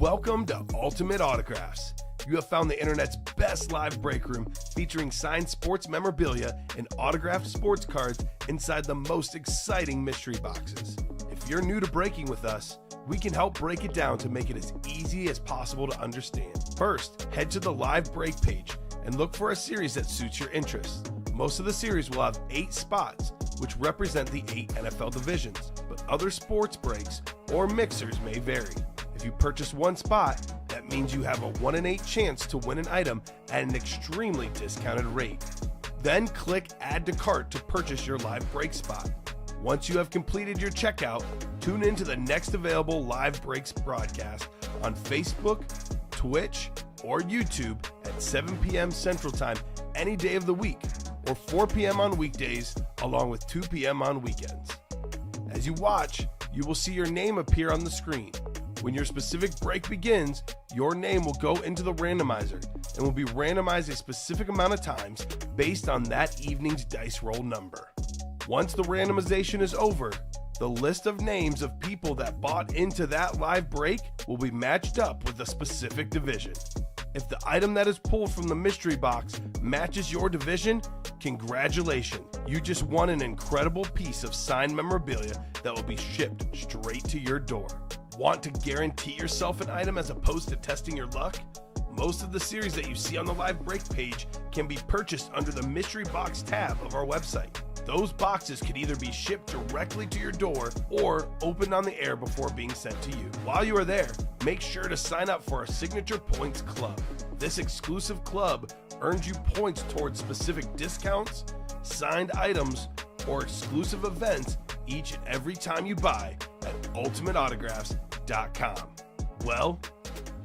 Welcome to Ultimate Autographs. You have found the internet's best live break room featuring signed sports memorabilia and autographed sports cards inside the most exciting mystery boxes. If you're new to breaking with us, we can help break it down to make it as easy as possible to understand. First, head to the live break page and look for a series that suits your interests. Most of the series will have 8 spots, which represent the 8 NFL divisions, but other sports breaks or mixers may vary. If you purchase one spot, that means you have a 1 in 8 chance to win an item at an extremely discounted rate. Then click Add to Cart to purchase your live break spot. Once you have completed your checkout, tune in to the next available live breaks broadcast on Facebook, Twitch, or YouTube at 7 p.m. Central Time any day of the week, or 4 p.m. on weekdays, along with 2 p.m. on weekends. As you watch, you will see your name appear on the screen. When your specific break begins, your name will go into the randomizer and will be randomized a specific amount of times based on that evening's dice roll number. Once the randomization is over, the list of names of people that bought into that live break will be matched up with a specific division. If the item that is pulled from the mystery box matches your division, congratulations, you just won an incredible piece of signed memorabilia that will be shipped straight to your door. Want to guarantee yourself an item as opposed to testing your luck? Most of the series that you see on the live break page can be purchased under the mystery box tab of our website. Those boxes could either be shipped directly to your door or opened on the air before being sent to you. While you are there, make sure to sign up for our Signature Points Club. This exclusive club earns you points towards specific discounts, signed items, or exclusive events each and every time you buy at ultimateautographs.com. Well,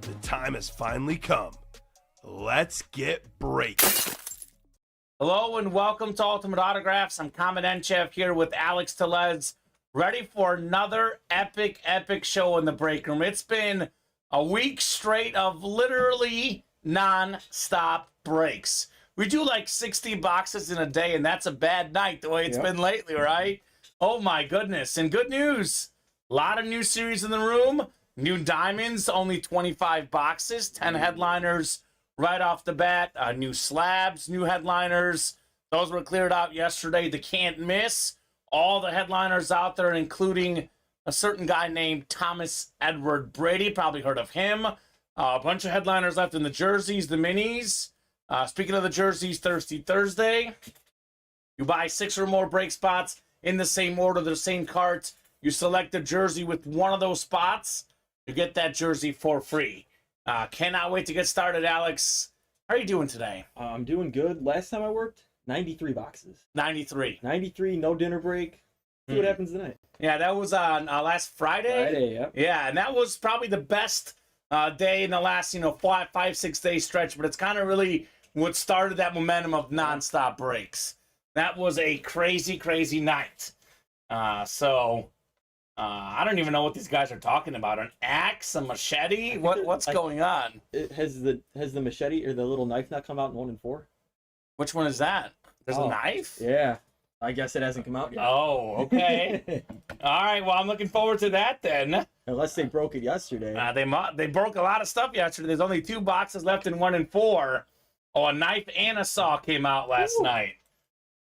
the time has finally come. Let's get breaking. Hello and welcome to Ultimate Autographs. I'm Kamen Entchev here with Alex Tellez, ready for another epic show in the break room. It's been a week straight of literally non-stop breaks. We do like 60 boxes in a day, and that's a bad night the way it's been lately, right? Oh my goodness. And good news, a lot of new series in the room, new diamonds, only 25 boxes, 10 headliners right off the bat, new slabs, new headliners. Those were cleared out yesterday. The can't miss. All the headliners out there, including a certain guy named Thomas Edward Brady. Probably heard of him. A bunch of headliners left in the jerseys, the minis. Speaking of the jerseys, Thirsty Thursday. You buy 6 or more break spots in the same order, the same carts. You select a jersey with one of those spots. You get that jersey for free. Cannot wait to get started, Alex. How are you doing today? I'm doing good. Last time I worked, 93 boxes. 93. 93, no dinner break. See what happens tonight. Yeah, that was on last Friday. Friday, yeah. Yeah, and that was probably the best day in the last, 5-6 day stretch, but it's kind of really what started that momentum of nonstop breaks. That was a crazy night. I don't even know what these guys are talking about. An axe, a machete? What's going on? Has the machete or the little knife not come out in 1 and 4? Which one is that? There's a knife? Yeah. I guess it hasn't come out yet. Oh, okay. All right, well, I'm looking forward to that then. Unless they broke it yesterday. They broke a lot of stuff yesterday. There's only 2 boxes left in 1 and 4. Oh, a knife and a saw came out last night.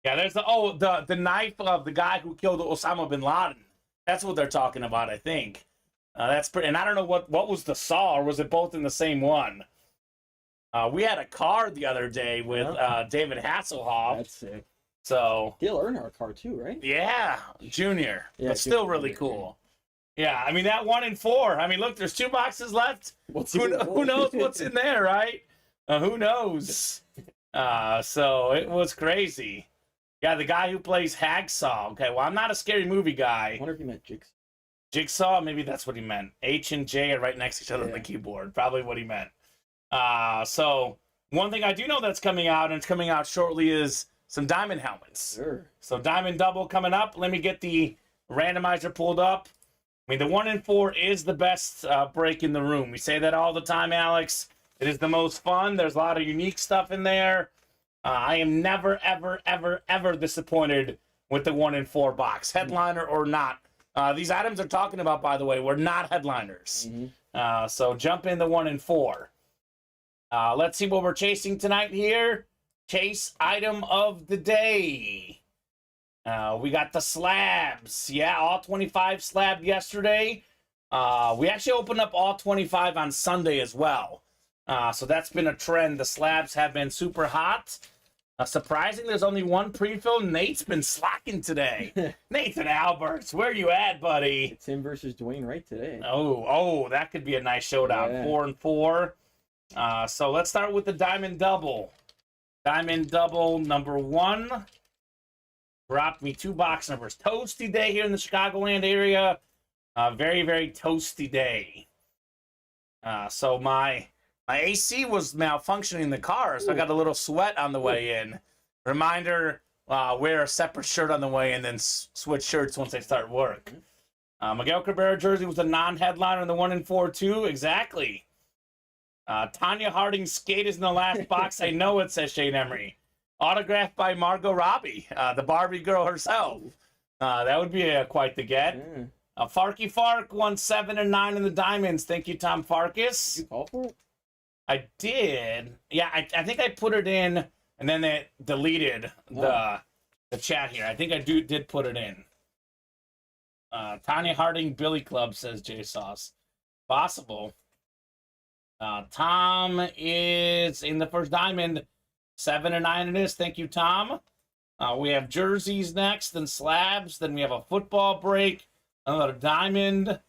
Yeah, there's the knife of the guy who killed Osama bin Laden. That's what they're talking about, I think. That's pretty. And I don't know what was the saw, or was it both in the same one? We had a card the other day with David Hasselhoff. That's sick. So Dale Earnhardt card too, right? Yeah, Junior. Yeah, but still really cool. Yeah, I mean that 1 and 4. I mean, look, there's 2 boxes left. Who knows what's in there, right? Who knows? So it was crazy. Yeah, the guy who plays Hacksaw. Okay, well, I'm not a scary movie guy. I wonder if he meant Jigsaw. Jigsaw, maybe that's what he meant. H and J are right next to each other on the keyboard. Probably what he meant. So one thing I do know that's coming out, and it's coming out shortly, is some diamond helmets. Sure. So diamond double coming up. Let me get the randomizer pulled up. I mean, the 1 and 4 is the best break in the room. We say that all the time, Alex. It is the most fun. There's a lot of unique stuff in there. I am never, ever disappointed with the 1 and 4 box, headliner or not. These items they're talking about, by the way, were not headliners. So jump in the 1 and 4. Let's see what we're chasing tonight here. Chase item of the day. We got the slabs. Yeah, all 25 slabbed yesterday. We actually opened up all 25 on Sunday as well. So that's been a trend. The slabs have been super hot. Surprising, there's only one pre-fill. Nate's been slacking today. Nathan Alberts, where you at, buddy? It's him versus Dwayne Wright today. Oh, that could be a nice showdown. Yeah. 4 and 4. So let's start with the Diamond Double. Diamond Double number 1. Dropped me 2 box numbers. Toasty day here in the Chicagoland area. Very, very toasty day. So my AC was malfunctioning in the car, so I got a little sweat on the way in. Reminder, wear a separate shirt on the way and then switch shirts once I start work. Miguel Cabrera jersey was a non-headliner in the 1 and 4 too. Exactly. Tanya Harding skate is in the last box. I know it, says Shane Emery. Autographed by Margot Robbie, the Barbie girl herself. That would be quite the get. Farky Fark won 7 and 9 in the Diamonds. Thank you, Tom Farkas. Did you call for it? I did. Yeah, I think I put it in, and then they deleted the chat here. I think I did put it in. Tanya Harding Billy Club, says J Sauce. Possible. Tom is in the first diamond. 7 and 9 it is. Thank you, Tom. We have jerseys next, then slabs, then we have a football break, another diamond.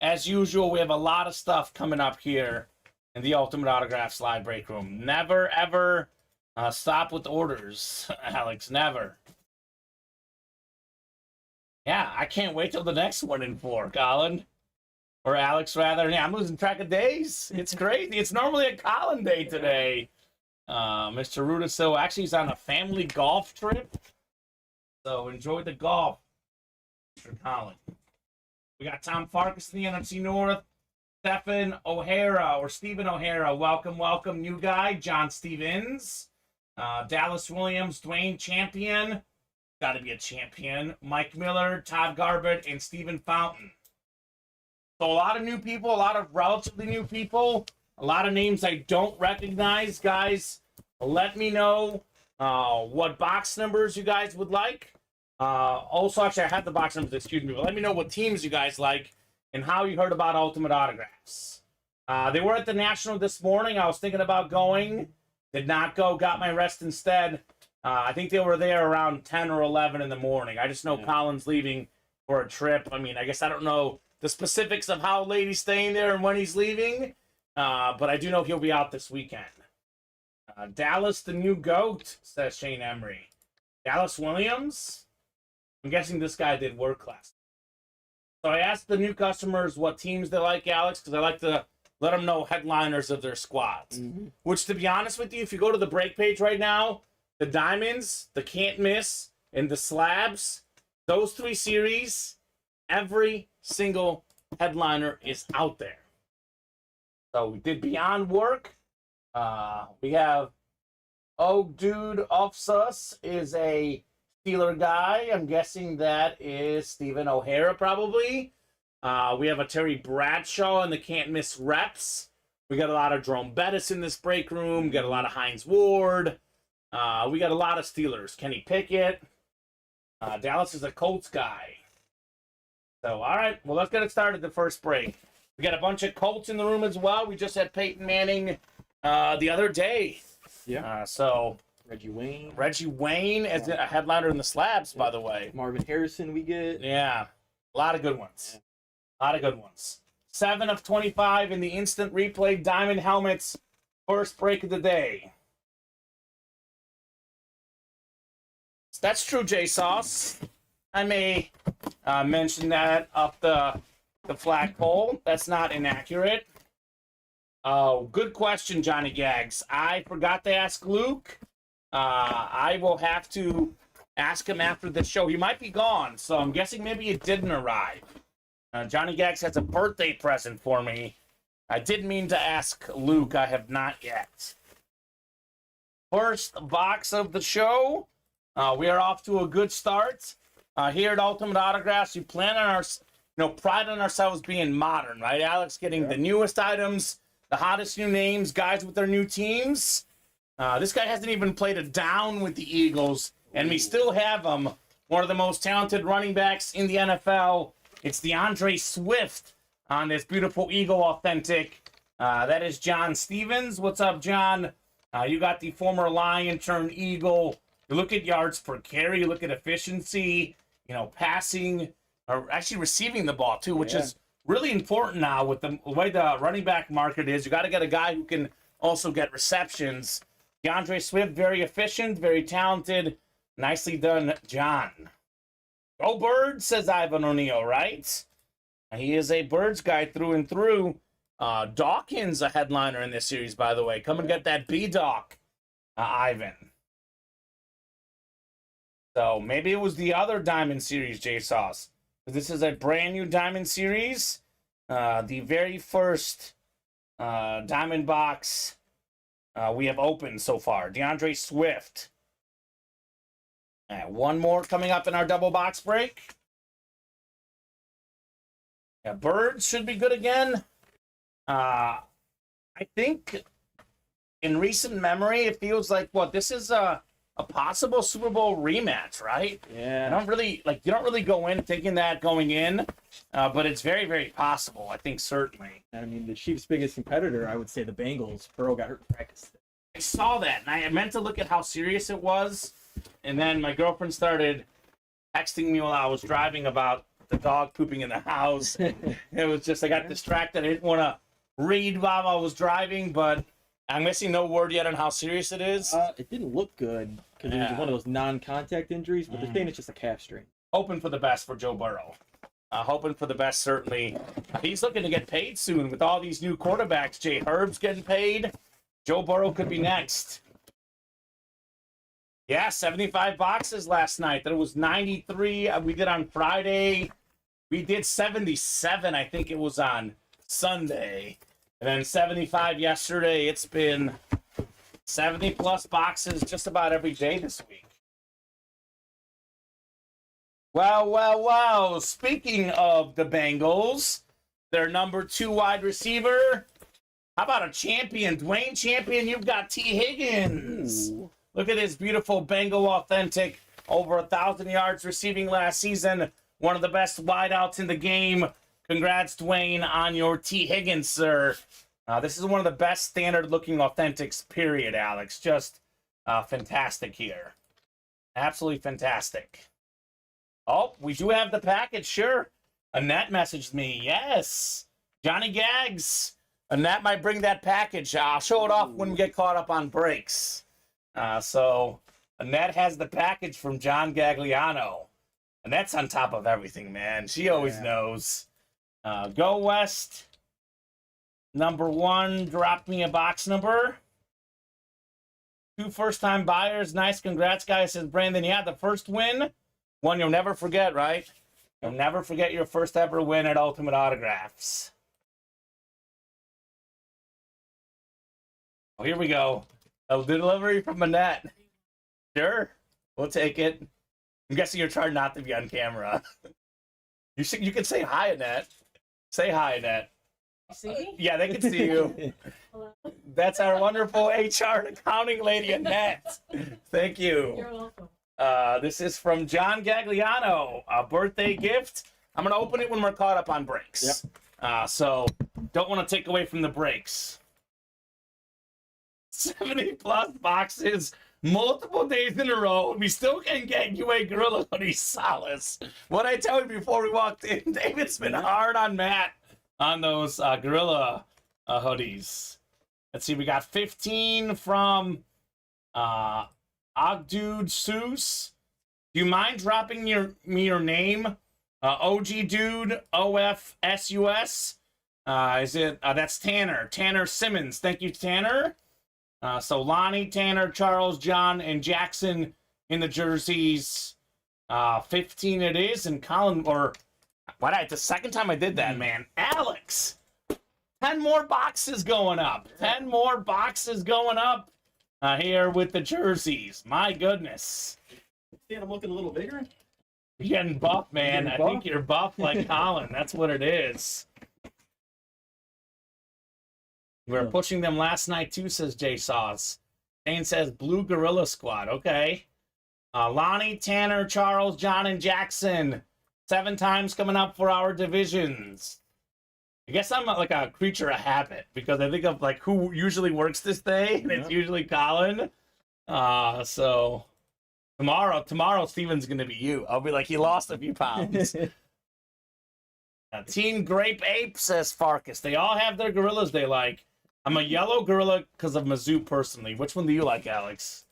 As usual, we have a lot of stuff coming up here in the Ultimate Autographs live break room. Never, ever stop with orders, Alex. Never. Yeah, I can't wait till the next 1 and 4, Colin. Or Alex, rather. Yeah, I'm losing track of days. It's crazy. It's normally a Colin day today. Mr. Rudisil actually is on a family golf trip. So enjoy the golf, Mr. Colin. We got Tom Farkas in the NFC North. Stephen O'Hara, or Stephen O'Hara. Welcome, new guy. John Stevens. Dallas Williams, Dwayne Champion. Got to be a champion. Mike Miller, Todd Garbett, and Stephen Fountain. So a lot of new people, a lot of relatively new people, a lot of names I don't recognize. Guys, let me know what box numbers you guys would like. Also, actually, I have the box numbers, excuse me, but let me know what teams you guys like and how you heard about Ultimate Autographs. They were at the National this morning. I was thinking about going. Did not go. Got my rest instead. I think they were there around 10 or 11 in the morning. I just know Colin's leaving for a trip. I mean, I guess I don't know the specifics of how late he's staying there and when he's leaving. But I do know he'll be out this weekend. Dallas, the new GOAT, says Shane Emery. Dallas Williams? I'm guessing this guy did work class. So I asked the new customers what teams they like, Alex, because I like to let them know headliners of their squads. Which, to be honest with you, if you go to the break page right now, the Diamonds, the Can't Miss, and the Slabs, those 3 series, every single headliner is out there. So we did Beyond Work. We have Dude Offsus is a Steeler guy. I'm guessing that is Stephen O'Hara probably. We have a Terry Bradshaw in the Can't Miss reps. We got a lot of Jerome Bettis in this break room. We got a lot of Hines Ward. We got a lot of Steelers. Kenny Pickett. Dallas is a Colts guy. So, all right. Well, let's get it started the first break. We got a bunch of Colts in the room as well. We just had Peyton Manning the other day. Yeah. So Reggie Wayne as a headliner in the slabs, by the way. Marvin Harrison we get. Yeah. A lot of good ones. A lot of good ones. 7 of 25 in the instant replay diamond helmets. First break of the day. That's true, J Sauce. I may mention that up the flagpole. That's not inaccurate. Oh, good question, Johnny Gags. I forgot to ask Luke. I will have to ask him after the show. He might be gone, so I'm guessing maybe it didn't arrive. Johnny Gags has a birthday present for me. I did mean to ask Luke. I have not yet. First box of the show. We are off to a good start. Here at Ultimate Autographs, we plan on our pride on ourselves being modern, right, Alex? Getting the newest items, the hottest new names, guys with their new teams. This guy hasn't even played a down with the Eagles, and we still have him. One of the most talented running backs in the NFL. It's DeAndre Swift on this beautiful Eagle Authentic. That is John Stevens. What's up, John? You got the former Lion turned Eagle. You look at yards per carry. You look at efficiency, passing, or actually receiving the ball, too, which is really important now with the way the running back market is. You got to get a guy who can also get receptions. DeAndre Swift, very efficient, very talented. Nicely done, John. Go Birds, says Ivan O'Neill, right? He is a Birds guy through and through. Dawkins, a headliner in this series, by the way. Come and get that B-Doc, Ivan. So maybe it was the other Diamond Series, J-Sauce. This is a brand new Diamond Series. The very first Diamond box we have opened so far. DeAndre Swift. One more coming up in our double box break. Yeah, Birds should be good again. I think in recent memory, it feels like, this is a possible Super Bowl rematch, right? Yeah. You don't really go in thinking that going in, but it's very, very possible. I think certainly. I mean, the Chiefs' biggest competitor, I would say the Bengals. Burrow got hurt in practice. I saw that, and I meant to look at how serious it was, and then my girlfriend started texting me while I was driving about the dog pooping in the house. It was just, I got distracted. I didn't want to read while I was driving, but I'm missing no word yet on how serious it is. It didn't look good because it was one of those non-contact injuries, but they're saying it's just a calf strain. Hoping for the best for Joe Burrow. Hoping for the best, certainly. He's looking to get paid soon with all these new quarterbacks. Jay Herb's getting paid. Joe Burrow could be next. Yeah, 75 boxes last night. There was 93 we did on Friday. We did 77, I think it was on Sunday. And then 75 yesterday. It's been 70-plus boxes just about every day this week. Wow. Speaking of the Bengals, their number 2 wide receiver. How about a champion? Dwayne Champion, you've got T. Higgins. Ooh. Look at this beautiful Bengal Authentic. Over 1,000 yards receiving last season. One of the best wideouts in the game. Congrats, Dwayne, on your T. Higgins, sir. This is one of the best standard-looking Authentics, period, Alex. Just fantastic here. Absolutely fantastic. Oh, we do have the package, sure. Annette messaged me. Yes. Johnny Gags. Annette might bring that package. I'll show it off when we get caught up on breaks. So Annette has the package from John Gagliano. Annette's on top of everything, man. She always knows. Go West. Number 1, drop me a box number. 2 first-time buyers. Nice. Congrats, guys, says Brandon. Yeah, the first win. One you'll never forget, right? You'll never forget your first ever win at Ultimate Autographs. Oh, here we go. A delivery from Annette. Sure. We'll take it. I'm guessing you're trying not to be on camera. You can say hi, Annette. Say hi, Annette. See me? Yeah, they can see you. Hello. That's our wonderful HR and accounting lady, Annette. Thank you. You're welcome. This is from John Gagliano, a birthday gift. I'm going to open it when we're caught up on breaks. Yep. So don't want to take away from the breaks. 70-plus boxes, multiple days in a row. We still can get you a Gorilla hoodie, Solace. What I tell you before we walked in, David's been hard on Matt on those Gorilla hoodies. Let's see, we got 15 from Ogdude Seuss. Do you mind dropping me your name? OG Dude, OFSUS. That's Tanner. Tanner Simmons. Thank you, Tanner. So Lonnie, Tanner, Charles, John, and Jackson in the jerseys. 15 it is, and Colin, it's the second time I did that, man. Alex, 10 more boxes going up. 10 more boxes going up here with the jerseys. My goodness. See, I'm looking a little bigger. You're getting buff, man. I think you're buff like Colin. That's what it is. We were pushing them last night too, says Jay Sauce. Shane says Blue Gorilla Squad. Okay. Lonnie, Tanner, Charles, John, and Jackson. 7 times coming up for our divisions. I guess I'm like a creature of habit because I think of like who usually works this day, and it's usually Colin. So tomorrow Steven's gonna be you. I'll be like, he lost a few pounds. Team Grape Ape, says Farkas. They all have their gorillas they like. I'm a yellow gorilla because of Mizzou personally. Which one do you like, Alex?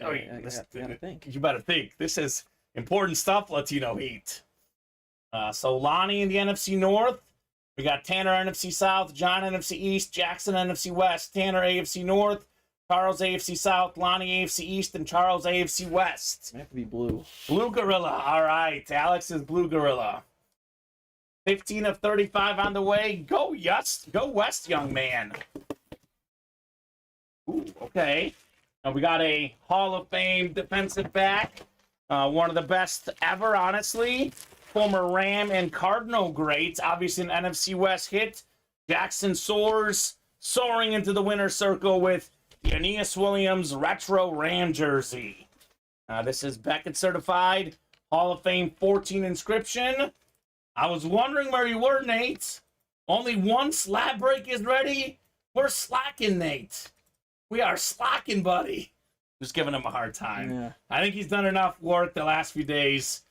Oh, I gotta think. You better think. This is important stuff, Latino Heat. So Lonnie in the NFC North. We got Tanner NFC South, John NFC East, Jackson NFC West, Tanner AFC North, Charles AFC South, Lonnie AFC East, and Charles AFC West. I have to be blue. Blue Gorilla. All right. Alex is Blue Gorilla. 15 of 35 on the way. Go West, young man. Ooh, okay. Now we got a Hall of Fame defensive back. One of the best ever, honestly. Former Ram and Cardinal greats. Obviously an NFC West hit. Jackson soaring into the winner's circle with the Aeneas Williams Retro Ram jersey. This is Beckett certified. Hall of Fame 14 inscription. I was wondering where you were, Nate. Only one slab break is ready. We're slacking, Nate. We are slacking, buddy. Just giving him a hard time. Yeah. I think he's done enough work the last few days,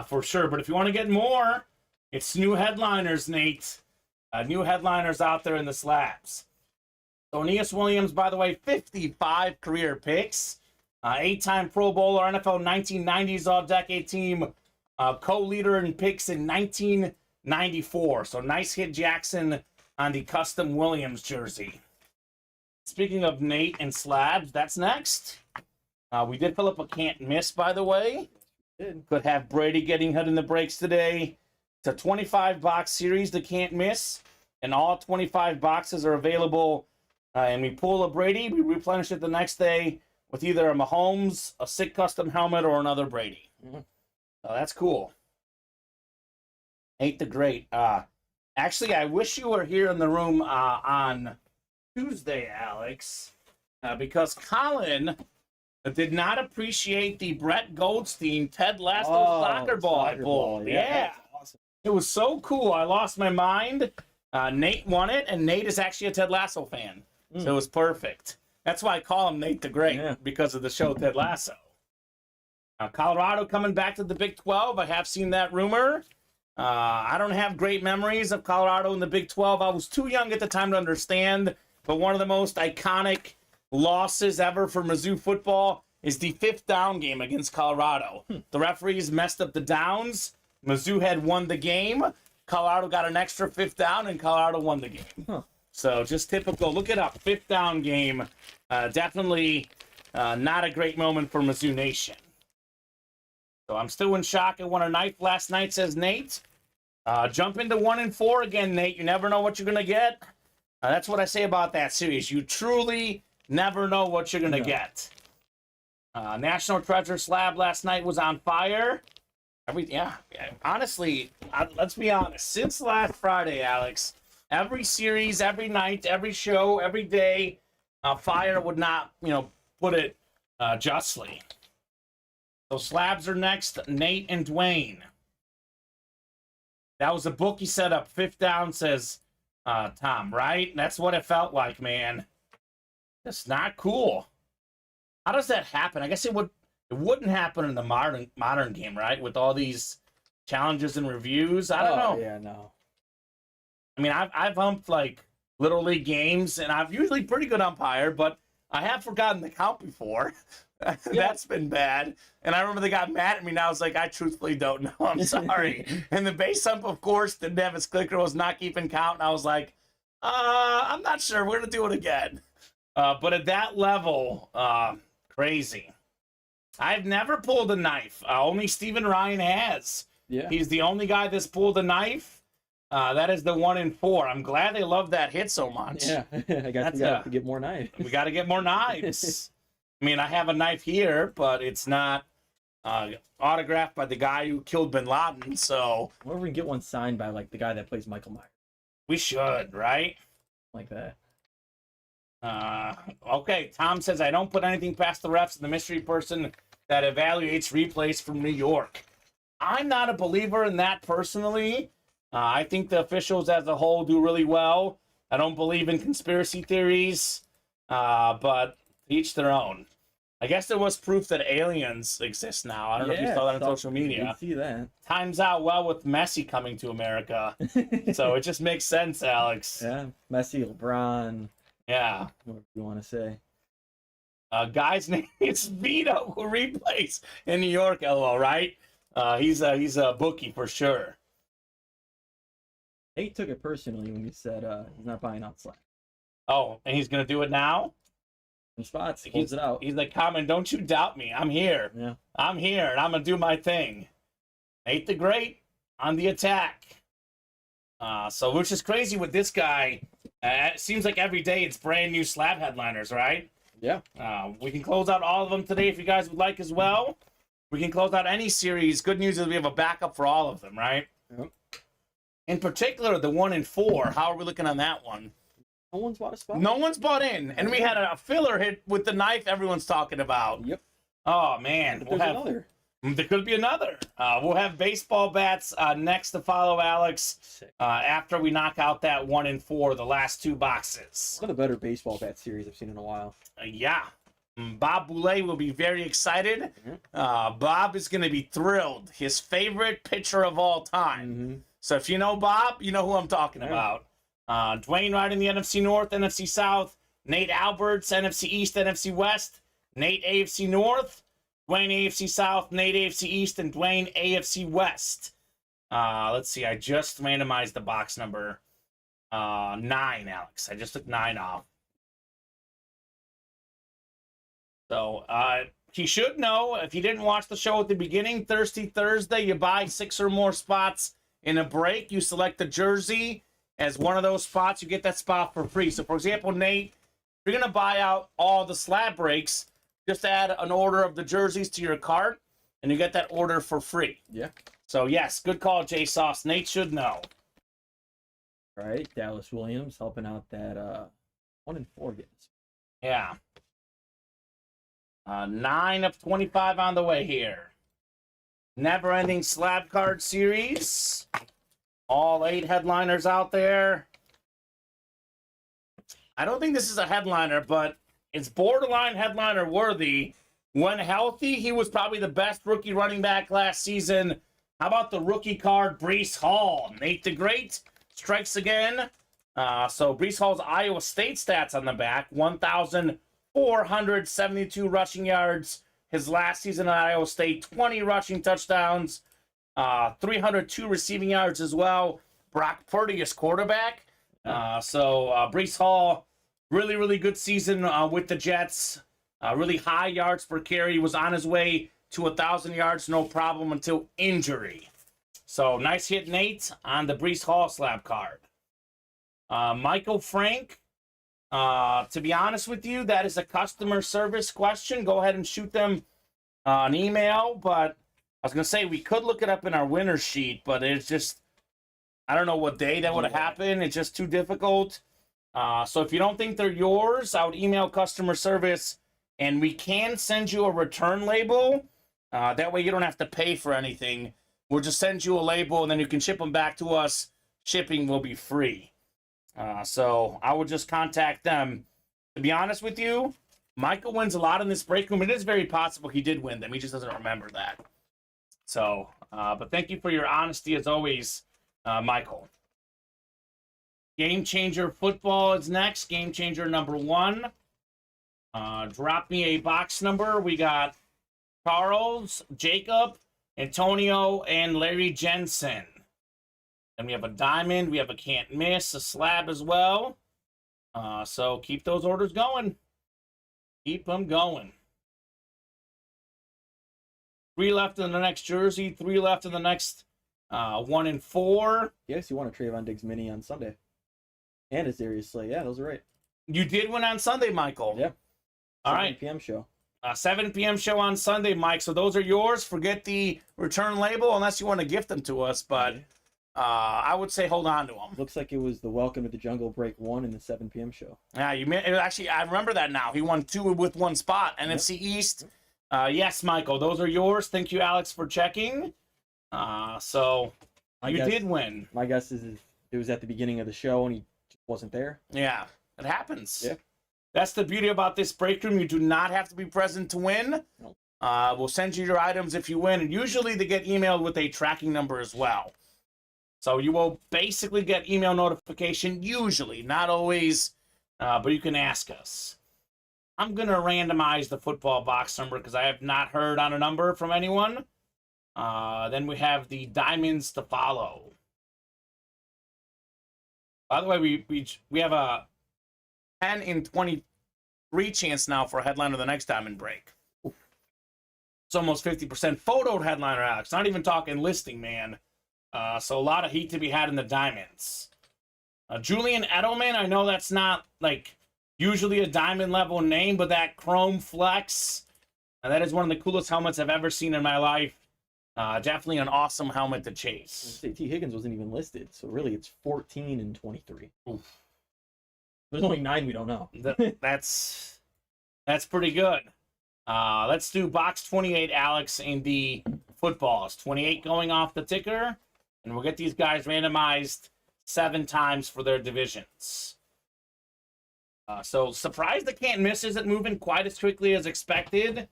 for sure. But if you want to get more, it's new headliners, Nate. New headliners out there in the slabs. So Aeneas Williams, by the way, 55 career picks. 8-time Pro Bowler, NFL 1990s All-Decade Team. Co-leader in picks in 1994. So nice hit, Jackson, on the custom Williams jersey. Speaking of Nate and slabs, that's next. We did fill up a can't miss, by the way. Could have Brady getting hit in the breaks today. It's a 25-box series, the can't miss. And all 25 boxes are available. And we pull a Brady, we replenish it the next day with either a Mahomes, a sick custom helmet, or another Brady. So that's cool. Nate the Great. Actually, I wish you were here in the room on Tuesday, Alex, because Colin did not appreciate the Brett Goldstein Ted Lasso soccer ball I pulled. Yeah. Awesome. It was so cool. I lost my mind. Nate won it, and Nate is actually a Ted Lasso fan. So it was perfect. That's why I call him Nate the Great, because of the show Ted Lasso. Colorado coming back to the Big 12. I have seen that rumor. I don't have great memories of Colorado in the Big 12. I was too young at the time to understand, but one of the most iconic losses ever for Mizzou football is the 5th down game against Colorado. The referees messed up the downs. Mizzou had won the game. Colorado got an extra 5th down, and Colorado won the game. So just typical. Look it up. 5th down game. Definitely not a great moment for Mizzou Nation. So I'm still in shock. I won a knife last night, says Nate. Jump into 1 and 4 again, Nate. You never know what you're going to get. That's what I say about that series. You truly never know what you're going to get. National Treasure Slab last night was on fire. Honestly, let's be honest. Since last Friday, Alex, every series, every night, every show, every day, fire would not, put it justly. So slabs are next, Nate and Dwayne. That was a bookie setup. 5th down, says Tom, right? That's what it felt like, man. That's not cool. How does that happen? I guess it wouldn't happen in the modern game, right? With all these challenges and reviews. I don't know. Yeah, no. I mean, I've umped like Little League games, and I've usually pretty good umpire, but I have forgotten the count before. That's been bad. And I remember they got mad at me, and I was like, I truthfully don't know. I'm sorry. And the base ump, of course, didn't have his clicker, was not keeping count, and I was like, I'm not sure. We're going to do it again. But at that level, crazy. I've never pulled a knife. Only Steven Ryan has. Yeah. He's the only guy that's pulled a knife. That is the 1 in 4. I'm glad they love that hit so much. Yeah, I guess we got to get more knives. We got to get more knives. I mean, I have a knife here, but it's not autographed by the guy who killed Bin Laden. So I wonder if we can get one signed by like the guy that plays Michael Myers, we should, right? like that. Okay, Tom says, I don't put anything past the refs and the mystery person that evaluates replays from New York. I'm not a believer in that personally. I think the officials as a whole do really well. I don't believe in conspiracy theories, but each their own. I guess there was proof that aliens exist now. I don't know if you saw that on social media. I did see that. Times out well with Messi coming to America. So it just makes sense, Alex. Yeah, Messi, LeBron, Yeah. whatever you want to say. Guy's name is Vito, who replays in New York, LOL, right? He's a bookie for sure. Nate took it personally when you said he's not buying out Slack. Oh, and he's gonna do it now? Some spots, holds it out. He's like, Kamen, don't you doubt me. I'm here. Yeah. I'm here, and I'm gonna do my thing. Nate the Great on the attack. So which is crazy with this guy. It seems like every day it's brand new slab headliners, right? Yeah. We can close out all of them today if you guys would like as well. We can close out any series. Good news is we have a backup for all of them, right? Yep. In particular, the 1 and 4. How are we looking on that one? No one's bought a spot? No one's bought in. And we had a filler hit with the knife everyone's talking about. Yep. Oh, man. But there's another. There could be another. We'll have baseball bats next to follow, Alex, after we knock out that 1 and 4, the last 2 boxes. One of the better baseball bat series I've seen in a while. Yeah. Bob Boulay will be very excited. Bob is going to be thrilled. His favorite pitcher of all time. Mm-hmm. So if you know Bob, you know who I'm talking about. Dwayne Wright in the NFC North, NFC South. Nate Alberts, NFC East, NFC West. Nate AFC North. Dwayne AFC South, Nate AFC East, and Dwayne AFC West. Let's see. I just randomized the box number 9, Alex. I just took 9 off. So he should know, if you didn't watch the show at the beginning, Thirsty Thursday, you buy 6 or more spots in a break. You select the jersey as one of those spots. You get that spot for free. So, for example, Nate, if you're going to buy out all the slab breaks, just add an order of the jerseys to your cart, and you get that order for free. Yeah. So, yes, good call, J Sauce. Nate should know. All right, Dallas Williams helping out that 1 and 4 gets. Yeah. 9 of 25 on the way here. Never-ending slab card series. All 8 headliners out there. I don't think this is a headliner, but it's borderline headliner worthy. When healthy, he was probably the best rookie running back last season. How about the rookie card, Breece Hall? Nate the Great strikes again. So Breece Hall's Iowa State stats on the back. 1,472 rushing yards. His last season at Iowa State, 20 rushing touchdowns. 302 receiving yards as well. Brock Purdy is quarterback. So Breece Hall, really, really good season with the Jets. Really high yards per carry. He was on his way to 1,000 yards, no problem, until injury. So nice hit, Nate, on the Breece Hall slab card. Michael Frank, to be honest with you, that is a customer service question. Go ahead and shoot them an email. But I was going to say, we could look it up in our winner sheet, but it's just, I don't know what day that would have happened. It's just too difficult. So if you don't think they're yours, I would email customer service, and we can send you a return label. That way you don't have to pay for anything. We'll just send you a label, and then you can ship them back to us. Shipping will be free. So I would just contact them. To be honest with you, Michael wins a lot in this break room. It is very possible he did win them. He just doesn't remember that. So, but thank you for your honesty as always, Michael. Game Changer Football is next. Game Changer number 1. Drop me a box number. We got Charles, Jacob, Antonio, and Larry Jensen. Then we have a diamond. We have a can't miss, a slab as well. So keep those orders going. Keep them going. 3 left in the next jersey. 3 left in the next 1 and 4. Yes, you want a Trayvon Diggs mini on Sunday. And a Darius Slay. Yeah, those are right. You did win on Sunday, Michael. Yeah. All right. 7 p.m. show. 7 p.m. show on Sunday, Mike. So those are yours. Forget the return label unless you want to gift them to us. But I would say hold on to them. Looks like it was the Welcome to the Jungle break 1 in the 7 p.m. show. Yeah, actually, I remember that now. He won 2 with 1 spot. NFC East. Yes, Michael, those are yours. Thank you, Alex, for checking. So you did win. My guess is it was at the beginning of the show and he just wasn't there. Yeah, it happens. Yeah. That's the beauty about this break room. You do not have to be present to win. No. We'll send you your items if you win. And usually they get emailed with a tracking number as well. So you will basically get email notification, usually, not always, but you can ask us. I'm going to randomize the football box number because I have not heard on a number from anyone. Then we have the diamonds to follow. By the way, we have a 10 in 23 chance now for a headliner of the next diamond break. It's almost 50% photoed headliner, Alex. Not even talking listing, man. So a lot of heat to be had in the diamonds. Julian Edelman, I know that's not like usually a diamond level name, but that chrome flex, that is one of the coolest helmets I've ever seen in my life. Definitely an awesome helmet to chase. T. Higgins wasn't even listed, so really it's 14 and 23. Oof. There's only 9 we don't know. That's pretty good. Let's do box 28, Alex, in the footballs. 28 going off the ticker, and we'll get these guys randomized 7 times for their divisions. So surprised the can't miss isn't moving quite as quickly as expected.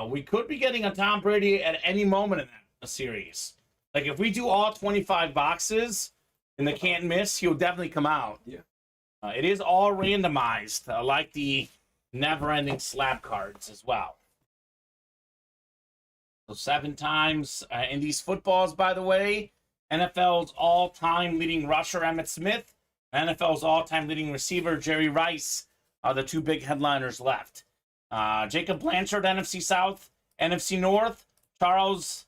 We could be getting a Tom Brady at any moment in that series. Like if we do all 25 boxes and the can't miss, he'll definitely come out. Yeah. It is all randomized, like the never-ending slab cards as well. So 7 times in these footballs, by the way. NFL's all-time leading rusher, Emmitt Smith. NFL's all-time leading receiver, Jerry Rice, are the 2 big headliners left. Jacob Blanchard, NFC South, NFC North, Charles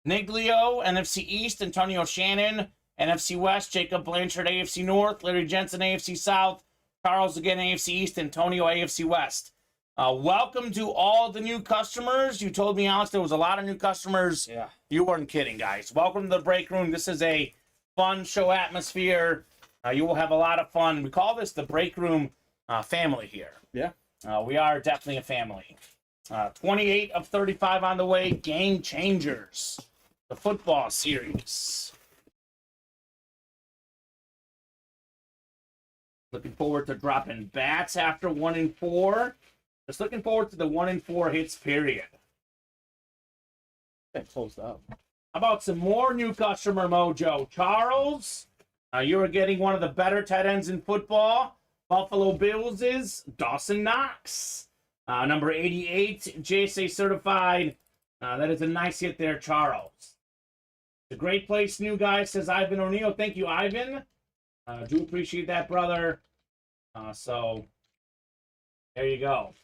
Niglio, NFC East, Antonio Shannon, NFC West, Jacob Blanchard, AFC North, Larry Jensen, AFC South, Charles again, AFC East, Antonio, AFC West. Welcome to all the new customers. You told me, Alex, there was a lot of new customers. Yeah. You weren't kidding, guys. Welcome to the break room. This is a fun show atmosphere. You will have a lot of fun. We call this the break room family here. Yeah. We are definitely a family. 28 of 35 on the way. Game changers. The football series. Looking forward to dropping bats after 1 and 4. Just looking forward to the 1 and 4 hits period. That closed up. How about some more new customer mojo? Charles, you are getting one of the better tight ends in football. Buffalo Bills is Dawson Knox. Number 88, JSA certified. That is a nice hit there, Charles. It's a great place, new guy, says Ivan O'Neill. Thank you, Ivan. Do appreciate that, brother. So, there you go.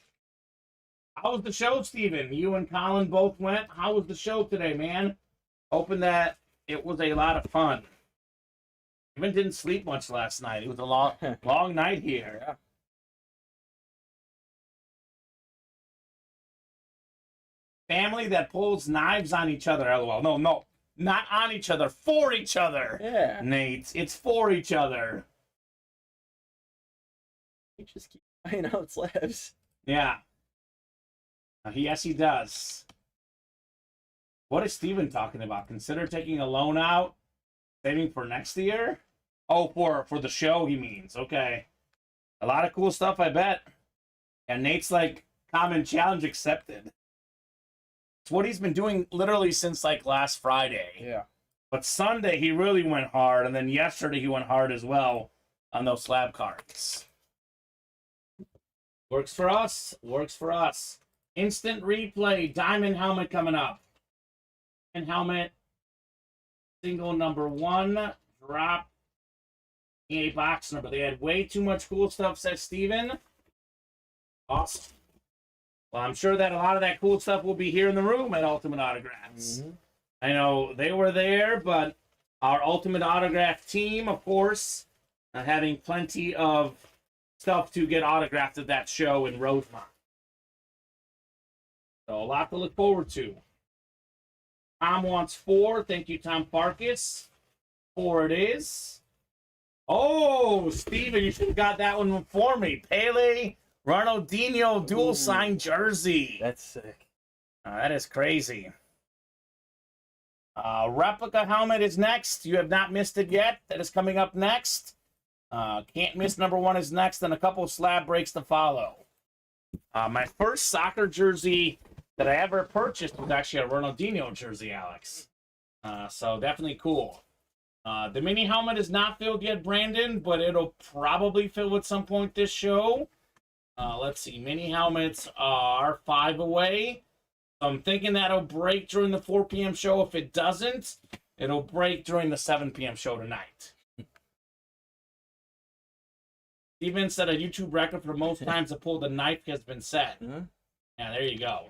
How was the show, Steven? You and Colin both went. How was the show today, man? Hoping that it was a lot of fun. Even didn't sleep much last night. It was a long night here. Yeah. Family that pulls knives on each other. LOL. No. Not on each other. For each other. Yeah. Nate. It's for each other. You just keep buying out slabs. Yeah. Yes, he does. What is Steven talking about? Consider taking a loan out, saving for next year? Oh, for the show, he means. Okay. A lot of cool stuff, I bet. And Nate's like, common challenge accepted. It's what he's been doing literally since like last Friday. Yeah. But Sunday, he really went hard. And then yesterday, he went hard as well on those slab cards. Works for us. Works for us. Instant replay. Diamond helmet coming up. And helmet. Single number 1. Drop. A box number. They had way too much cool stuff, says Steven. Awesome. Well, I'm sure that a lot of that cool stuff will be here in the room at Ultimate Autographs. Mm-hmm. I know they were there, but our Ultimate Autograph team, of course, having plenty of stuff to get autographed at that show in Rosemont. So a lot to look forward to. Tom wants 4. Thank you, Tom Farkas. 4 it is. Oh, Steven, you should have got that one for me. Pele Ronaldinho dual sign jersey. That's sick. That is crazy. Replica helmet is next. You have not missed it yet. That is coming up next. Can't miss number 1 is next, and a couple of slab breaks to follow. My first soccer jersey that I ever purchased was actually a Ronaldinho jersey, Alex. So definitely cool. The mini helmet is not filled yet, Brandon, but it'll probably fill at some point this show. Let's see. Mini helmets are 5 away. So I'm thinking that'll break during the 4 p.m. show. If it doesn't, it'll break during the 7 p.m. show tonight. Steven said a YouTube record for most times to pull the knife has been set. Yeah, there you go.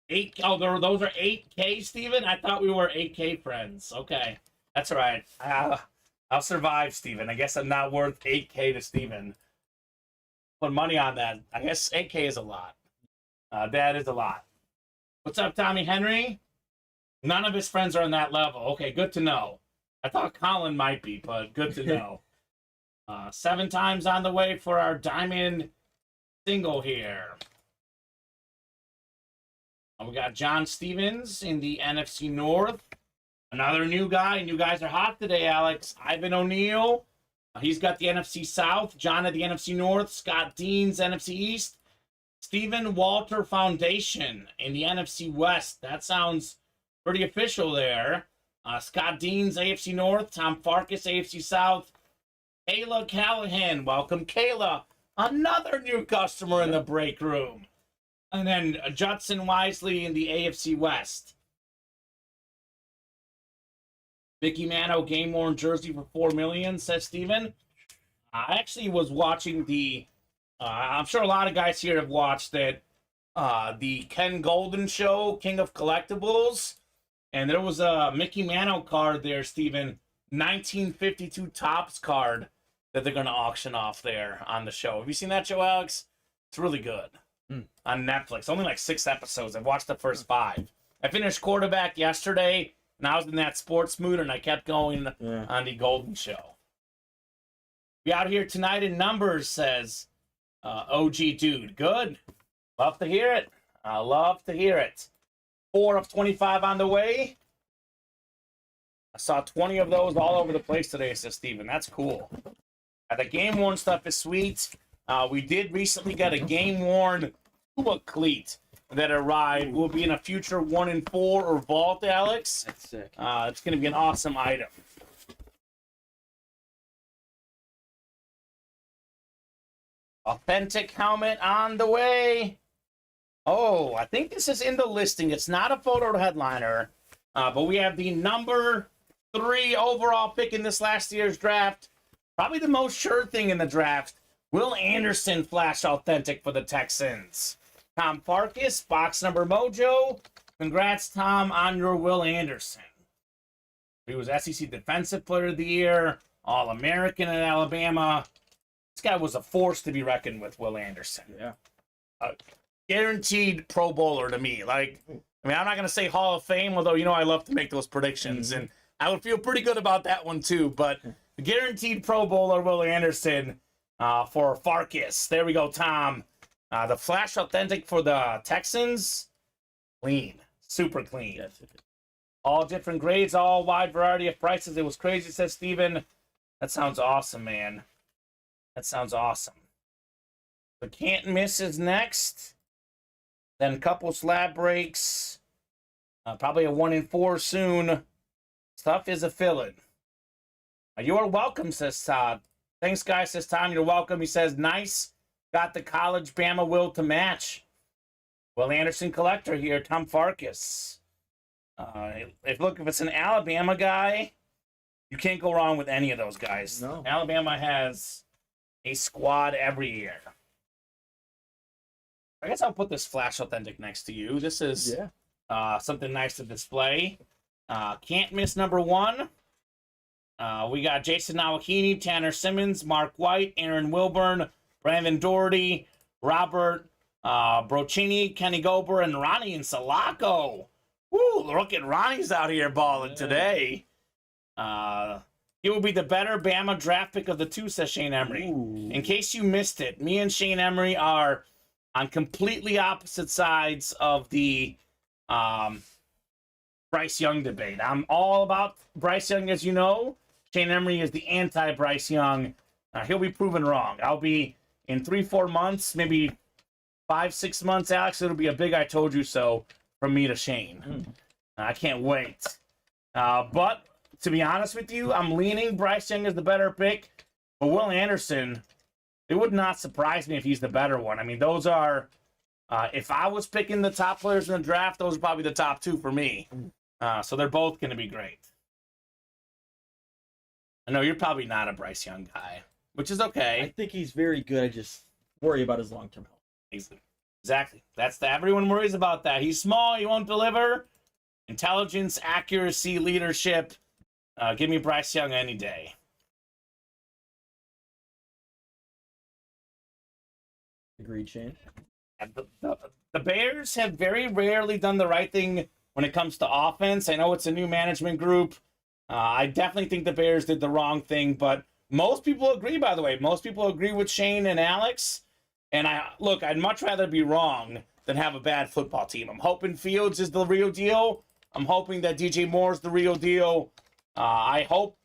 8. Oh, those are 8K, Steven? I thought we were 8K friends. Okay, that's all right. I'll survive, Steven. I guess I'm not worth 8K to Steven. Put money on that. I guess 8K is a lot. That is a lot. What's up, Tommy Henry? None of his friends are on that level. Okay, good to know. I thought Colin might be, but good to know. 7 times on the way for our diamond single here. We got John Stevens in the NFC North. Another new guy. New guys are hot today, Alex. Ivan O'Neal. He's got the NFC South. John at the NFC North. Scott Dean's NFC East. Stephen Walter Foundation in the NFC West. That sounds pretty official there. Scott Dean's AFC North. Tom Farkas, AFC South. Kayla Callahan. Welcome, Kayla. Another new customer in the break room. And then Judson Wisely in the AFC West. Mickey Mantle game-worn jersey for $4 million, says Steven. I actually was watching the... I'm sure a lot of guys here have watched that. The Ken Golden show, King of Collectibles. And there was a Mickey Mantle card there, Steven. 1952 Topps card that they're going to auction off there on the show. Have you seen that show, Alex? It's really good. On Netflix. Only like 6 episodes. I've watched the first 5. I finished quarterback yesterday, and I was in that sports mood, and I kept going on the Golden Show. Be out here tonight in numbers, says OG Dude. Good. Love to hear it. I love to hear it. 4 of 25 on the way. I saw 20 of those all over the place today, says Steven. That's cool. The game-worn stuff is sweet. We did recently get a game-worn Tua cleat that arrived. Will be in a future 1 in 4 or vault, Alex. That's sick. It's going to be an awesome item. Authentic helmet on the way. Oh, I think this is in the listing. It's not a photo headliner, but we have the number 3 overall pick in this last year's draft. Probably the most sure thing in the draft. Will Anderson flash authentic for the Texans. Tom Farkas, box number mojo. Congrats, Tom, on your Will Anderson. He was SEC Defensive Player of the Year, All-American at Alabama. This guy was a force to be reckoned with, Will Anderson. Yeah. Guaranteed Pro Bowler to me. Like, I mean, I'm not going to say Hall of Fame, although, you know, I love to make those predictions. And I would feel pretty good about that one, too. But guaranteed Pro Bowler, Will Anderson. For Farkas. There we go, Tom. The flash authentic for the Texans. Clean. Super clean. Yes. All different grades, all wide variety of prices. It was crazy, says Steven. That sounds awesome, man. That sounds awesome. The can't miss is next. Then a couple slab breaks. Probably a 1 in 4 soon. Stuff is a fill-in. You are welcome, says Todd. Thanks, guys, says Tom. You're welcome. He says, nice. Got the college Bama will to match. Will Anderson collector here, Tom Farkas. If it's an Alabama guy, you can't go wrong with any of those guys. No. Alabama has a squad every year. I guess I'll put this flash authentic next to you. This is something nice to display. Can't miss number 1. We got Jason Nowakini, Tanner Simmons, Mark White, Aaron Wilburn, Brandon Doherty, Robert Brochini, Kenny Gober, and Ronnie and Salako. Woo, look at Ronnie's out here balling today. He will be the better Bama draft pick of the two, says Shane Emery. Ooh. In case you missed it, me and Shane Emery are on completely opposite sides of the Bryce Young debate. I'm all about Bryce Young, as you know. Shane Emery is the anti-Bryce Young. He'll be proven wrong. I'll be in 3-4 months, maybe 5-6 months, Alex. It'll be a big I told you so from me to Shane. I can't wait. But to be honest with you, I'm leaning Bryce Young as the better pick. But Will Anderson, it would not surprise me if he's the better one. I mean, those are, if I was picking the top players in the draft, those are probably the top two for me. So they're both going to be great. I know you're probably not a Bryce Young guy, which is okay. I think he's very good. I just worry about his long-term health. Exactly. Everyone worries about that. He's small. He won't deliver. Intelligence, accuracy, leadership. Give me Bryce Young any day. Agreed, Shane. The Bears have very rarely done the right thing when it comes to offense. I know it's a new management group. I definitely think the Bears did the wrong thing, but most people agree, by the way. Most people agree with Shane and Alex. And I'd much rather be wrong than have a bad football team. I'm hoping Fields is the real deal. I'm hoping that DJ Moore's the real deal. I hope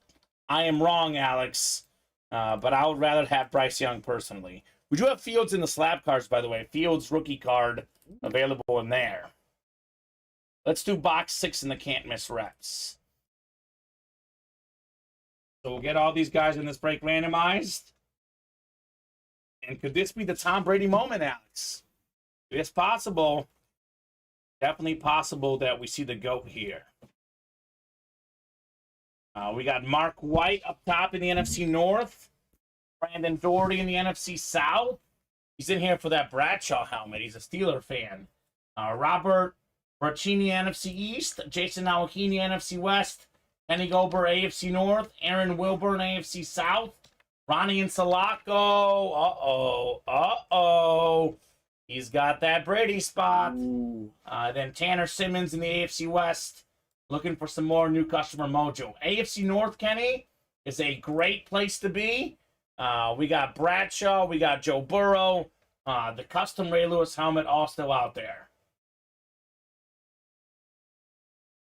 I am wrong, Alex. But I would rather have Bryce Young personally. We do have Fields in the slab cards, by the way. Fields rookie card available in there. Let's do box 6 in the can't miss reps. So we'll get all these guys in this break randomized. And could this be the Tom Brady moment, Alex? It's possible. Definitely possible that we see the GOAT here. We got Mark White up top in the NFC North. Brandon Doherty in the NFC South. He's in here for that Bradshaw helmet. He's a Steeler fan. Robert Brochini, NFC East. Jason Alahini, NFC West. Kenny Gober, AFC North. Aaron Wilburn, AFC South. Ronnie and Salako. Uh-oh. He's got that Brady spot. Then Tanner Simmons in the AFC West. Looking for some more new customer mojo. AFC North, Kenny, is a great place to be. We got Bradshaw. We got Joe Burrow. The custom Ray Lewis helmet all still out there.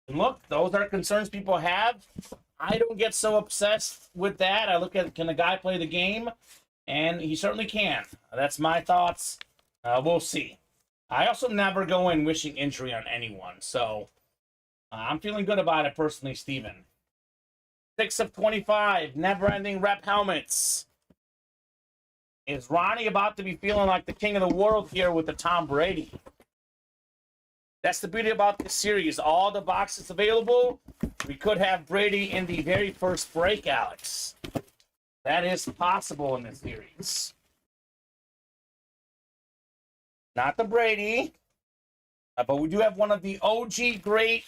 And look, those are concerns people have. I don't get so obsessed with that. I look at, can the guy play the game? And he certainly can. That's my thoughts. We'll see. I also never go in wishing injury on anyone. So I'm feeling good about it personally, Steven. 6 of 25. Never-ending rep helmets. Is Ronnie about to be feeling like the king of the world here with the Tom Brady? That's the beauty about this series. All the boxes available. We could have Brady in the very first break, Alex. That is possible in this series. Not the Brady. But we do have one of the OG great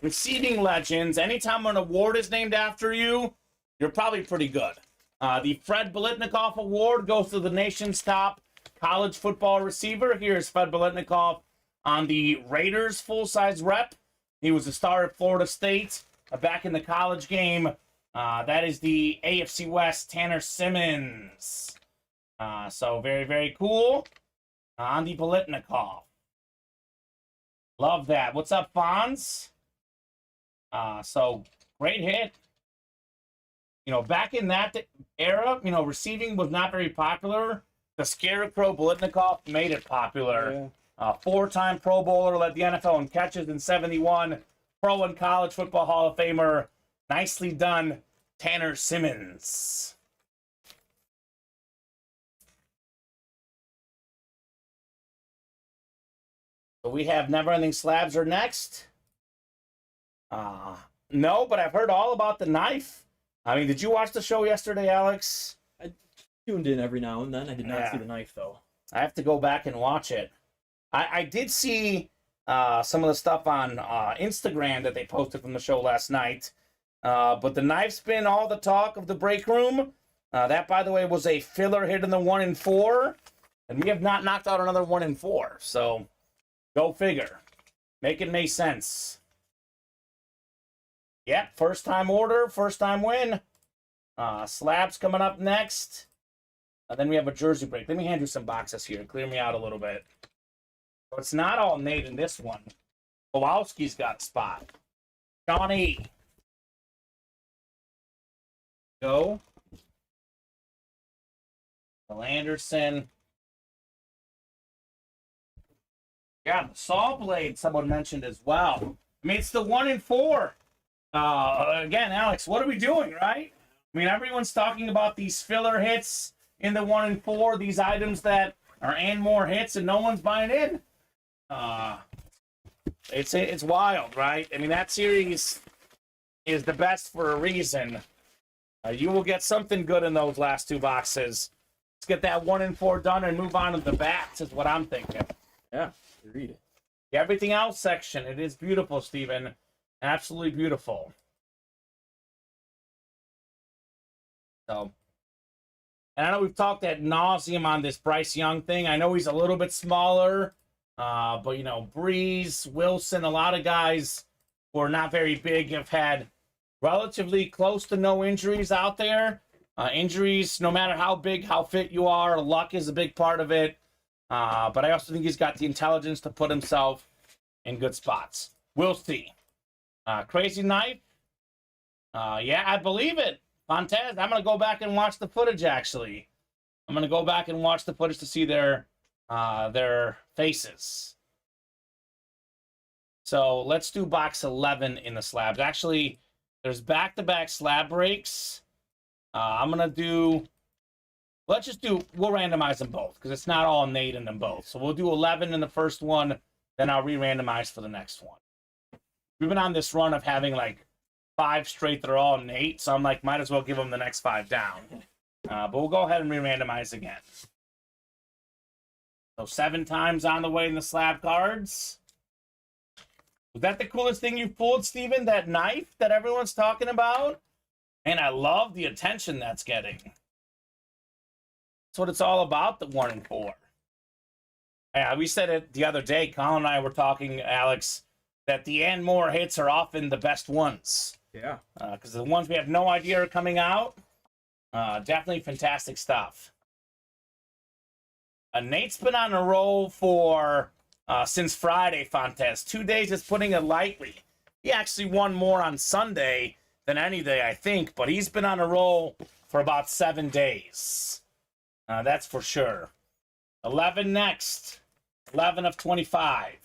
receiving legends. Anytime an award is named after you, you're probably pretty good. The Fred Biletnikoff Award goes to the nation's top college football receiver. Here's Fred Biletnikoff on the Raiders full-size rep. He was a star at Florida State back in the college game. That is the AFC West, Tanner Simmons. So very, very cool. On the Biletnikoff. Love that. What's up, Fonz? So great hit. You know, back in that era, you know, receiving was not very popular. The Scarecrow Biletnikoff made it popular. Yeah. 4-time Pro Bowler, led the NFL in catches in 71. Pro and College Football Hall of Famer. Nicely done, Tanner Simmons. So we have Never Ending Slabs are next. No, but I've heard all about the knife. I mean, did you watch the show yesterday, Alex? I tuned in every now and then. I did not Yeah. see the knife, though. I have to go back and watch it. I did see some of the stuff on Instagram that they posted from the show last night. But the knife's been all the talk of the break room. That, by the way, was a filler hit in the 1 and 4. And we have not knocked out another 1 in 4. So, go figure. Make it make sense. Yep, first time order, first time win. Slabs coming up next. And then we have a jersey break. Let me hand you some boxes here. Clear me out a little bit. So it's not all Nate in this one. Kowalski's got a spot. Johnny. Go. Will Anderson. Yeah, the saw blade someone mentioned as well. I mean, it's the 1 in 4. Again, Alex, what are we doing, right? I mean, everyone's talking about these filler hits in the 1 in 4, these items that are and more hits, and no one's buying in. It's wild, right? I mean, that series is the best for a reason. You will get something good in those last 2 boxes. Let's get that 1 in 4 done and move on to the bats is what I'm thinking. Yeah, read it. The everything else section, it is beautiful, Steven. Absolutely beautiful. So, and I know we've talked ad nauseum on this Bryce Young thing. I know he's a little bit smaller, but, you know, Breeze, Wilson, a lot of guys who are not very big have had relatively close to no injuries out there. Injuries, no matter how big, how fit you are, luck is a big part of it. But I also think he's got the intelligence to put himself in good spots. We'll see. Crazy Knife. Yeah, I believe it. Fontez, I'm going to go back and watch the footage, actually. I'm going to go back and watch the footage to see their faces. So let's do box 11 in the slabs. Actually, there's back-to-back slab breaks. I'm going to do... we'll randomize them both, because it's not all Nate in them both. So we'll do 11 in the first one, then I'll re-randomize for the next one. We've been on this run of having, like, 5 straight that are all Nate, so I'm like, might as well give them the next 5 down. But we'll go ahead and re-randomize again. So 7 times on the way in the slab cards. Was that the coolest thing you pulled, Steven? That knife that everyone's talking about? And I love the attention that's getting. That's what it's all about, the 1 in 4. Yeah, we said it the other day. Colin and I were talking, Alex, that the and more hits are often the best ones. Yeah. Because the ones we have no idea are coming out, definitely fantastic stuff. Nate's been on a roll for since Friday, Fontes. 2 days is putting it lightly. He actually won more on Sunday than any day, I think, but he's been on a roll for about 7 days. That's for sure. 11 next. 11 of 25.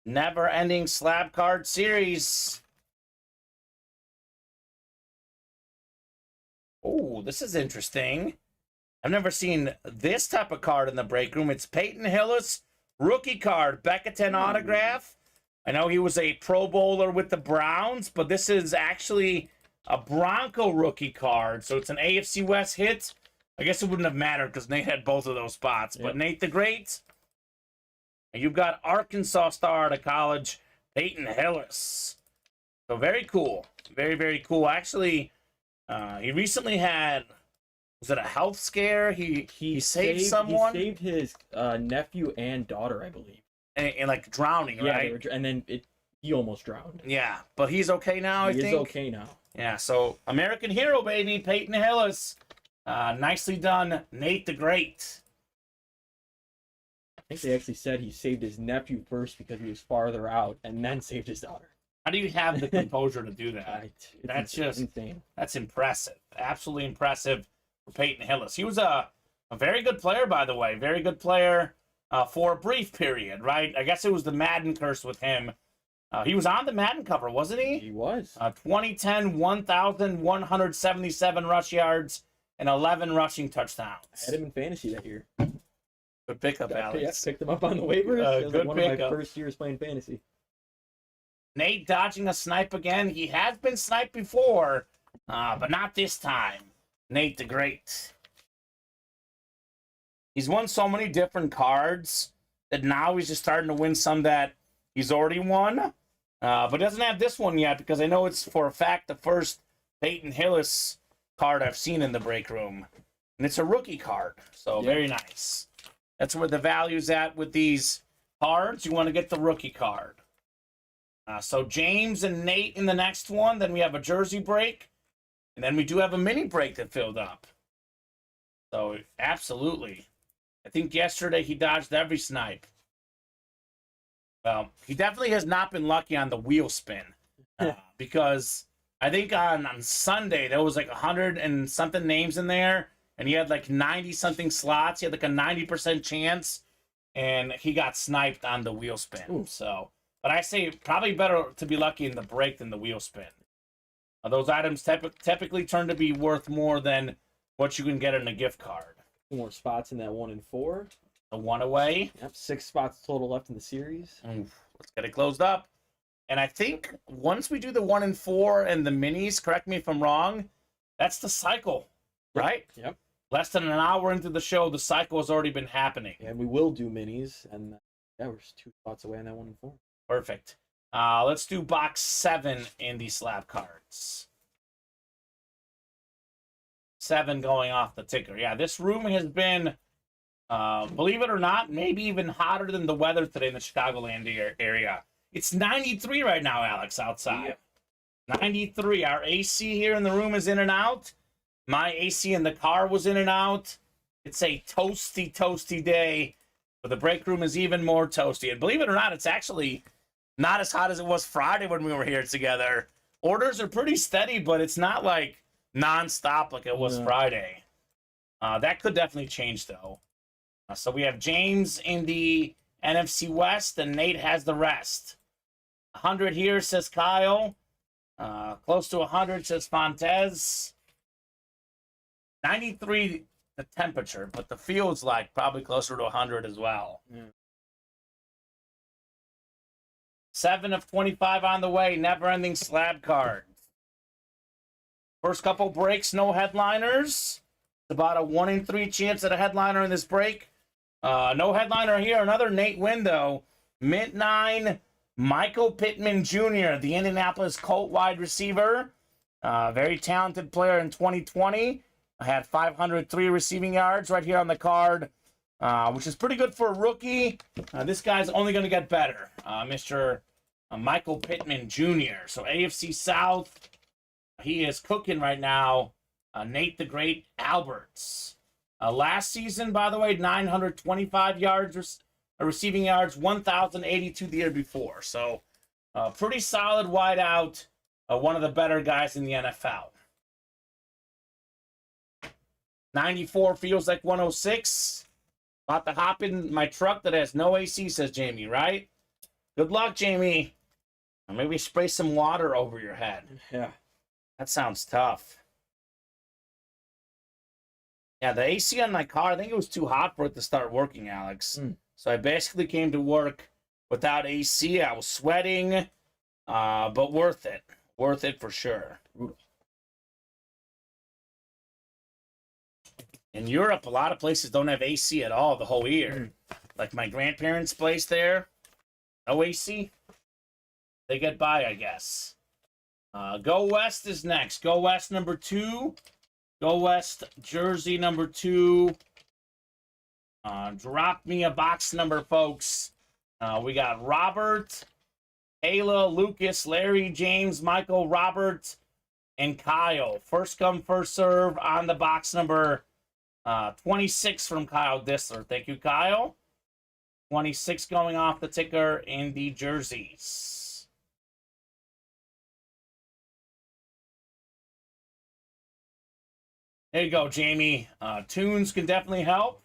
Never-ending slab card series. Oh, this is interesting. I've never seen this type of card in the break room. It's Peyton Hillis, rookie card, Becketon autograph. I know he was a Pro Bowler with the Browns, but this is actually a Bronco rookie card. So it's an AFC West hit. I guess it wouldn't have mattered because Nate had both of those spots. But Nate the Great, and you've got Arkansas star out of college, Peyton Hillis. So very cool. Very, very cool. Actually, he recently had, was it a health scare? He saved someone? He saved his nephew and daughter, I believe. And like drowning, right? And then he almost drowned. Yeah, but he's okay now, I think. He is okay now. Yeah, so American hero, baby, Peyton Hillis. Nicely done, Nate the Great. I think they actually said he saved his nephew first because he was farther out, and then saved his daughter. How do you have the composure to do that? That's just insane. That's impressive. Absolutely impressive for Peyton Hillis. He was a very good player, by the way. Very good player for a brief period, right? I guess it was the Madden curse with him. He was on the Madden cover, wasn't he? He was. 2010, 1,177 rush yards and 11 rushing touchdowns. I had him in fantasy that year. Good pickup, Alex. Yeah, picked him up on the waivers. It was good one pickup. of my first years playing fantasy. Nate dodging a snipe again. He has been sniped before, but not this time. Nate the Great. He's won so many different cards that now he's just starting to win some that he's already won. But doesn't have this one yet because I know it's for a fact the first Peyton Hillis card I've seen in the break room. And it's a rookie card, so very nice. That's where the value's at with these cards. You want to get the rookie card. So James and Nate in the next one. Then we have a jersey break. And then we do have a mini break that filled up. So, absolutely. I think yesterday he dodged every snipe. Well, he definitely has not been lucky on the wheel spin. Because I think on Sunday, there was like 100 and something names in there. And he had like 90-something slots. He had like a 90% chance. And he got sniped on the wheel spin. Ooh. So, but I say probably better to be lucky in the break than the wheel spin. Those items typically turn to be worth more than what you can get in a gift card. 2 more spots in that 1 and 4. A 1 away. Yep, 6 spots total left in the series. Let's get it closed up. And I think once we do the 1 and 4 and the minis, correct me if I'm wrong, that's the cycle, right? Yep. Less than an hour into the show, the cycle has already been happening. And we will do minis, and we're just 2 spots away on that 1 and 4. Perfect. Let's do box 7 in the slab cards. 7 going off the ticker. Yeah, this room has been, believe it or not, maybe even hotter than the weather today in the Chicagoland area. It's 93 right now, Alex, outside. Yeah. 93. Our AC here in the room is in and out. My AC in the car was in and out. It's a toasty, toasty day. But the break room is even more toasty. And believe it or not, it's actually not as hot as it was Friday when we were here together. Orders are pretty steady, but it's not like nonstop like it was Friday. That could definitely change, though. So we have James in the NFC West, and Nate has the rest. 100 here, says Kyle. Close to 100, says Fontez. 93 the temperature, but the feel's like probably closer to 100 as well. Yeah. 7 of 25 on the way. Never-ending slab cards. First couple breaks, no headliners. It's about a 1 in 3 chance at a headliner in this break. No headliner here. Another Nate window. Mint 9, Michael Pittman Jr., the Indianapolis Colt wide receiver. Very talented player in 2020. Had 503 receiving yards right here on the card, which is pretty good for a rookie. This guy's only going to get better, Mr. Michael Pittman Jr. So AFC South, he is cooking right now. Nate the Great Alberts. Last season, by the way, 925 yards receiving yards, 1,082 the year before. So pretty solid wideout, one of the better guys in the NFL. 94 feels like 106. About to hop in my truck that has no AC, says Jamie, right? Good luck, Jamie. Or maybe spray some water over your head. Yeah. That sounds tough. Yeah, the AC on my car, I think it was too hot for it to start working, Alex. So I basically came to work without AC. I was sweating, but worth it. Worth it for sure. In Europe, a lot of places don't have AC at all the whole year. Like my grandparents' place there, no AC. They get by, I guess. Go West is next. Go West number 2. Go West jersey number 2. Drop me a box number, folks. We got Robert, Ayla, Lucas, Larry, James, Michael, Robert, and Kyle. First come, first serve on the box number 26 from Kyle Dissler. Thank you, Kyle. 26 going off the ticker in the jerseys. There you go, Jamie. Tunes can definitely help.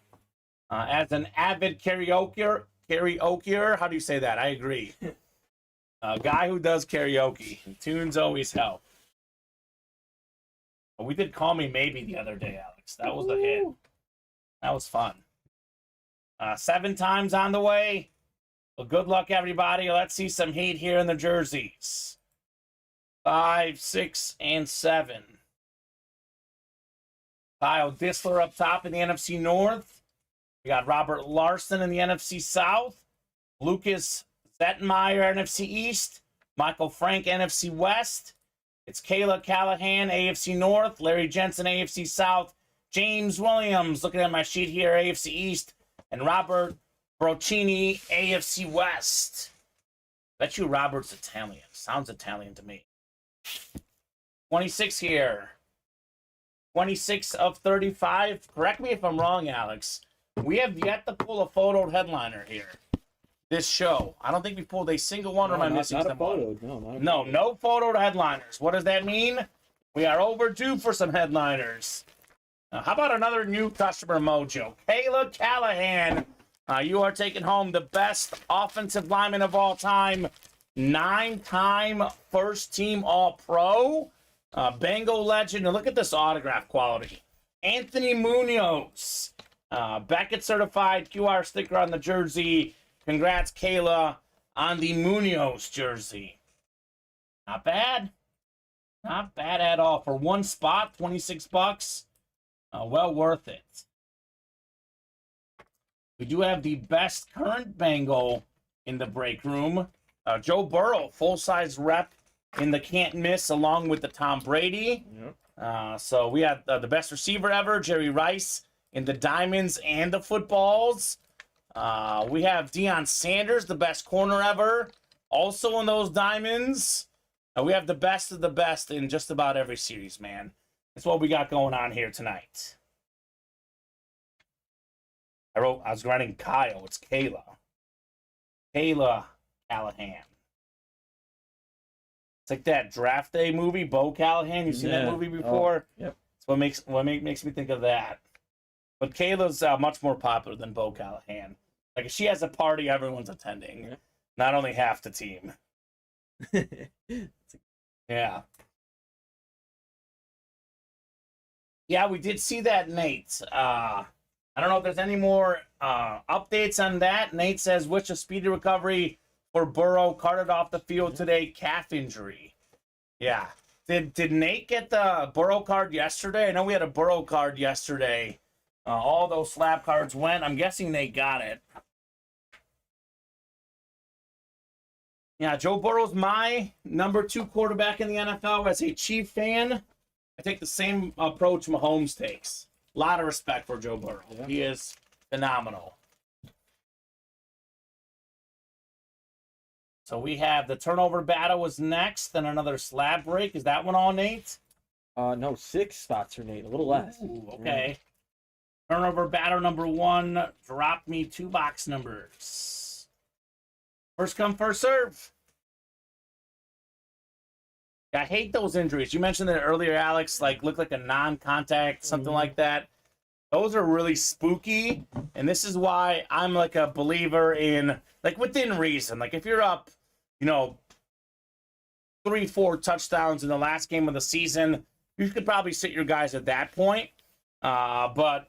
As an avid karaokeer, how do you say that? I agree. A guy who does karaoke. Tunes always help. We did Call Me Maybe the other day, Alex. That was a hit. That was fun. 7 times on the way. Well, good luck, everybody. Let's see some heat here in the jerseys. 5, 6, and 7. Kyle Dissler up top in the NFC North. We got Robert Larson in the NFC South. Lucas Zettenmeyer, NFC East. Michael Frank, NFC West. It's Kayla Callahan, AFC North. Larry Jensen, AFC South. James Williams, looking at my sheet here, AFC East, and Robert Broccini, AFC West. Bet you Robert's Italian. Sounds Italian to me. 26 here. 26 of 35. Correct me if I'm wrong, Alex. We have yet to pull a photoed headliner here. This show. I don't think we pulled a single one, or am I missing not someone? a photo. No, not a No, photo. no photoed headliners. What does that mean? We are overdue for some headliners. How about another new customer mojo? Kayla Callahan. You are taking home the best offensive lineman of all time. 9-time first-team All-Pro. Bengal legend. And look at this autograph quality. Anthony Munoz. Beckett certified QR sticker on the jersey. Congrats, Kayla, on the Munoz jersey. Not bad. Not bad at all. For one spot, $26. Well worth it. We do have the best current Bengal in the break room. Joe Burrow, full-size rep in the can't miss, along with the Tom Brady. Yep. So we have the best receiver ever, Jerry Rice, in the diamonds and the footballs. We have Deion Sanders, the best corner ever, also in those diamonds. We have the best of the best in just about every series, man. That's what we got going on here tonight. I was writing Kyle. It's Kayla. Kayla Callahan. It's like that Draft Day movie, Bo Callahan. You've seen that movie before? Oh, yep. That's what makes me think of that. But Kayla's much more popular than Bo Callahan. Like, if she has a party, everyone's attending. Yeah. Not only half the team. Yeah. Yeah, we did see that, Nate. I don't know if there's any more updates on that. Nate says, wish a speedy recovery for Burrow, carted off the field today, calf injury. Yeah. Did Nate get the Burrow card yesterday? I know we had a Burrow card yesterday. All those slab cards went. I'm guessing Nate got it. Yeah, Joe Burrow's my number 2 quarterback in the NFL. As a Chief fan, I take the same approach Mahomes takes. A lot of respect for Joe Burrow. Yeah. He is phenomenal. So we have the turnover battle was next, then another slab break. Is that one all, Nate? No, 6 spots for Nate. A little less. Ooh, okay. Yeah. Turnover battle number 1. Drop me 2 box numbers. First come, first serve. I hate those injuries. You mentioned it earlier, Alex, like look like a non-contact, something like that. Those are really spooky, and this is why I'm like a believer in, like, within reason. Like, if you're up, 3-4 touchdowns in the last game of the season, you could probably sit your guys at that point. But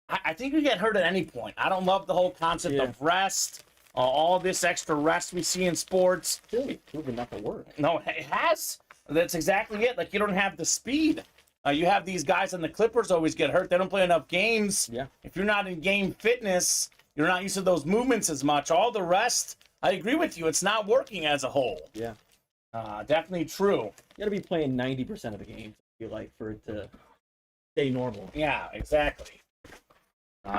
I think you get hurt at any point. I don't love the whole concept of rest. All this extra rest we see in sports. It's really proven not to work. No, it has. That's exactly it. Like, you don't have the speed. You have these guys on the Clippers always get hurt. They don't play enough games. Yeah. If you're not in game fitness, you're not used to those movements as much. All the rest, I agree with you. It's not working as a whole. Yeah. Definitely true. You got to be playing 90% of the games, I feel like, for it to stay normal. Yeah, exactly.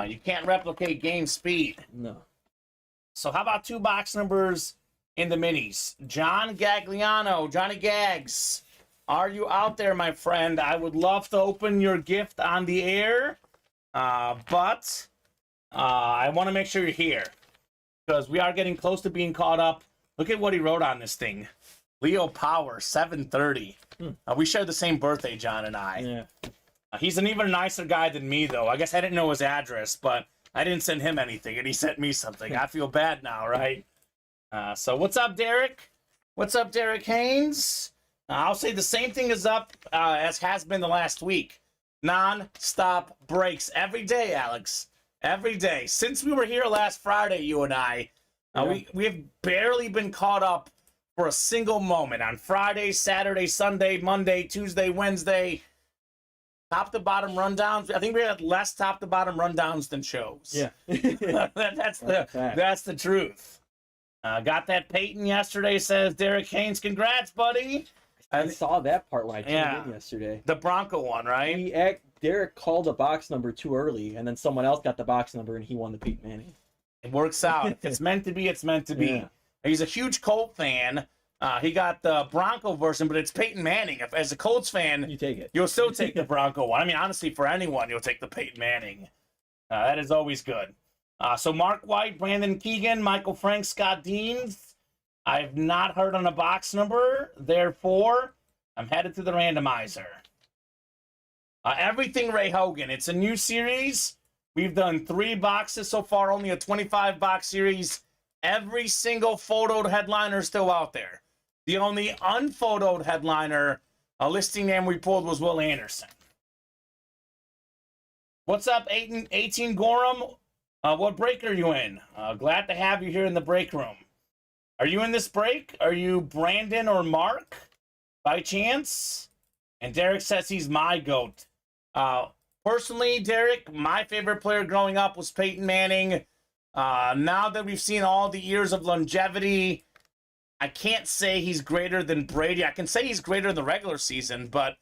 You can't replicate game speed. No. So how about 2 box numbers in the minis? John Gagliano, Johnny Gags. Are you out there, my friend? I would love to open your gift on the air, but I want to make sure you're here because we are getting close to being caught up. Look at what he wrote on this thing. Leo Power, 730. We share the same birthday, John and I. Yeah. He's an even nicer guy than me, though. I guess I didn't know his address, but I didn't send him anything, and he sent me something. I feel bad now, right? So what's up, Derek? What's up, Derek Haynes? I'll say the same thing is up as has been the last week. Non-stop breaks every day, Alex. Every day. Since we were here last Friday, you and I, we have barely been caught up for a single moment. On Friday, Saturday, Sunday, Monday, Tuesday, Wednesday, top-to-bottom rundowns. I think we had less top-to-bottom rundowns than shows. Yeah. That's the truth. Got that Peyton yesterday, says Derek Haynes. Congrats, buddy. I I saw that part when I tuned in yesterday. The Bronco one, right? Derek called a box number too early, and then someone else got the box number, and he won the Peyton Manning. It works out. If it's meant to be, it's meant to be. Yeah. He's a huge Colt fan. He got the Bronco version, but it's Peyton Manning. As a Colts fan, You take it. you'll still take the Bronco one. I mean, honestly, for anyone, you'll take the Peyton Manning. That is always good. So Mark White, Brandon Keegan, Michael Frank, Scott Deans. I've not heard on a box number. Therefore, I'm headed to the randomizer. Everything Ray Hogan. It's a new series. We've done 3 boxes so far, only a 25-box series. Every single photoed headliner is still out there. The only unphotoed headliner, a listing name we pulled, was Will Anderson. What's up, 18 Gorham? What break are you in? Glad to have you here in the break room. Are you in this break? Are you Brandon or Mark, by chance? And Derek says he's my GOAT. Personally, Derek, my favorite player growing up was Peyton Manning. Now that we've seen all the years of longevity, I can't say he's greater than Brady. I can say he's greater in the regular season, but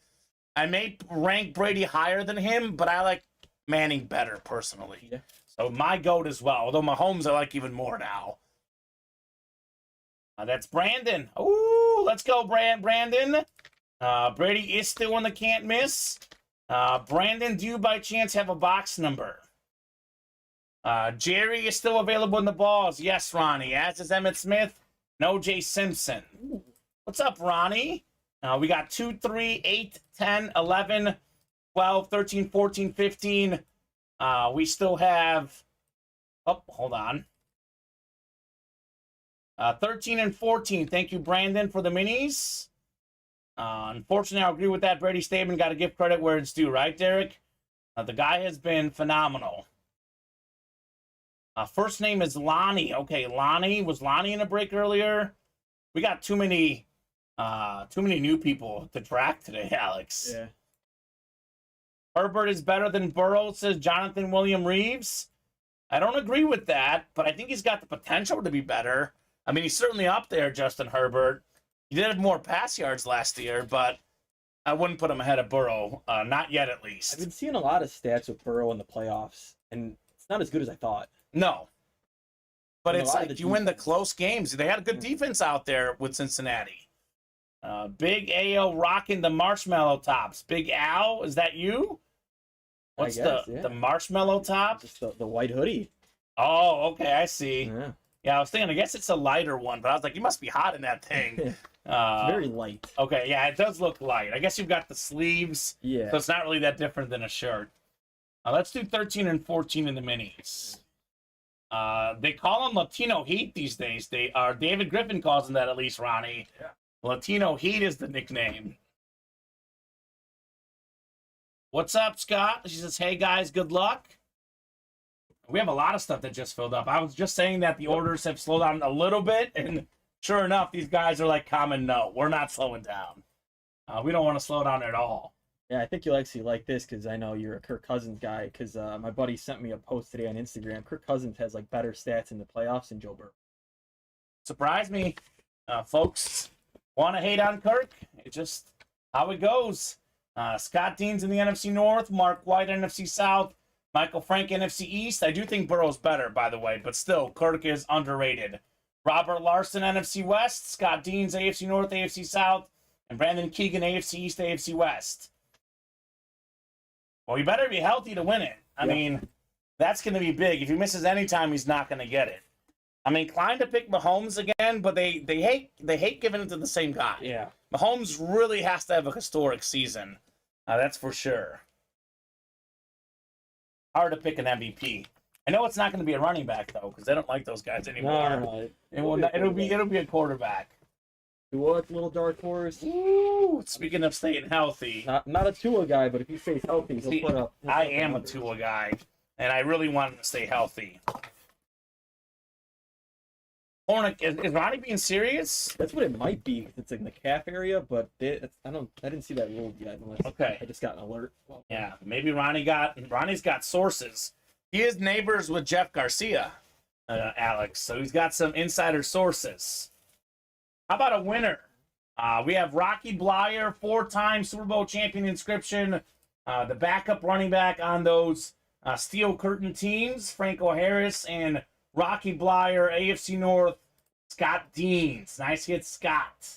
I may rank Brady higher than him, but I like Manning better, personally. Yeah. So my GOAT as well, although Mahomes I like even more now. That's Brandon. Ooh, let's go, Brandon. Brady is still one that can't miss. Brandon, do you by chance have a box number? Jerry is still available in the balls. Yes, Ronnie. As is Emmitt Smith. No Jay Simpson. What's up, Ronnie? We got 2, 3, 8, 10, 11, 12, 13, 14, 15. We still have... Oh, hold on. 13 and 14. Thank you, Brandon, for the minis. Unfortunately, I agree with that Brady statement. Got to give credit where it's due, right, Derek? The guy has been phenomenal. First name is Lonnie. Okay, Lonnie. Was Lonnie in a break earlier? We got too many new people to track today, Alex. Yeah. Herbert is better than Burrow, says Jonathan William Reeves. I don't agree with that, but I think he's got the potential to be better. I mean, he's certainly up there, Justin Herbert. He did have more pass yards last year, but I wouldn't put him ahead of Burrow. Not yet, at least. I've been seeing a lot of stats with Burrow in the playoffs, and it's not as good as I thought. No. But And it's like you win the close games. They had a good defense out there with Cincinnati. Big AO rocking the marshmallow tops. Big Al, is that you? What's the marshmallow top? Just the white hoodie. Oh, okay, I see. Yeah. I was thinking, I guess it's a lighter one, but I was like, you must be hot in that thing. It's very light. Okay, yeah, it does look light. I guess you've got the sleeves, Yeah. so it's not really that different than a shirt. Let's do 13 and 14 in the minis. They call them Latino Heat these days. David Griffin calls them that, at least, Ronnie. Yeah. Latino Heat is the nickname. What's up, Scott? She says, hey, guys, good luck. We have a lot of stuff that just filled up. I was just saying that the orders have slowed down a little bit, and sure enough, these guys are like, Kamen, no, we're not slowing down. We don't want to slow down at all. Yeah, I think you'll actually like this because I know you're a Kirk Cousins guy. Because my buddy sent me a post today on Instagram. Kirk Cousins has like better stats in the playoffs than Joe Burrow. Surprise me, folks. Want to hate on Kirk? It's just how it goes. Scott Dean's in the NFC North. Mark White, NFC South. Michael Frank, NFC East. I do think Burrow's better, by the way, but still, Kirk is underrated. Robert Larson, NFC West. Scott Dean's AFC North, AFC South. And Brandon Keegan, AFC East, AFC West. Well, he better be healthy to win it. I mean, that's going to be big. If he misses any time, he's not going to get it. I'm inclined to pick Mahomes again, but they hate giving it to the same guy. Yeah. Mahomes really has to have a historic season. That's for sure. Hard to pick an MVP. I know it's not going to be a running back though, because they don't like those guys anymore. No. It'll be a quarterback. Tua, little dark horse. Ooh, speaking of staying healthy, Not a Tua guy, but if he stays healthy, he'll put up. I am a Tua guy, and I really want him to stay healthy. Hornick, is Ronnie being serious? That's what it might be. It's in the calf area, but I didn't see that ruled yet. Unless Okay. I just got an alert. Yeah, maybe Ronnie's got sources. He is neighbors with Jeff Garcia, Alex, so he's got some insider sources. How about a winner? We have Rocky Blyer, 4-time Super Bowl champion inscription. The backup running back on those Steel Curtain teams, Franco Harris and Rocky Blyer, AFC North, Scott Deans. Nice hit, Scott.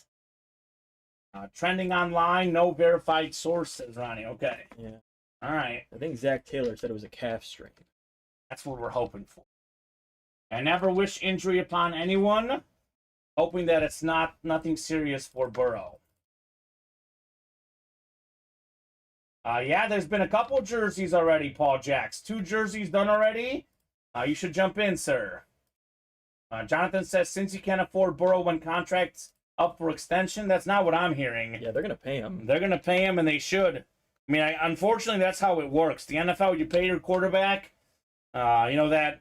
Trending online, no verified sources, Ronnie. Okay. Yeah. All right. I think Zach Taylor said it was a calf strain. That's what we're hoping for. I never wish injury upon anyone, hoping that it's nothing serious for Burrow. Yeah, there's been a couple jerseys already, Paul Jacks. 2 jerseys done already. You should jump in, sir. Jonathan says, since you can't afford Burrow when contract's up for extension, that's not what I'm hearing. Yeah, they're going to pay him. They're going to pay him, and they should. I mean, unfortunately, that's how it works. The NFL, you pay your quarterback. That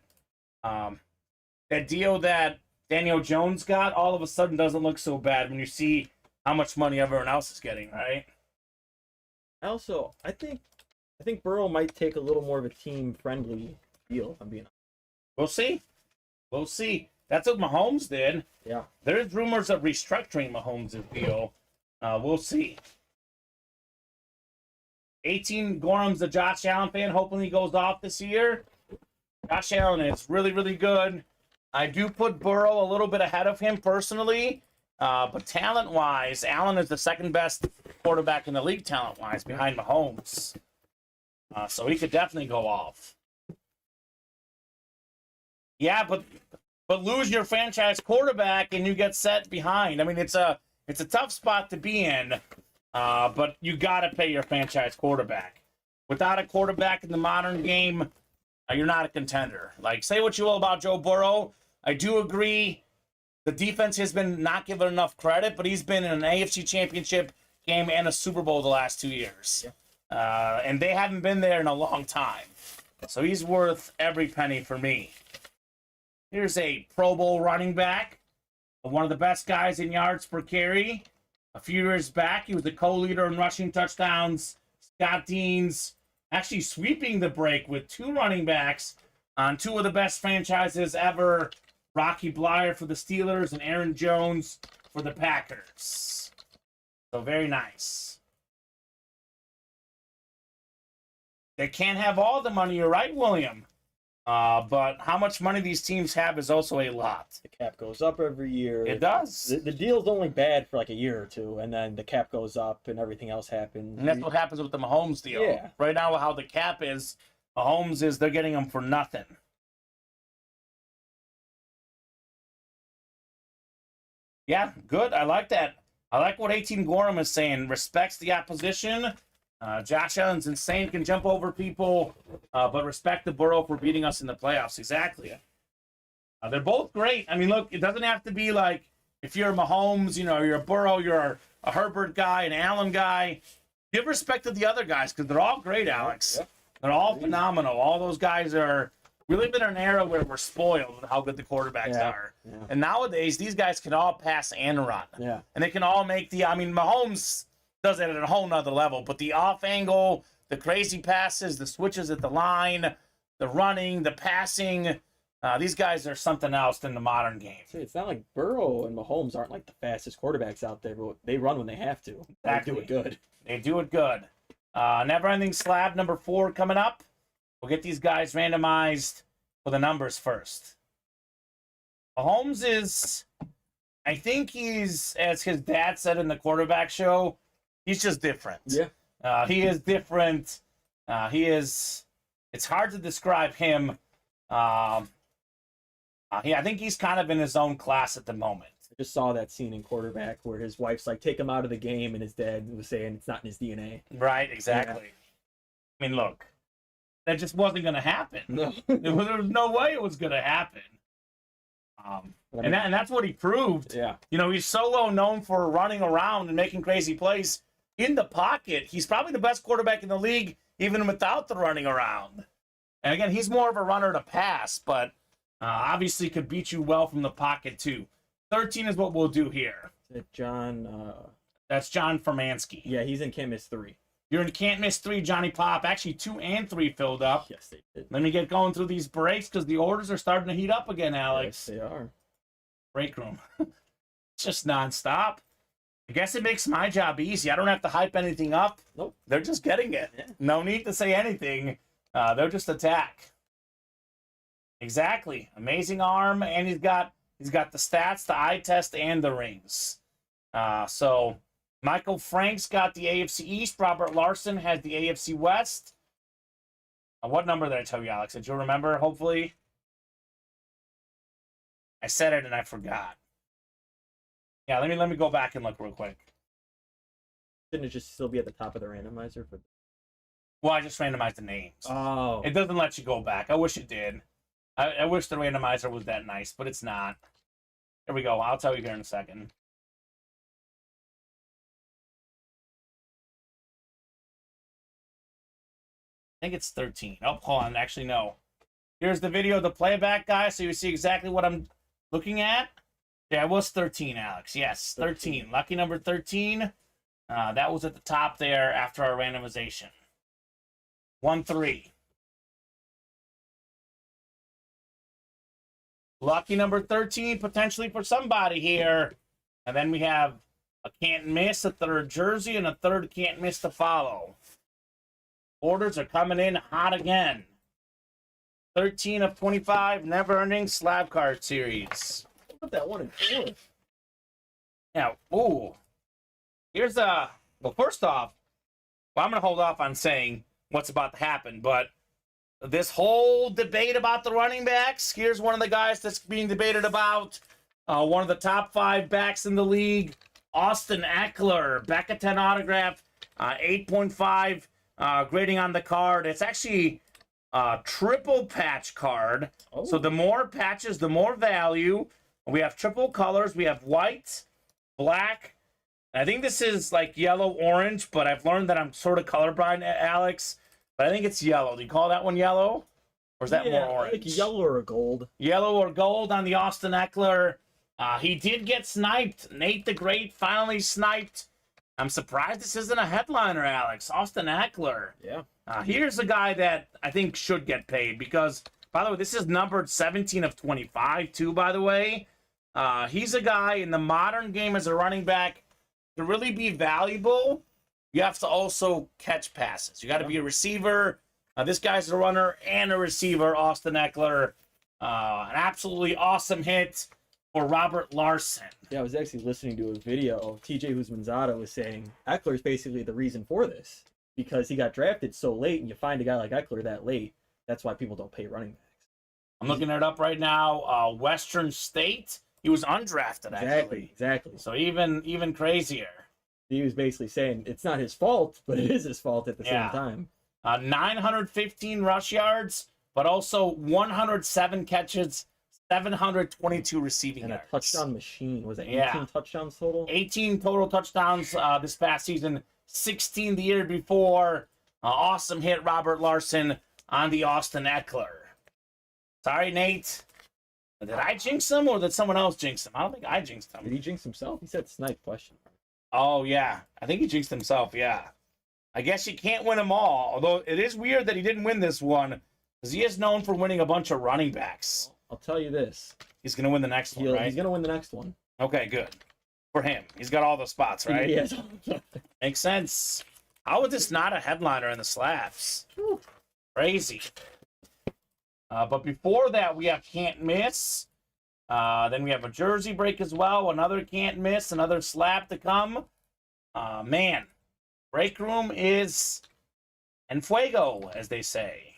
deal that Daniel Jones got all of a sudden doesn't look so bad when you see how much money everyone else is getting, right? Also, I think Burrow might take a little more of a team-friendly deal, if I'm being honest. We'll see. We'll see. That's what Mahomes did. Yeah. There's rumors of restructuring Mahomes' deal. We'll see. 18 Gorham's a Josh Allen fan. Hopefully he goes off this year. Josh Allen is really, really good. I do put Burrow a little bit ahead of him personally. But talent-wise, Allen is the second best quarterback in the league talent-wise behind Mahomes. So he could definitely go off. Yeah, but lose your franchise quarterback and you get set behind. I mean, it's a tough spot to be in, but you got to pay your franchise quarterback. Without a quarterback in the modern game, you're not a contender. Like, say what you will about Joe Burrow. I do agree the defense has been not given enough credit, but he's been in an AFC Championship game and a Super Bowl the last 2 years. Yeah. And they haven't been there in a long time. So he's worth every penny for me. Here's a Pro Bowl running back, one of the best guys in yards per carry. A few years back, he was the co-leader in rushing touchdowns. Scott Deans actually sweeping the break with 2 running backs on 2 of the best franchises ever. Rocky Blyer for the Steelers and Aaron Jones for the Packers. So very nice. They can't have all the money, you're right, William. But how much money these teams have is also a lot. The cap goes up every year. It does. The deal's only bad for like a year or 2, and then the cap goes up and everything else happens. And that's what happens with the Mahomes deal. Yeah. Right now, how the cap is, Mahomes is, they're getting them for nothing. Yeah, good. I like that. I like what 18 Gorham is saying. Respects the opposition. Josh Allen's insane, can jump over people, but respect the Burrow for beating us in the playoffs. Exactly. They're both great. I mean, look, it doesn't have to be like if you're Mahomes, you're a Burrow, you're a Herbert guy, an Allen guy. Give respect to the other guys because they're all great, Alex. Yeah. They're all phenomenal. All those guys are. We live in an era where we're spoiled with how good the quarterbacks are. Yeah. And nowadays, these guys can all pass and run. Yeah. And they can all make Mahomes does it at a whole nother level. But the off angle, the crazy passes, the switches at the line, the running, the passing, these guys are something else in the modern game. It's not like Burrow and Mahomes aren't like the fastest quarterbacks out there, but they run when they have to. Exactly. They do it good. They do it good. Never Ending Slab number 4 coming up. We'll get these guys randomized for the numbers first. Mahomes is, I think he's, as his dad said in the quarterback show, he's just different. Yeah. He is different. It's hard to describe him. I think he's kind of in his own class at the moment. I just saw that scene in Quarterback where his wife's like, take him out of the game, and his dad was saying it's not in his DNA. Right, exactly. Yeah. I mean, look, that just wasn't going to happen. No. There was no way it was going to happen. And that's what he proved. Yeah. He's so well known for running around and making crazy plays in the pocket. He's probably the best quarterback in the league, even without the running around. And again, he's more of a runner to pass, but obviously could beat you well from the pocket too. 13 is what we'll do here. John. That's John Formansky. Yeah, he's in Can't Miss 3. You're in Can't Miss 3, Johnny Pop. Actually, 2 and 3 filled up. Yes, they did. Let me get going through these breaks because the orders are starting to heat up again, Alex. Yes, they are. Break room. It's just nonstop. I guess it makes my job easy. I don't have to hype anything up. Nope. They're just getting it. Yeah. No need to say anything. They'll just attack. Exactly. Amazing arm, and he's got the stats, the eye test, and the rings. So Michael Frank's got the AFC East. Robert Larson has the AFC West. What number did I tell you, Alex? Did you remember, hopefully? I said it and I forgot. Yeah, let me go back and look real quick. Didn't it just still be at the top of the randomizer? Well, I just randomized the names. Oh. It doesn't let you go back. I wish it did. I wish the randomizer was that nice, but it's not. Here we go. I'll tell you here in a second. I think it's 13. Oh, hold on. Actually, no. Here's the video of the playback, guys, so you see exactly what I'm looking at. Yeah, it was 13, Alex. Yes, 13. Lucky number 13. That was at the top there after our randomization. 1-3. Lucky number 13, potentially for somebody here. And then we have a can't miss, a third jersey, and a third can't miss to follow. Orders are coming in hot again. 13 of 25, never-ending slab card series. Put that 1 and 4. Yeah, ooh. Here's well, first off, I'm going to hold off on saying what's about to happen, but this whole debate about the running backs, here's one of the guys that's being debated about. One of the top 5 backs in the league, Austin Eckler, back at 10 autograph, 8.5 grading on the card. It's actually a triple patch card. Oh. So the more patches, the more value. We have triple colors. We have white, black. I think this is like yellow-orange, but I've learned that I'm sort of colorblind, Alex. But I think it's yellow. Do you call that one yellow? Or is that more orange? Like yellow or gold. Yellow or gold on the Austin Eckler. He did get sniped. Nate the Great finally sniped. I'm surprised this isn't a headliner, Alex. Austin Eckler. Yeah. Here's a guy that I think should get paid because, by the way, this is numbered 17 of 25, too, by the way. He's a guy in the modern game as a running back. To really be valuable, you have to also catch passes. You got to be a receiver. This guy's a runner and a receiver, Austin Eckler. An absolutely awesome hit for Robert Larson. Yeah, I was actually listening to a video of TJ Husmanzada was saying Eckler's basically the reason for this because he got drafted so late, and you find a guy like Eckler that late. That's why people don't pay running backs. I'm looking it up right now. Western State. He was undrafted, actually. Exactly. So even crazier. He was basically saying it's not his fault, but it is his fault at the same time. 915 rush yards, but also 107 catches, 722 receiving yards. And a touchdown machine. Was it 18 touchdowns total? 18 total touchdowns this past season, 16 the year before. Awesome hit, Robert Larson, on the Austin Eckler. Sorry, Nate. Did I jinx him or did someone else jinx him? I don't think I jinxed him. Did he jinx himself? He said snipe question. Oh, yeah. I think he jinxed himself, yeah. I guess you can't win them all, although it is weird that he didn't win this one because he is known for winning a bunch of running backs. I'll tell you this. He's going to win the next one, right? He's going to win the next one. Okay, good. For him. He's got all the spots, right? Yes. Makes sense. How is this not a headliner in the slabs? Crazy. But before that, we have can't miss. Then we have a jersey break as well. Another can't miss. Another slab to come. Man, break room is en fuego, as they say.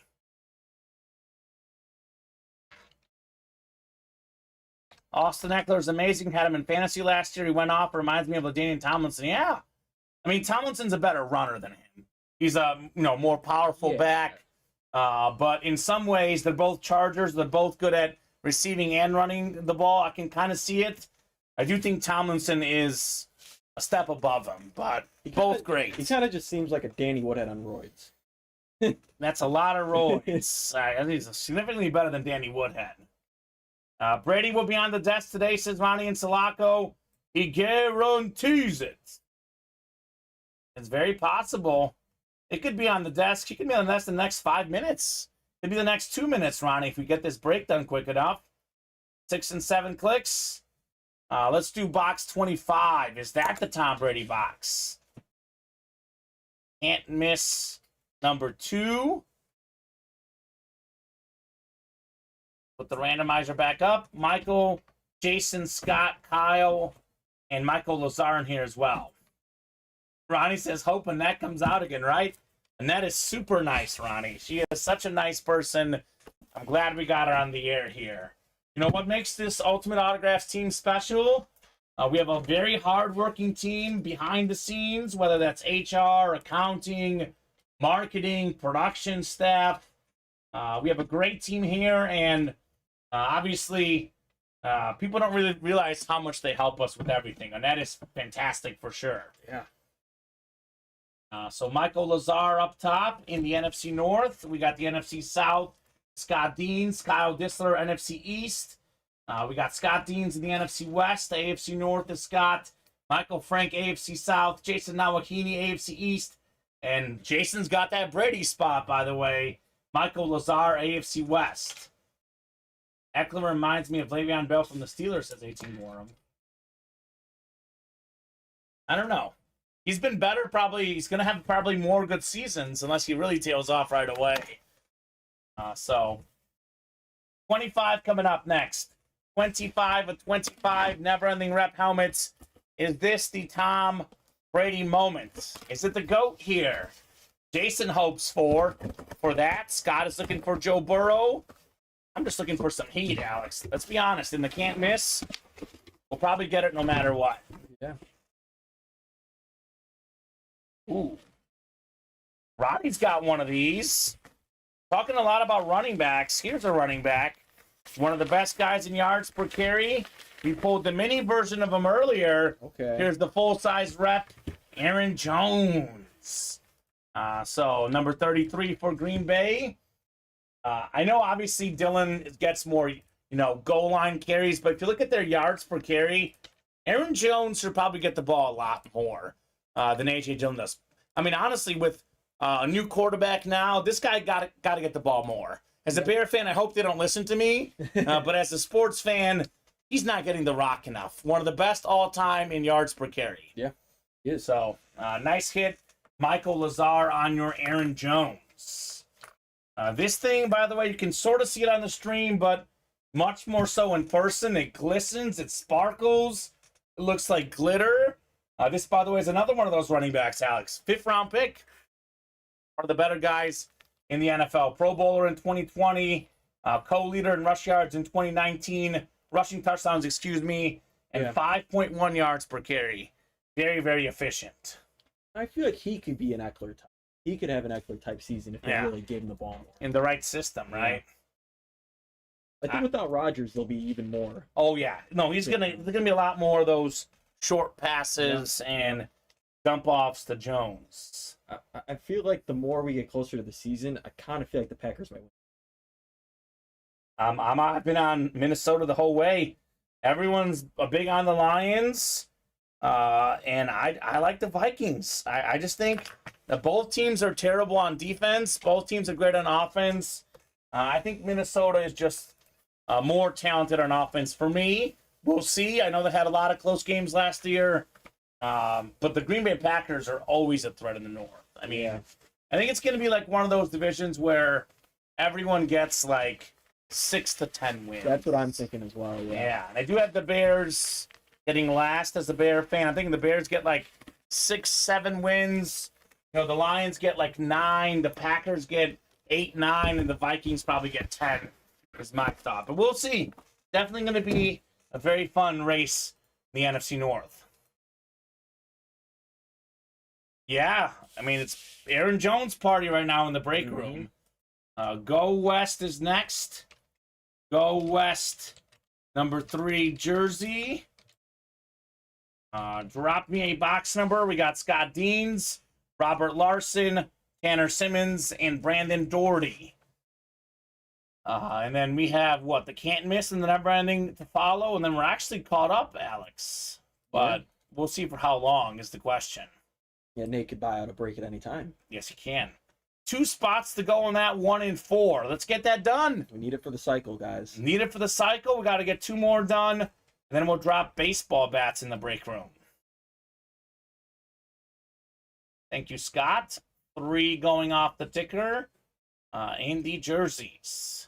Austin Eckler is amazing. Had him in fantasy last year. He went off. Reminds me of LaDainian Tomlinson. Yeah. I mean, Tomlinson's a better runner than him. He's a more powerful back. But in some ways, they're both Chargers. They're both good at receiving and running the ball. I can kind of see it. I do think Tomlinson is a step above him, but both great. He kind of just seems like a Danny Woodhead on roids. That's a lot of roids. I think he's significantly better than Danny Woodhead. Brady will be on the desk today, says Ronnie and Sulaco. He guarantees it. It's very possible. It could be on the desk. He could be on the desk in the next 5 minutes. Could be the next 2 minutes, Ronnie, if we get this break done quick enough. 6 and 7 clicks. Let's do box 25. Is that the Tom Brady box? Can't miss number 2. Put the randomizer back up. Michael, Jason, Scott, Kyle, and Michael Lazar in here as well. Ronnie says, hoping that comes out again, right? And that is super nice, Ronnie. She is such a nice person. I'm glad we got her on the air here. You know what makes this Ultimate Autographs team special? We have a very hardworking team behind the scenes, whether that's HR, accounting, marketing, production staff. We have a great team here, and obviously, people don't really realize how much they help us with everything, and that is fantastic for sure. Yeah. So Michael Lazar up top in the NFC North. We got the NFC South. Scott Deans, Kyle Dissler, NFC East. We got Scott Deans in the NFC West. The AFC North is Scott. Michael Frank, AFC South. Jason Nawakini, AFC East. And Jason's got that Brady spot, by the way. Michael Lazar, AFC West. Eckler reminds me of Le'Veon Bell from the Steelers, says 18 Warren. I don't know. He's been better, probably. He's going to have probably more good seasons unless he really tails off right away. So, 25 coming up next. 25 of 25 never-ending rep helmets. Is this the Tom Brady moment? Is it the GOAT here? Jason hopes for that. Scott is looking for Joe Burrow. I'm just looking for some heat, Alex. Let's be honest. In the can't miss, we'll probably get it no matter what. Yeah. Ooh. Ronnie's got one of these. Talking a lot about running backs. Here's a running back. One of the best guys in yards per carry. We pulled the mini version of him earlier. Okay. Here's the full-size rep, Aaron Jones. So number 33 for Green Bay. I know obviously Dylan gets more, goal line carries, but if you look at their yards per carry, Aaron Jones should probably get the ball a lot more than A.J. Dillon does. I mean, honestly, with a new quarterback now, this guy got to get the ball more. As a Bear fan, I hope they don't listen to me, but as a sports fan, he's not getting the rock enough. One of the best all-time in yards per carry. Yeah, he is. So, nice hit, Michael Lazar, on your Aaron Jones. This thing, by the way, you can sort of see it on the stream, but much more so in person. It glistens, it sparkles, it looks like glitter. This, by the way, is another one of those running backs, Alex. 5th-round pick. One of the better guys in the NFL. Pro Bowler in 2020. Co-leader in rush yards in 2019. Rushing touchdowns, and 5.1 yards per carry. Very, very efficient. I feel like he could be an Eckler type. He could have an Eckler type season if they really gave him the ball more. In the right system, right? I think without Rodgers, there'll be even more. Oh, yeah. No, there's gonna be a lot more of those short passes and dump offs to Jones. I feel like the more we get closer to the season, I kind of feel like the Packers might win. I've been on Minnesota the whole way. Everyone's big on the Lions, and I like the Vikings. I just think that both teams are terrible on defense. Both teams are great on offense. I think Minnesota is just more talented on offense. For me, we'll see. I know they had a lot of close games last year. But the Green Bay Packers are always a threat in the North. I mean, I think it's going to be like one of those divisions where everyone gets like 6 to 10 wins. That's what I'm thinking as well. Yeah, and I do have the Bears getting last as a Bear fan. I'm thinking the Bears get like 6, 7 wins. The Lions get like 9. The Packers get 8, 9, and the Vikings probably get 10. Is my thought, but we'll see. Definitely going to be a very fun race in the NFC North. Yeah, I mean, it's Aaron Jones' party right now in the break room. Go West is next. Go West, number 3 jersey. Drop me a box number. We got Scott Deans, Robert Larson, Tanner Simmons, and Brandon Doherty. And then we have, the can't miss and the never ending to follow. And then we're actually caught up, Alex. But we'll see for how long is the question. Yeah, Nate could buy out a break at any time. Yes, he can. 2 spots to go on that, 1 and 4. Let's get that done. We need it for the cycle, guys. Need it for the cycle. We got to get 2 more done. And then we'll drop baseball bats in the break room. Thank you, Scott. 3 going off the ticker. And the jerseys.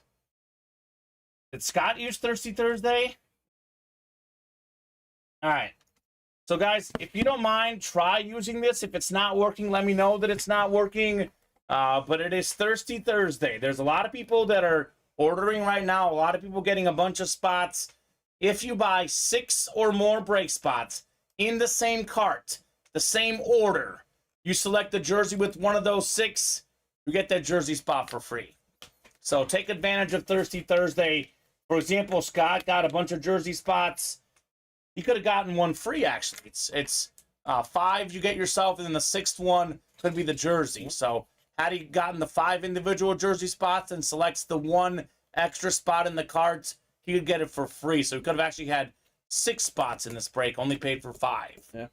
Did Scott use Thirsty Thursday? All right. So, guys, if you don't mind, try using this. If it's not working, let me know that it's not working. But it is Thirsty Thursday. There's a lot of people that are ordering right now. A lot of people getting a bunch of spots. If you buy 6 or more break spots in the same cart, the same order, you select the jersey with one of those 6, you get that jersey spot for free. So take advantage of Thirsty Thursday. For example, Scott got a bunch of jersey spots. He could have gotten one free, actually. It's 5 you get yourself, and then the 6th one could be the jersey. So had he gotten the 5 individual jersey spots and selects the 1 extra spot in the cart, he could get it for free. So he could have actually had 6 spots in this break, only paid for 5. Yeah.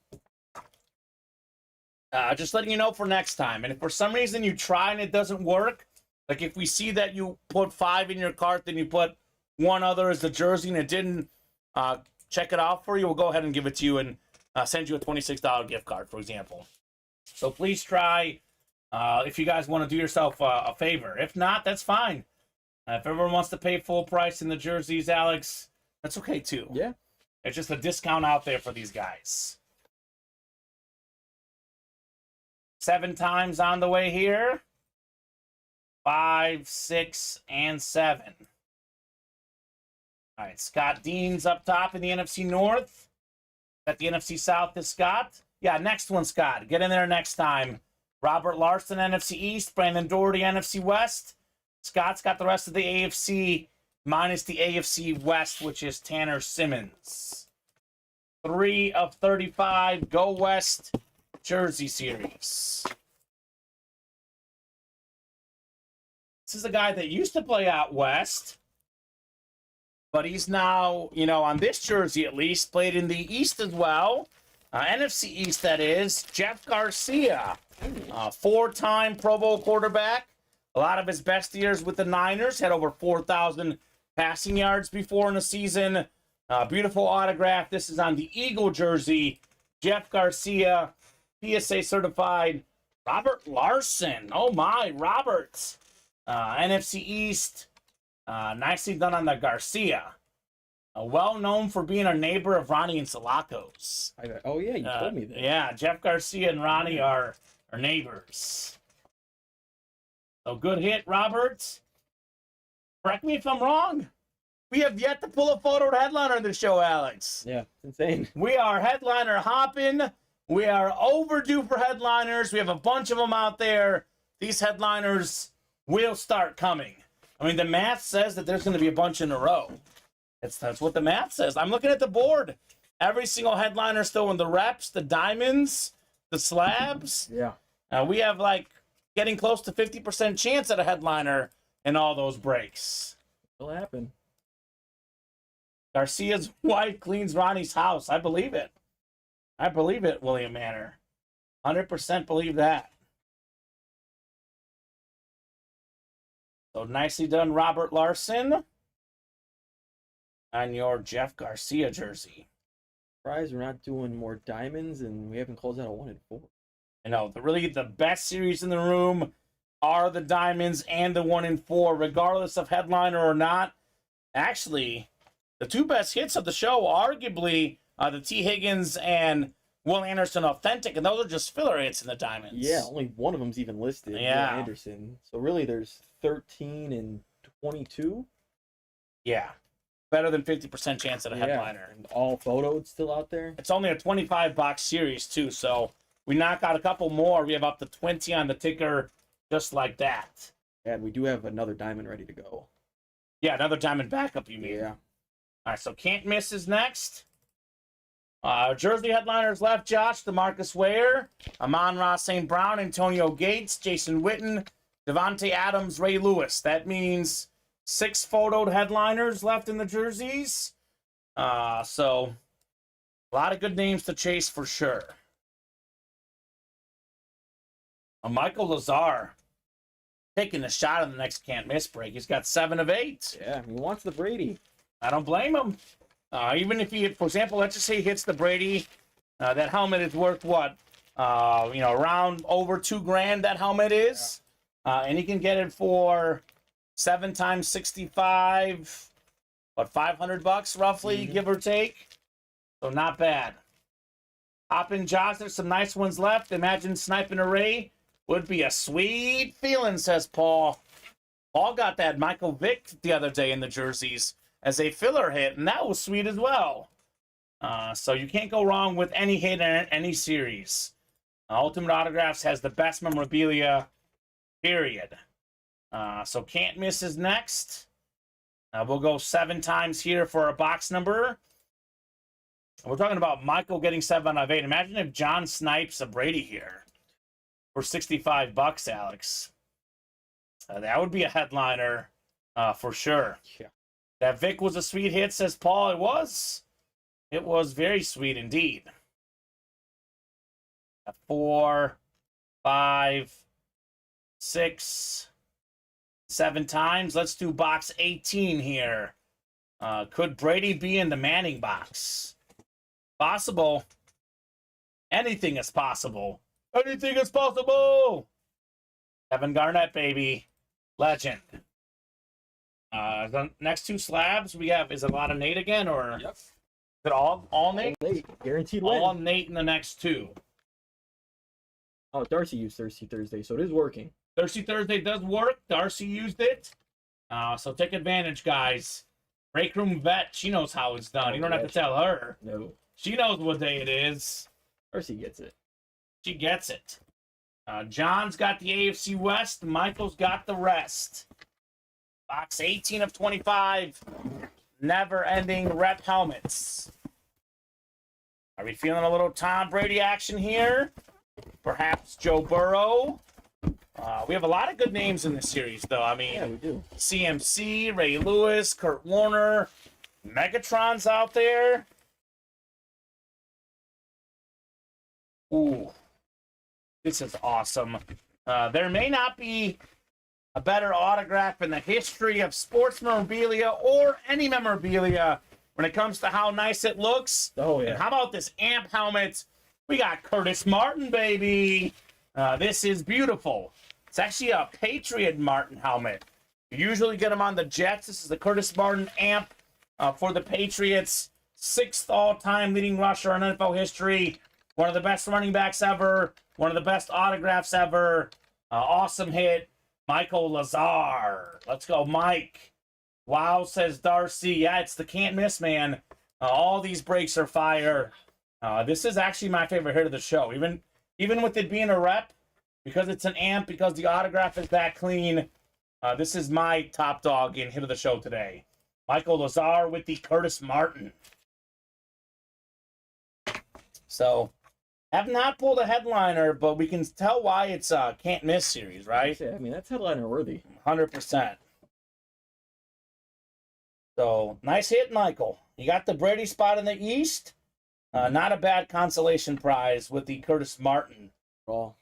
Just letting you know for next time. And if for some reason you try and it doesn't work, like if we see that you put 5 in your cart, then you put 1 other as the jersey and it didn't check it out for you, we'll go ahead and give it to you and send you a $26 gift card, for example. So please try if you guys want to do yourself a favor. If not, that's fine. If everyone wants to pay full price in the jerseys, Alex, that's okay too. Yeah. It's just a discount out there for these guys. 7 times on the way here. 5, 6, and 7. All right, Scott Dean's up top in the NFC North. Got the NFC South is Scott. Yeah, next one, Scott. Get in there next time. Robert Larson, NFC East. Brandon Doherty, NFC West. Scott's got the rest of the AFC minus the AFC West, which is Tanner Simmons. 3 of 35. Go West jersey series. This is a guy that used to play out West. But he's now, on this jersey at least, played in the East as well. NFC East, that is. Jeff Garcia, 4-time Pro Bowl quarterback. A lot of his best years with the Niners. Had over 4,000 passing yards before in the season. Beautiful autograph. This is on the Eagle jersey. Jeff Garcia, PSA certified. Robert Larson. Oh, my, Robert. NFC East. Nicely done on the Garcia. Well known for being a neighbor of Ronnie and Salakos. Oh, yeah, you told me that. Yeah, Jeff Garcia and Ronnie are neighbors. So good hit, Robert. Correct me if I'm wrong. We have yet to pull a photo headliner in the show, Alex. Yeah, it's insane. We are headliner hopping. We are overdue for headliners. We have a bunch of them out there. These headliners will start coming. I mean, the math says that there's going to be a bunch in a row. That's what the math says. I'm looking at the board. Every single headliner still in the reps, the diamonds, the slabs. Yeah. We have, getting close to 50% chance at a headliner in all those breaks. It'll happen. Garcia's wife cleans Ronnie's house. I believe it. I believe it, William Manor. 100% believe that. So nicely done, Robert Larson. On your Jeff Garcia jersey. Surprised we're not doing more diamonds, and we haven't closed out a 1 and 4. I know, the best series in the room are the diamonds and the 1 and 4, regardless of headliner or not. Actually, the 2 best hits of the show, arguably, the T. Higgins and Will Anderson Authentic, and those are just filler hits in the diamonds. Yeah, only one of them's even listed. Yeah. Will Anderson. So really, there's 13 and 22. Yeah. Better than 50% chance at a headliner. And all photos still out there. It's only a 25-box series, too, so we knock out a couple more. We have up to 20 on the ticker, just like that. And we do have another diamond ready to go. Yeah, another diamond backup, you mean? Yeah. All right, so Can't Miss is next. Jersey headliners left, Josh. DeMarcus Ware, Amon-Ra St. Brown, Antonio Gates, Jason Witten, Devontae Adams, Ray Lewis. That means 6 photoed headliners left in the jerseys. So a lot of good names to chase for sure. Michael Lazar taking a shot in the next Can't Miss break. He's got 7 of 8. Yeah, he wants the Brady. I don't blame him. Even if he, for example, let's just say he hits the Brady, that helmet is worth what? Around over $2,000 that helmet is. And he can get it for 7 times 65, what, $500 roughly, give or take. So not bad. Hoppin' Josh, there's some nice ones left. Imagine sniping array would be a sweet feeling, says Paul. Paul got that Michael Vick the other day in the jerseys as a filler hit, and that was sweet as well. So you can't go wrong with any hit in any series. Ultimate Autographs has the best memorabilia, period. So can't miss is next. We'll go 7 times here for a box number. We're talking about Michael getting 7 out of 8. Imagine if John snipes a Brady here for $65, Alex. That would be a headliner for sure. Yeah. That Vic was a sweet hit, says Paul. It was. It was very sweet indeed. 4, 5, 6, 7 times. Let's do box 18 here. Could Brady be in the Manning box? Possible. Anything is possible. Anything is possible. Kevin Garnett, baby. Legend. The next 2 slabs we have, is it a lot of Nate again, or Yep. is it all Nate? Guaranteed win. All Nate in the next 2. Oh, Darcy used Thirsty Thursday, so it is working. Thirsty Thursday does work. Darcy used it. So take advantage, guys. Break room vet, she knows how it's done. You don't have to tell her. No. She knows what day it is. Darcy gets it. She gets it. John's got the AFC West. Michael's got the rest. Box 18 of 25. Never-ending rep helmets. Are we feeling a little Tom Brady action here? Perhaps Joe Burrow. We have a lot of good names in this series, though. I mean, Yeah, we do. CMC, Ray Lewis, Kurt Warner, Megatron's out there. Ooh, this is awesome. There may not be a better autograph in the history of sports memorabilia or any memorabilia when it comes to how nice it looks. Oh, And yeah. how about this amp helmet? We got Curtis Martin, baby. This is beautiful. It's actually a Patriot Martin helmet. You usually get them on the Jets. This is the Curtis Martin amp for the Patriots. 6th all-time leading rusher in NFL history. One of the best running backs ever. One of the best autographs ever. Awesome hit. Michael Lazar. Let's go, Mike. Wow, says Darcy. Yeah, it's the can't miss, man. All these breaks are fire. This is actually my favorite hit of the show. Even with it being a rep, because it's an amp, because the autograph is that clean, this is my top dog in hit of the show today. Michael Lazar with the Curtis Martin. So, have not pulled a headliner, but we can tell why it's a can't miss series, right? I mean, that's headliner worthy. 100%. So, nice hit, Michael. You got the Brady spot in the East. Not a bad consolation prize with the Curtis Martin. All.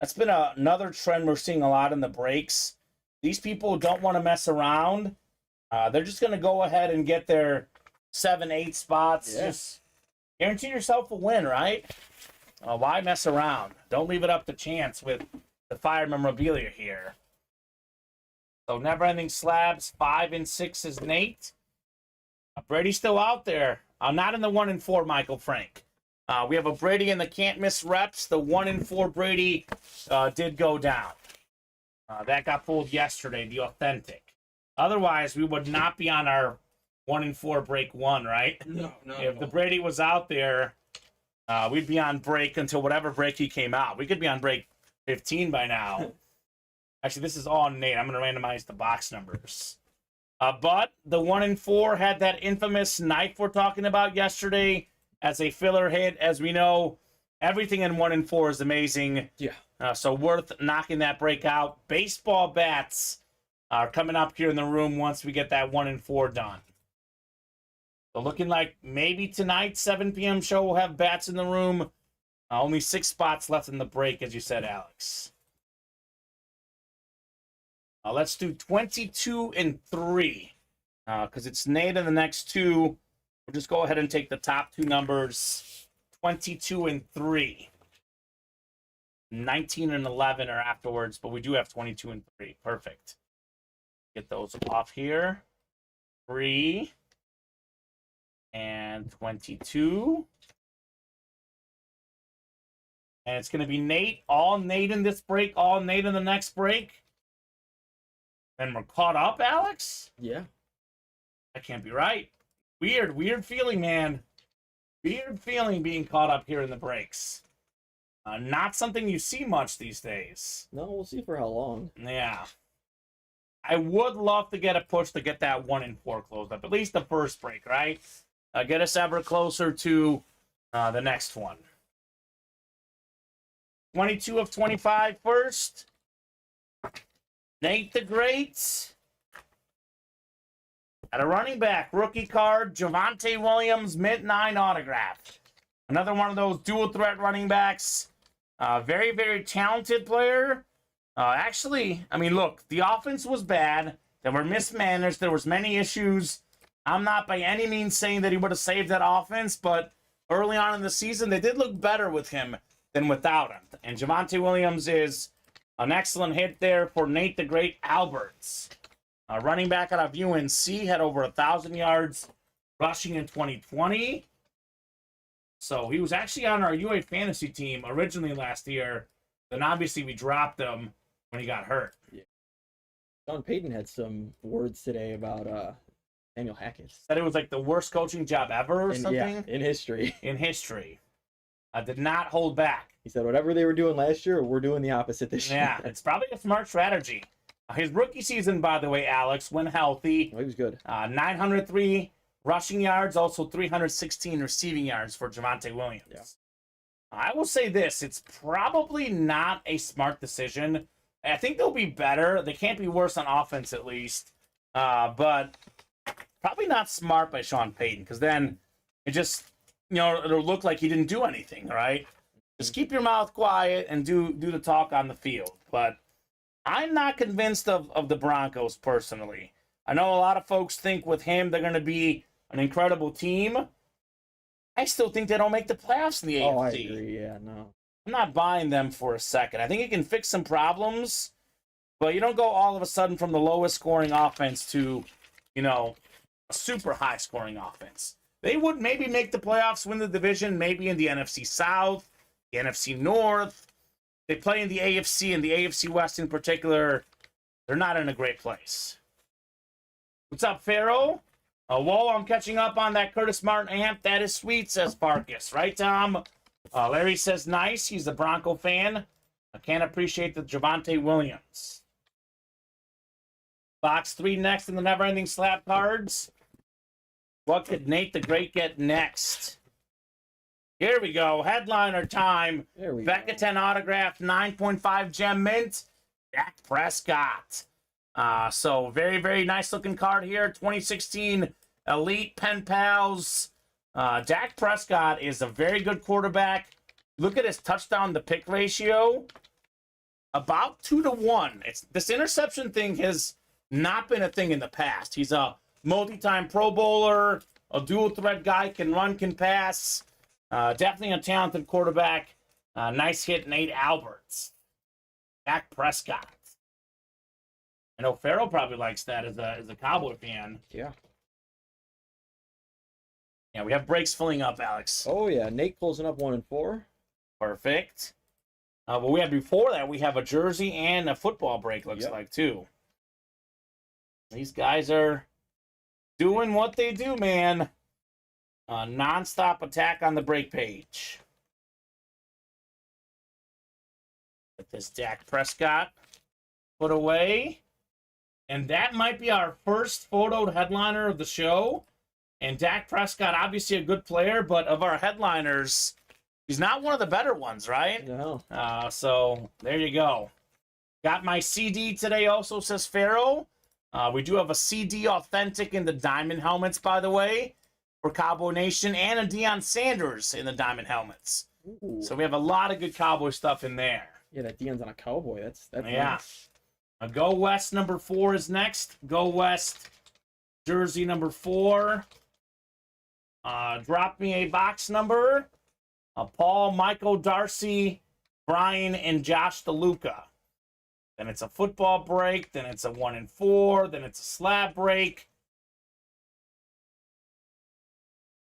That's been another trend we're seeing a lot in the breaks. These people don't want to mess around. They're just going to go ahead and get their 7, 8 spots. Yeah. Just guarantee yourself a win, right? Why mess around? Don't leave it up to chance with the fire memorabilia here. So never-ending slabs, 5 and 6 is Nate. Brady's still out there. Not in the 1 and 4, Michael Frank. We have a Brady in the can't miss reps. The 1 and 4 Brady did go down. That got pulled yesterday, the authentic. Otherwise, we would not be on our 1 and 4 break 1, right? No. If the Brady was out there, we'd be on break until whatever break he came out. We could be on break 15 by now. Actually, this is all Nate. I'm going to randomize the box numbers. But the 1 and 4 had that infamous knife we're talking about yesterday as a filler hit. As we know, everything in 1 and 4 is amazing. Yeah. So worth knocking that break out. Baseball bats are coming up here in the room once we get that 1 and 4 done. So looking like maybe tonight, 7 p.m. show, we'll have bats in the room. Only 6 spots left in the break, as you said, Alex. Let's do 22 and 3. because it's Nate in the next two. We'll just go ahead and take the top two numbers, 22 and 3. 19 and 11 are afterwards, but we do have 22 and 3. Perfect. Get those off here. 3 and 22. And it's going to be Nate. All Nate in this break, all Nate in the next break. And we're caught up, Alex? Yeah. That can't be right. Weird feeling, man. Weird feeling being caught up here in the breaks. Not something you see much these days. No, we'll see for how long. Yeah. I would love to get a push to get that 1 and 4 closed up. At least the first break, right? Get us ever closer to the next one. 22 of 25 first. Nate the Great. At a running back, rookie card, Javonte Williams, mint 9 autograph. Another one of those dual threat running backs. Very, very talented player. Actually, I mean, look, the offense was bad. There were mismanaged. There was many issues. I'm not by any means saying that he would have saved that offense, but early on in the season, they did look better with him than without him. And Javonte Williams is an excellent hit there for Nate the Great Alberts. Running back out of UNC, had over 1,000 yards rushing in 2020. So he was actually on our UA fantasy team originally last year. Then obviously we dropped him when he got hurt. Yeah. Sean Payton had some words today about Daniel Hackett. Said it was like the worst coaching job ever or something. Yeah, in history. In history. Did not hold back. He said whatever they were doing last year, we're doing the opposite this year. Yeah, it's probably a smart strategy. His rookie season, by the way, Alex, when healthy. Oh, he was good. 903 rushing yards, also 316 receiving yards for Javonte Williams. Yeah. I will say this, it's probably not a smart decision. I think they'll be better. They can't be worse on offense, at least. But probably not smart by Sean Payton, because then it just, it'll look like he didn't do anything, right? Just keep your mouth quiet and do the talk on the field. But I'm not convinced of the Broncos personally. I know a lot of folks think with him they're going to be an incredible team. I still think they don't make the playoffs in the AFC. Oh, I agree. Yeah, no. I'm not buying them for a second. I think it can fix some problems, but you don't go all of a sudden from the lowest scoring offense to, a super high scoring offense. They would maybe make the playoffs, win the division, maybe in the NFC South, the NFC North. They play in the AFC and the AFC West in particular. They're not in a great place. What's up, Pharaoh? Whoa, I'm catching up on that Curtis Martin amp. That is sweet, says Farkas. Right, Tom? Larry says nice. He's a Bronco fan. I can't appreciate the Javonte Williams. Box 3 next in the never-ending slab cards. What could Nate the Great get next? Here we go. Headliner time. There we Becca go. 10 autograph, 9.5 gem mint. Dak Prescott. So very, very nice looking card here. 2016 Elite Pen Pals. Dak Prescott is a very good quarterback. Look at his touchdown to pick ratio. About 2-to-1. This interception thing has not been a thing in the past. He's a multi-time Pro Bowler, a dual threat guy, can run, can pass. Definitely a talented quarterback. Nice hit, Nate Alberts. Dak Prescott. I know Farrell probably likes that as a Cowboy fan. Yeah. Yeah, we have breaks filling up, Alex. Oh, yeah. Nate closing up 1 and 4. Perfect. But we have before that, we have a jersey and a football break, looks like, too. These guys are doing what they do, man. Non-stop attack on the break page. Get this Dak Prescott put away. And that might be our first photoed headliner of the show. And Dak Prescott, obviously a good player, but of our headliners, he's not one of the better ones, right? No. So there you go. Got my CD today also, says Pharaoh. We do have a CD authentic in the diamond helmets, by the way, for Cowboy Nation, and a Deion Sanders in the diamond helmets. Ooh. So we have a lot of good Cowboy stuff in there. Yeah, that Deion's on a Cowboy. That's Yeah. nice. Go West number 4 is next. Go West Jersey number 4. Drop me a box number. Paul, Michael, Darcy, Brian, and Josh DeLuca. Then it's a football break. Then it's a 1 and 4. Then it's a slab break.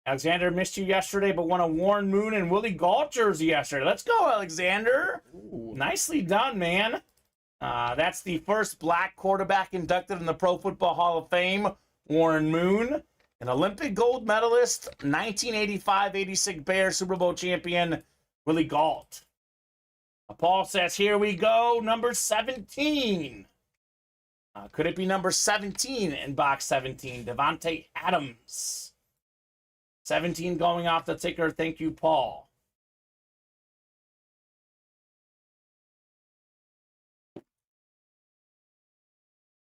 Alexander missed you yesterday, but won a Warren Moon and Willie Gault jersey yesterday. Let's go, Alexander. Ooh. Nicely done, man. That's the first black quarterback inducted in the Pro Football Hall of Fame, Warren Moon. An Olympic gold medalist, 1985-86 Bears Super Bowl champion, Willie Gault. Paul says, here we go, number 17. Could it be number 17 in box 17? Devontae Adams. 17 going off the ticker. Thank you, Paul.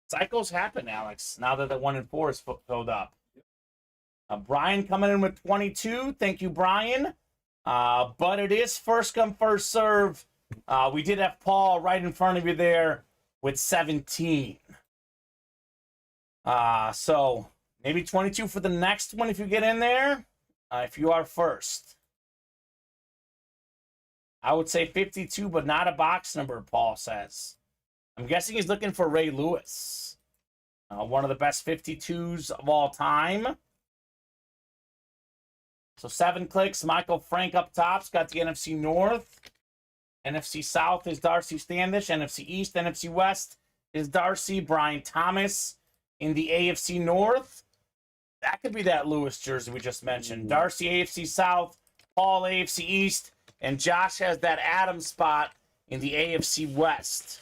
Cycles happen, Alex, now that the 1 and 4 is filled up. Brian coming in with 22. Thank you, Brian. But it is first come, first serve. We did have Paul right in front of you there with 17. So maybe 22 for the next one if you get in there, if you are first. I would say 52, but not a box number, Paul says. I'm guessing he's looking for Ray Lewis. One of the best 52s of all time. So 7 clicks. Michael Frank up top's got the NFC North. NFC South is Darcy Standish. NFC East, NFC West is Darcy. Brian Thomas in the AFC North. That could be that Lewis jersey we just mentioned. Darcy AFC South, Paul AFC East, and Josh has that Adams spot in the AFC West.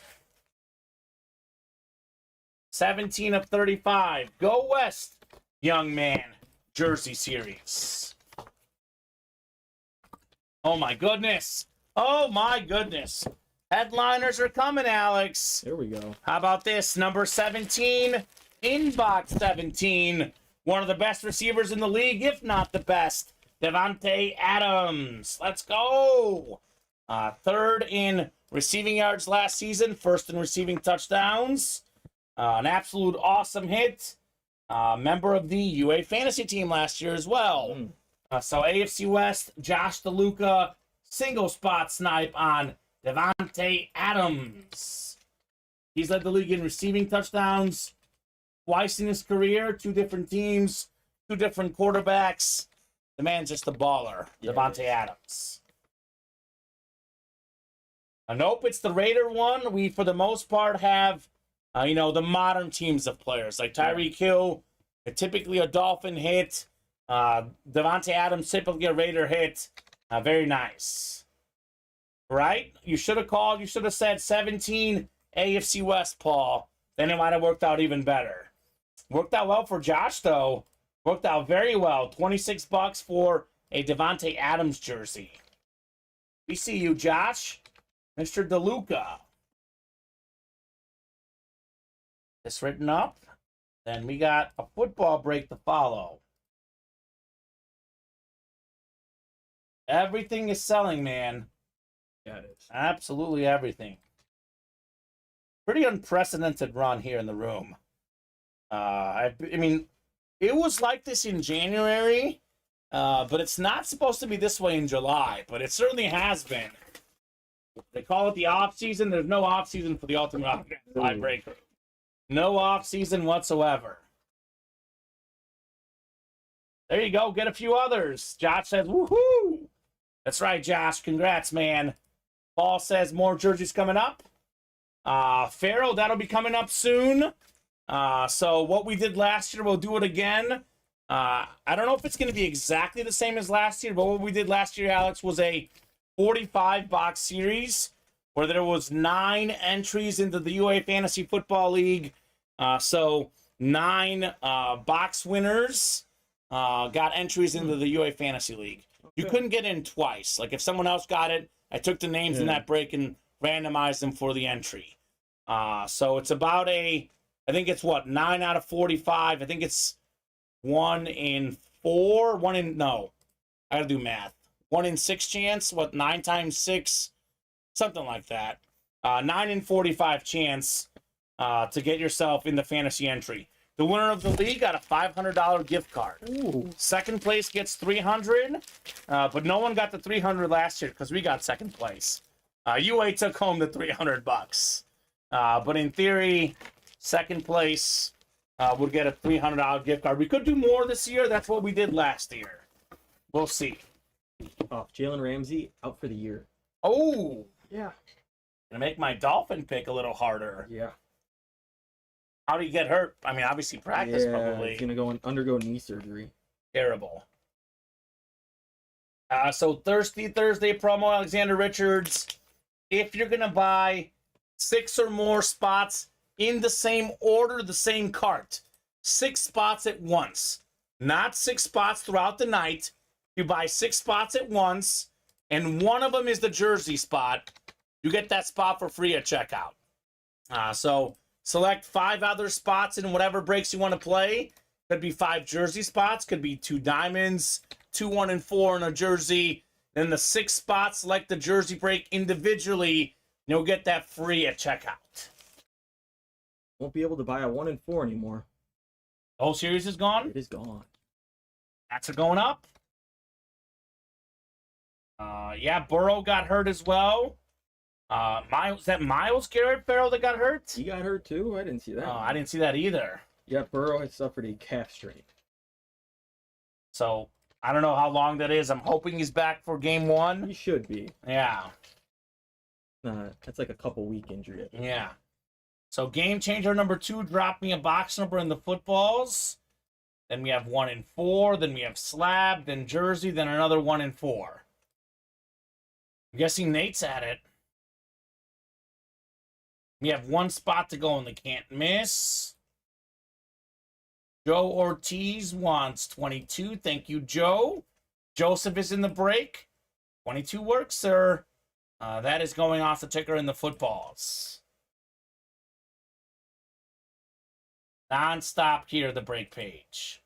17 of 35. Go West, young man. Jersey series. Oh, my goodness. Oh, my goodness. Headliners are coming, Alex. There we go. How about this? Number 17, in box 17. One of the best receivers in the league, if not the best. Devontae Adams. Let's go. Third in receiving yards last season. First in receiving touchdowns. An absolute awesome hit. Member of the UA fantasy team last year as well. So AFC West, Josh DeLuca, single spot snipe on Devontae Adams. He's led the league in receiving touchdowns twice in his career, 2 different teams, 2 different quarterbacks. The man's just a baller, yeah, Devontae Adams. Nope, it's the Raider one. We, for the most part, have, the modern teams of players, like Tyreek Hill, typically a Dolphin hit. Devontae Adams, typically a Raider hit. Very nice. Right? You should have called. You should have said 17 AFC West, Paul. Then it might have worked out even better. Worked out well for Josh, though. Worked out very well. $26 for a Devontae Adams jersey. We see you, Josh. Mr. DeLuca. This written up. Then we got a football break to follow. Everything is selling, man. Yeah, it is. Absolutely everything. Pretty unprecedented run here in the room. I mean, it was like this in January, but it's not supposed to be this way in July, but it certainly has been. They call it the off-season. There's no off-season for the Ultimate Autograph Live Breaker. No off-season whatsoever. There you go. Get a few others. Josh says, woohoo! That's right, Josh. Congrats, man. Paul says more jerseys coming up. Farrell, that'll be coming up soon. So what we did last year, we'll do it again. I don't know if it's going to be exactly the same as last year, but what we did last year, Alex, was a 45-box series where there was 9 entries into the UA Fantasy Football League. So 9 box winners got entries into the UA Fantasy League. You couldn't get in twice. Like if someone else got it, I took the names in that break and randomized them for the entry. So it's about I think it's 9 out of 45. I think it's 1 in 4. No, I gotta do math. 1 in 6 chance. 9 times 6, something like that. 9 in 45 chance to get yourself in the fantasy entry. The winner of the league got a $500 gift card. Ooh. Second place gets $300, but no one got the $300 last year because we got second place. UA took home the $300. But in theory, second place would get a $300 gift card. We could do more this year. That's what we did last year. We'll see. Oh, Jalen Ramsey out for the year. Oh, Yeah. gonna make my Dolphin pick a little harder. Yeah. How did he get hurt? I mean, obviously practice probably. He's gonna undergo knee surgery. Terrible. So Thirsty Thursday promo, Alexander Richards. If you're gonna buy 6 or more spots in the same order, the same cart, 6 spots at once, not 6 spots throughout the night. You buy 6 spots at once, and one of them is the jersey spot. You get that spot for free at checkout. So select 5 other spots in whatever breaks you want to play. Could be 5 jersey spots, could be 2 diamonds, 2, 1, and 4 in a jersey. Then the 6 spots, select the jersey break individually. You'll get that free at checkout. Won't be able to buy a 1 and 4 anymore. The whole series is gone. It is gone. That's going up. Yeah, Burrow got hurt as well. Miles, is that Miles Garrett Farrell that got hurt? He got hurt too? I didn't see that. Oh, I didn't see that either. Yeah, Burrow had suffered a calf strain. So I don't know how long that is. I'm hoping he's back for game 1. He should be. Yeah. That's like a couple week injury. I think. Yeah. So game changer number 2 dropped me a box number in the footballs. Then we have 1 and 4. Then we have slab. Then jersey. Then another 1 and 4. I'm guessing Nate's at it. We have 1 spot to go in the can't miss. Joe Ortiz wants 22. Thank you, Joe. Joseph is in the break. 22 works, sir. That is going off the ticker in the footballs. Non-stop here, the break page.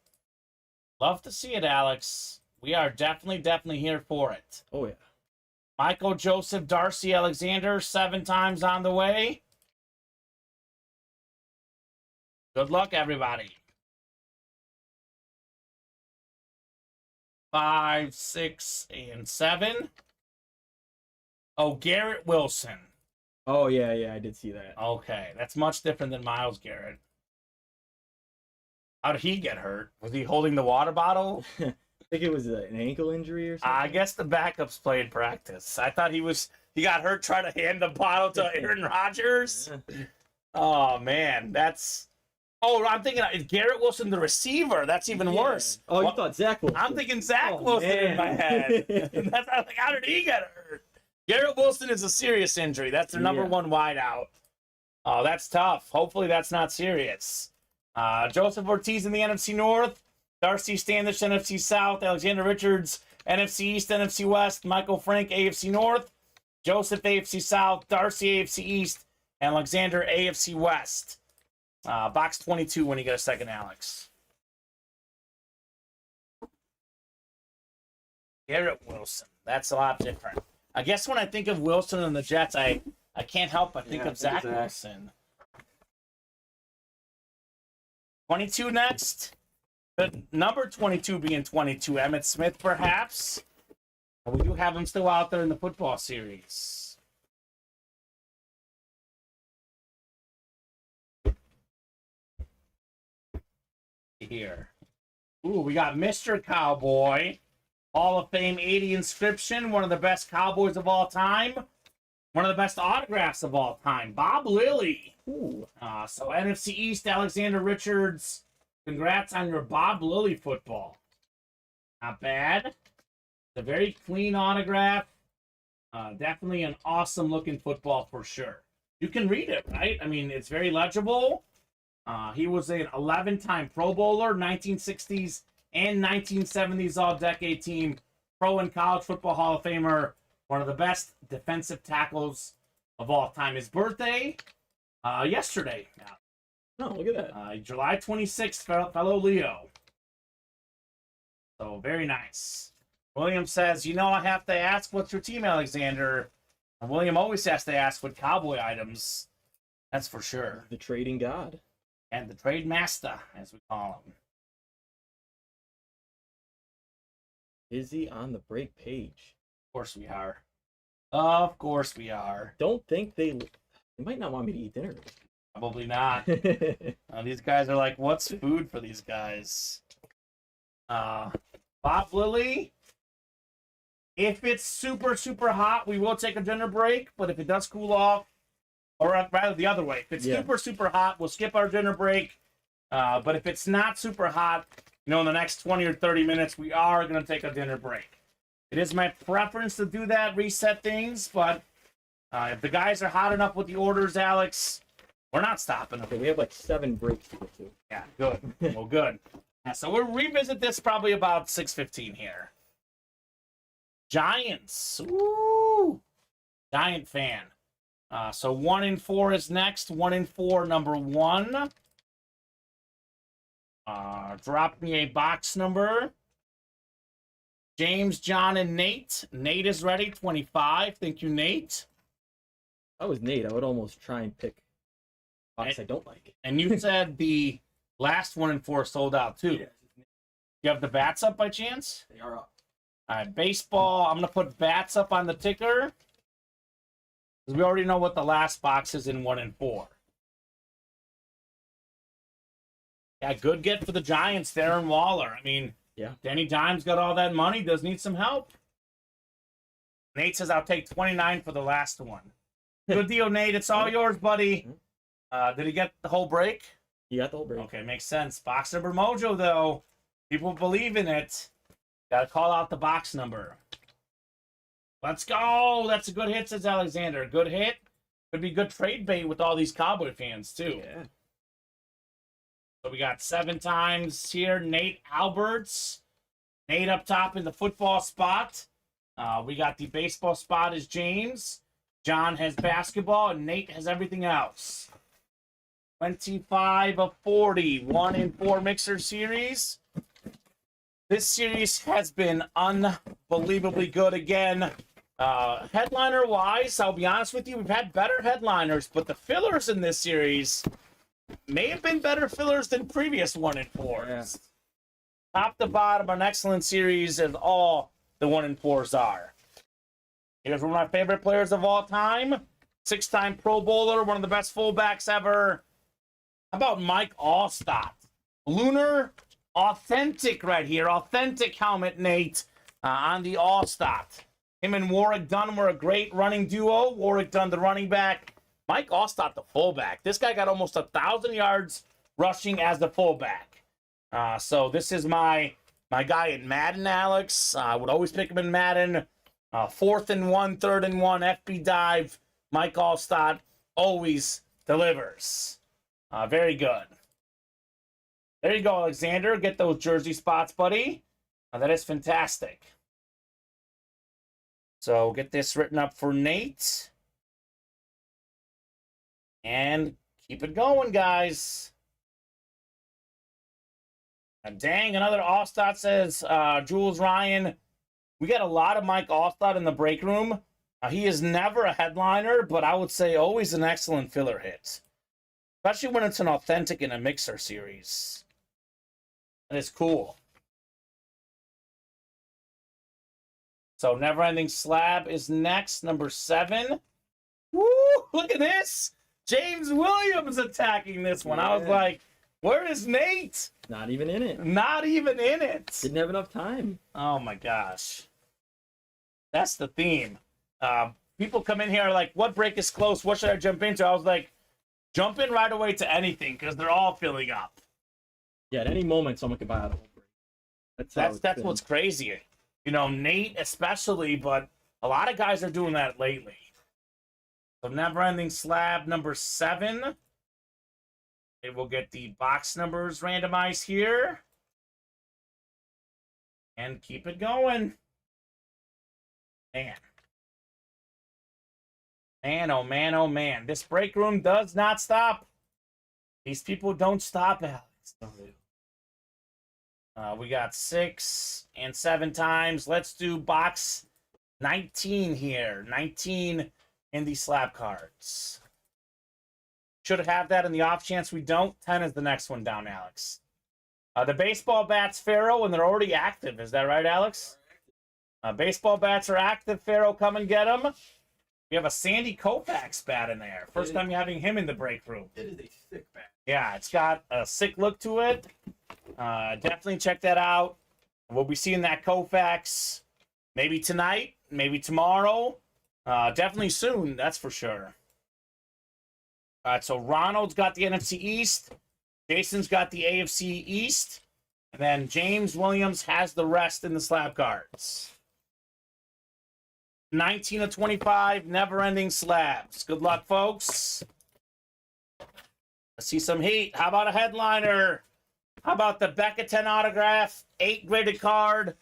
Love to see it, Alex. We are definitely here for it. Oh, yeah. Michael, Joseph, Darcy, Alexander, 7 times on the way. Good luck, everybody. 5, 6, and 7. Oh, Garrett Wilson. Oh, yeah, I did see that. Okay, that's much different than Miles Garrett. How did he get hurt? Was he holding the water bottle? I think it was an ankle injury or something. I guess the backups played practice. I thought he got hurt trying to hand the bottle to Aaron Rodgers. Oh, man, that's... Oh, I'm thinking, is Garrett Wilson the receiver? That's even worse. Oh, you thought Zach Wilson. I'm thinking Zach Wilson in my head. That's like, how did he get hurt? Garrett Wilson is a serious injury. That's their number 1 wideout. Oh, that's tough. Hopefully that's not serious. Joseph Ortiz in the NFC North. Darcy Standish, NFC South. Alexander Richards, NFC East, NFC West. Michael Frank, AFC North. Joseph, AFC South. Darcy, AFC East. And Alexander, AFC West. Box 22 when you get a second, Alex. Garrett Wilson. That's a lot different. I guess when I think of Wilson and the Jets, I can't help but think of Zach Wilson. 22 next. The number 22 being 22. Emmitt Smith, perhaps. We do have him still out there in the football series. Here. Ooh, we got Mr. Cowboy. Hall of Fame 80 inscription. One of the best Cowboys of all time. One of the best autographs of all time. Bob Lilly. Ooh. So NFC East, Alexander Richards. Congrats on your Bob Lilly football. Not bad. It's a very clean autograph. Definitely an awesome looking football for sure. You can read it, right? I mean, it's very legible. He was an 11-time Pro Bowler, 1960s and 1970s All-Decade Team, Pro and College Football Hall of Famer, one of the best defensive tackles of all time. His birthday, yesterday. Oh, look at that. July 26th, fellow Leo. So, very nice. William says, I have to ask, what's your team, Alexander? And William always has to ask what Cowboy items. That's for sure. The trading god. And the trade master, as we call him. Busy on the break page. Of course we are. Of course we are. Don't think they might not want me to eat dinner. Probably not. These guys are like, what's food for these guys? Bob Lilly. If it's super, super hot, we will take a dinner break. But if it does cool off, or rather the other way, if it's super, super hot, we'll skip our dinner break. But if it's not super hot, in the next 20 or 30 minutes, we are going to take a dinner break. It is my preference to do that, reset things. But if the guys are hot enough with the orders, Alex, we're not stopping them. Okay, we have like 7 breaks to get to. Yeah, good. Well, good. So we'll revisit this probably about 6:15 here. Giants. Ooh. Giant fan. So 1 in 4 is next. 1 in 4, number 1. Drop me a box number. James, John, and Nate. Nate is ready. 25. Thank you, Nate. If I was Nate, I would almost try and pick a box I don't like. And you said the last 1 in 4 sold out, too. Yeah. You have the bats up by chance? They are up. All right, baseball. I'm going to put bats up on the ticker. Because we already know what the last box is in 1 in 4. Yeah, good get for the Giants there in Waller. I mean, yeah, Danny Dimes got all that money. Does need some help. Nate says, I'll take 29 for the last one. Good deal, Nate. It's all yours, buddy. Did he get the whole break? He got the whole break. Okay, makes sense. Box number mojo, though. People believe in it. Got to call out the box number. Let's go. That's a good hit, says Alexander. Good hit. Could be good trade bait with all these Cowboy fans, too. Yeah. So we got 7 times here. Nate Alberts. Nate up top in the football spot. We got the baseball spot is James. John has basketball, and Nate has everything else. 25 of 40. 1 in 4 mixer series. This series has been unbelievably good again. Headliner-wise, I'll be honest with you, we've had better headliners, but the fillers in this series may have been better fillers than previous 1 in 4s. Yeah. Top to bottom, an excellent series, as all the 1 in 4s are. Here's one of my favorite players of all time. 6-time Pro Bowler, one of the best fullbacks ever. How about Mike Allstott? Lunar authentic right here. Authentic helmet, Nate, on the Allstott. Him and Warwick Dunn were a great running duo. Warwick Dunn, the running back. Mike Allstott, the fullback. This guy got almost 1,000 yards rushing as the fullback. So this is my guy in Madden, Alex. I would always pick him in Madden. 4th and 1, 3rd and 1, FB dive. Mike Allstott always delivers. Very good. There you go, Alexander. Get those jersey spots, buddy. That is fantastic. So get this written up for Nate. And keep it going, guys. Dang, another Allstott, says Jules Ryan. We got a lot of Mike Allstott in the break room. He is never a headliner, but I would say always an excellent filler hit. Especially when it's an authentic in a mixer series. That is cool. So Never Ending Slab is next, number 7. Woo! Look at this! James Williams attacking this one. I was like, where is Nate? Not even in it. Not even in it. Didn't have enough time. Oh my gosh. That's the theme. People come in here like, what break is close? What should I jump into? I was like, jump in right away to anything because they're all filling up. Yeah, at any moment, someone could buy out a whole break. That's what's crazy. Nate especially, but a lot of guys are doing that lately. So Never Ending Slab number 7. It will get the box numbers randomized here. And keep it going. Man. Man, oh man, oh man. This break room does not stop. These people don't stop, Alex. We got 6 and 7 times. Let's do box 19 here. 19 in the slab cards. Should have that in the off chance we don't. 10 is the next one down, Alex. The baseball bats, Pharaoh, and they're already active. Is that right, Alex? Baseball bats are active. Pharaoh, come and get them. We have a Sandy Koufax bat in there. First time you're having him in the break room. It is a sick bat. Yeah, it's got a sick look to it. Definitely check that out. We'll be seeing that Koufax maybe tonight, maybe tomorrow. Definitely soon, that's for sure. All right, so Ronald's got the NFC East. Jason's got the AFC East. And then James Williams has the rest in the slab cards. 19 of 25, never-ending slabs. Good luck, folks. Let's see some heat. How about a headliner? How about the Becca 10 autograph, 8 graded card?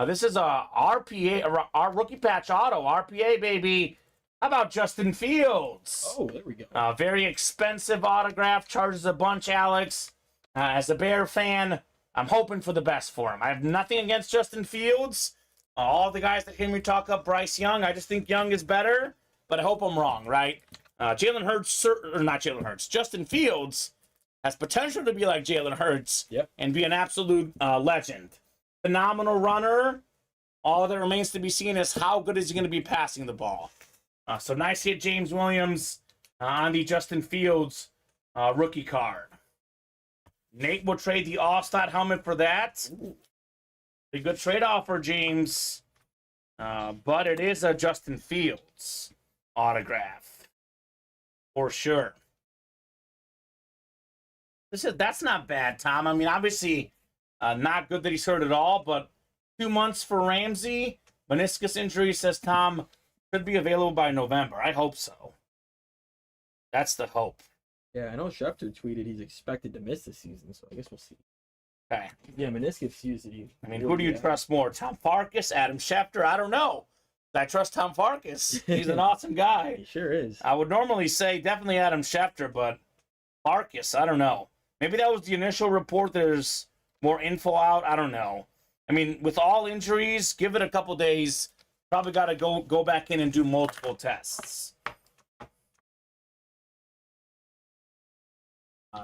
This is a RPA, our rookie patch auto, RPA, baby. How about Justin Fields? Oh, there we go. Very expensive autograph, charges a bunch, Alex. As a Bear fan, I'm hoping for the best for him. I have nothing against Justin Fields. All the guys that hear me talk up Bryce Young, I just think Young is better, but I hope I'm wrong, right? Jalen Hurts, or not Jalen Hurts, Justin Fields has potential to be like Jalen Hurts and be an absolute legend. Phenomenal runner. All that remains to be seen is how good is he going to be passing the ball. So nice hit, James Williams, on the Justin Fields rookie card. Nate will trade the All-Star helmet for that. A good trade offer, James. But it is a Justin Fields autograph. For sure. That's not bad, Tom. I mean, obviously, not good that he's hurt at all, but 2 months for Ramsey. Meniscus injury, says Tom, could be available by November. I hope so. That's the hope. Yeah, I know Schefter tweeted he's expected to miss the season, so I guess we'll see. Okay. Yeah, meniscus usually. I mean, who do you trust more? Tom Farkas, Adam Schefter? I don't know. I trust Tom Farkas. He's an awesome guy. He sure is. I would normally say definitely Adam Schefter, but Farkas, I don't know. Maybe that was the initial report. There's more info out. I don't know. I mean, with all injuries, give it a couple days. Probably got to go back in and do multiple tests.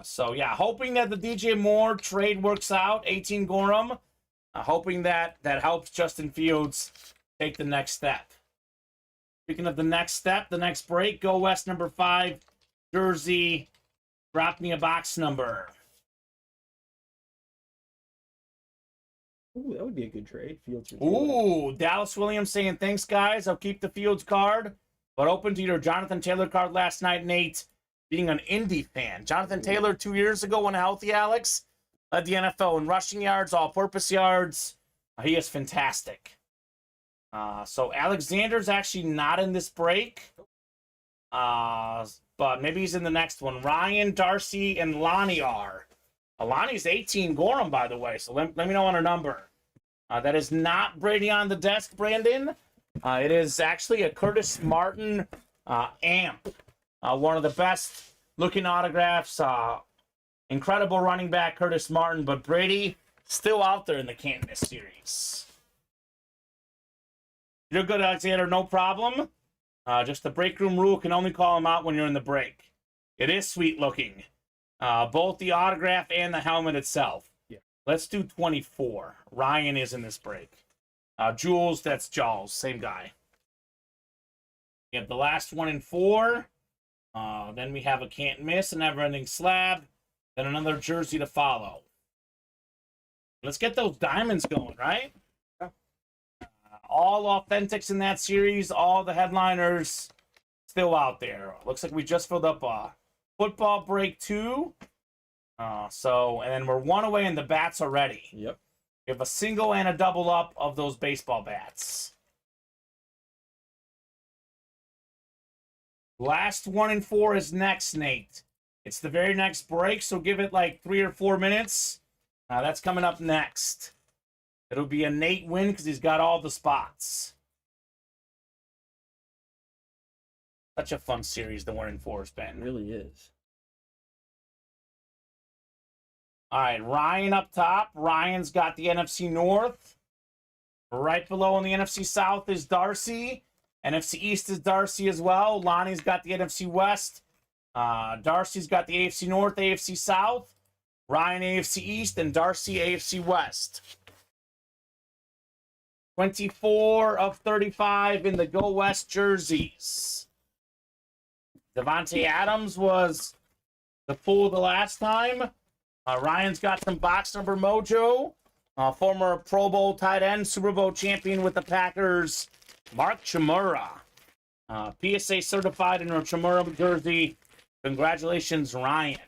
So, yeah, hoping that the DJ Moore trade works out, 18 Gorham. Hoping that helps Justin Fields take the next step. Speaking of the next step, the next break, Go West number 5, jersey, drop me a box number. Ooh, that would be a good trade. Fields. Ooh, Dallas Williams saying, thanks, guys. I'll keep the Fields card, but open to your Jonathan Taylor card last night, Nate. Being an Indy fan. Jonathan Taylor 2 years ago when healthy, Alex, led the NFL in rushing yards, all-purpose yards. He is fantastic. So Alexander's actually not in this break. But maybe he's in the next one. Ryan, Darcy, and Lonnie are. Lonnie's 18 Gorham, by the way, so let me know on her number. That is not Brady on the desk, Brandon. It is actually a Curtis Martin amp. One of the best looking autographs. Incredible running back, Curtis Martin, but Brady still out there in the Can't Miss series. You're good, Alexander, no problem. Just the break room rule, can only call him out when you're in the break. It is sweet looking. Both the autograph and the helmet itself. Yeah. Let's do 24. Ryan is in this break. Jules, that's Jaws, same guy. We have the last one in 4. Then we have a can't miss, a never-ending slab, then another jersey to follow. Let's get those diamonds going, right? Yeah. All authentics in that series, all the headliners still out there. Looks like we just filled up a football break 2. And then we're 1 away and the bats already. Yep. We have a single and a double up of those baseball bats. Last 1 in 4 is next, Nate. It's the very next break, so give it like 3 or 4 minutes. That's coming up next. It'll be a Nate win because he's got all the spots. Such a fun series, the 1 in 4 has been. It really is. All right, Ryan up top. Ryan's got the NFC North. Right below in the NFC South is Darcy. NFC East is Darcy as well. Lonnie's got the NFC West. Darcy's got the AFC North, AFC South, Ryan AFC East, and Darcy AFC West. 24 of 35 in the Go West jerseys. Devontae Adams was the fool the last time. Ryan's got some box number mojo. Former Pro Bowl tight end, Super Bowl champion with the Packers, Mark Chmura. PSA certified in a Chmura jersey. Congratulations, Ryan.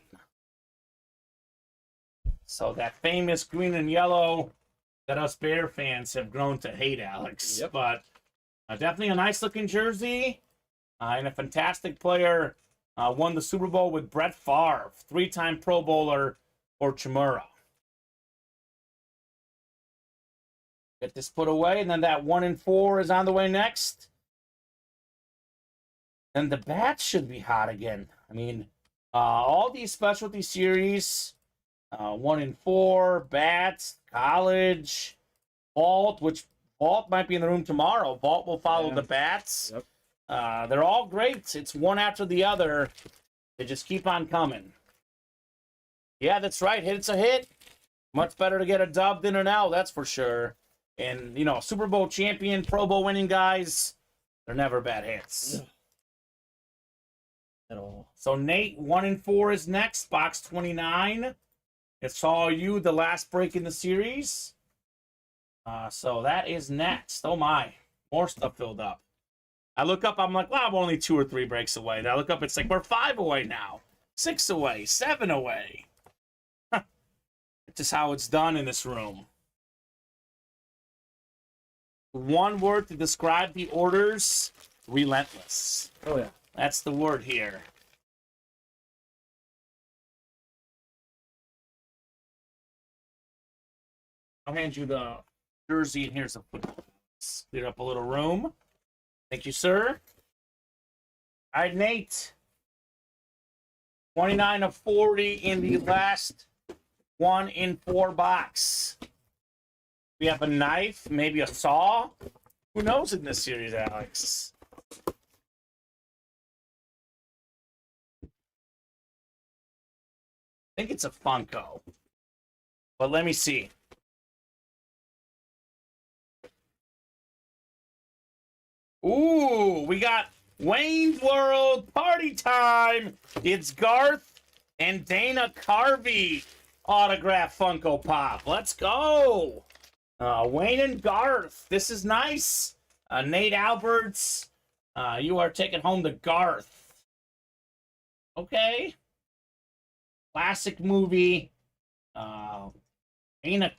So that famous green and yellow that us Bear fans have grown to hate, Alex. Yep. But definitely a nice-looking jersey and a fantastic player. Won the Super Bowl with Brett Favre, 3-time Pro Bowler for Chmura. Get this put away, and then that 1 and 4 is on the way next. And the bats should be hot again. I mean, all these specialty series, 1 and 4, bats, college, vault, which vault might be in the room tomorrow. Vault will follow the bats. Yep. They're all great. It's one after the other. They just keep on coming. Yeah, that's right. Hit's a hit. Much better to get a dub than an L, that's for sure. And, you know, Super Bowl champion, Pro Bowl winning guys, they're never bad hits. At all. So Nate, 1 and 4 is next, box 29. It's all you, the last break in the series. So that is next. Oh my, more stuff filled up. I look up, I'm like, well, I'm only 2 or 3 breaks away. And I look up, it's like, we're 5 away now. 6 away, 7 away. It's just how it's done in this room. One word to describe the orders, relentless. Oh, yeah. That's the word here. I'll hand you the jersey, and here's a football. Let's clear up a little room. Thank you, sir. All right, Nate. 29 of 40 in the last 1 in 4 box. We have a knife, maybe a saw. Who knows in this series, Alex? I think it's a Funko. But let me see. Ooh, we got Wayne's World party time. It's Garth and Dana Carvey autograph Funko Pop. Let's go. Wayne and Garth. This is nice. Nate Alberts. You are taking home the Garth. Okay. Classic movie. Dana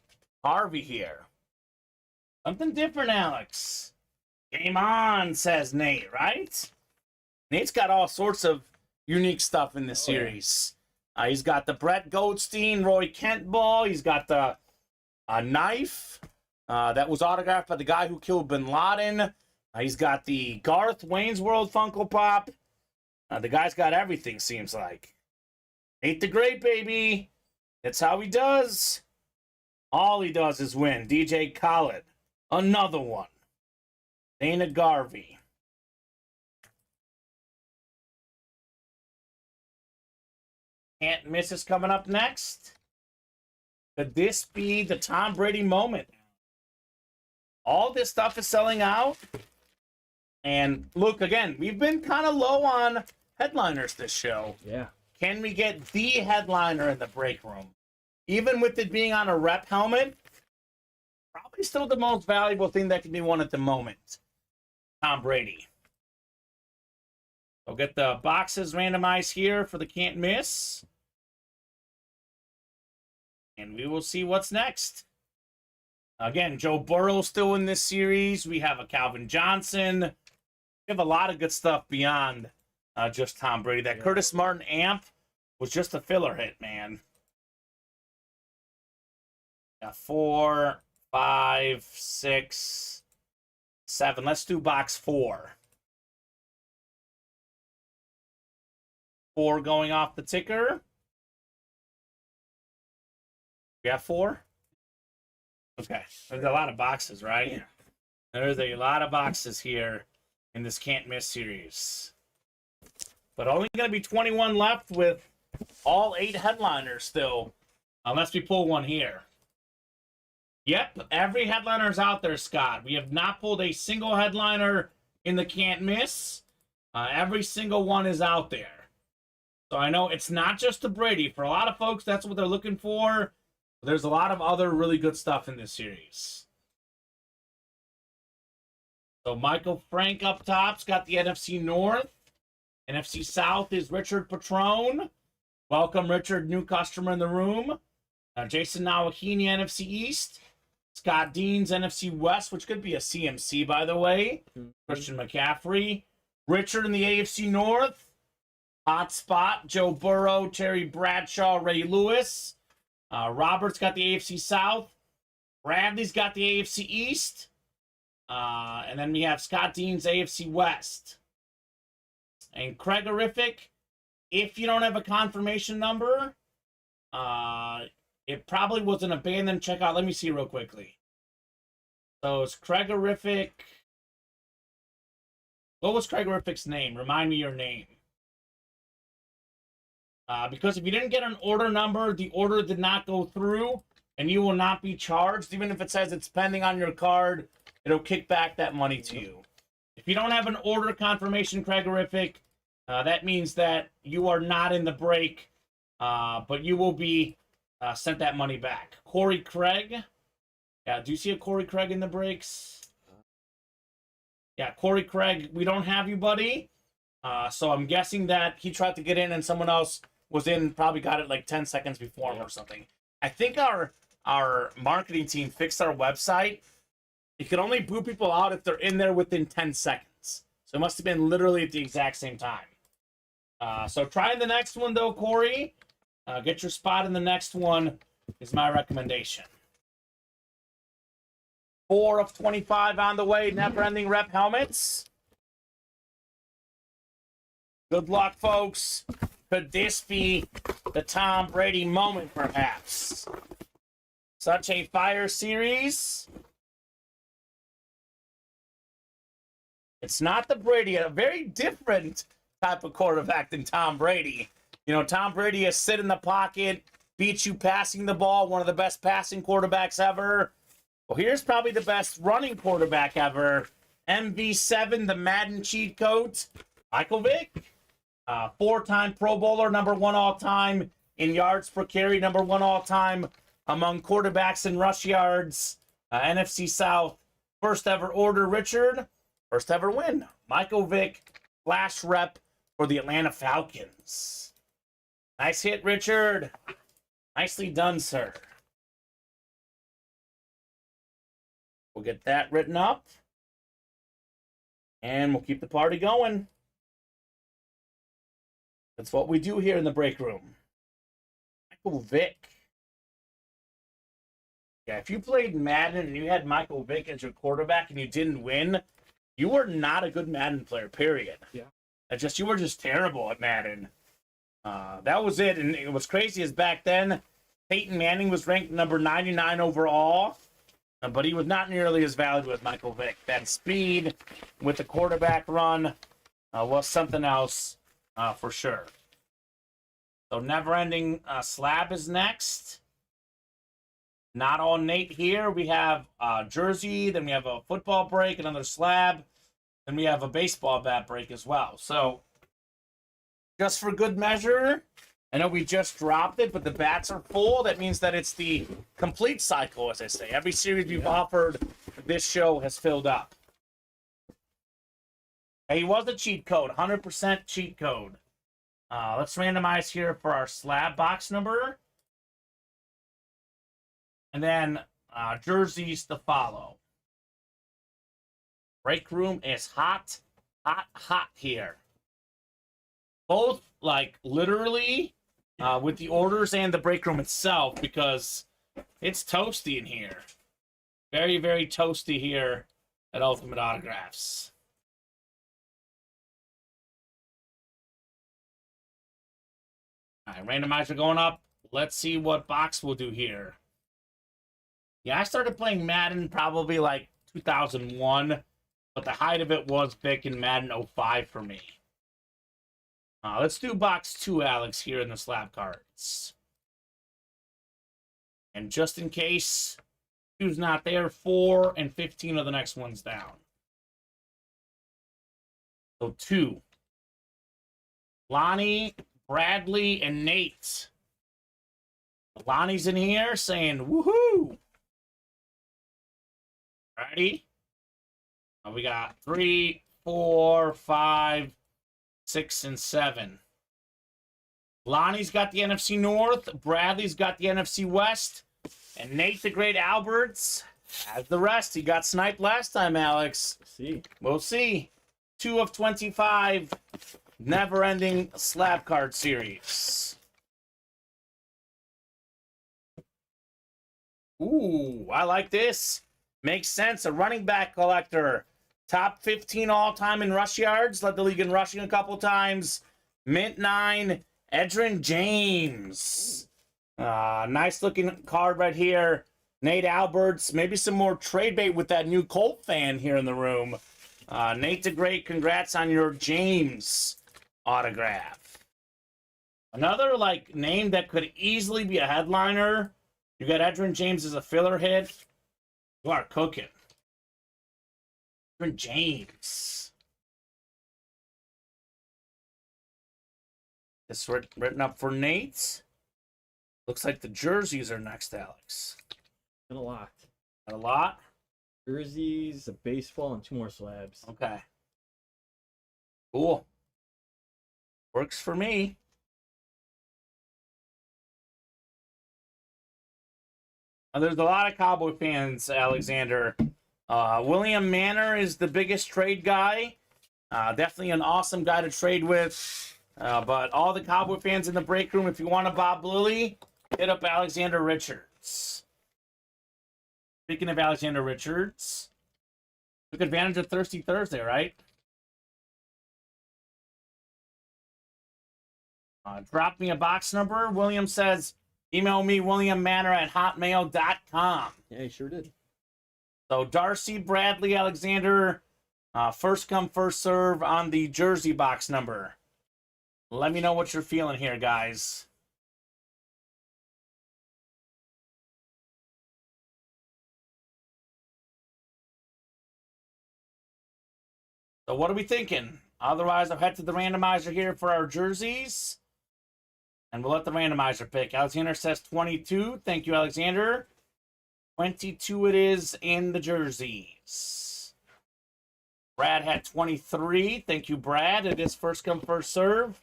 Carvey here. Something different, Alex. Game on, says Nate, right? Nate's got all sorts of unique stuff in this series. He's got the Brett Goldstein, Roy Kent ball. He's got the knife that was autographed by the guy who killed Bin Laden. He's got the Garth Wayne's World Funko Pop. The guy's got everything, seems like. Nate the Great, baby. That's how he does. All he does is win. DJ Khaled. Another one. Dana Garvey. Can't Miss is coming up next. Could this be the Tom Brady moment? All this stuff is selling out. And look, again, we've been kind of low on headliners this show. Yeah. Can we get the headliner in the break room? Even with it being on a rep helmet, probably still the most valuable thing that can be won at the moment. Tom Brady. We'll get the boxes randomized here for the can't miss. And we will see what's next. Again, Joe Burrow still in this series. We have a Calvin Johnson. We have a lot of good stuff beyond just Tom Brady. That Curtis Martin amp was just a filler hit, man. Yeah, 4, 5, 6, 7. Let's do box 4. 4 going off the ticker. We have 4? Okay. There's a lot of boxes, right? Yeah. There's a lot of boxes here in this can't miss series. but only going to be 21 left with all 8 headliners still, unless we pull one here. Yep, every headliner is out there, Scott. We have not pulled a single headliner in the can't miss. Every single one is out there. So I know it's not just the Brady. For a lot of folks, that's what they're looking for. There's a lot of other really good stuff in this series. So Michael Frank up top's got the NFC North. NFC South is Richard Patrone. Welcome, Richard, new customer in the room. Jason Nawakini, NFC East. Scott Dean's NFC West, which could be a CMC, by the way. Christian McCaffrey. Richard in the AFC North. Hot Spot, Joe Burrow, Terry Bradshaw, Ray Lewis. Robert's got the AFC South. Bradley's got the AFC East. And then we have Scott Dean's AFC West. And Craigorific, if you don't have a confirmation number, it probably was an abandoned checkout. Let me see real quickly. So it's Craigorific. What was Craigorific's name? Remind me your name. Because if you didn't get an order number, the order did not go through, and you will not be charged. Even if it says it's pending on your card, it'll kick back that money to you. If you don't have an order confirmation, Craigorific, that means that you are not in the break, but you will be sent that money back. Corey Craig. Yeah, do you see a Corey Craig in the breaks? Yeah, Corey Craig, we don't have you, buddy. So I'm guessing that he tried to get in and someone else was in, probably got it like 10 seconds before him or something. I think our marketing team fixed our website. You can only boot people out if they're in there within 10 seconds. So it must have been literally at the exact same time. So try the next one, though, Corey. Get your spot in the next one is my recommendation. 4 of 25 on the way. Never-ending rep helmets. Good luck, folks. Could this be the Tom Brady moment, perhaps? Such a fire series. It's not the Brady, a very different type of quarterback than Tom Brady. You know, Tom Brady is sit in the pocket, beats you passing the ball, one of the best passing quarterbacks ever. Well, here's probably the best running quarterback ever. MV7, the Madden cheat code, Michael Vick. 4-time Pro Bowler, number 1 all-time in yards per carry, number 1 all-time among quarterbacks in rush yards. NFC South, first ever order, Richard. First ever win, Michael Vick, flash rep for the Atlanta Falcons. Nice hit, Richard. Nicely done, sir. We'll get that written up. And we'll keep the party going. That's what we do here in the break room. Michael Vick. Yeah, if you played Madden and you had Michael Vick as your quarterback and you didn't win, you were not a good Madden player, period. Yeah. You were just terrible at Madden. That was it. And it was crazy as back then, Peyton Manning was ranked number 99 overall, but he was not nearly as valuable as Michael Vick. That speed with the quarterback run was something else for sure. So never-ending slab is next. Not all Nate here. We have jersey, then we have a football break, another slab, then we have a baseball bat break as well. So just for good measure, I know we just dropped it, but the bats are full. That means that it's the complete cycle, as I say. Every series we've offered this show has filled up. He was a cheat code, 100% cheat code. Let's randomize here for our slab box number. And then jerseys to follow. Break room is hot, hot, hot here. Both, like, literally with the orders and the break room itself, because it's toasty in here. Very, very toasty here at Ultimate Autographs. All right, randomizer going up. Let's see what box we'll do here. Yeah, I started playing Madden probably like 2001, but the height of it was Vic in Madden 05 for me. Let's do box 2, Alex, here in the slab cards. And just in case 2's not there, 4 and 15 are the next ones down. So 2. Lonnie, Bradley, and Nate. Lonnie's in here saying, woohoo! Ready? We got 3, 4, 5, 6, and 7. Lonnie's got the NFC North. Bradley's got the NFC West. And Nate the Great Alberts has the rest. He got sniped last time, Alex. We'll see. 2 of 25. Never-ending slab card series. Ooh, I like this. Makes sense. A running back collector. Top 15 all-time in rush yards. Led the league in rushing a couple times. Mint 9. Edgerrin James. Nice looking card right here. Nate Alberts. Maybe some more trade bait with that new Colt fan here in the room. Nate the Great, congrats on your James autograph. Another name that could easily be a headliner. You got Edgerrin James as a filler hit. You are cooking. Edgerrin James. This written up for Nate. Looks like the jerseys are next, Alex. Got a lot. Got a lot? Jerseys, a baseball, and 2 more slabs. Okay. Cool. Works for me. There's a lot of Cowboy fans, Alexander. William Manor is the biggest trade guy. Definitely an awesome guy to trade with. But all the Cowboy fans in the break room, if you want a Bob Lilly, hit up Alexander Richards. Speaking of Alexander Richards, took advantage of Thirsty Thursday, right? Drop me a box number. William says, email me, williammanor@hotmail.com. Yeah, he sure did. So Darcy, Bradley, Alexander, first come, first serve on the jersey box number. Let me know what you're feeling here, guys. So what are we thinking? Otherwise, I'll head to the randomizer here for our jerseys. And we'll let the randomizer pick. Alexander says 22. Thank you, Alexander. 22 it is in the jerseys. Brad had 23. Thank you, Brad. It is first come, first serve.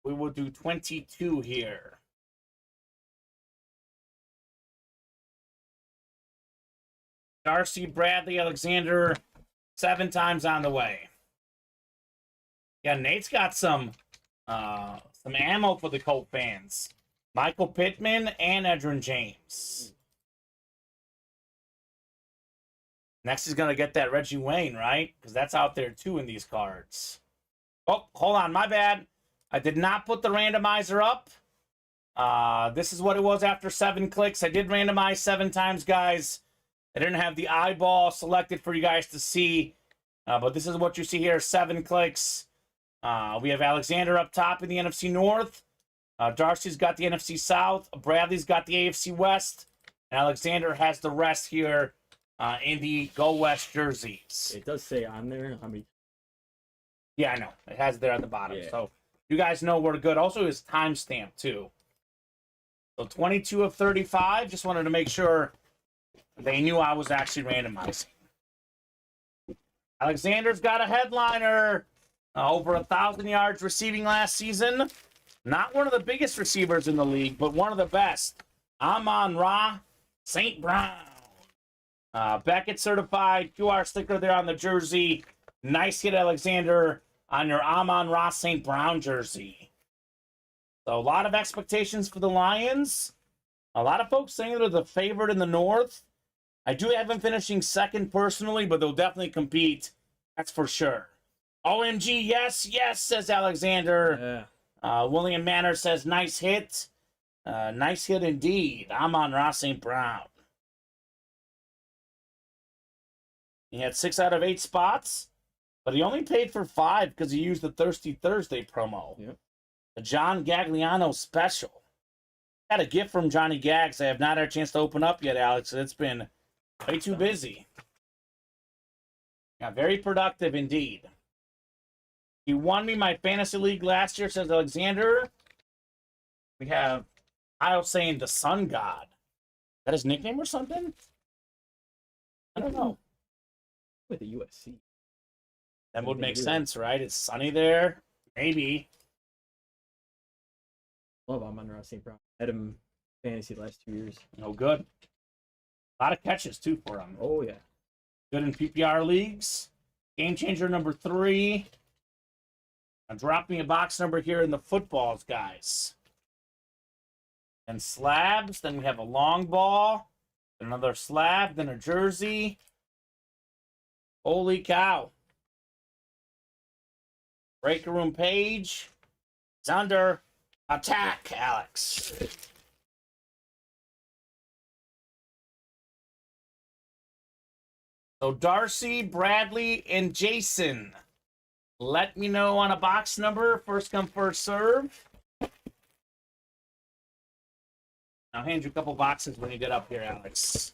We will do 22 here. Darcy, Bradley, Alexander, 7 times on the way. Yeah, Nate's got some ammo for the Colt fans. Michael Pittman and Edgerrin James. Next is going to get that Reggie Wayne, right? Because that's out there too in these cards. Oh, hold on. My bad. I did not put the randomizer up. This is what it was after 7 clicks. I did randomize 7 times, guys. I didn't have the eyeball selected for you guys to see. But this is what you see here, 7 clicks. We have Alexander up top in the NFC North. Darcy's got the NFC South. Bradley's got the AFC West. And Alexander has the rest here in the Go West jerseys. It does say on there how many. Yeah, I know. It has it there at the bottom. Yeah. So you guys know we're good. Also, his timestamp, too. So 22 of 35. Just wanted to make sure they knew I was actually randomizing. Alexander's got a headliner. Over 1,000 yards receiving last season. Not one of the biggest receivers in the league, but one of the best. Amon-Ra St. Brown. Beckett certified. QR sticker there on the jersey. Nice hit, Alexander, on your Amon-Ra St. Brown jersey. So a lot of expectations for the Lions. A lot of folks saying they're the favorite in the North. I do have them finishing second personally, but they'll definitely compete. That's for sure. OMG, yes, yes, says Alexander. Yeah. William Manor says, nice hit. Nice hit indeed. I'm on Ross St. Brown. He had 6 out of 8 spots. But he only paid for 5 because he used the Thirsty Thursday promo. Yep. The John Gagliano special. Got a gift from Johnny Gags I have not had a chance to open up yet, Alex. It's been way too busy. Yeah, very productive indeed. He won me my fantasy league last year, says Alexander. We have Kyle saying the Sun God. Is that his nickname or something? I don't know. With the USC. That would make sense, right? It's sunny there. Maybe. Love Amon-Ra St. Brown. Had him fantasy the last 2 years. No good. A lot of catches, too, for him. Oh, yeah. Good in PPR leagues. Game changer number 3. I'm dropping a box number here in the footballs, guys. And slabs. Then we have a long ball. Another slab. Then a jersey. Holy cow. Breaker room page. It's under attack, Alex. So Darcy, Bradley, and Jason. Let me know on a box number. First come, first serve. I'll hand you a couple boxes when you get up here, Alex.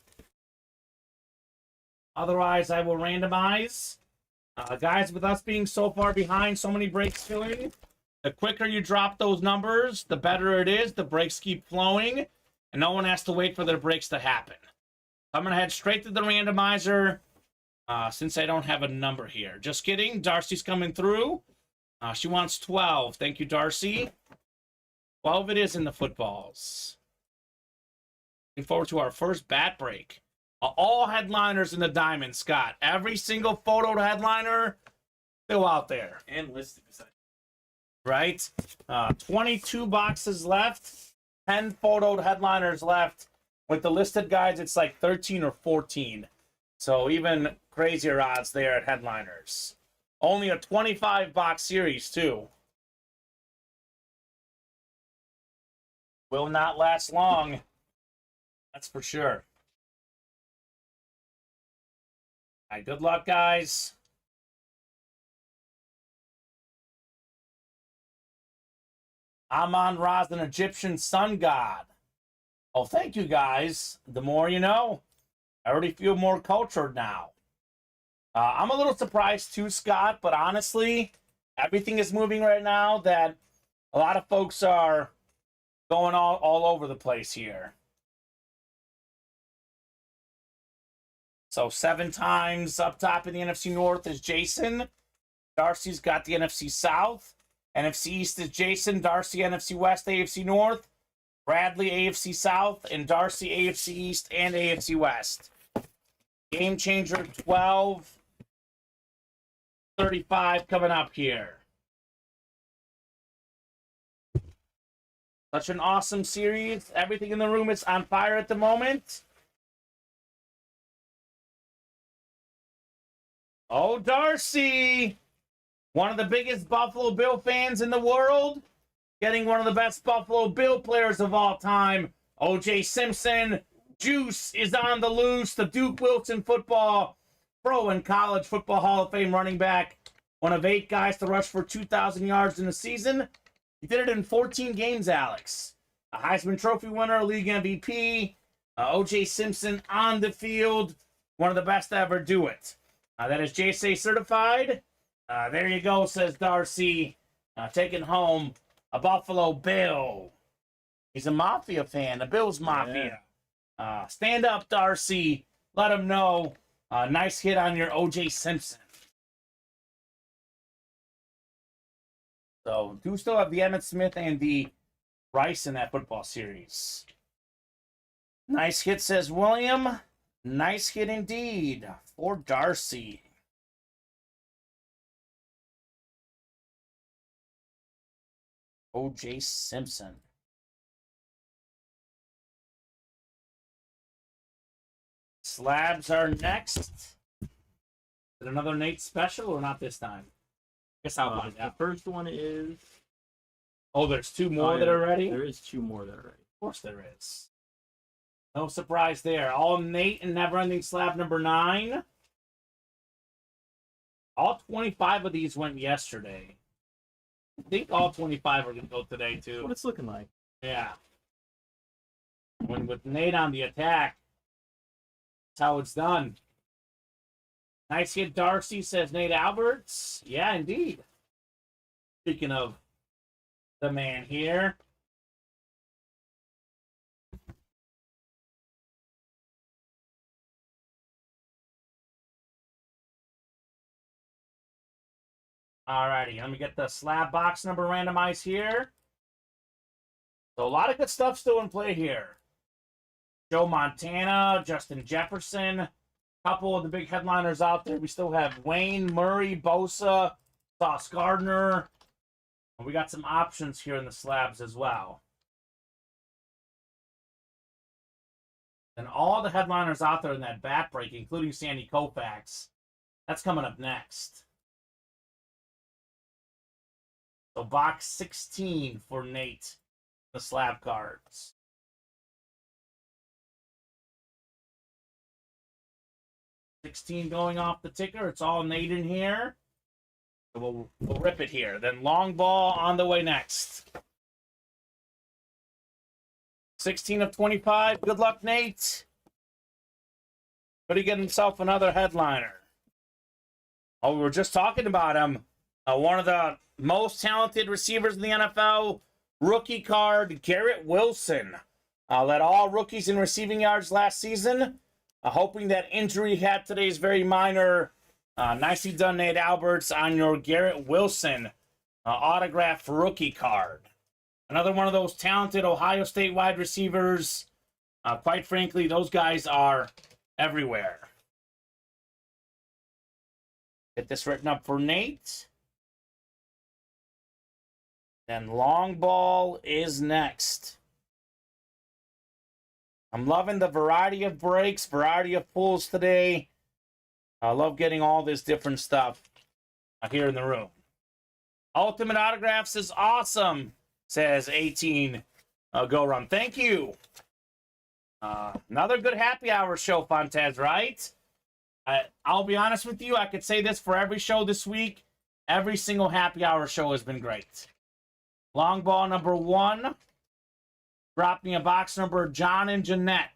Otherwise, I will randomize. Guys, with us being so far behind, so many breaks filling, the quicker you drop those numbers, the better it is. The breaks keep flowing, and no one has to wait for their breaks to happen. I'm going to head straight to the randomizer since I don't have a number here. Just kidding. Darcy's coming through. She wants 12. Thank you, Darcy. 12 it is in the footballs. Looking forward to our first bat break. All headliners in the diamond, Scott. Every single photo headliner still out there. And listed. Right? 22 boxes left. 10 photoed headliners left. With the listed guys, it's like 13 or 14. So even crazier odds there at headliners. Only a 25-box series, too. Will not last long. That's for sure. All right, good luck, guys. Amon-Ra, an Egyptian sun god. Oh, thank you, guys. The more you know. I already feel more cultured now. I'm a little surprised, too, Scott, but honestly, everything is moving right now that a lot of folks are going all over the place here. So 7 times up top in the NFC North is Jason. Darcy's got the NFC South. NFC East is Jason. Darcy, NFC West, AFC North. Bradley, AFC South. And Darcy, AFC East and AFC West. Game changer 12:35 coming up here. Such an awesome series. Everything in the room is on fire at the moment. Oh, Darcy, one of the biggest Buffalo Bill fans in the world, getting one of the best Buffalo Bill players of all time, O.J. Simpson. Juice is on the loose. The Duke Wilson Football Pro and College Football Hall of Fame running back, one of 8 guys to rush for 2,000 yards in a season. He did it in 14 games, Alex. A Heisman Trophy winner, league MVP. O.J. Simpson on the field, one of the best to ever do it. That is JSA certified. There you go, says Darcy. Taking home a Buffalo Bill. He's a Mafia fan, the Bills Mafia. Yeah. Stand up, Darcy. Let him know. Nice hit on your O.J. Simpson. So, do still have the Emmitt Smith and the Rice in that football series. Nice hit, says William. Nice hit indeed for Darcy. O.J. Simpson. Slabs are next. Is it another Nate special or not this time? Guess I'll find out. The first one is... Oh, there's 2 more that are ready? There is 2 more that are ready. Of course there is. No surprise there. All Nate and Neverending Slab number 9. All 25 of these went yesterday. I think all 25 are going to go today, too. That's what it's looking like. Yeah. When with Nate on the attack, that's how it's done. Nice hit, Darcy, says Nate Alberts. Yeah, indeed. Speaking of the man here. Alrighty, let me get the slab box number randomized here. So a lot of good stuff still in play here. Joe Montana, Justin Jefferson, a couple of the big headliners out there. We still have Wayne, Murray, Bosa, Sauce Gardner. And we got some options here in the slabs as well. And all the headliners out there in that bat break, including Sandy Koufax, that's coming up next. So box 16 for Nate, the slab cards. $16 going off the ticker. It's all Nate in here. So we'll rip it here. Then long ball on the way next. 16 of 25. Good luck, Nate. But he get himself another headliner. Oh, we were just talking about him. One of the most talented receivers in the NFL. Rookie card, Garrett Wilson. Led all rookies in receiving yards last season. Hoping that injury he had today is very minor. Nicely done, Nate Alberts, on your Garrett Wilson autographed rookie card. Another one of those talented Ohio State wide receivers. Quite frankly, those guys are everywhere. Get this written up for Nate. Then long ball is next. I'm loving the variety of breaks, variety of pulls today. I love getting all this different stuff here in the room. Ultimate Autographs is awesome, says 18 Go Run. Thank you. Another good happy hour show, Fontez, right? I'll be honest with you. I could say this for every show this week. Every single happy hour show has been great. Long ball number 1. Drop me a box number, John and Jeanette.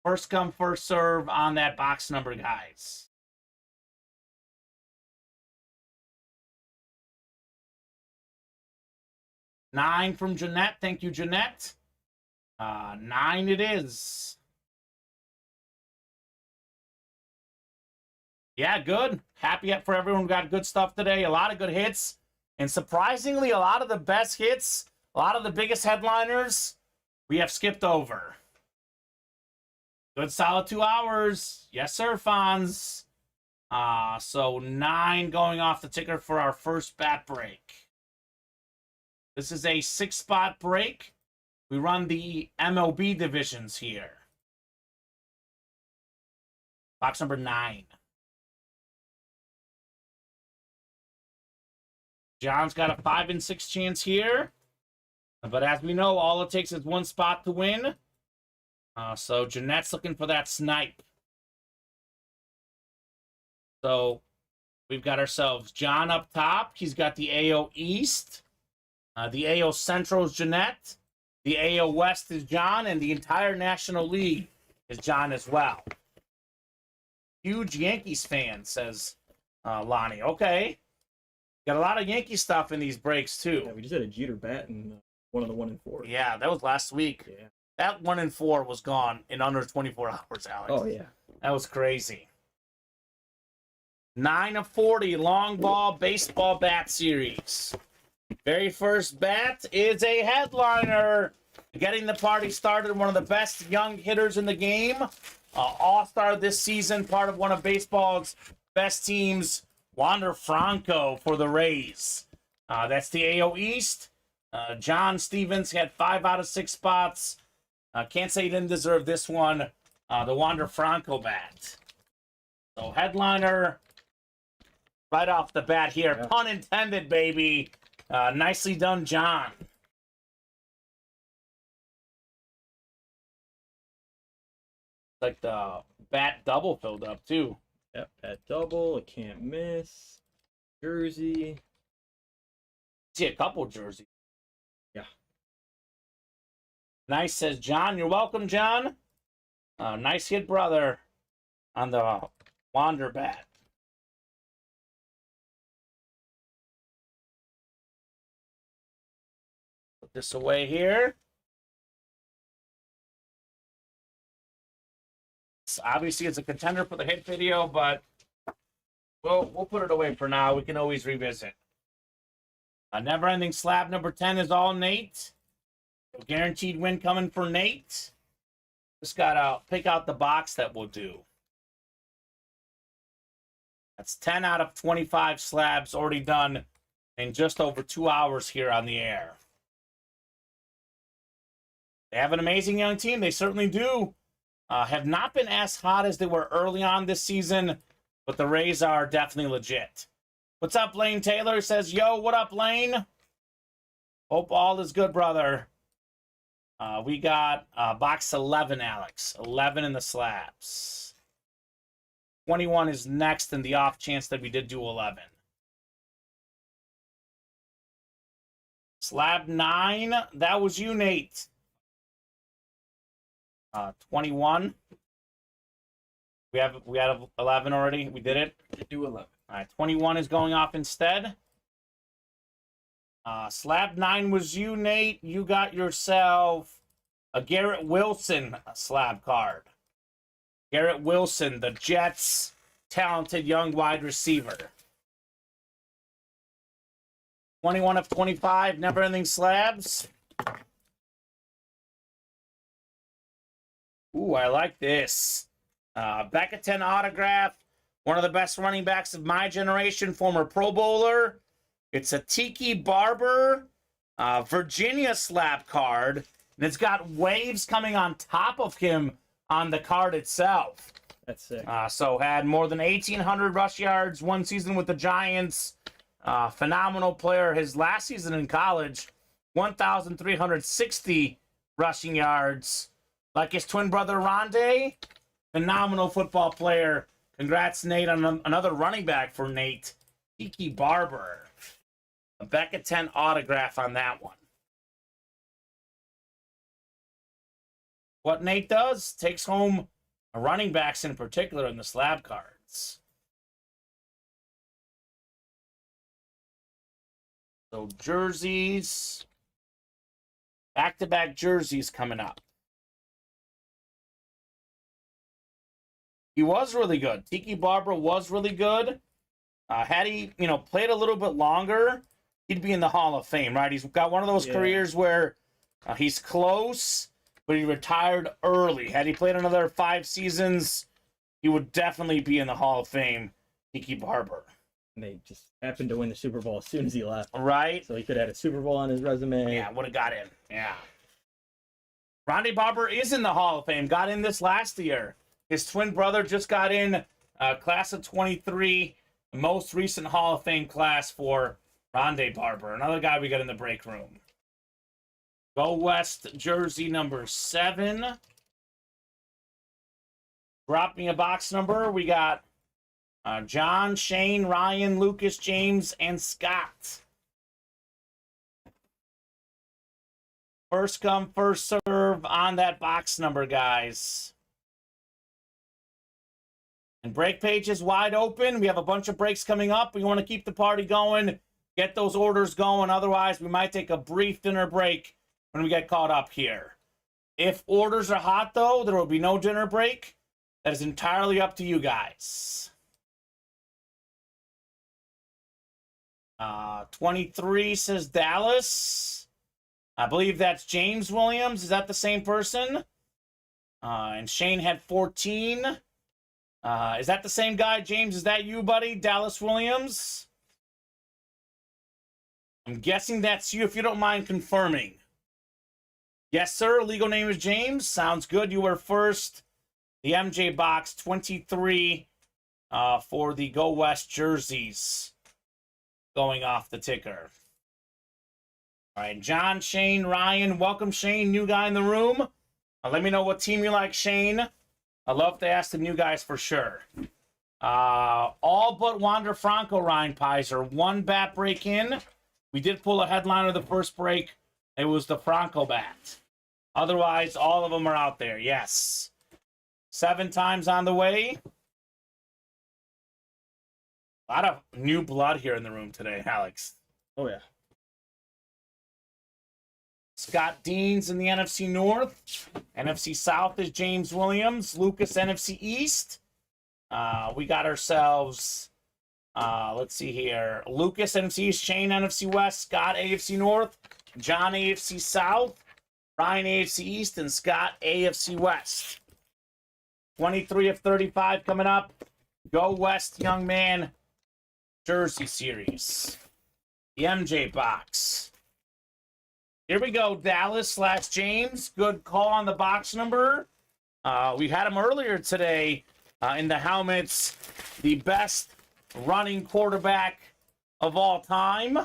First come, first serve on that box number, guys. Nine from Jeanette. Thank you, Jeanette. 9 it is. Yeah, good. Happy for everyone who got good stuff today. A lot of good hits. And surprisingly, a lot of the best hits, a lot of the biggest headliners, we have skipped over. Good solid 2 hours. Yes, sir, Fonz. So 9 going off the ticker for our first bat break. This is a 6-spot break. We run the MLB divisions here. Box number 9. John's got a 5 and 6 chance here. But as we know, all it takes is 1 spot to win. So Jeanette's looking for that snipe. So we've got ourselves John up top. He's got the AO East. The AO Central is Jeanette. The AO West is John. And the entire National League is John as well. Huge Yankees fan, says Lonnie. Okay. Got a lot of Yankee stuff in these breaks, too. Yeah, we just had a Jeter bat in one of the 1 and 4. Yeah, that was last week. Yeah. That 1 and 4 was gone in under 24 hours, Alex. Oh, yeah. That was crazy. 9 of 40, long ball baseball bat series. Very first bat is a headliner. Getting the party started, one of the best young hitters in the game. All-star this season, part of one of baseball's best teams, Wander Franco for the Rays. That's the AO East. John Stevens had 5 out of 6 spots. Can't say he didn't deserve this one. The Wander Franco bat. So headliner right off the bat here. Yeah. Pun intended, baby. Nicely done, John. Like the bat double filled up, too. Yep, at double, it can't miss. Jersey. See a couple jerseys. Yeah. Nice, says John. You're welcome, John. Nice hit, brother, on the Wander bat. Put this away here. Obviously, it's a contender for the hit video, but we'll put it away for now. We can always revisit. A never-ending slab number 10 is all Nate. A guaranteed win coming for Nate. Just gotta pick out the box that we'll do. That's 10 out of 25 slabs already done in just over 2 hours here on the air. They have an amazing young team. They certainly do. Have not been as hot as they were early on this season, but the Rays are definitely legit. What's up, Lane Taylor? Says, yo, what up, Lane? Hope all is good, brother. We got box 11, Alex. 11 in the slabs. 21 is next in the off chance that we did do 11. Slab 9, that was you, Nate. 21. We have 11 already. We did it. Do 11. All right, 21 is going off instead. Slab 9 was you, Nate. You got yourself a Garrett Wilson slab card. Garrett Wilson, the Jets' talented young wide receiver. 21 of 25, never-ending slabs. Ooh, I like this. Back at 10 autograph. One of the best running backs of my generation, former Pro Bowler. It's a Tiki Barber Virginia slab card. And it's got waves coming on top of him on the card itself. That's sick. So had more than 1,800 rush yards one season with the Giants. Phenomenal player. His last season in college, 1,360 rushing yards. Like his twin brother, Rondé. Phenomenal football player. Congrats, Nate, on another running back for Nate. Tiki Barber. A Beckett 10 autograph on that one. What Nate does, takes home running backs in particular in the slab cards. So jerseys. Back-to-back jerseys coming up. He was really good. Tiki Barber was really good. Had he, played a little bit longer, he'd be in the Hall of Fame, right? He's got one of those careers where he's close, but he retired early. Had he played another 5 seasons, he would definitely be in the Hall of Fame, Tiki Barber. And they just happened to win the Super Bowl as soon as he left. Right? So he could have had a Super Bowl on his resume. Yeah, would have got in. Yeah. Rondé Barber is in the Hall of Fame. Got in this last year. His twin brother just got in, class of 23, the most recent Hall of Fame class for Rondé Barber. Another guy we got in the break room. Go West jersey number 7. Drop me a box number. We got John, Shane, Ryan, Lucas, James, and Scott. First come, first serve on that box number, guys. And break page is wide open. We have a bunch of breaks coming up. We want to keep the party going, get those orders going. Otherwise, we might take a brief dinner break when we get caught up here. If orders are hot, though, there will be no dinner break. That is entirely up to you guys. 23 says Dallas. I believe that's James Williams. Is that the same person? And Shane had 14. Is that the same guy, James? Is that you, buddy? Dallas Williams? I'm guessing that's you, if you don't mind confirming. Yes, sir. Legal name is James. Sounds good. You were first. The MJ box, 23 for the Go West jerseys going off the ticker. All right, John, Shane, Ryan. Welcome, Shane. New guy in the room. Let me know what team you like, Shane. I love to ask the new guys for sure. All but Wander Franco, Ryan Pizer. One bat break in. We did pull a headliner the first break. It was the Franco bat. Otherwise, all of them are out there. Yes. 7 times on the way. A lot of new blood here in the room today, Alex. Oh, yeah. Scott Dean's in the NFC North. NFC South is James Williams. Lucas, NFC East. We got ourselves, let's see here. Lucas, NFC East. Shane, NFC West. Scott, AFC North. John, AFC South. Ryan, AFC East. And Scott, AFC West. 23 of 35 coming up. Go West, young man. Jersey series. The MJ box. Here we go, Dallas/James. Good call on the box number. We had him earlier today in the helmets. The best running quarterback of all time.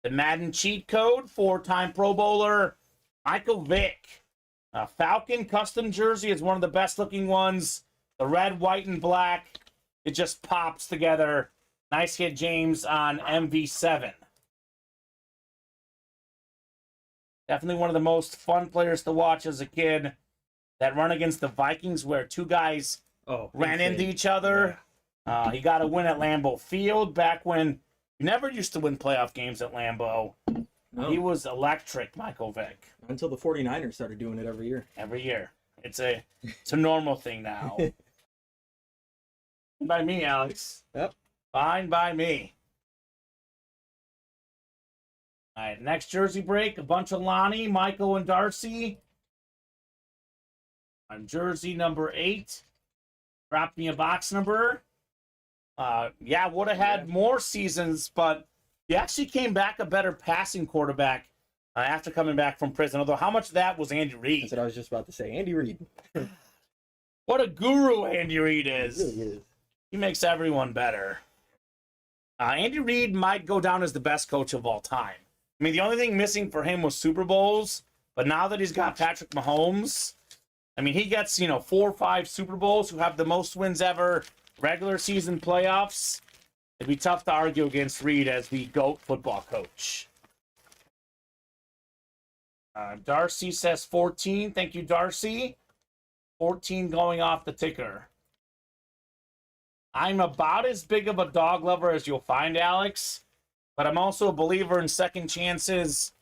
The Madden cheat code, 4-time Pro Bowler, Michael Vick. Falcon custom jersey is one of the best looking ones. The red, white, and black. It just pops together. Nice hit, James, on MV7. Definitely one of the most fun players to watch as a kid. That run against the Vikings where 2 guys ran into each other. Yeah. He got a win at Lambeau Field back when you never used to win playoff games at Lambeau. No. He was electric, Michael Vick. Until the 49ers started doing it every year. Every year. It's a normal thing now. By me, Alex. Yep. Fine by me. All right, next jersey break, a bunch of Lonnie, Michael, and Darcy. On jersey number 8. Drop me a box number. Yeah, would have had more seasons, but he actually came back a better passing quarterback after coming back from prison. Although, how much of that was Andy Reid? That's what I was just about to say. Andy Reid. What a guru Andy Reid is. He really is. He makes everyone better. Andy Reid might go down as the best coach of all time. I mean, the only thing missing for him was Super Bowls, but now that he's got Patrick Mahomes, I mean, he gets, 4 or 5 Super Bowls, who have the most wins ever, regular season playoffs. It'd be tough to argue against Reid as the GOAT football coach. Darcy says 14. Thank you, Darcy. 14 going off the ticker. I'm about as big of a dog lover as you'll find, Alex, but I'm also a believer in second chances.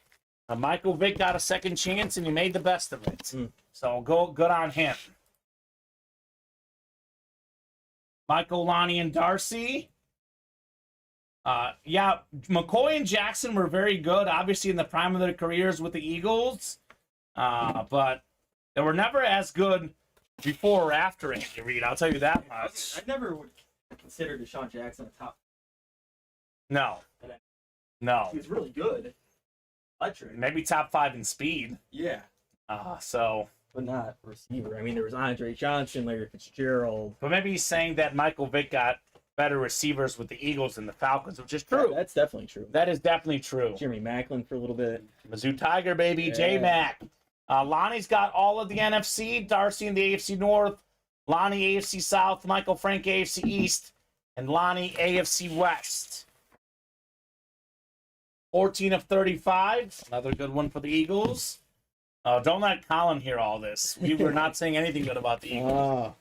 Michael Vick got a second chance, and he made the best of it. So good on him. Michael, Lonnie, and Darcy. Yeah, McCoy and Jackson were very good, obviously, in the prime of their careers with the Eagles. But they were never as good before or after Andy Reid. I'll tell you that much. I never would consider Deshaun Jackson a top. No. He was really good. Electric. Maybe top 5 in speed. Yeah. But not receiver. I mean, there was Andre Johnson, Larry Fitzgerald. But maybe he's saying that Michael Vick got better receivers with the Eagles than the Falcons, which is true. Yeah, that's definitely true. That is definitely true. Jeremy Maclin for a little bit. Mizzou Tiger, baby. Yeah. J-Mac. Lonnie's got all of the NFC. Darcy in the AFC North. Lonnie, AFC South. Michael Frank, AFC East. And Lonnie, AFC West. 14 of 35. Another good one for the Eagles. Don't let Colin hear all this. We were not saying anything good about the Eagles.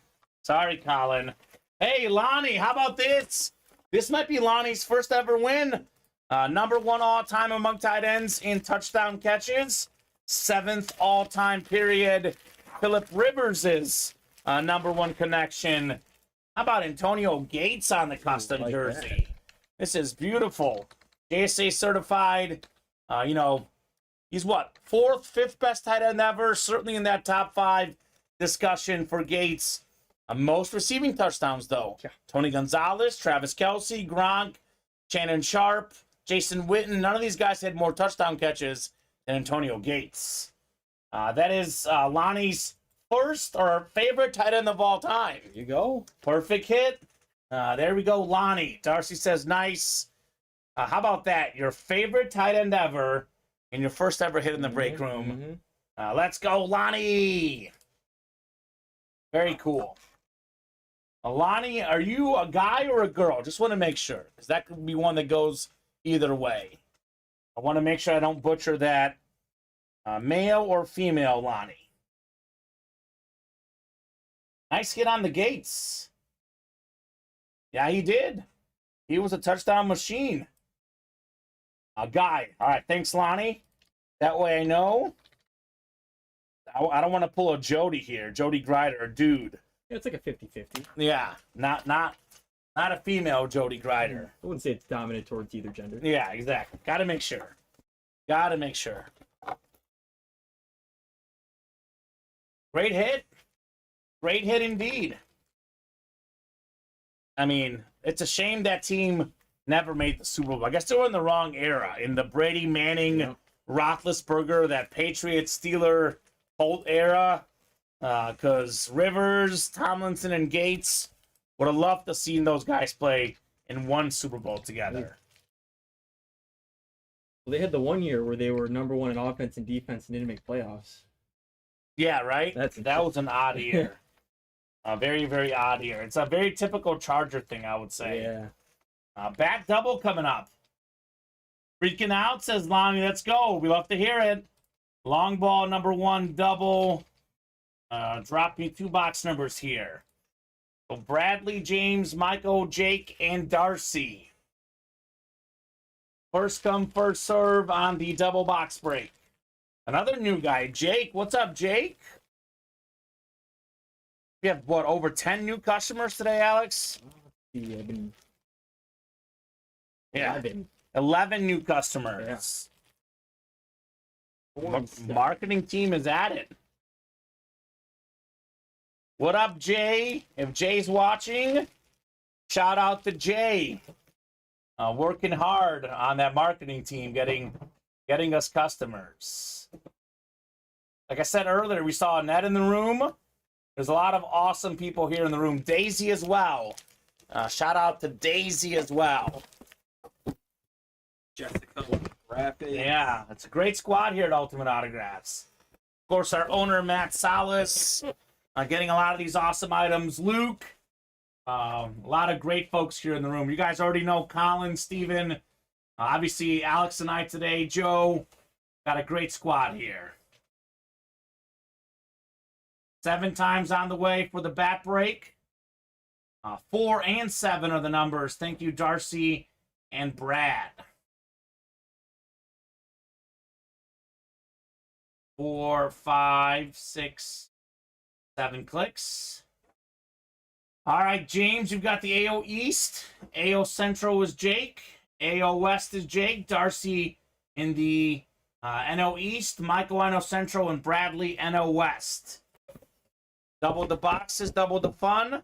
Sorry, Colin. Hey, Lonnie, how about this? This might be Lonnie's first ever win. Number 1 all-time among tight ends in touchdown catches. 7th all-time period. Phillip Rivers' number 1 connection. How about Antonio Gates on the custom jersey? This is beautiful. JSA certified. He's what? 4th, 5th best tight end ever. Certainly in that top 5 discussion for Gates. Most receiving touchdowns, though. Yeah. Tony Gonzalez, Travis Kelce, Gronk, Shannon Sharp, Jason Witten. None of these guys had more touchdown catches than Antonio Gates. That is Lonnie's first or favorite tight end of all time. There you go. Perfect hit. There we go, Lonnie. Darcy says, nice. How about that? Your favorite tight end ever and your first ever hit in the break room. Let's go, Lonnie. Very cool. Alani, are you a guy or a girl? Just want to make sure, because that could be one that goes either way. I want to make sure I don't butcher that. Male or female, Lonnie? Nice hit on the gates. Yeah, he did. He was a touchdown machine. A guy. All right, thanks, Lonnie. That way I know. I don't want to pull a Jody here. Jody Grider, a dude. Yeah, it's like a 50-50. Yeah, not a female Jody Grider. I wouldn't say it's dominant towards either gender. Yeah, exactly. Got to make sure. Got to make sure. Great hit. Great hit indeed. I mean, it's a shame that team never made the Super Bowl. I guess they were in the wrong era, in the Brady, Manning, Roethlisberger, that Patriots, Steeler, Holt era. Because Rivers, Tomlinson, and Gates would have loved to seen those guys play in one Super Bowl together. Well, they had the 1 year where they were #1 in offense and defense and didn't make playoffs. Yeah, right? That was an odd year. A very, very odd year. It's a very typical Charger thing, I would say. Yeah. Back double coming up. Freaking out, says Lonnie. Let's go. We love to hear it. Long ball, #1 double. Drop me 2 box numbers here. So Bradley, James, Michael, Jake, and Darcy. First come, first serve on the double box break. Another new guy, Jake. What's up, Jake? We have, what, over 10 new customers today, Alex? Yeah, I've been... Yeah, 11 new customers. Yeah. Marketing team is at it. What up, Jay? If Jay's watching, shout out to Jay. Working hard on that marketing team, getting us customers. Like I said earlier, we saw Annette in the room. There's a lot of awesome people here in the room. Daisy as well. Shout out to Daisy as well. Jessica Rapid. Yeah, it's a great squad here at Ultimate Autographs. Of course, our owner, Matt Salas, getting a lot of these awesome items. Luke, a lot of great folks here in the room. You guys already know Colin, Steven, obviously Alex and I today, Joe. Got a great squad here. 7 times on the way for the bat break. 4 and 7 are the numbers. Thank you, Darcy and Brad. 4, 5, 6, 7 clicks. All right, James, you've got the AO East. AO Central is Jake. AO West is Jake. Darcy in the NO East. Michael NO Central and Bradley NO West. Double the boxes, double the fun.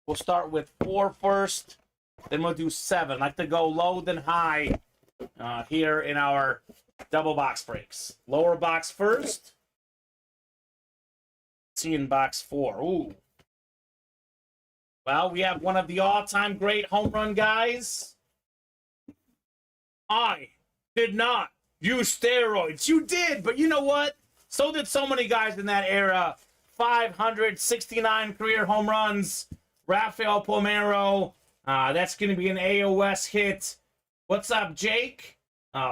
We'll start with 4 first, then we'll do 7. I like to go low than high here in our double box breaks. Lower box first. See in box 4. Ooh. Well, we have one of the all-time great home run guys. I did not use steroids. You did, but you know what? So did so many guys in that era. 569 career home runs. Rafael Palmeiro. That's going to be an AOS hit. What's up, Jake?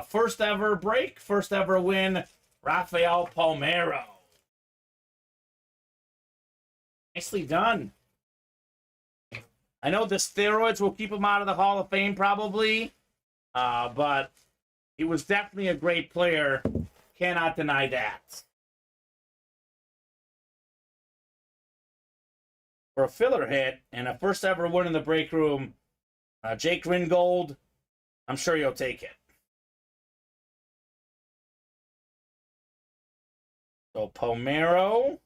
First ever break, first ever win. Rafael Palmeiro. Nicely done. I know the steroids will keep him out of the Hall of Fame probably, but he was definitely a great player. Cannot deny that. For a filler hit and a first ever win in the break room, Jake Ringgold, I'm sure you'll take it. So Palmeiro.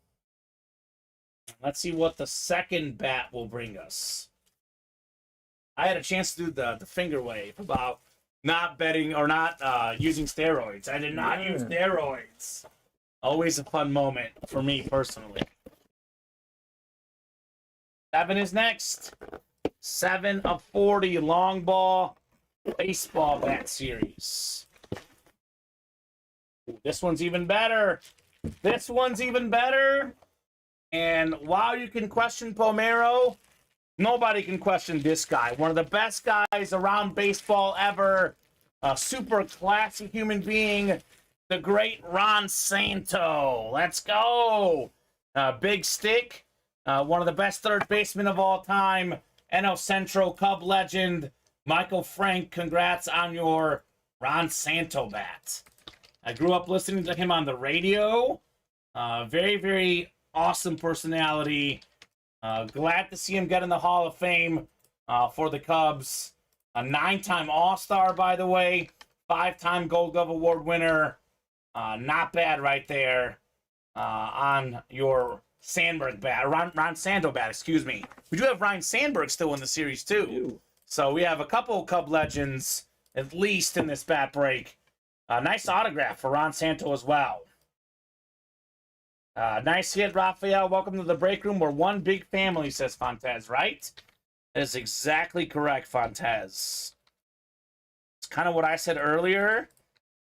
Let's see what the second bat will bring us. I had a chance to do the finger wave about not betting or not using steroids. I did not use steroids. Always a fun moment for me personally. 7 is next. 7 of 40 long ball baseball bat series. This one's even better. This one's even better. And while you can question Palmeiro, Nobody can question this guy. One of the best guys around baseball ever. A super classy human being. The great Ron Santo. Let's go. Big stick. One of the best third basemen of all time. NL Central Cub legend. Michael Frank, congrats on your Ron Santo bat. I grew up listening to him on the radio. Very, very awesome personality. Glad to see him get in the Hall of Fame for the Cubs. A 9-time All-Star, by the way. 5-time Gold Glove Award winner. Not bad right there on your Sandberg bat. Ron Santo bat, excuse me. We do have Ryan Sandberg still in the series, too. Ew. So we have a couple Cub legends, at least in this bat break. Nice autograph for Ron Santo as well. Nice hit, Raphael. Welcome to the break room. We're one big family, says Fontez, right? That is exactly correct, Fontez. It's kind of what I said earlier,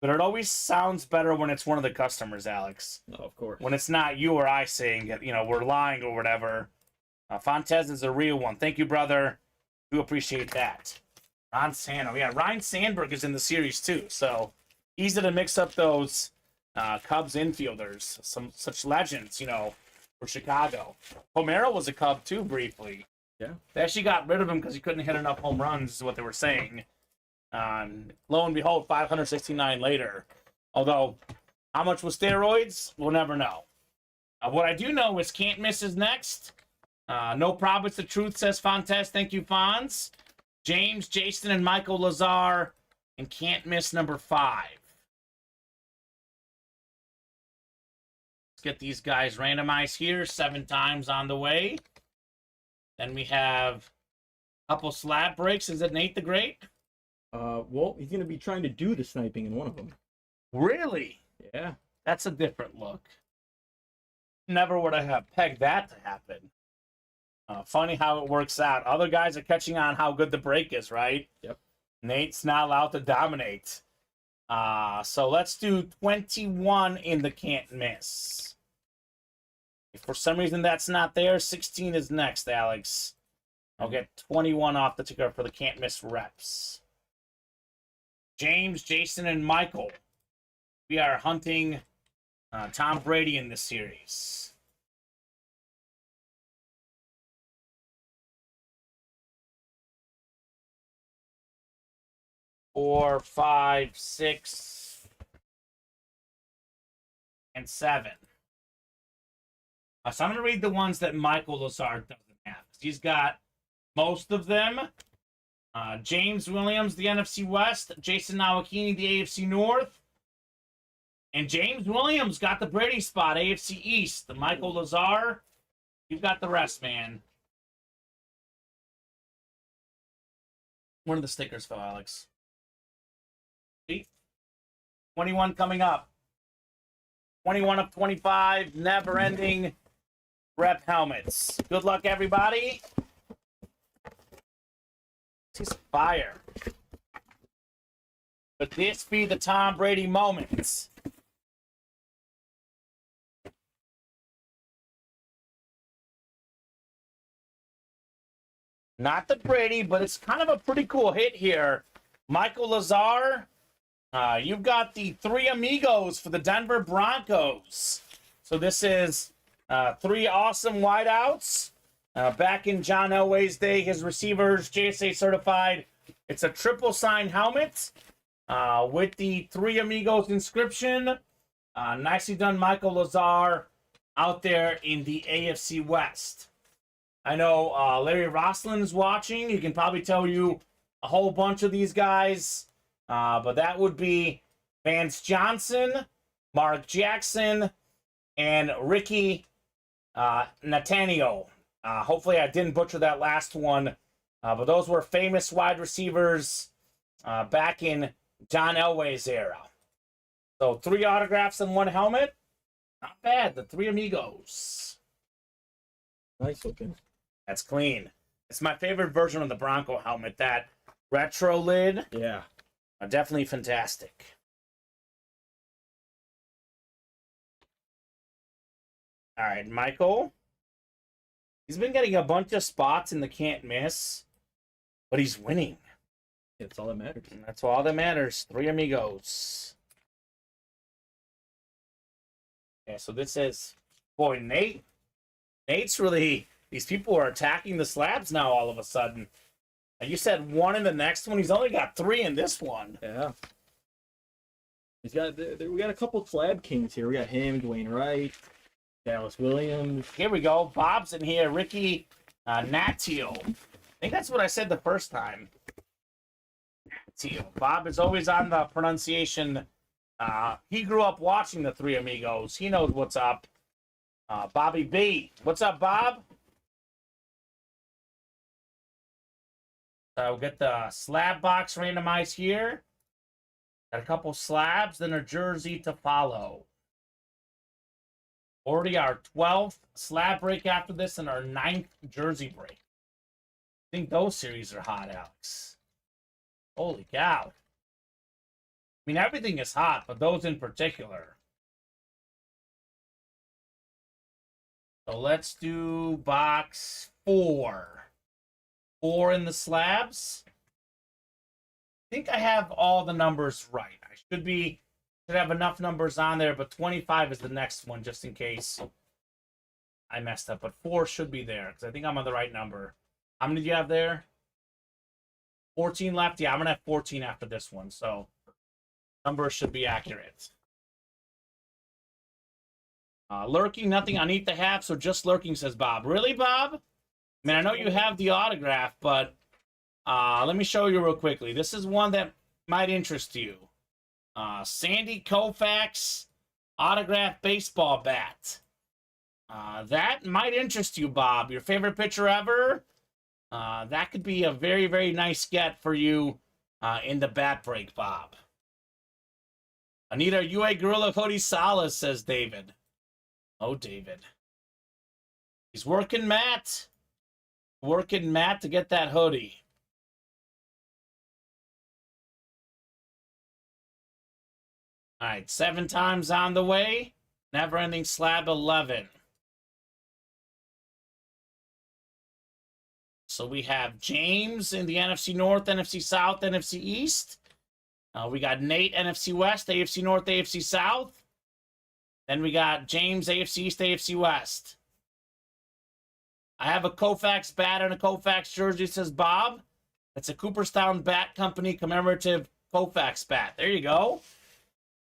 but it always sounds better when it's one of the customers, Alex. No, of course. When it's not you or I saying it, you know, we're lying or whatever. Fontez is a real one. Thank you, brother. Do appreciate that. Ron Santo. Yeah, Ryan Sandberg is in the series, too, so easy to mix up those Cubs infielders. Some such legends, you know, for Chicago. Homero was a Cub, too, briefly. Yeah. They actually got rid of him because he couldn't hit enough home runs, is what they were saying. Lo and behold, 569 later. Although, how much was steroids? We'll never know. What I do know is Can't Miss is next. No problem, it's the truth, says Fontes. Thank you, Fonz. James, Jason, and Michael Lazar. And Can't Miss number 5. Let's get these guys randomized here. 7 times on the way. Then we have a couple slab breaks. Is it Nate the Great? Well, he's going to be trying to do the sniping in one of them. Really? Yeah. That's a different look. Never would I have pegged that to happen. Funny how it works out. Other guys are catching on how good the break is, right? Yep. Nate's not allowed to dominate. So let's do 21 in the Can't Miss. If for some reason that's not there, 16 is next, Alex. I'll get 21 off the ticker for the Can't Miss reps. James, Jason, and Michael. We are hunting Tom Brady in this series. 4, 5, 6, and 7. So I'm going to read the ones that Michael Lazard doesn't have. He's got most of them. James Williams, the NFC West. Jason Nowakini, the AFC North. And James Williams got the Brady spot, AFC East. The Michael Lazar, you've got the rest, man. One of the stickers fell, Alex. 21 coming up. 21 of 25, never-ending rep helmets. Good luck, everybody. This is fire. But this be the Tom Brady moment. Not the Brady, but it's kind of a pretty cool hit here. Michael Lazar. You've got the 3 amigos for the Denver Broncos. So this is 3 awesome wideouts. Back in John Elway's day, his receivers, JSA certified. It's a triple sign helmet with the 3 amigos inscription. Nicely done, Michael Lazar, out there in the AFC West. I know Larry Rosslin's watching. He can probably tell you a whole bunch of these guys. But that would be Vance Johnson, Mark Jackson, and Ricky Natanio. Hopefully I didn't butcher that last one. But those were famous wide receivers back in John Elway's era. So 3 autographs and 1 helmet. Not bad. The 3 amigos. Nice looking. That's clean. It's my favorite version of the Bronco helmet. That retro lid. Yeah. Definitely fantastic. All right, Michael. He's been getting a bunch of spots in the can't miss, but he's winning. That's all that matters. And that's all that matters. Three amigos. Yeah, so this is, boy, Nate. Nate's really, these people are attacking the slabs now all of a sudden. And you said one in the next one. He's only got three in this one. Yeah. He's got, we got a couple slab kings here. We got him, Dwayne Wright, Dallas Williams. Here we go. Bob's in here. Ricky Natio. I think that's what I said the first time. Natio. Bob is always on the pronunciation. He grew up watching the Three Amigos. He knows what's up. Bobby B. What's up, Bob? We'll get the slab box randomized here. Got a couple slabs, then a jersey to follow. Already our 12th slab break after this and our 9th jersey break. I think those series are hot, Alex. Holy cow. I mean, everything is hot, but those in particular. So let's do box 4. 4 in the slabs. I think I have all the numbers right. I should have enough numbers on there, but 25 is the next one, just in case I messed up. But 4 should be there, because I think I'm on the right number. How many do you have there? 14 left? Yeah, I'm going to have 14 after this one, so numbers should be accurate. Lurking, nothing I need to have, so just lurking, says Bob. Really, Bob? I mean, I know you have the autograph, but let me show you real quickly. This is one that might interest you. Sandy Koufax autograph baseball bat. That might interest you, Bob. Your favorite pitcher ever? That could be a very, very nice get for you in the bat break, Bob. Anita, you a Gorilla Hoodie Salas, says David. Oh, David. He's working Matt. Working Matt to get that hoodie. All right, 7 times on the way. Never ending slab 11. So we have James in the NFC North, NFC South, NFC East. We got Nate, NFC West, AFC North, AFC South. Then we got James, AFC East, AFC West. I have a Koufax bat and a Koufax jersey, says Bob. It's a Cooperstown Bat Company commemorative Koufax bat. There you go.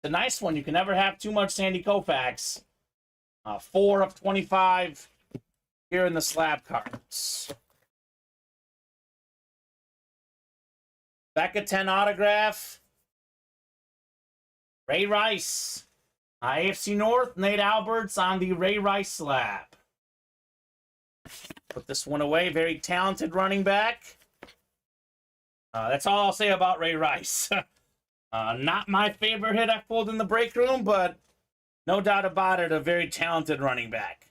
It's a nice one. You can never have too much Sandy Koufax. 4 of 25 here in the slab cards. Becca 10 autograph. Ray Rice. AFC North, Nate Alberts on the Ray Rice slab. Put this one away. Very talented running back. That's all I'll say about Ray Rice. Not my favorite hit I pulled in the break room, but no doubt about it, a very talented running back.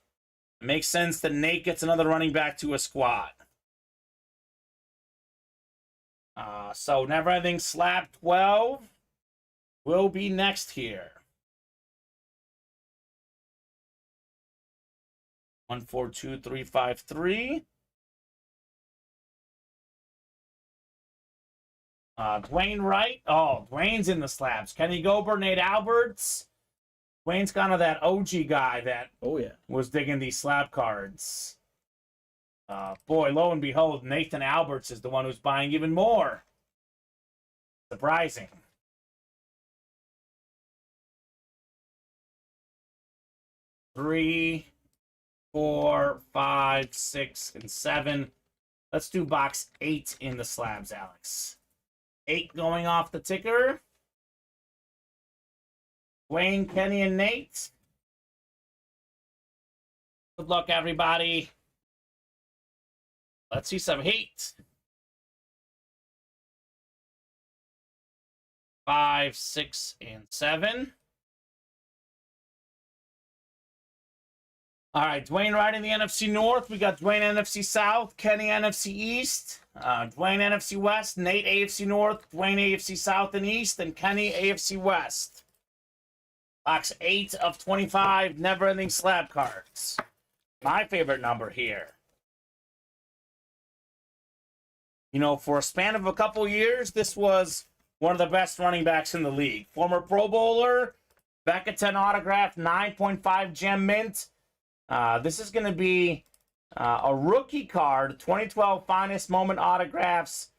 It makes sense that Nate gets another running back to a squad. So never ending slab 12 will be next here. 1, 4, 2, 3, 5, 3. Dwayne Wright. Oh, Dwayne's in the slabs. Kenny Gober, Nate Alberts. Dwayne's kind of that OG guy that was digging these slab cards. Boy, lo and behold, Nathan Alberts is the one who's buying even more. Surprising. Three, 4, 5, 6, and 7. Let's do box 8 in the slabs, Alex. 8 going off the ticker. Wayne, Kenny, and Nate. Good luck, everybody. Let's see some heat. 5, 6, and 7. All right, Dwayne Wright in the NFC North. We got Dwayne NFC South, Kenny NFC East, Dwayne NFC West, Nate AFC North, Dwayne AFC South and East, and Kenny AFC West. Box 8 of 25 never-ending slab cards. My favorite number here. You know, for a span of a couple years, this was one of the best running backs in the league. Former Pro Bowler, back at 10 autograph, 9.5 gem mint. This is going to be a rookie card, 2012 Finest Moment Autographs,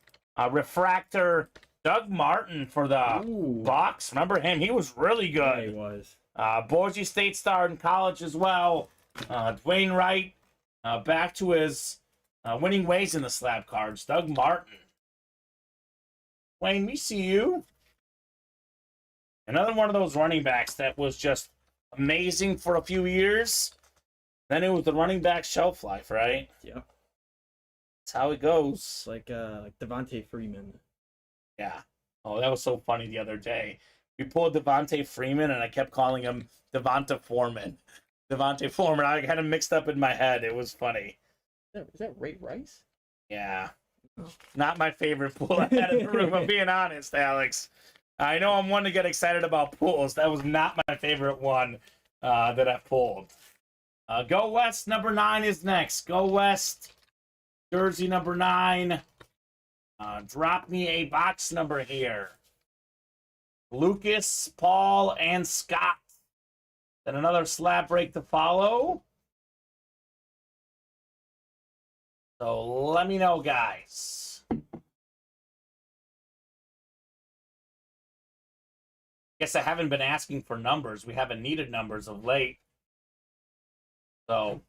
refractor, Doug Martin for the Bucks. Remember him? He was really good. Yeah, he was. Boise State star in college as well. Dwayne Wright, back to his winning ways in the slab cards. Doug Martin. Wayne, we see you. Another one of those running backs that was just amazing for a few years. Then it was the running back shelf life, right? Yep. That's how it goes. It's like Devontae Freeman. Yeah. Oh, that was so funny the other day. We pulled Devontae Freeman, and I kept calling him Devonta Foreman. Devontae Foreman. I had him mixed up in my head. It was funny. Is that Ray Rice? Yeah. Not my favorite pool I had in the room, I'm being honest, Alex. I know I'm one to get excited about pools. That was not my favorite one that I pulled. Go West number 9 is next. Go West, jersey number 9. Drop me a box number here. Lucas, Paul, and Scott. Then another slab break to follow. So let me know, guys. Guess I haven't been asking for numbers. We haven't needed numbers of late. So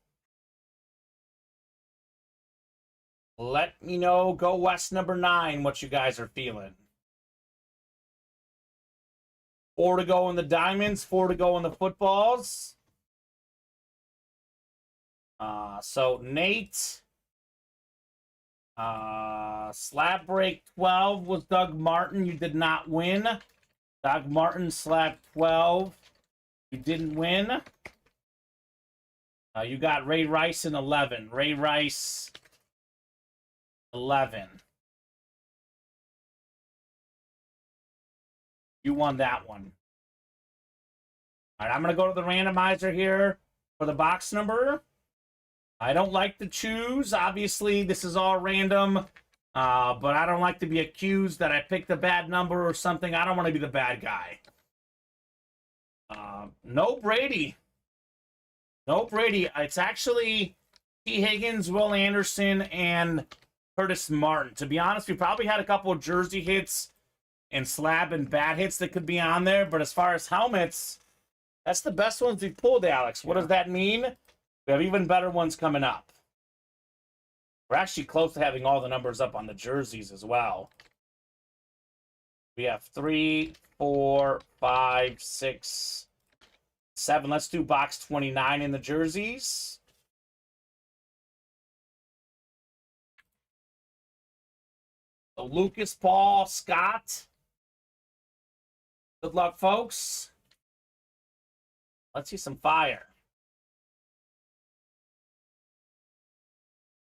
let me know, Go West number 9, what you guys are feeling. 4 to go in the diamonds, 4 to go in the footballs. So Nate, slab break 12 was Doug Martin. You did not win. Doug Martin, slab 12. You didn't win. You got Ray Rice in 11. Ray Rice, 11. You won that one. All right, I'm going to go to the randomizer here for the box number. I don't like to choose. Obviously, this is all random. But I don't like to be accused that I picked a bad number or something. I don't want to be the bad guy. No Brady. No Brady. It's actually T. Higgins, Will Anderson, and Curtis Martin. To be honest, we probably had a couple of jersey hits and slab and bat hits that could be on there. But as far as helmets, that's the best ones we've pulled, Alex. What does that mean? We have even better ones coming up. We're actually close to having all the numbers up on the jerseys as well. We have 3, 4, 5, 6, 7. Let's do box 29 in the jerseys. So Lucas, Paul, Scott. Good luck, folks. Let's see some fire.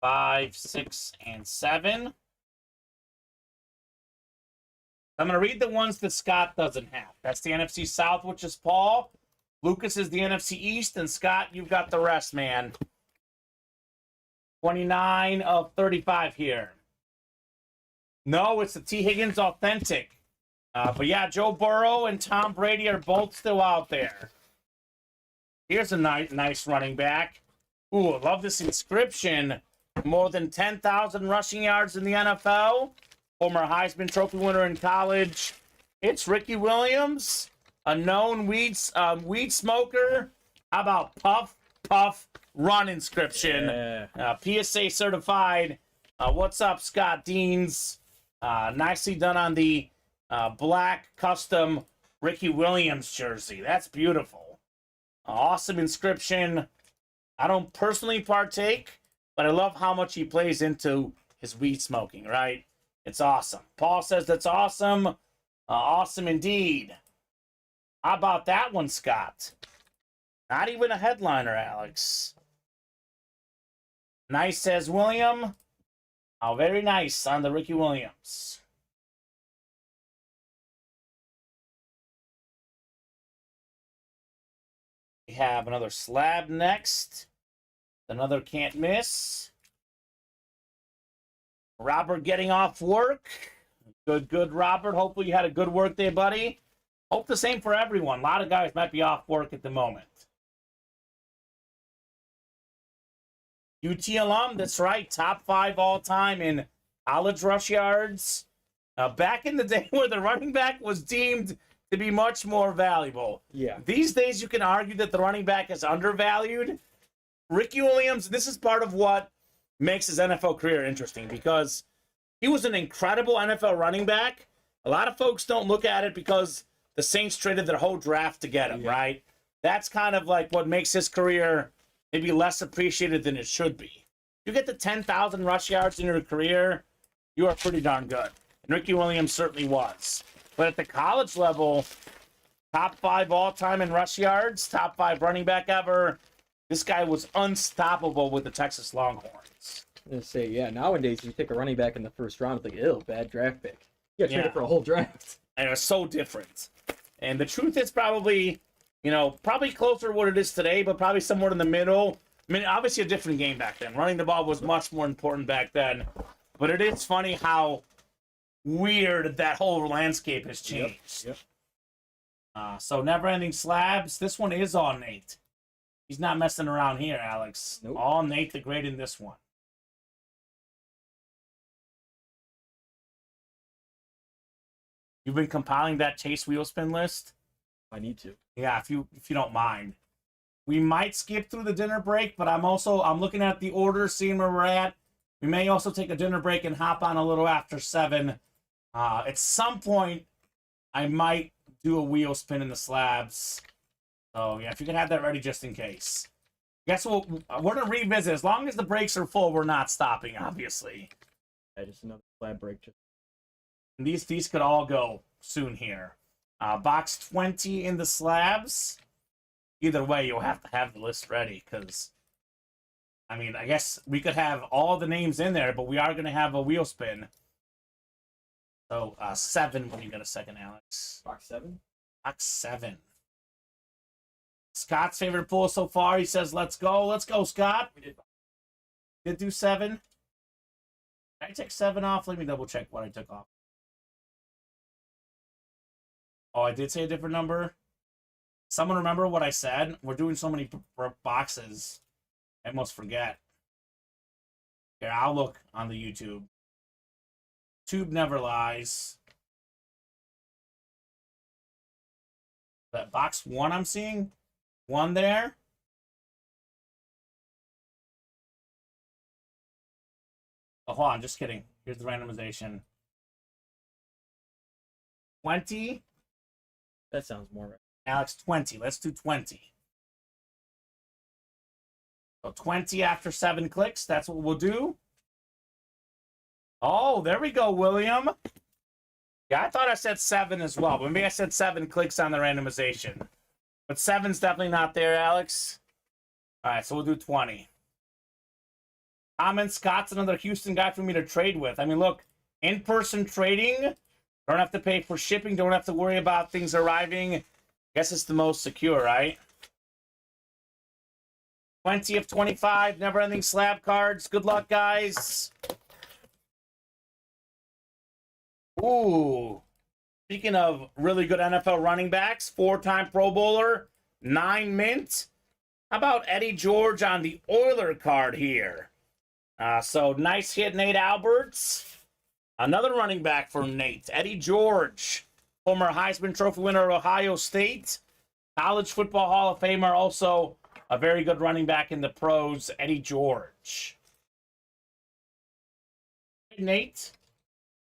5, 6, and 7. I'm going to read the ones that Scott doesn't have. That's the NFC South, which is Paul. Lucas is the NFC East, and Scott, you've got the rest, man. 29 of 35 here. No, it's the T. Higgins Authentic. But yeah, Joe Burrow and Tom Brady are both still out there. Here's a nice running back. Ooh, I love this inscription. More than 10,000 rushing yards in the NFL. Former Heisman Trophy winner in college. It's Ricky Williams, a known weed smoker. How about Puff, Puff, Run inscription? Yeah. PSA certified. What's up, Scott Deans? Nicely done on the black custom Ricky Williams jersey. That's beautiful. Awesome inscription. I don't personally partake, but I love how much he plays into his weed smoking, right? It's awesome. Paul says that's awesome. Awesome indeed. How about that one, Scott? Not even a headliner, Alex. Nice, says William. Oh, very nice on the Ricky Williams. We have another slab next. Another can't miss. Robert getting off work. Good, Robert. Hopefully you had a good work day, buddy. Hope the same for everyone. A lot of guys might be off work at the moment. UT alum, that's right. Top 5 all-time in college rush yards. Back in the day where the running back was deemed to be much more valuable. Yeah. These days you can argue that the running back is undervalued. Ricky Williams, this is part of what makes his NFL career interesting because he was an incredible NFL running back. A lot of folks don't look at it because the Saints traded their whole draft to get him, right? That's kind of like what makes his career maybe less appreciated than it should be. You get to 10,000 rush yards in your career, you are pretty darn good. And Ricky Williams certainly was. But at the college level, top 5 all-time in rush yards, top 5 running back ever. This guy was unstoppable with the Texas Longhorns. I'm going to say, yeah, nowadays if you pick a running back in the first round, it's like, ew, bad draft pick. You got traded for a whole draft. And it was so different. And the truth is probably, probably closer to what it is today, but probably somewhere in the middle. I mean, obviously a different game back then. Running the ball was much more important back then. But it is funny how weird that whole landscape has changed. Yep. So never-ending slabs. This one is all Nate. He's not messing around here, Alex. Nope. All Nate the Great in this one. You've been compiling that Chase Wheelspin list? I need to. Yeah, if you don't mind. We might skip through the dinner break, but I'm looking at the order, seeing where we're at. We may also take a dinner break and hop on a little after 7. At some point, I might do a wheel spin in the slabs. So, yeah, if you can have that ready just in case. Guess we're going to revisit. As long as the breaks are full, we're not stopping, obviously. Yeah, just another slab break. And these could all go soon here. Box 20 in the slabs. Either way, you'll have to have the list ready because, I mean, I guess we could have all the names in there, but we are going to have a wheel spin. So, 7 when you get a second, Alex. Box 7? Box 7. Scott's favorite pull so far. He says, let's go. Let's go, Scott. We did do 7. Did I take 7 off? Let me double check what I took off. Oh, I did say a different number. Someone remember what I said? We're doing so many boxes. I almost forget. Here, I'll look on the YouTube. Tube never lies. That box 1 I'm seeing? 1 there. Oh, hold on, just kidding. Here's the randomization. 20. That sounds more right. Alex, 20. Let's do 20. So 20 after 7 clicks. That's what we'll do. Oh, there we go, William. Yeah, I thought I said 7 as well. But maybe I said 7 clicks on the randomization. But 7's definitely not there, Alex. All right, so we'll do 20. Scott's another Houston guy for me to trade with. I mean, look, in-person trading, don't have to pay for shipping, don't have to worry about things arriving. Guess it's the most secure, right? 20 of 25, never-ending slab cards. Good luck, guys. Ooh. Speaking of really good NFL running backs, 4-time Pro Bowler, 9 mint. How about Eddie George on the Oiler card here? So nice hit, Nate Alberts. Another running back for Nate, Eddie George, former Heisman Trophy winner at Ohio State, College Football Hall of Famer, also a very good running back in the pros, Eddie George. Nate,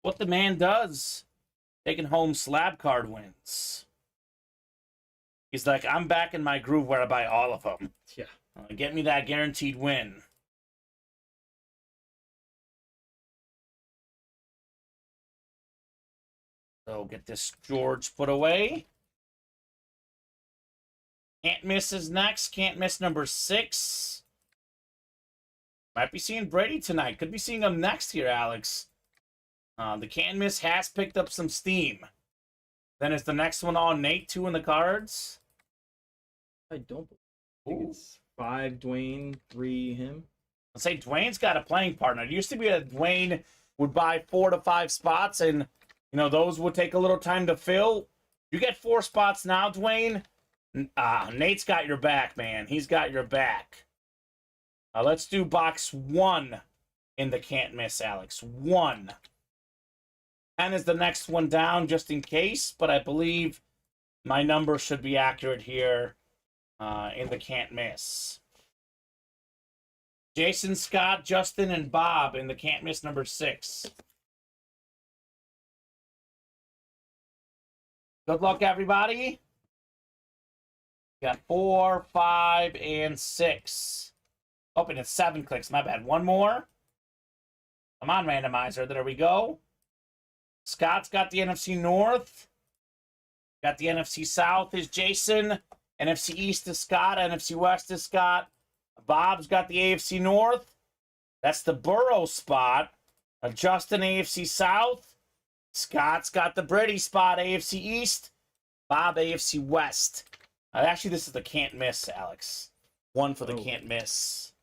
what the man does, taking home slab card wins. He's like, I'm back in my groove where I buy all of them. Yeah. Get me that guaranteed win. So get this George put away. Can't miss is next. Can't miss number 6. Might be seeing Brady tonight. Could be seeing him next here, Alex. The can't miss has picked up some steam. Then is the next one all Nate 2 in the cards? I don't think it's 5 Dwayne, 3 him. I'll say Dwayne's got a playing partner. It used to be that Dwayne would buy 4 to 5 spots, and those would take a little time to fill. You get 4 spots now, Dwayne. Nate's got your back, man. He's got your back. Let's do box 1 in the can't miss, Alex. 1. 10 is the next one down, just in case, but I believe my number should be accurate here in the can't miss. Jason, Scott, Justin, and Bob in the can't miss number 6. Good luck, everybody. Got 4, 5, and 6. Oh, and it's 7 clicks. My bad. One more. Come on, randomizer. There we go. Scott's got the NFC North. Got the NFC South is Jason. NFC East is Scott. NFC West is Scott. Bob's got the AFC North. That's the Burrow spot. Justin, AFC South. Scott's got the Brady spot, AFC East. Bob, AFC West. Actually, this is the can't miss, Alex. 1 for the can't miss.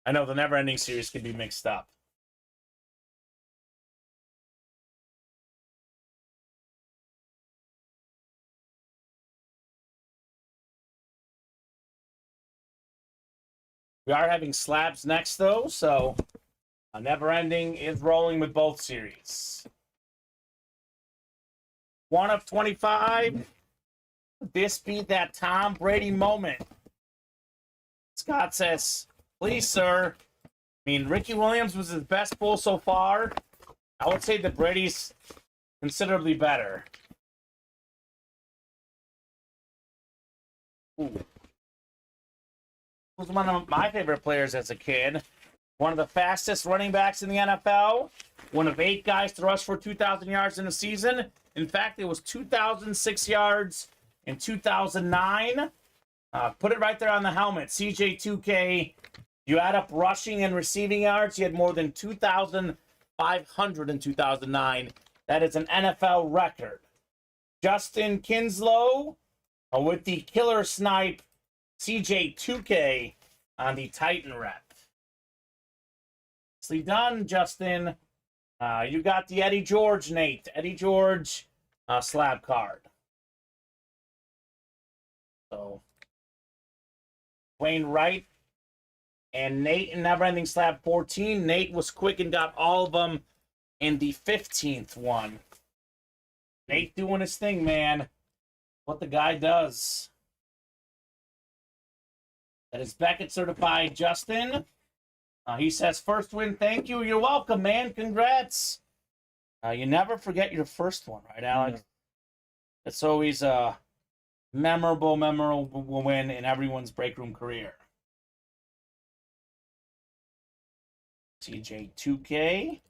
I know the never-ending series can be mixed up. We are having slabs next, though, so never-ending is rolling with both series. 1 of 25. This be that Tom Brady moment. Scott says, please, sir. I mean, Ricky Williams was his best pull so far. I would say that Brady's considerably better. Ooh. Was one of my favorite players as a kid. One of the fastest running backs in the NFL. One of 8 guys to rush for 2,000 yards in a season. In fact, it was 2,006 yards in 2009. Put it right there on the helmet. CJ2K. You add up rushing and receiving yards. He had more than 2,500 in 2009. That is an NFL record. Justin Kinslow with the killer snipe CJ2K on the Titan rep. Nicely done, Justin. You got the Eddie George, Nate. Eddie George slab card. So, Wayne Wright and Nate in Neverending Slab 14. Nate was quick and got all of them in the 15th one. Nate doing his thing, man. What the guy does. That is Beckett certified, Justin. He says, first win, thank you. You're welcome, man. Congrats. You never forget your first one, right, Alex? Yeah. It's always a memorable win in everyone's break room career. CJ2K.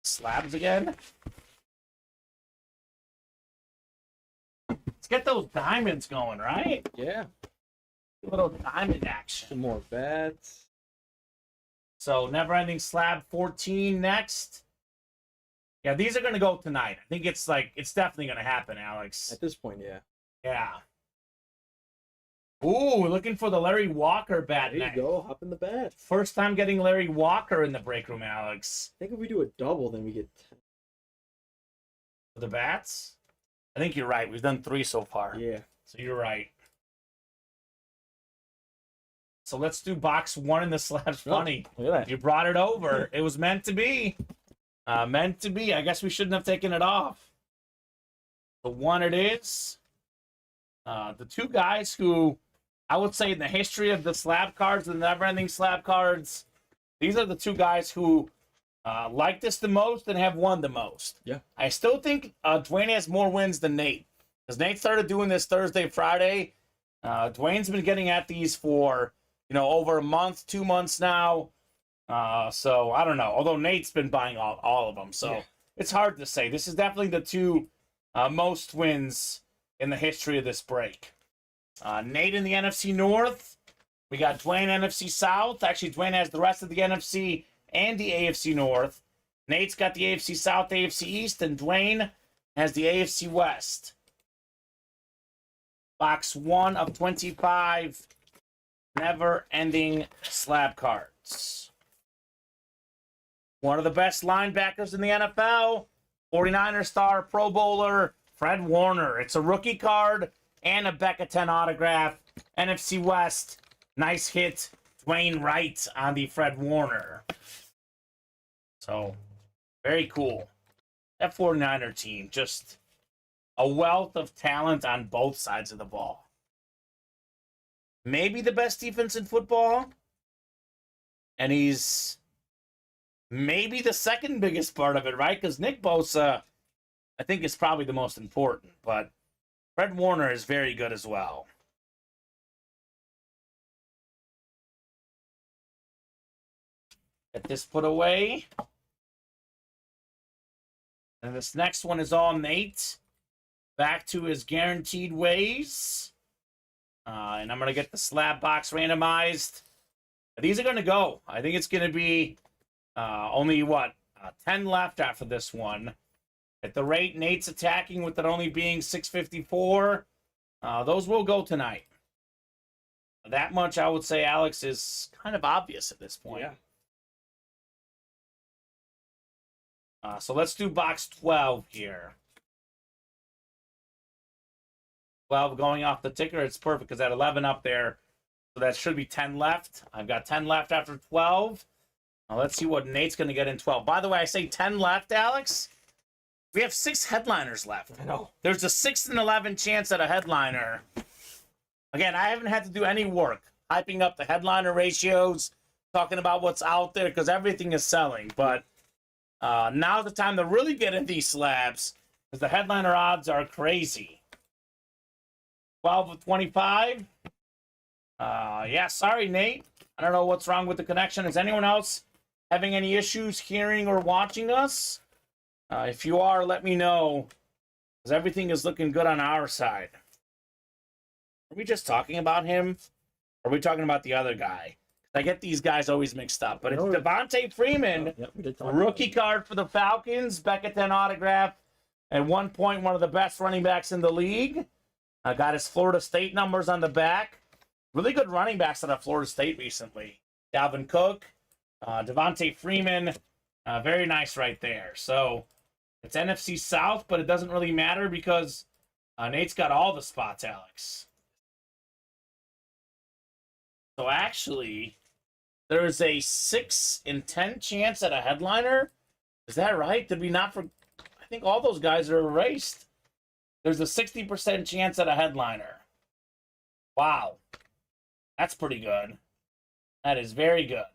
Slabs again. Let's get those diamonds going, right? Yeah. A little diamond action. Some more bets. So, Never-Ending Slab 14 next. Yeah, these are going to go tonight. I think it's definitely going to happen, Alex. At this point, yeah. Yeah. Ooh, looking for the Larry Walker bat there next. You go. Hop in the bat. First time getting Larry Walker in the break room, Alex. I think if we do a double, then we get 10. For the bats? I think you're right. We've done 3 so far. Yeah. So you're right. So let's do box 1 in the slabs. Funny. Look at that. You brought it over. It was meant to be. Meant to be. I guess we shouldn't have taken it off. The 1 it is. The 2 guys who I would say in the history of the slab cards and the never-ending slab cards, these are the 2 guys who like this the most and have won the most. Yeah. I still think Dwayne has more wins than Nate. Because Nate started doing this Thursday, Friday. Dwayne's been getting at these for, over a month, 2 months now. So, I don't know. Although Nate's been buying all of them. So, It's hard to say. This is definitely the 2 most wins in the history of this break. Nate in the NFC North. We got Dwayne NFC South. Actually, Dwayne has the rest of the NFC and the AFC North. Nate's got the AFC South, AFC East, and Dwayne has the AFC West. Box 1 of 25 never-ending slab cards. One of the best linebackers in the NFL, 49er star, Pro Bowler, Fred Warner. It's a rookie card and a Becca 10 autograph. NFC West, nice hit. Dwayne Wright on the Fred Warner. So, very cool. That 49er team, just a wealth of talent on both sides of the ball. Maybe the best defense in football. And he's maybe the second biggest part of it, right? Because Nick Bosa, I think, is probably the most important. But Fred Warner is very good as well. Get this put away. And this next one is all Nate. Back to his guaranteed ways. And I'm going to get the slab box randomized. These are going to go. I think it's going to be only, 10 left after this one. At the rate Nate's attacking with it only being 654, those will go tonight. That much, I would say, Alex, is kind of obvious at this point. Yeah. So let's do box 12 here. 12 going off the ticker. It's perfect because that 11 up there. So that should be 10 left. I've got 10 left after 12. Now let's see what Nate's going to get in 12. By the way, I say 10 left, Alex. We have 6 headliners left. I know. There's a 6 in 11 chance at a headliner. Again, I haven't had to do any work hyping up the headliner ratios, talking about what's out there because everything is selling. But now's the time to really get in these slabs because the headliner odds are crazy. 12 of 25. Yeah, sorry, Nate. I don't know what's wrong with the connection. Is anyone else having any issues hearing or watching us? If you are, let me know, because everything is looking good on our side. Are we just talking about him? Or are we talking about the other guy? I get these guys always mixed up. But it's Devontae Freeman, rookie card for the Falcons, Becca 10 autograph. At one point, one of the best running backs in the league. Got his Florida State numbers on the back. Really good running backs out of Florida State recently. Dalvin Cook, Devontae Freeman. Very nice right there. So it's NFC South, but it doesn't really matter because Nate's got all the spots, Alex. So actually, there's a 6 in 10 chance at a headliner. Is that right? Did we not? I think all those guys are erased. There's a 60% chance at a headliner. Wow. That's pretty good. That is very good.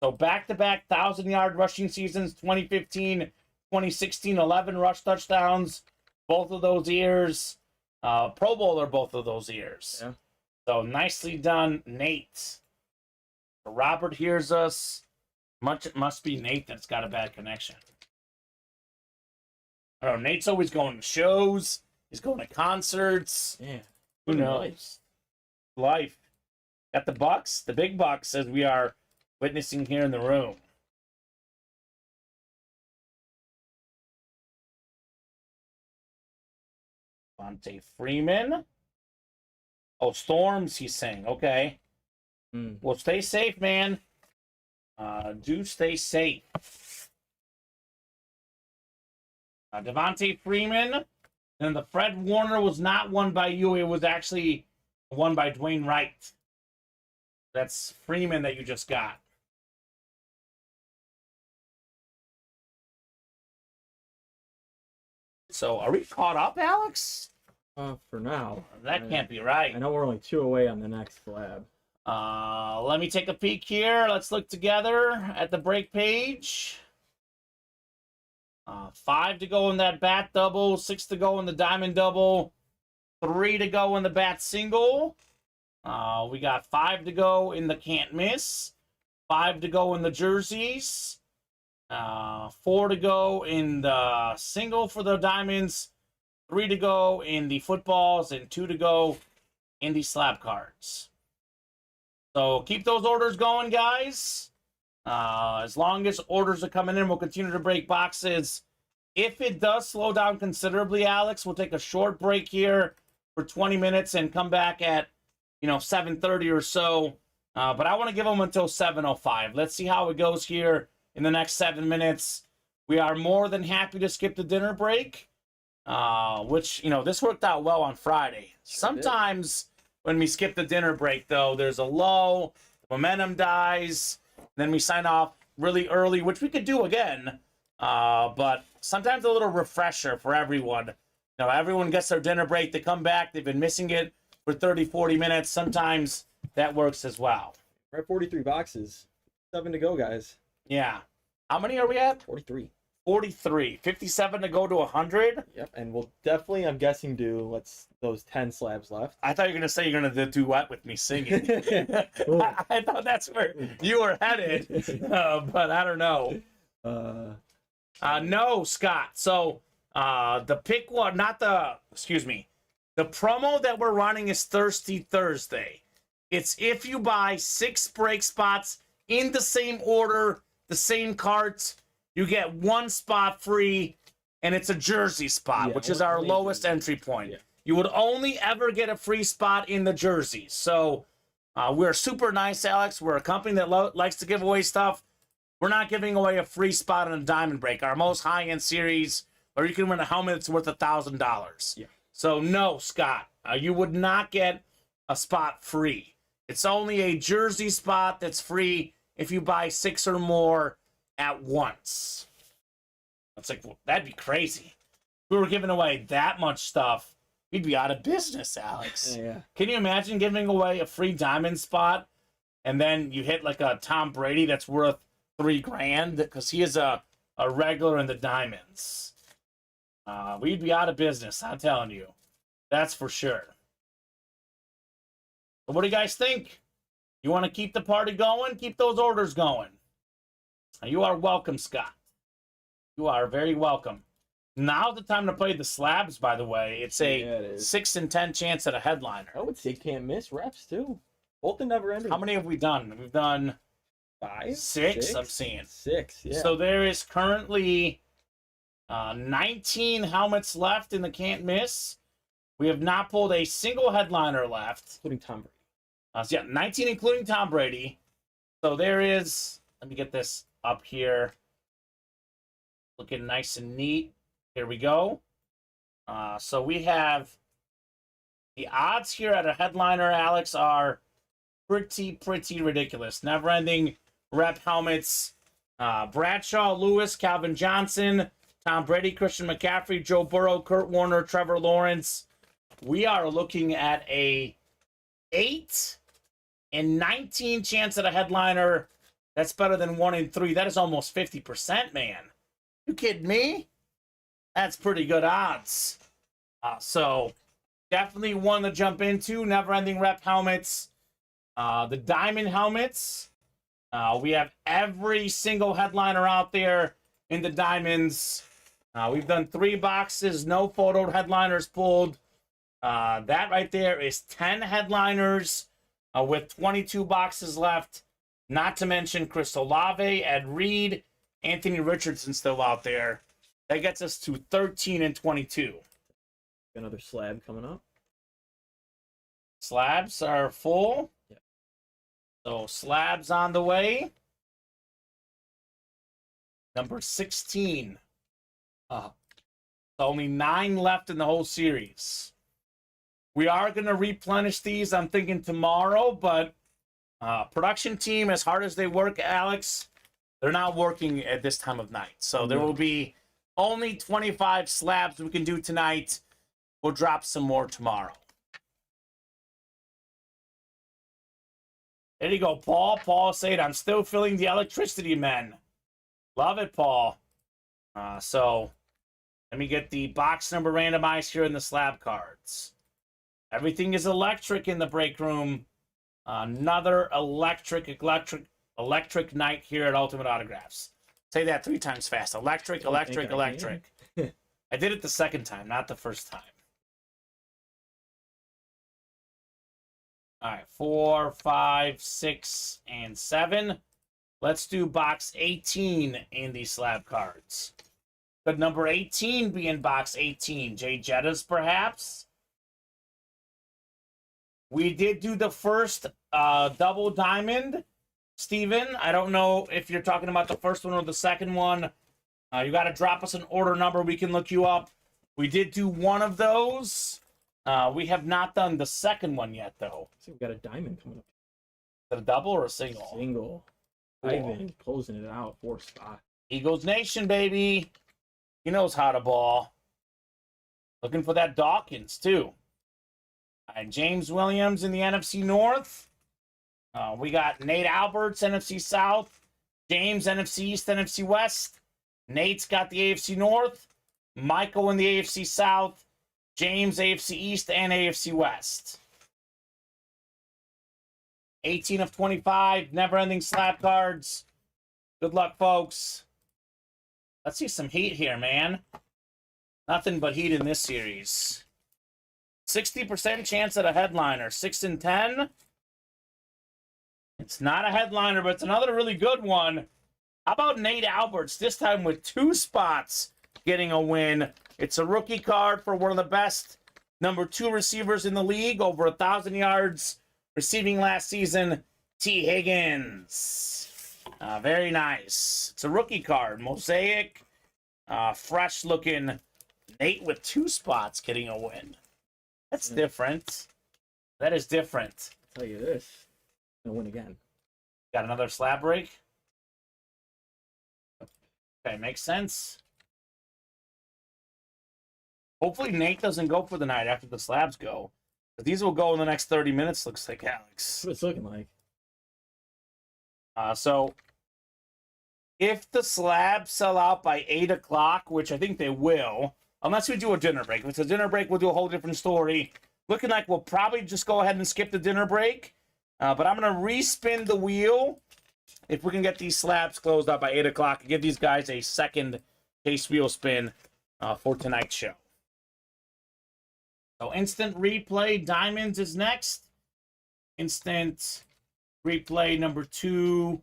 So back-to-back 1,000-yard rushing seasons, 2015, 2016, 11 rush touchdowns, both of those years. Pro Bowler both of those years. Yeah. So nicely done, Nate. Robert hears us. It must be Nate that's got a bad connection. I don't know, Nate's always going to shows. He's going to concerts. Yeah. Who knows? Life. Got the Bucks, the big Bucks, as we are witnessing here in the room. Devontae Freeman. Oh, Storms, he's saying. Okay. Well, stay safe, man. Do stay safe. Devontae Freeman. And the Fred Warner was not won by you. It was actually won by Dwayne Wright. That's Freeman that you just got. So, are we caught up, Alex? For now. That can't be right. I know we're only 2 away on the next slab. Let me take a peek here. Let's look together at the break page. 5 to go in that bat double, 6 to go in the diamond double, 3 to go in the bat single. We got 5 to go in the can't miss, 5 to go in the jerseys, 4 to go in the single for the diamonds, 3 to go in the footballs, and 2 to go in the slab cards. So keep those orders going, guys. As long as orders are coming in, we'll continue to break boxes. If it does slow down considerably, Alex, we'll take a short break here for 20 minutes and come back at 7:30 or so. But I want to give them until 7:05. Let's see how it goes here in the next 7 minutes. We are more than happy to skip the dinner break, which, this worked out well on Friday. Sometimes when we skip the dinner break, though, there's a lull, momentum dies, then we sign off really early, which we could do again. But sometimes a little refresher for everyone. Everyone gets their dinner break, they come back, they've been missing it for 30, 40 minutes. Sometimes that works as well. We're at 43 boxes. 7 to go, guys. Yeah. How many are we at? 43. 43. 57 to go to 100? Yep, and we'll definitely, I'm guessing, do those 10 slabs left. I thought you were going to say you're going to do duet with me singing. I thought that's where you were headed, but I don't know. No, Scott. So the pick one, the promo that we're running is Thirsty Thursday. It's if you buy 6 break spots in the same order, the same carts, you get 1 spot free, and it's a jersey spot, which is our lowest entry point. Yeah. You would only ever get a free spot in the jerseys. So we're super nice, Alex. We're a company that likes to give away stuff. We're not giving away a free spot on a diamond break, our most high-end series, where you can win a helmet that's worth $1,000. Yeah. So no, Scott, you would not get a spot free. It's only a jersey spot that's free if you buy 6 or more at once. It's like, well, that'd be crazy. If we were giving away that much stuff, we'd be out of business, Alex. Yeah. Can you imagine giving away a free diamond spot and then you hit like a Tom Brady that's worth $3,000 because he is a regular in the diamonds? We'd be out of business, I'm telling you. That's for sure. But what do you guys think? You want to keep the party going? Keep those orders going. You are welcome, Scott. You are very welcome. Now's the time to play the slabs, by the way. It's a 6 in 10 chance at a headliner. I would say can't miss reps, too. Both the never ending. How many have we done? We've done 5? 6, I'm seeing. 6, yeah. So there is currently 19 helmets left in the can't miss. We have not pulled a single headliner left. Including Tom Brady. 19 including Tom Brady. So there is, let me get this up here. Looking nice and neat. Here we go. So we have the odds here at a headliner, Alex, are pretty ridiculous. Never-ending rep helmets. Bradshaw, Lewis, Calvin Johnson, Tom Brady, Christian McCaffrey, Joe Burrow, Kurt Warner, Trevor Lawrence. We are looking at a 8 in 19 chance at a headliner. That's better than 1 in 3. That is almost 50%, man. You kidding me? That's pretty good odds. So definitely one to jump into. Never-ending rep helmets. The diamond helmets. We have every single headliner out there in the diamonds. We've done 3 boxes. No photo headliners pulled. That right there is 10 headliners with 22 boxes left. Not to mention Chris Olave, Ed Reed, Anthony Richardson still out there. That gets us to 13 and 22. Another slab coming up. Slabs are full. Yeah. So slabs on the way. Number 16. Only 9 left in the whole series. We are going to replenish these, I'm thinking, tomorrow, but production team, as hard as they work, Alex, they're not working at this time of night. So there will be only 25 slabs we can do tonight. We'll drop some more tomorrow. There you go, Paul. Paul said, I'm still feeling the electricity, men. Love it, Paul. So let me get the box number randomized here in the slab cards. Everything is electric in the break room. Another electric night here at Ultimate Autographs. Say that 3 times fast. Electric. I did it the second time, not the first time. All right, 4, 5, 6, and 7. Let's do box 18 in these slab cards. Could number 18 be in box 18? Jay Jettas, perhaps? We did do the first double diamond, Steven. I don't know if you're talking about the first one or the second one. You got to drop us an order number. We can look you up. We did do one of those. We have not done the second one yet, though. So we got a diamond coming up. Is it a double or a single? Single. Cool. Ivan closing it out. 4 spot. Eagles Nation, baby. He knows how to ball. Looking for that Dawkins, too. All right, James Williams in the NFC North. We got Nate Alberts, NFC South. James, NFC East, NFC West. Nate's got the AFC North. Michael in the AFC South. James, AFC East, and AFC West. 18 of 25. Never-ending slab cards. Good luck, folks. Let's see some heat here, man. Nothing but heat in this series. 60% chance at a headliner. 6 and 10. It's not a headliner, but it's another really good one. How about Nate Alberts, this time with 2 spots getting a win? It's a rookie card for one of the best number 2 receivers in the league, over 1,000 yards receiving last season, T. Higgins. Very nice. It's a rookie card. Mosaic. Fresh-looking Nate with 2 spots getting a win. That's different. That is different. I'll tell you this. Gonna win again. Got another slab break? Okay, makes sense. Hopefully Nate doesn't go for the night after the slabs go. But these will go in the next 30 minutes, looks like, Alex. That's what it's looking like. So, if the slabs sell out by 8 o'clock, which I think they will, unless we do a dinner break. If it's a dinner break, we'll do a whole different story. Looking like we'll probably just go ahead and skip the dinner break. But I'm going to respin the wheel if we can get these slabs closed out by 8 o'clock and give these guys a second case wheel spin for tonight's show. So instant replay diamonds is next. Instant replay number 2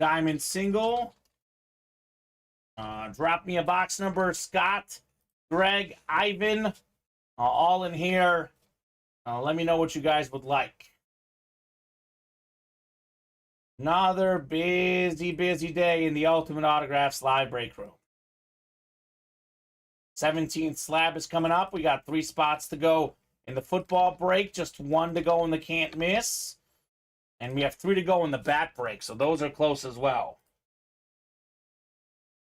diamond single. Drop me a box number. Scott, Greg, Ivan, all in here. Let me know what you guys would like. Another busy day in the Ultimate Autographs live break room. 17th slab is coming up. We got 3 spots to go in the football break, just 1 to go in the can't miss. And we have 3 to go in the bat break, so those are close as well.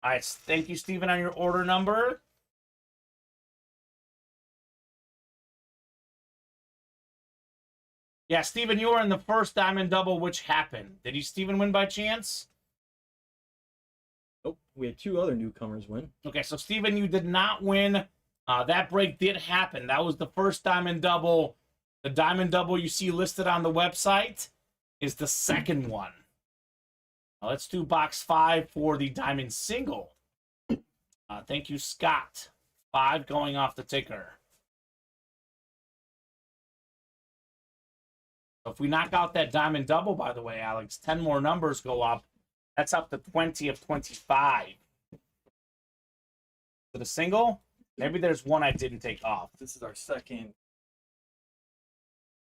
All right, thank you, Steven, on your order number. Yeah, Steven, you were in the first diamond double, which happened. Did you, Steven, win by chance? Nope. We had 2 other newcomers win. Okay, so Steven, you did not win. That break did happen. That was the first diamond double. The diamond double you see listed on the website is the second one. Now, let's do box 5 for the diamond single. Thank you, Scott. 5 going off the ticker. So if we knock out that diamond double, by the way, Alex, 10 more numbers go up. That's up to 20 of 25. For the single, maybe there's one I didn't take off. This is our second.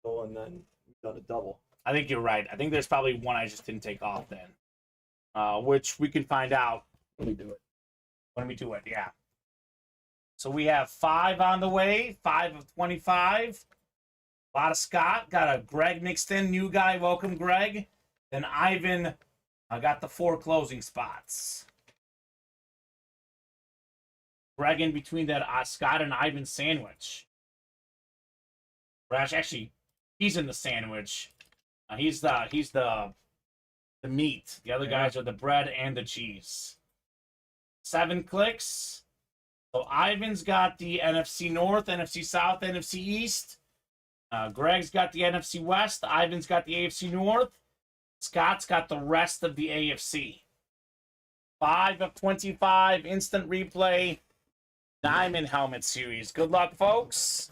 Oh, and then we've done a double. I think you're right. I think there's probably one I just didn't take off then. Which we can find out When we do it. when we do it, yeah. So we have 5 on the way, 5 of 25. A lot of Scott. Got a Greg mixed in, new guy. Welcome, Greg. Then Ivan got the 4 closing spots. Greg in between that Scott and Ivan sandwich. Rash, actually, he's in the sandwich. He's the meat. The other guys are the bread and the cheese. 7 clicks. So Ivan's got the NFC North, NFC South, NFC East. Greg's got the NFC West. Ivan's got the AFC North. Scott's got the rest of the AFC. 5 of 25, instant replay, Diamond Helmet Series. Good luck, folks.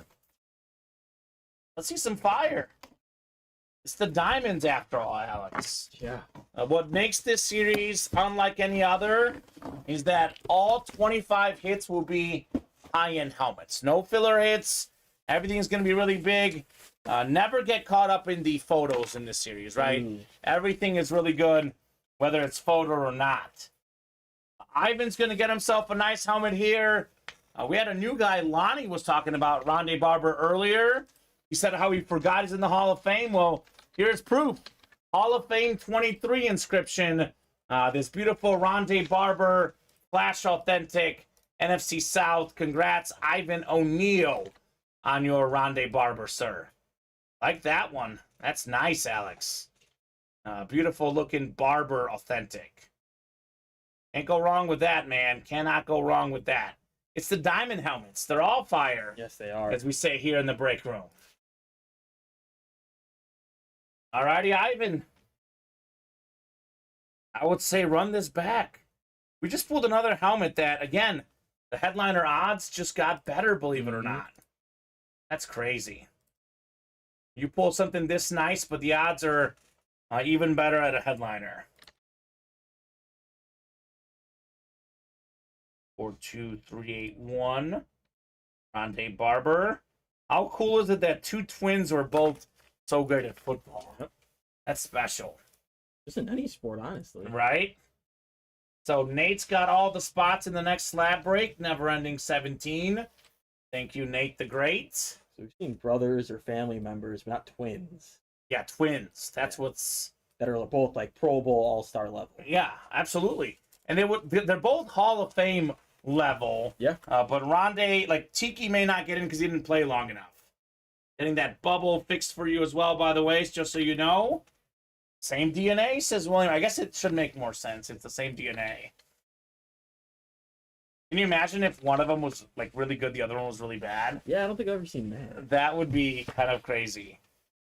Let's see some fire. It's the diamonds after all, Alex. Yeah. What makes this series unlike any other is that all 25 hits will be high-end helmets. No filler hits. Everything's going to be really big. Never get caught up in the photos in this series, right? Everything is really good, whether it's photo or not. Ivan's going to get himself a nice helmet here. We had a new guy, Lonnie, was talking about Rondé Barber earlier. He said how he forgot he's in the Hall of Fame. Well, here's proof. Hall of Fame 23 inscription. This beautiful Rondé Barber Flash Authentic NFC South. Congrats, Ivan O'Neal, on your Rondé Barber, sir. Like that one. That's nice, Alex. Beautiful looking Barber Authentic. Can't go wrong with that, man. Cannot go wrong with that. It's the diamond helmets. They're all fire. Yes, they are. As we say here in the break room. Alrighty, Ivan. I would say run this back. We just pulled another helmet that, again, the headliner odds just got better, believe it or not. That's crazy. You pull something this nice, but the odds are even better at a headliner. 4-2-3-8-1. Rondé Barber. How cool is it that two twins were both so great at football? Yep. That's special. Just in any sport, honestly. Right? So Nate's got all the spots in the next slab break. Never-ending 17. Thank you, Nate the Great. So we've seen brothers or family members, but not twins. Yeah, twins. That's what's... That are both like Pro Bowl All-Star level. Yeah, absolutely. And they're both Hall of Fame level. Yeah. But Rondé, like, Tiki may not get in because he didn't play long enough. Getting that bubble fixed for you as well, by the way, just so you know. Same DNA, says William. I guess it should make more sense. It's the same DNA. Can you imagine if one of them was, like, really good, the other one was really bad? Yeah, I don't think I've ever seen that. That would be kind of crazy.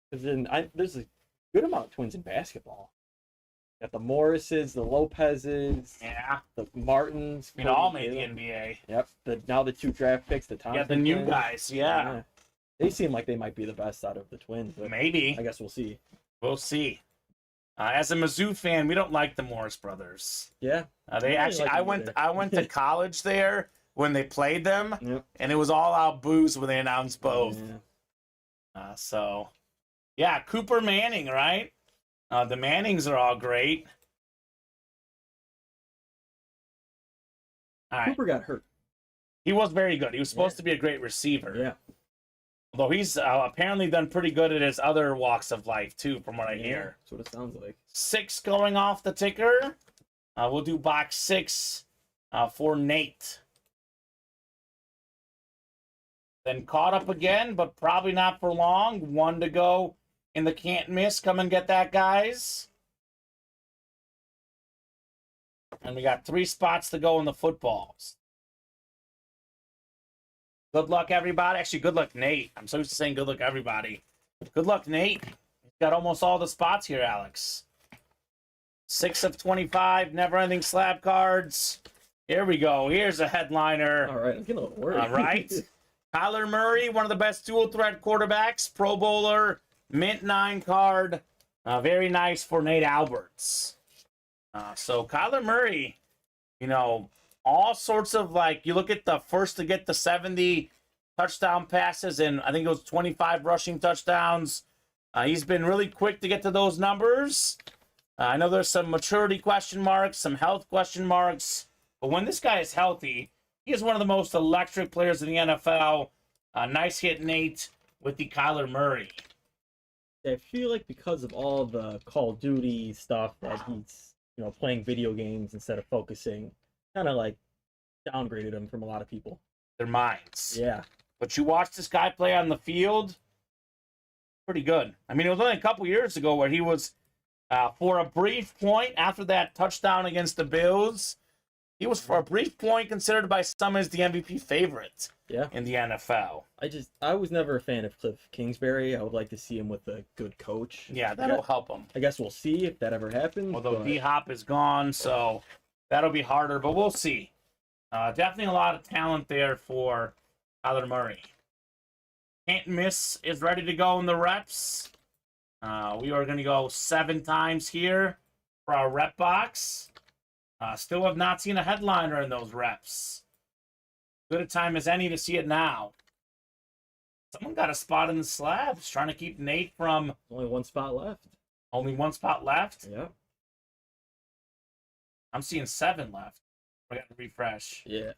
Because then there's a good amount of twins in basketball. Got the Morrises, the Lopezes, Yeah. the Martins. I mean, all made the NBA. Yep. Now the two draft picks, the Thompson Yeah, the new twins. guys, yeah. They seem like they might be the best out of the twins. But Maybe. I guess we'll see. We'll see. As a Mizzou fan, we don't like the Morris brothers. Yeah. They I actually, like I them went, either. I went to college there when they played them, Yep. and it was all out booze when they announced both. Yeah. So, yeah, Cooper Manning, right? The Mannings are all great. All right. Cooper got hurt. He was very good. He was supposed to be a great receiver. Yeah. Although he's apparently done pretty good at his other walks of life, too, from what I hear. That's what it sounds like. 6 going off the ticker. We'll do box 6 for Nate. Then caught up again, but probably not for long. 1 to go in the can't miss. Come and get that, guys. And we got 3 spots to go in the footballs. Good luck, everybody. Actually, good luck, Nate. I'm so used to saying good luck, everybody. Good luck, Nate. He's got almost all the spots here, Alex. 6 of 25, never-ending slab cards. Here we go. Here's a headliner. All right, I'm getting a little worried. All right. Kyler Murray, one of the best dual-threat quarterbacks, Pro Bowler, mint 9 card. Very nice for Nate Alberts. So Kyler Murray, you know, all sorts of, like, you look at the first to get the 70 touchdown passes, and I think it was 25 rushing touchdowns. He's been really quick to get to those numbers. I know there's some maturity question marks, some health question marks, but when this guy is healthy, he is one of the most electric players in the NFL. Nice hit, Nate, with the Kyler Murray. I feel like because of all the Call of Duty stuff that he's, you know, playing video games instead of focusing, kind of like downgraded him from a lot of people. Their minds. Yeah. But you watch this guy play on the field, pretty good. I mean, it was only a couple years ago where he was, for a brief point, after that touchdown against the Bills, he was for a brief point considered by some as the MVP favorite in the NFL. I was never a fan of Cliff Kingsbury. I would like to see him with a good coach. Yeah, that'll help him. I guess we'll see if that ever happens. Although D-Hop is gone, so that'll be harder, but we'll see. Definitely a lot of talent there for Kyler Murray. Can't miss is ready to go in the reps. We are going to go 7 times here for our rep box. Still have not seen a headliner in those reps. Good a time as any to see it now. Someone got a spot in the slabs, trying to keep Nate from Only one spot left. only one spot left. Yeah. I'm seeing 7 left. We got to refresh. Yeah.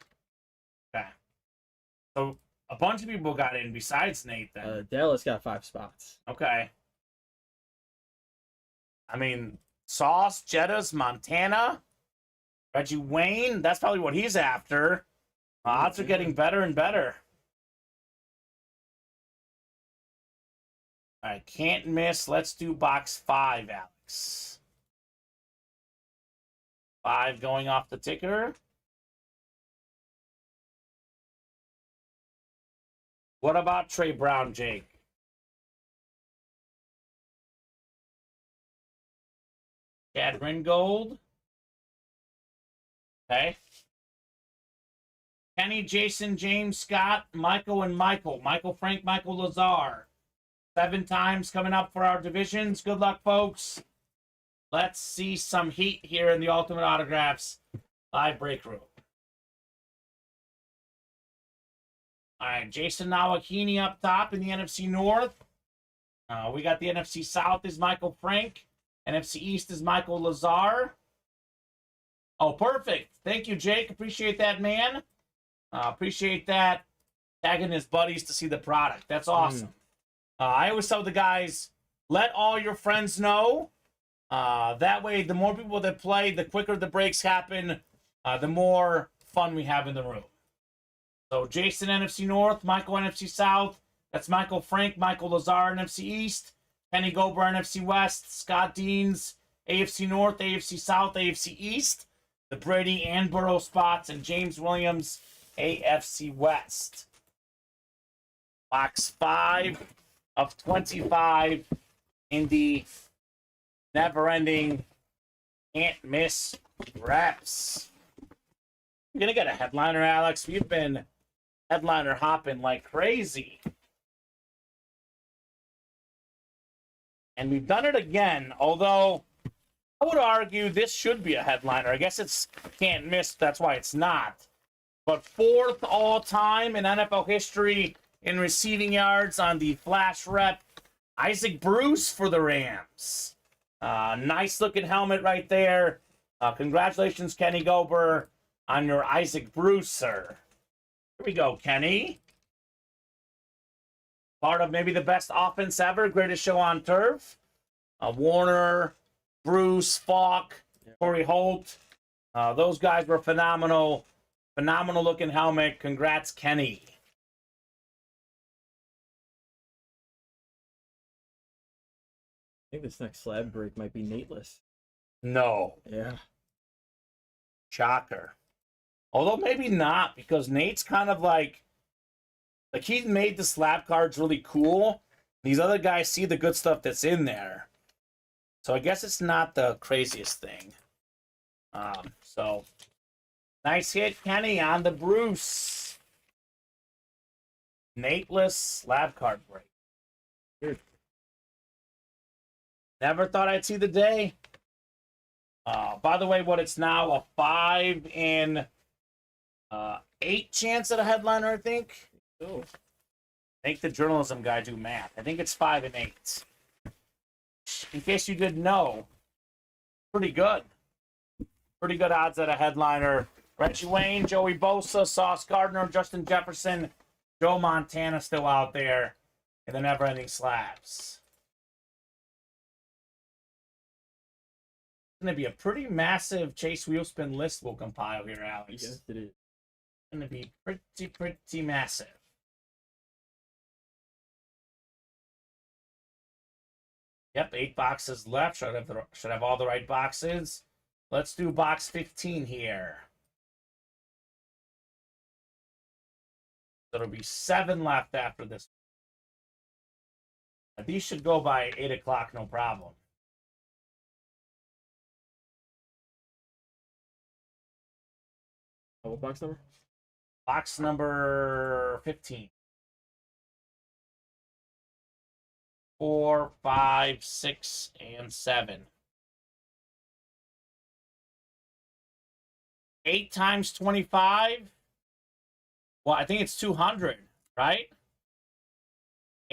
Okay. So a bunch of people got in besides Nate then. Dallas got 5 spots. Okay. I mean, Sauce, Jettas, Montana, Reggie Wayne. That's probably what he's after. Odds are getting better and better. All right, can't miss. Let's do box 5, Alex. 5 going off the ticker. What about Trey Brown, Jake? Chad Ringold. Okay. Kenny, Jason, James, Scott, Michael, and Michael. Michael Frank, Michael Lazar. 7 times coming up for our divisions. Good luck, folks. Let's see some heat here in the Ultimate Autographs live break room. All right, Jason Nawakini up top in the NFC North. We got the NFC South is Michael Frank. NFC East is Michael Lazar. Oh, perfect. Thank you, Jake. Appreciate that, man. Appreciate that. Tagging his buddies to see the product. That's awesome. I always tell the guys, let all your friends know. That way, the more people that play, the quicker the breaks happen, the more fun we have in the room. So Jason, NFC North, Michael, NFC South. That's Michael Frank, Michael Lazar, NFC East. Kenny Gober, NFC West. Scott Deans, AFC North, AFC South, AFC East. The Brady and Burrow spots. And James Williams, AFC West. Box 5 of 25 in the never-ending can't miss reps. You're going to get a headliner, Alex. We've been headliner hopping like crazy. And we've done it again, although I would argue this should be a headliner. I guess it's can't miss, that's why it's not. But 4th all-time in NFL history in receiving yards on the flash rep, Isaac Bruce for the Rams. Nice-looking helmet right there. Congratulations, Kenny Gober, on your Isaac Bruce, sir. Here we go, Kenny. Part of maybe the best offense ever, greatest show on turf. Warner, Bruce, Falk, Corey Holt. Those guys were phenomenal. Phenomenal looking helmet. Congrats, Kenny. I think this next slab break might be Nateless. No. Yeah. Shocker. Although maybe not, because Nate's kind of like he made the slab cards really cool. These other guys see the good stuff that's in there. So I guess it's not the craziest thing. So nice hit, Kenny, on the Bruce. Nateless slab card break. Dude. Never thought I'd see the day. By the way, what it's now a 5 in 8 chance at a headliner, I think. Oh. Make the journalism guy do math. I think it's 5 and 8. In case you didn't know, pretty good. Pretty good odds at a headliner. Reggie Wayne, Joey Bosa, Sauce Gardner, Justin Jefferson, Joe Montana still out there in the never-ending slabs. It's going to be a pretty massive Chase Wheelspin list we'll compile here, Alex. Yes, it is. Going to be pretty massive. Yep, 8 boxes left. Should have all the right boxes. Let's do box 15 here. There'll be 7 left after this. These should go by 8 o'clock, no problem. What box number? Box number 15. 4, 5, 6, and 7. 8 times 25. Well, I think it's 200, right?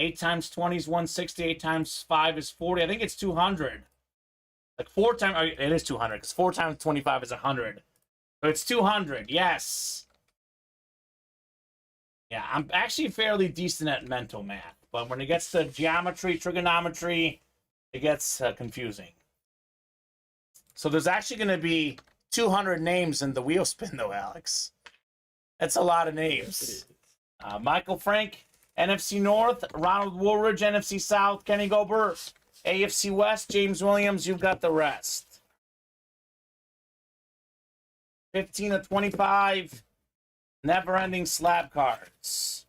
8 times 20 is 160. 8 times 5 is 40. I think it's 200. Like 4 times, it is 200 because 4 times 25 is 100. So it's 200. Yes. Yeah, I'm actually fairly decent at mental math, but when it gets to geometry, trigonometry, it gets confusing. So there's actually going to be 200 names in the wheel spin, though, Alex. That's a lot of names. Michael Frank, NFC North. Ronald Woolridge, NFC South. Kenny Gobert, AFC West. James Williams, you've got the rest. 15 of 25. Never-ending slab cards.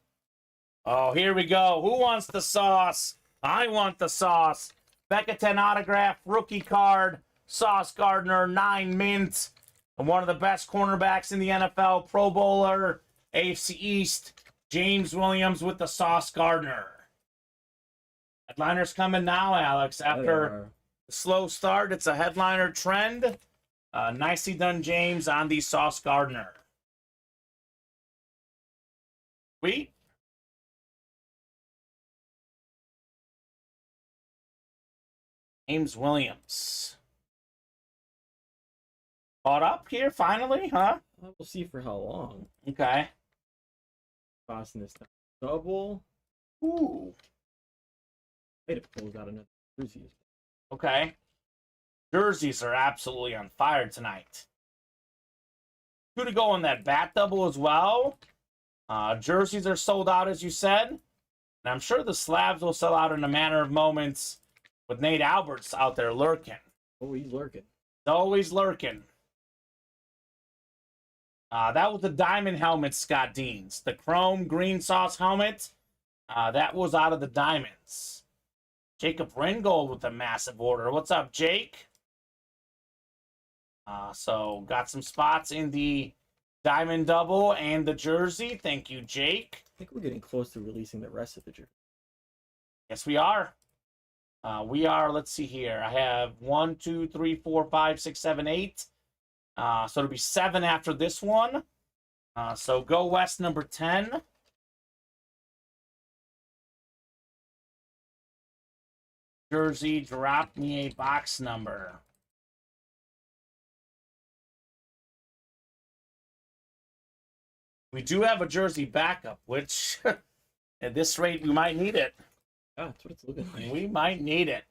Oh, here we go. Who wants the sauce? I want the sauce. Becca 10 autograph, rookie card, Sauce Gardner, 9 mint, and one of the best cornerbacks in the NFL, Pro Bowler, AFC East, James Williams with the Sauce Gardner. Headliner's coming now, Alex. After a slow start, it's a headliner trend. Nicely done, James, on the Sauce Gardner. Sweet. James Williams. Caught up here, finally, huh? We'll see for how long. Okay. Crossing this time. Double. Ooh. Wait, it pulls out another jersey. Okay. Jerseys are absolutely on fire tonight. 2 to go on that bat double as well. Jerseys are sold out, as you said. And I'm sure the slabs will sell out in a matter of moments with Nate Alberts out there lurking. Oh, he's lurking. Always lurking. That was the diamond helmet, Scott Deans. The chrome green sauce helmet. That was out of the diamonds. Jacob Ringold with a massive order. What's up, Jake? So got some spots in the diamond double and the jersey. Thank you, Jake. I think we're getting close to releasing the rest of the jersey. Yes, we are. We are, let's see here. I have 1, 2, 3, 4, 5, 6, 7, 8. So it'll be 7 after this one. So go West number 10. Jersey, drop me a box number. We do have a jersey backup, which at this rate, we might need it. Yeah, that's what it's looking like. We might need it.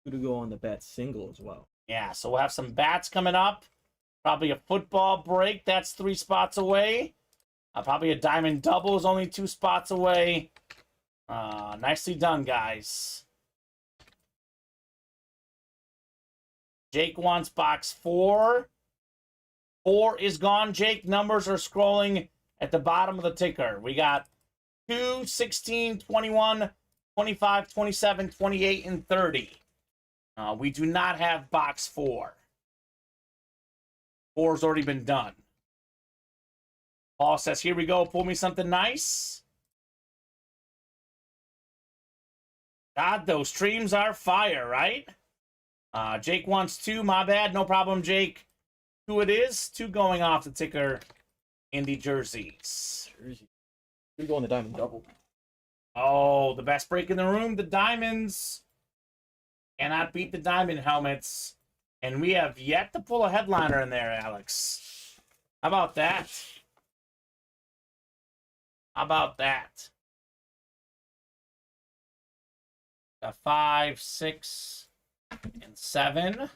Good to go on the bat single as well. Yeah, so we'll have some bats coming up. Probably a football break. That's 3 spots away. Probably a diamond double is only 2 spots away. Nicely done, guys. Jake wants box 4. 4 is gone, Jake. Numbers are scrolling at the bottom of the ticker. We got 2, 16, 21, 25, 27, 28, and 30. We do not have box 4. 4's already been done. Paul says, here we go. Pull me something nice. God, those streams are fire, right? Jake wants 2. My bad. No problem, Jake. 2 it is. 2 going off the ticker in the jerseys. We go on the diamond double. Oh, the best break in the room. The diamonds. Cannot beat the diamond helmets. And we have yet to pull a headliner in there, Alex. How about that? How about that? Got 5, 6, and 7. All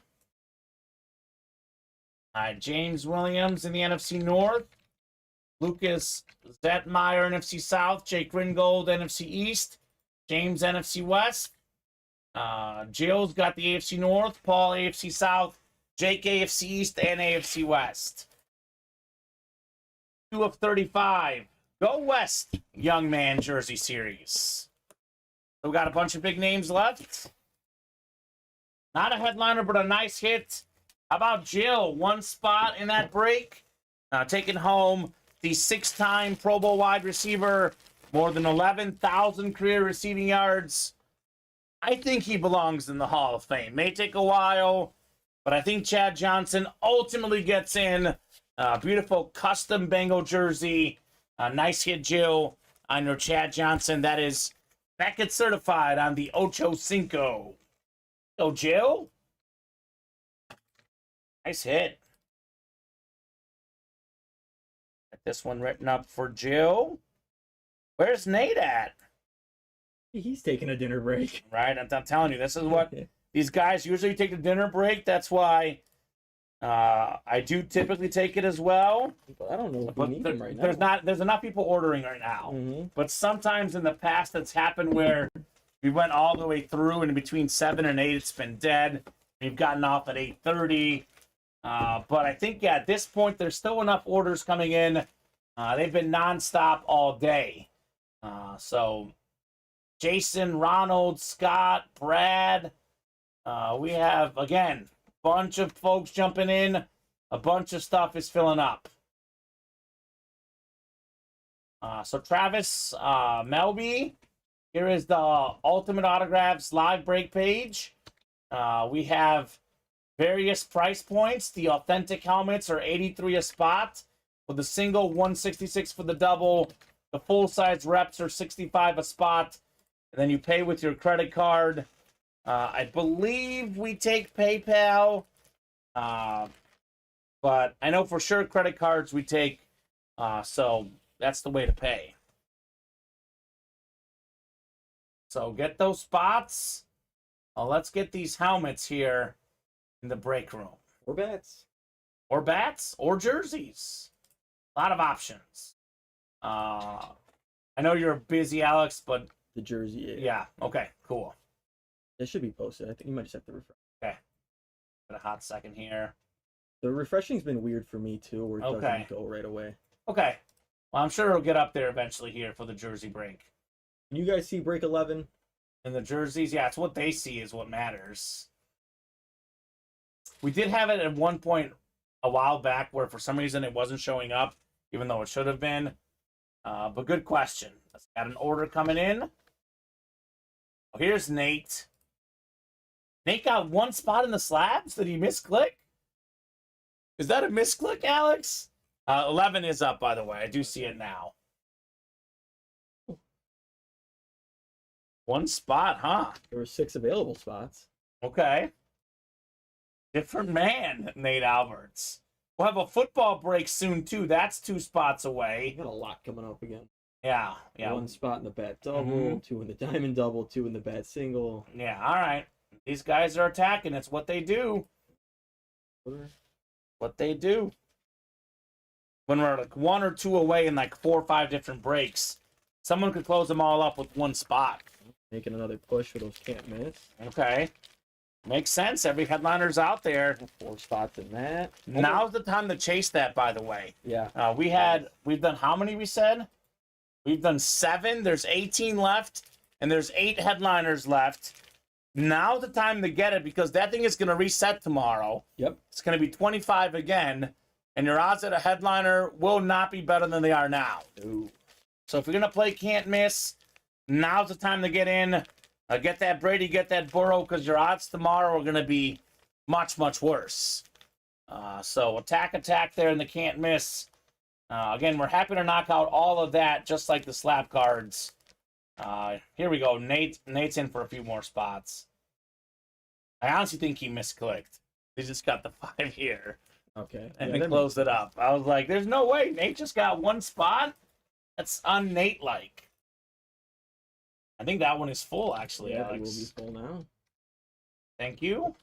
right, James Williams in the NFC North. Lucas Zetmeyer, NFC South. Jake Ringold, NFC East. James, NFC West. Jill's got the AFC North. Paul, AFC South. Jake, AFC East, and AFC West. 2 of 35. Go West, young man jersey series. So we got a bunch of big names left. Not a headliner, but a nice hit. How about Jill? 1 spot in that break. Taking home the 6-time Pro Bowl wide receiver. More than 11,000 career receiving yards. I think he belongs in the Hall of Fame. May take a while, but I think Chad Johnson ultimately gets in. Beautiful custom Bengal jersey. Nice hit, Jill, on your Chad Johnson. That is Beckett certified on the Ocho Cinco. Oh, Jill. Nice hit. Got this one written up for Jill. Where's Nate at? He's taking a dinner break. Right, I'm telling you, this is what these guys usually take the dinner break. That's why I do typically take it as well. But I don't know if we need him right now. There's enough people ordering right now. Mm-hmm. But sometimes in the past, it's happened where we went all the way through, and in between 7 and 8, it's been dead. We've gotten off at 8:30. But I think, yeah, at this point, there's still enough orders coming in. They've been nonstop all day. So Jason, Ronald, Scott, Brad. We have, again, a bunch of folks jumping in. A bunch of stuff is filling up. So Travis Melby, here is the Ultimate Autographs live break page. We have various price points. The authentic helmets are $83 a spot. For the single, $166 for the double. The full-size reps are $65 a spot. And then you pay with your credit card. I believe we take PayPal. But I know for sure credit cards we take. So that's the way to pay. So get those spots. Let's get these helmets here in the break room. Or bats. Or bats. Or jerseys. A lot of options. I know you're busy, Alex, but... The jersey. Yeah, okay, cool. It should be posted. I think you might just have to refresh. Okay. Got a hot second here. The refreshing's been weird for me, too, where it doesn't go right away. Okay. Well, I'm sure it'll get up there eventually here for the jersey break. Can you guys see break 11? And the jerseys, yeah, it's what they see is what matters. We did have it at one point a while back where for some reason it wasn't showing up, even though it should have been. But good question. Let's got an order coming in. Oh, here's Nate. Nate got one spot in the slabs. Did he misclick? Is that a misclick, Alex? 11 is up, by the way. I do see it now. One spot, huh? There were 6 available spots. Okay. Different man, Nate Alberts. We'll have a football break soon, too. That's 2 spots away. Got a lot coming up again. Yeah. 1 spot in the bat double, 2 in the diamond double, 2 in the bat single. Yeah, all right. These guys are attacking. It's what they do. What they do. When we're like 1 or 2 away in like 4 or 5 different breaks, someone could close them all up with 1 spot. Making another push for those can't miss. Okay. Makes sense. Every headliner's out there. 4 spots in that. Now's the time to chase that, by the way. Yeah. We've done how many we said? We've done 7. There's 18 left, and there's 8 headliners left. Now's the time to get it because that thing is going to reset tomorrow. Yep. It's going to be 25 again, and your odds at a headliner will not be better than they are now. Ooh. So if you're going to play can't miss, now's the time to get in. Get that Brady, get that Burrow, because your odds tomorrow are going to be much, much worse. So attack there in the can't miss. Again, we're happy to knock out all of that, just like the slab cards. Here we go. Nate's in for a few more spots. I honestly think he misclicked. He just got the 5 here. Okay. And then closed it up. I was like, there's no way. Nate just got 1 spot? That's un-Nate-like. I think that one is full, actually, yeah, Alex. it will be full now. Thank you.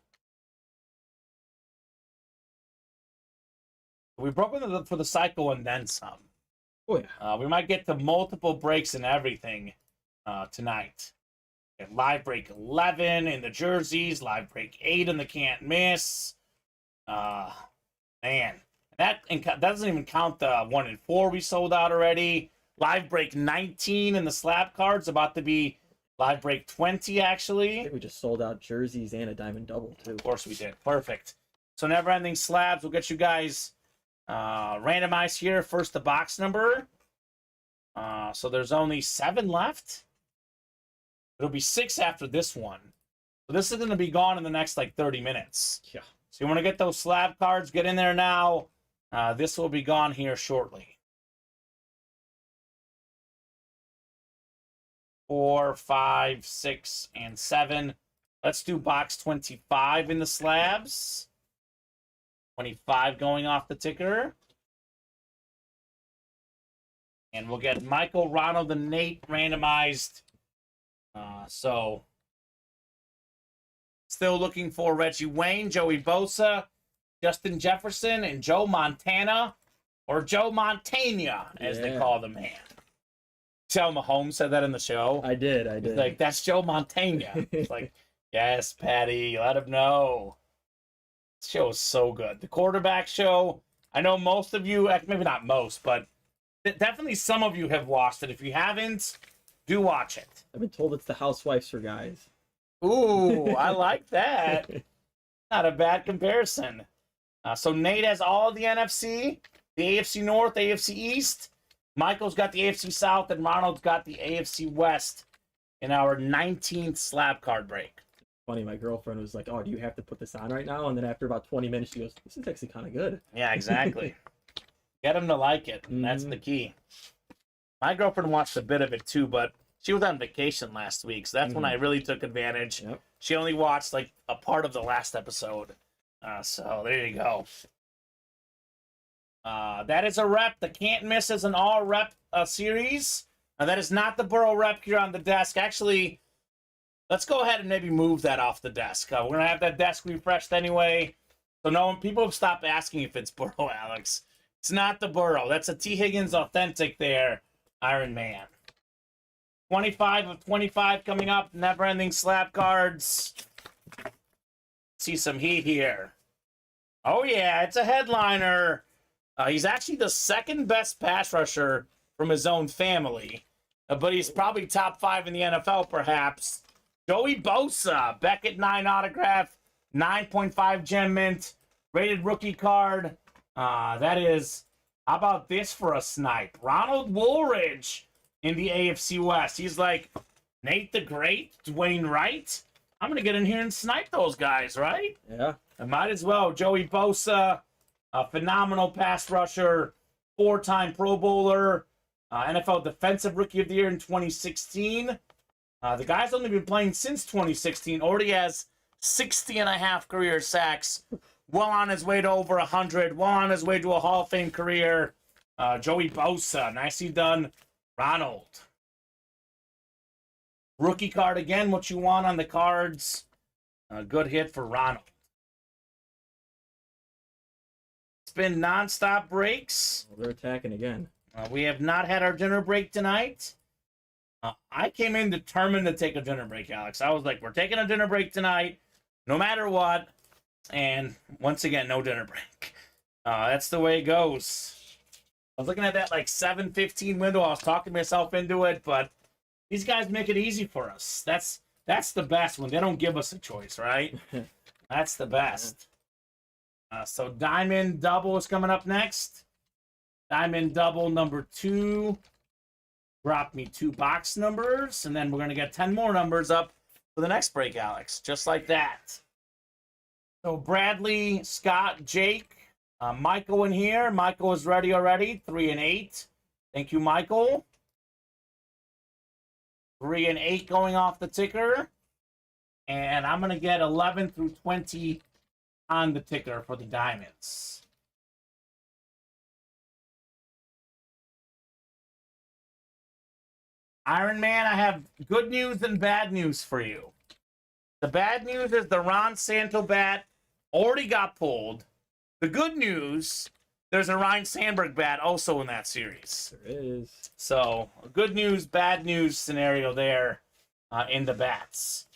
We broke into for the cycle and then some. Oh, yeah. We might get to multiple breaks and everything tonight. Live break 11 in the jerseys. Live break 8 in the can't miss. Man. That doesn't even count the 1 and 4 we sold out already. Live break 19 in the slab cards. About to be live break 20, actually. I think we just sold out jerseys and a diamond double, too. Of course we did. Perfect. So never-ending slabs. We'll get you guys randomized here. First, the box number. So there's only 7 left. It'll be 6 after this one. So this is going to be gone in the next, like, 30 minutes. Yeah. So you want to get those slab cards. Get in there now. This will be gone here shortly. 4, 5, 6, and 7. Let's do box 25 in the slabs. 25 going off the ticker. And we'll get Michael, Ronald, and Nate randomized. So, still looking for Reggie Wayne, Joey Bosa, Justin Jefferson, and Joe Montana, or Joe Montana, as they call the man. Tell Mahomes said that in the show. I did. He's like, that's Joe Montana. It's like, yes, Patty, let him know. This show is so good. The quarterback show, I know most of you, maybe not most, but definitely some of you have watched it. If you haven't, do watch it. I've been told it's the Housewives for guys. Ooh, I like that. Not a bad comparison. So Nate has all of the NFC, the AFC North, AFC East. Michael's got the AFC South, and Ronald's got the AFC West in our 19th slab card break. Funny, my girlfriend was like, oh, do you have to put this on right now? And then after about 20 minutes, she goes, this is actually kind of good. Yeah, exactly. Get him to like it, and that's the key. My girlfriend watched a bit of it too, but she was on vacation last week, so that's when I really took advantage. Yep. She only watched like a part of the last episode. So there you go. That is a rep. The Can't Miss is an all rep series. That is not the Burrow rep here on the desk. Actually, let's go ahead and maybe move that off the desk. We're going to have that desk refreshed anyway. So no one, people have stopped asking if it's Burrow, Alex. It's not the Burrow. That's a T. Higgins authentic there, Iron Man. 25 of 25 coming up. Never-ending slab cards. See some heat here. Oh, yeah, it's a headliner. He's actually the second best pass rusher from his own family. But he's probably top 5 in the NFL, perhaps. Joey Bosa, Beckett 9 autograph, 9.5 gem mint, rated rookie card. That is, how about this for a snipe? Ronald Woolridge in the AFC West. He's like, Nate the Great, Dwayne Wright. I'm going to get in here and snipe those guys, right? Yeah. I might as well. Joey Bosa, a phenomenal pass rusher, 4-time Pro Bowler, NFL Defensive Rookie of the Year in 2016. The guy's only been playing since 2016. Already has 60.5 career sacks. Well on his way to over 100. Well on his way to a Hall of Fame career. Joey Bosa, nicely done. Ronald. Rookie card again, what you want on the cards. Good hit for Ronald. It's been nonstop breaks. Well, they're attacking again. We have not had our dinner break tonight. I came in determined to take a dinner break, Alex. I was like, we're taking a dinner break tonight, no matter what. And once again, no dinner break. That's the way it goes. I was looking at that like 7:15 window. I was talking myself into it, but these guys make it easy for us. That's the best when they don't give us a choice, right? That's the best. So Diamond Double is coming up next. Diamond Double number 2. Drop me 2 box numbers, and then we're going to get 10 more numbers up for the next break, Alex. Just like that. So Bradley, Scott, Jake, Michael in here. Michael is ready already. 3 and 8. Thank you, Michael. 3 and 8 going off the ticker. And I'm going to get 11 through 20 on the ticker for the Diamonds. Iron Man, I have good news and bad news for you. The bad news is the Ron Santo bat already got pulled. The good news, there's a Ryan Sandberg bat also in that series. There is. So, a good news, bad news scenario there in the bats.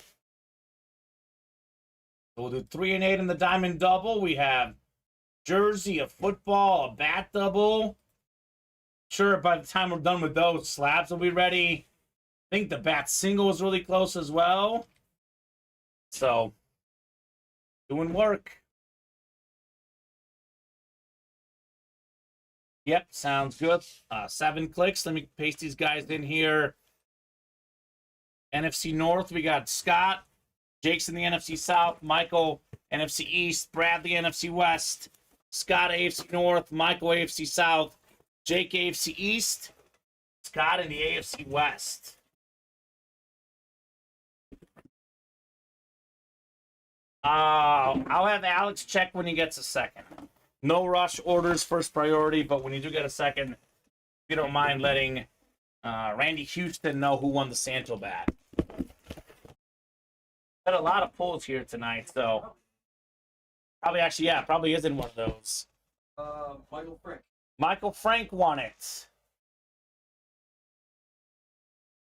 We'll do 3 and 8 in the Diamond Double. We have jersey, a football, a bat double. Sure, by the time we're done with those, slabs will be ready. I think the bat single is really close as well. So, doing work. Yep, sounds good. 7 clicks. Let me paste these guys in here. NFC North, we got Scott. Jake's in the NFC South. Michael, NFC East. Bradley, NFC West. Scott, AFC North. Michael, AFC South. Jake, AFC East. Scott in the AFC West. I'll have Alex check when he gets a second. No rush orders, first priority, but when you do get a second, if you don't mind letting Randy Houston know who won the Santo bat. Got a lot of pulls here tonight, so probably is in one of those. Michael Frank. Michael Frank won it.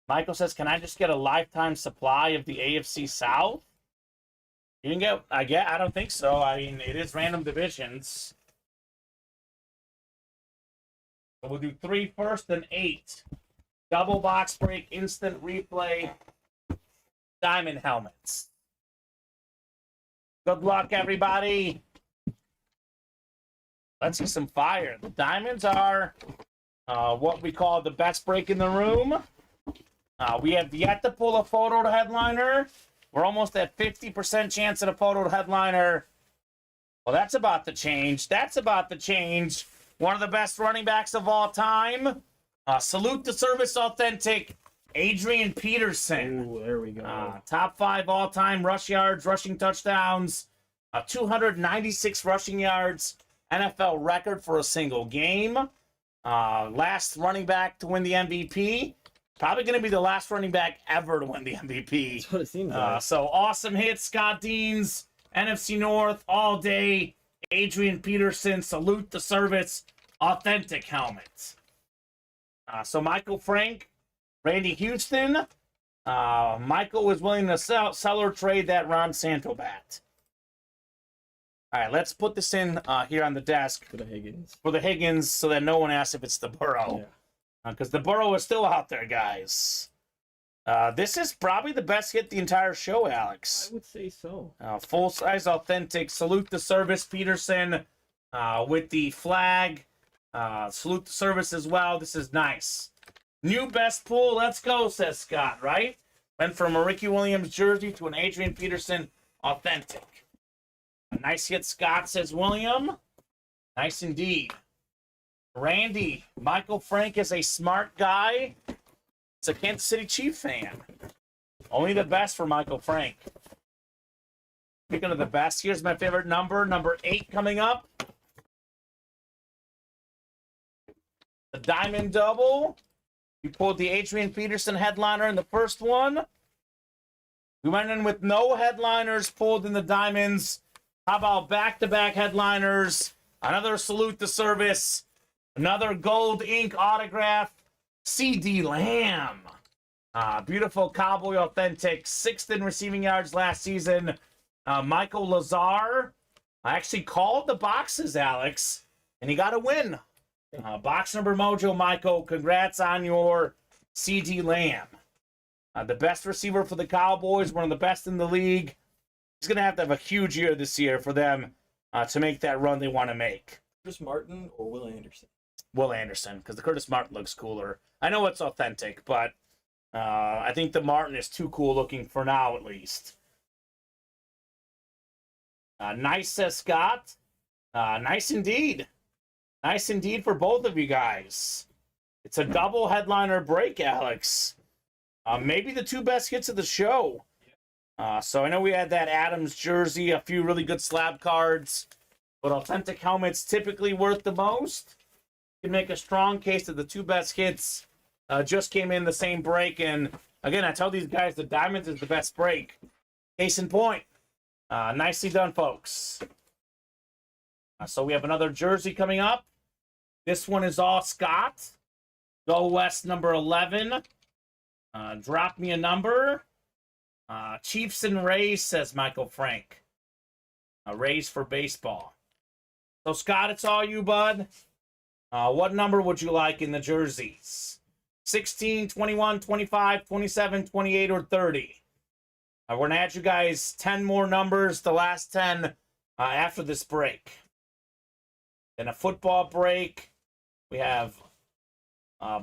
Michael says, "Can I just get a lifetime supply of the AFC South?" You can get, I don't think so. I mean, it is random divisions. So we'll do 3 first and 8. Double box break, instant replay, diamond helmets. Good luck, everybody. Let's see some fire. The diamonds are what we call the best break in the room. We have yet to pull a photo headliner. We're almost at 50% chance at a photo headliner. Well, that's about to change. That's about to change. One of the best running backs of all time. Salute the service authentic Adrian Peterson. Ooh, there we go. Top 5 all-time rush yards, rushing touchdowns, 296 rushing yards, NFL record for a single game. Last running back to win the MVP. Probably going to be the last running back ever to win the MVP. That's what it seems like. So awesome hit, Scott Deans, NFC North, all day. Adrian Peterson, salute the service, authentic helmet. So Michael Frank, Randy Houston. Michael was willing to sell or trade that Ron Santo bat. All right, let's put this in here on the desk. For the Higgins. For the Higgins, so that no one asks if it's the Burrow. Yeah. Because the Burrow is still out there, guys. This is probably the best hit the entire show, Alex. I would say so. Full-size, authentic. Salute the service, Peterson, with the flag. Salute the service as well. This is nice. New best pull. Let's go, says Scott, right? Went from a Ricky Williams jersey to an Adrian Peterson authentic. A nice hit, Scott, says William. Nice indeed. Randy, Michael Frank is a smart guy. It's a Kansas City Chief fan. Only the best for Michael Frank. Speaking of the best, here's my favorite number 8 coming up. The Diamond Double. We pulled the Adrian Peterson headliner in the first one. We went in with no headliners pulled in the Diamonds. How about back-to-back headliners? Another salute the service. Another gold ink autograph, CD Lamb. Beautiful Cowboy authentic, 6th in receiving yards last season. Michael Lazar. I actually called the boxes, Alex, and he got a win. Box number mojo, Michael. Congrats on your CD Lamb. The best receiver for the Cowboys, one of the best in the league. He's going to have a huge year this year for them to make that run they want to make. Chris Martin or Will Anderson? Will Anderson, because the Curtis Martin looks cooler. I know it's authentic, but I think the Martin is too cool looking for now, at least. Nice, says Scott. Nice indeed. Nice indeed for both of you guys. It's a double headliner break, Alex. Maybe the 2 best hits of the show. So I know we had that Adams jersey, a few really good slab cards, but authentic helmets typically worth the most. You can make a strong case that the 2 best hits just came in the same break. And again, I tell these guys the Diamonds is the best break. Case in point. Nicely done, folks. So we have another jersey coming up. This one is all Scott. Go West number 11. Drop me a number. Chiefs and Rays, says Michael Frank. Rays for baseball. So, Scott, it's all you, bud. What number would you like in the jerseys? 16, 21, 25, 27, 28, or 30? We're going to add you guys 10 more numbers, the last 10 after this break. Then a football break. We have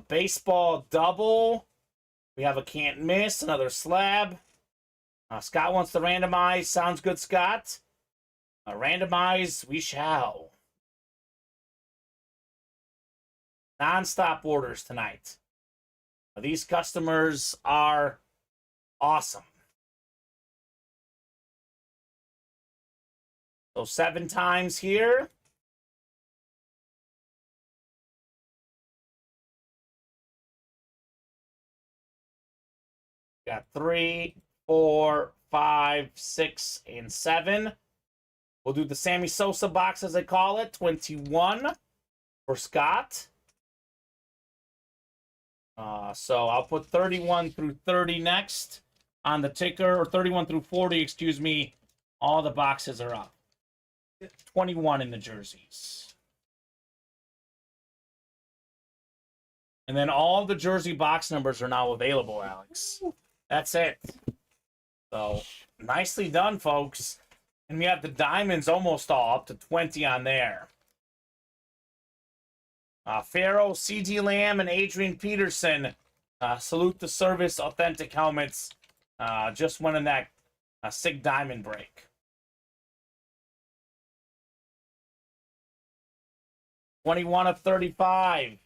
baseball double. We have a can't miss, another slab. Scott wants to randomize. Sounds good, Scott. Randomize, we shall. Non-stop orders tonight. These customers are awesome. So 7 times here. Got 3, 4, 5, 6, and 7. We'll do the Sammy Sosa box, as they call it. 21 for Scott. So I'll put 31 through 30 next on the ticker, or 31 through 40, excuse me. All the boxes are up. 21 in the jerseys. And then all the jersey box numbers are now available, Alex. That's it. So, nicely done, folks. And we have the diamonds almost all up to 20 on there. Pharaoh, C.D. Lamb, and Adrian Peterson. Salute the service, authentic helmets. Just winning that SIG diamond break. 21 of 35.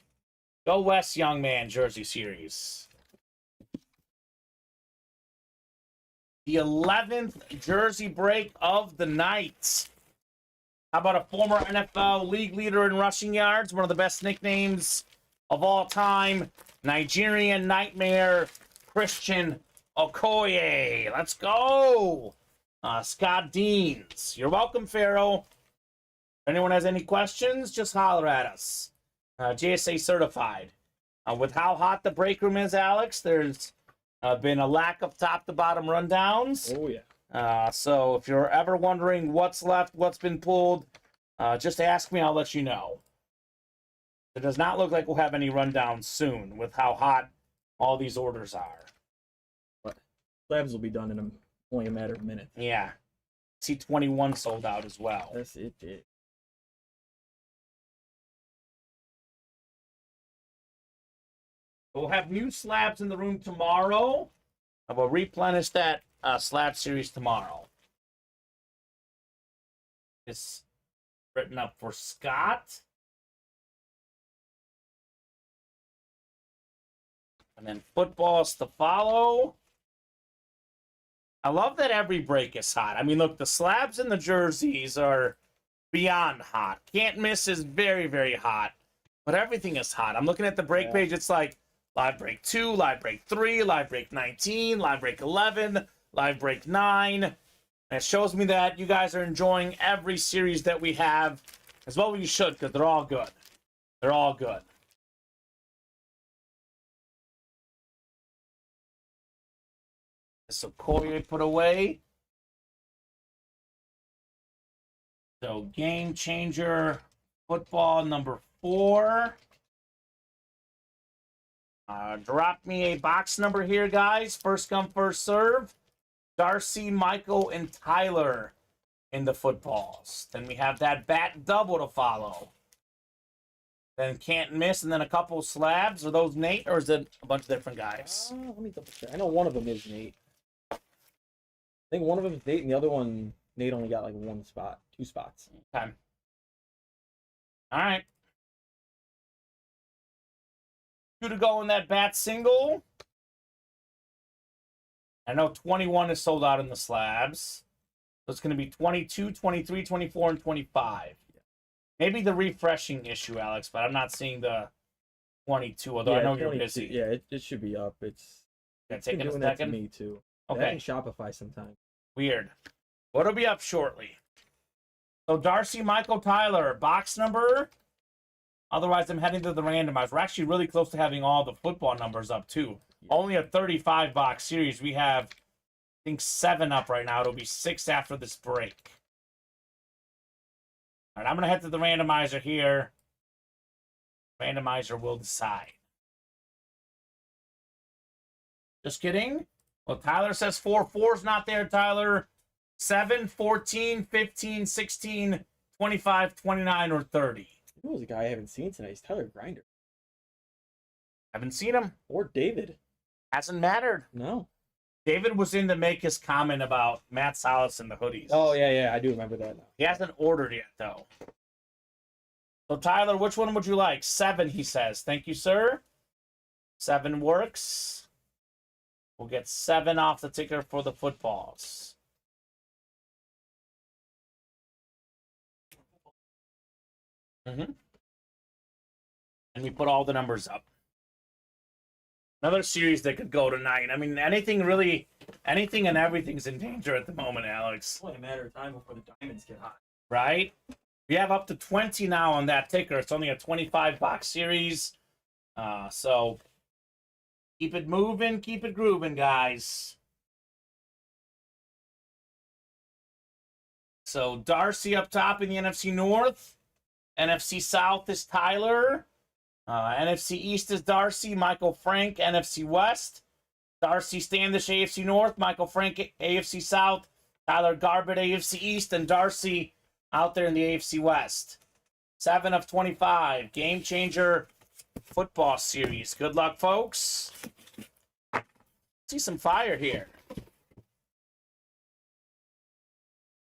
Go West, young man, jersey series. The 11th jersey break of the night. How about a former NFL league leader in rushing yards? One of the best nicknames of all time. Nigerian Nightmare, Christian Okoye. Let's go. Scott Deans. You're welcome, Pharaoh. If anyone has any questions, just holler at us. JSA certified. With how hot the break room is, Alex, there's been a lack of top-to-bottom rundowns. Oh, yeah. So if you're ever wondering what's left, what's been pulled, just ask me, I'll let you know. It does not look like we'll have any rundowns soon with how hot all these orders are. But slabs will be done in only a matter of minutes. Yeah. C21 sold out as well. That's it. We'll have new slabs in the room tomorrow. I will replenish that slab series tomorrow. It's written up for Scott. And then footballs to follow. I love that every break is hot. I mean, look, the slabs and the jerseys are beyond hot. Can't miss is very, very hot. But everything is hot. I'm looking at the break page. It's like live break 2, live break 3, live break 19, live break 11, live break 9. And it shows me that you guys are enjoying every series that we have, as well as you should, because they're all good. They're all good. So Corey put away. So game changer football number 4. Drop me a box number here, guys. First come, first serve. Darcy, Michael, and Tyler in the footballs. Then we have that bat double to follow. Then can't miss, and then a couple slabs. Are those Nate, or is it a bunch of different guys? Let me double check. I know one of them is Nate. I think one of them is Nate, and the other one, Nate only got like 1 spot, 2 spots. Okay. All right. 2 to go in that bat single. I know 21 is sold out in the slabs. So it's going to be 22, 23, 24, and 25. Maybe the refreshing issue, Alex, but I'm not seeing the 22, although I know you're busy. Yeah, it should be up. It's taking doing a that to second. me too. Okay. That and Shopify sometimes. Weird. Well, it'll be up shortly. So Darcy, Michael, Tyler, box number. Otherwise, I'm heading to the randomizer. We're actually really close to having all the football numbers up, too. Yeah. Only a 35-box series. We have, I think, 7 up right now. It'll be 6 after this break. All right, I'm going to head to the randomizer here. Randomizer will decide. Just kidding. Well, Tyler says 4. 4's not there, Tyler. 7, 14, 15, 16, 25, 29, or 30. Who was a guy I haven't seen tonight? It's Tyler Grinder. Haven't seen him. Or David. Hasn't mattered. No. David was in to make his comment about Matt Salas and the hoodies. Oh, yeah, I do remember that now. He hasn't ordered yet, though. So, Tyler, which one would you like? 7, he says. Thank you, sir. 7 works. We'll get 7 off the ticker for the footballs. And we put all the numbers up. Another series that could go tonight. I mean, anything and everything's in danger at the moment, Alex. It's only a matter of time before the diamonds get hot. Right? We have up to 20 now on that ticker. It's only a 25-box series. So keep it moving, keep it grooving, guys. So Darcy up top in the NFC North. NFC South is Tyler. NFC East is Darcy, Michael Frank, NFC West. Darcy Standish, AFC North, Michael Frank, AFC South, Tyler Garbett, AFC East, and Darcy out there in the AFC West. 7 of 25, Game Changer Football Series. Good luck, folks. See some fire here.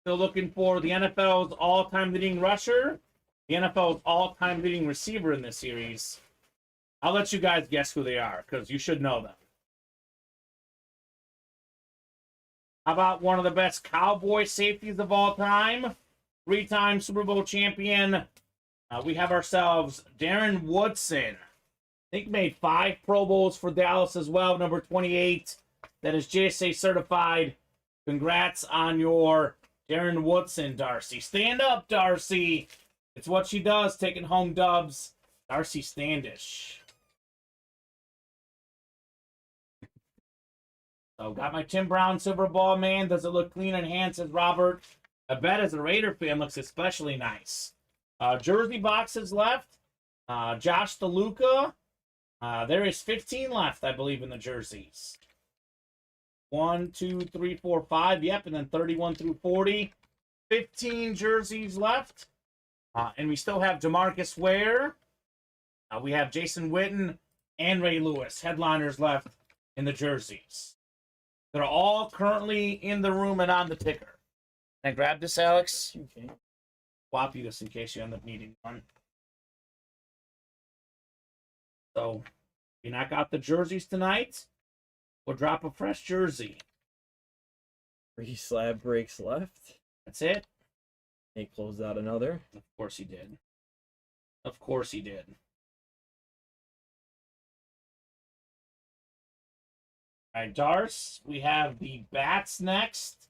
Still looking for the NFL's all-time leading rusher, the NFL's all-time leading receiver in this series. I'll let you guys guess who they are, because you should know them. How about one of the best Cowboy safeties of all time? 3-time Super Bowl champion. We have ourselves Darren Woodson. I think made 5 Pro Bowls for Dallas as well. Number 28. That is JSA certified. Congrats on your Darren Woodson, Darcy. Stand up, Darcy. It's what she does, taking home dubs. Darcy Standish. So, got my Tim Brown Silver Ball, man. Does it look clean in hand, says Robert. I bet as a Raider fan, looks especially nice. Jersey boxes left. Josh DeLuca. There is 15 left, I believe, in the jerseys. 1, 2, 3, 4, 5. Yep, and then 31 through 40. 15 jerseys left. And we still have DeMarcus Ware. We have Jason Witten and Ray Lewis, headliners left in the jerseys. They're all currently in the room and on the ticker. Can I grab this, Alex? Okay. Swap you this in case you end up needing one. So, if you knock out the jerseys tonight, we'll drop a fresh jersey. 3 slab breaks left. That's it. He closed out another. Of course he did. Of course he did. All right, Darce, we have the bats next.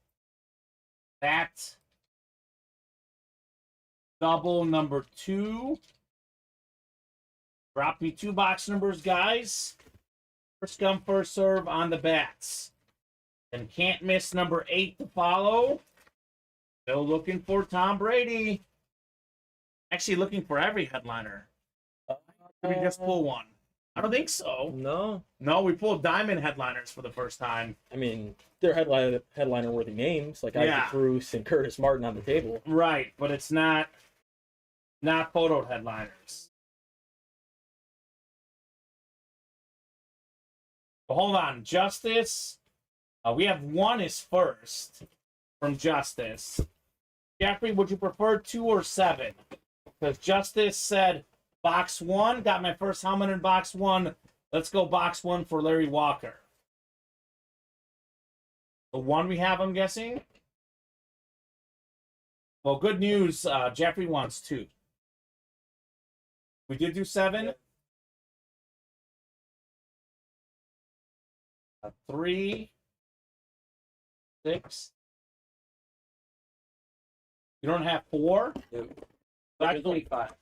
Bat double number 2. Drop me 2 box numbers, guys. First come, first serve on the bats. And can't miss number 8 to follow. Still looking for Tom Brady. Actually looking for every headliner. Did we just pull one? I don't think so. No. No, we pulled diamond headliners for the first time. I mean, they're headliner-worthy names, like Isaac Bruce and Curtis Martin on the table. Right, but it's not photo headliners. But hold on, Justice. We have 1 is first from Justice. Jeffrey, would you prefer 2 or 7? Because Justice said box 1. Got my first helmet in box 1. Let's go box 1 for Larry Walker. The 1 we have, I'm guessing. Well, good news. Jeffrey wants 2. We did do 7. 3, 6. You don't have 4? Nope. That's There's only 5.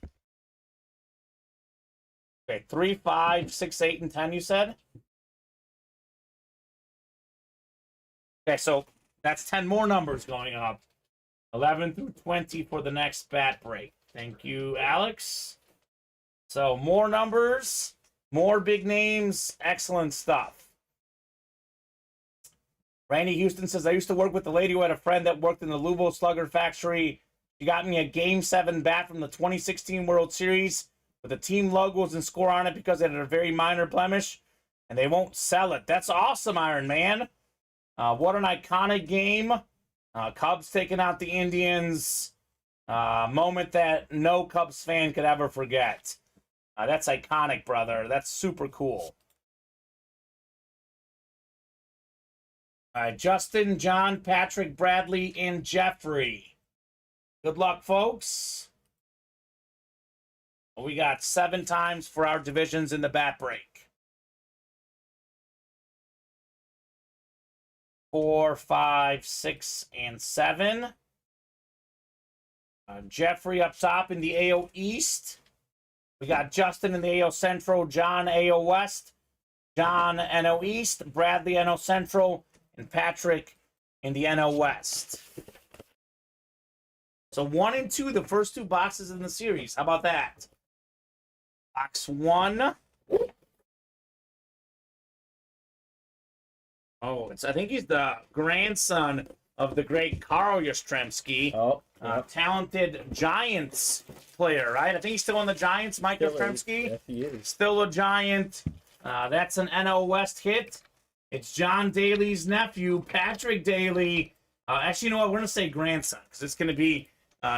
Okay, 3, 5, 6, 8, and 10, you said? Okay, so that's 10 more numbers going up. 11 through 20 for the next bat break. Thank you, Alex. So more numbers, more big names, excellent stuff. Randy Houston says, I used to work with the lady who had a friend that worked in the Louisville Slugger factory. She got me a Game 7 bat from the 2016 World Series with the team logos and score on it because it had a very minor blemish, and they won't sell it. That's awesome, Iron Man. What an iconic game. Cubs taking out the Indians. Moment that no Cubs fan could ever forget. That's iconic, brother. That's super cool. All right, Justin, John, Patrick, Bradley, and Jeffrey. Good luck, folks. We got 7 times for our divisions in the bat break. 4, 5, 6, and 7. Jeffrey up top in the AO East. We got Justin in the AO Central, John AO West, John NO East, Bradley NO Central, and Patrick in the NO West. So 1 and 2, the first 2 boxes in the series. How about that? Box 1. Oh, I think he's the grandson of the great Carl Yastrzemski. Oh, yep. Talented Giants player, right? I think he's still on the Giants, Mike Yastrzemski. Yes, he is. Still a Giant. That's an NL West hit. It's John Daly's nephew, Patrick Daly. Actually, you know what? We're going to say grandson, because it's going to be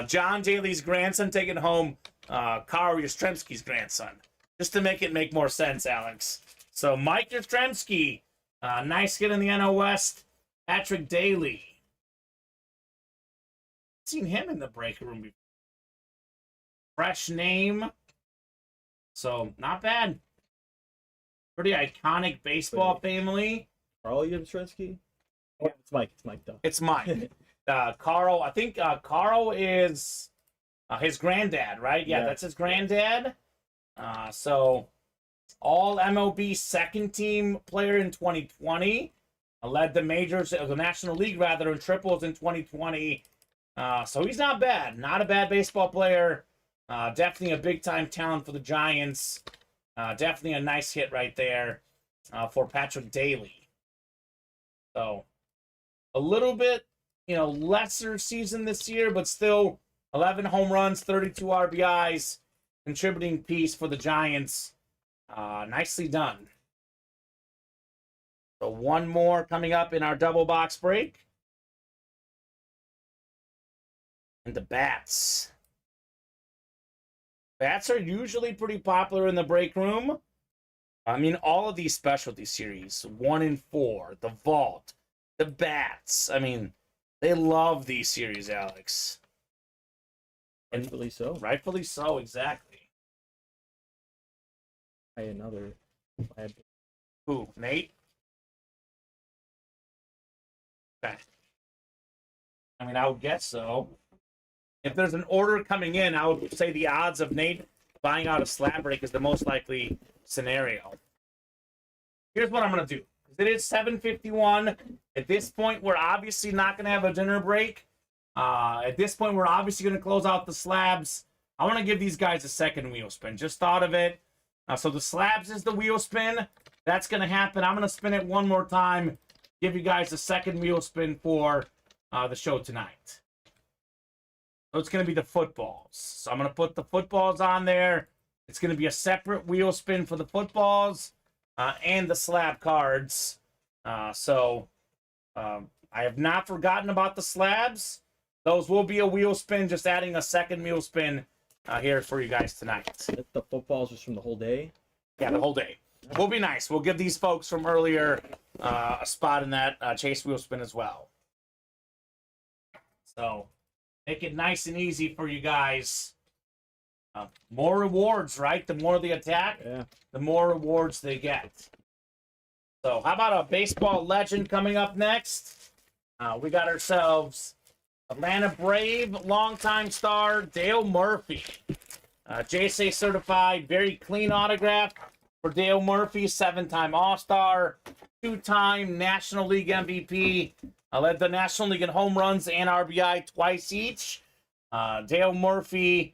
John Daly's grandson taking home Carl Yastrzemski's grandson. Just to make it make more sense, Alex. So Mike Yastrzemski, nice hit in the NL West. Patrick Daly. Seen him in the break room before. Fresh name. So, not bad. Pretty iconic baseball family. Carl Yastrzemski? Oh, it's Mike. It's Mike, though. It's Mike. Carl, I think Carl is his granddad, right? Yeah, that's his granddad. So, all MLB second team player in 2020. Led the majors, the National League rather, in triples in 2020. So he's not bad. Not a bad baseball player. Definitely a big-time talent for the Giants. Definitely a nice hit right there for Patrick Daly. So a little bit, lesser season this year, but still 11 home runs, 32 RBIs, contributing piece for the Giants. Nicely done. So 1 more coming up in our double box break. And the bats. Bats are usually pretty popular in the break room. I mean, all of these specialty series, 1 and 4, the vault, the bats. I mean, they love these series, Alex. Rightfully so. Rightfully so, exactly. Another. Who, Nate? Okay. I mean, I would guess so. If there's an order coming in, I would say the odds of Nate buying out a slab break is the most likely scenario. Here's what I'm going to do. It is 7:51. At this point, we're obviously not going to have a dinner break. At this point, we're obviously going to close out the slabs. I want to give these guys a second wheel spin. Just thought of it. So the slabs is the wheel spin. That's going to happen. I'm going to spin it 1 more time. Give you guys a second wheel spin for the show tonight. So it's going to be the footballs. So I'm going to put the footballs on there. It's going to be a separate wheel spin for the footballs and the slab cards. So I have not forgotten about the slabs. Those will be a wheel spin, just adding a second wheel spin here for you guys tonight. The footballs just from the whole day? Yeah, the whole day. Will be nice. We'll give these folks from earlier a spot in that chase wheel spin as well. So make it nice and easy for you guys. More rewards, right? The more they attack, the more rewards they get. So how about a baseball legend coming up next? We got ourselves Atlanta Brave longtime star Dale Murphy. JSA certified, very clean autograph for Dale Murphy, 7-time All-Star, 2-time National League MVP. Led the National League in home runs and RBI twice each. Dale Murphy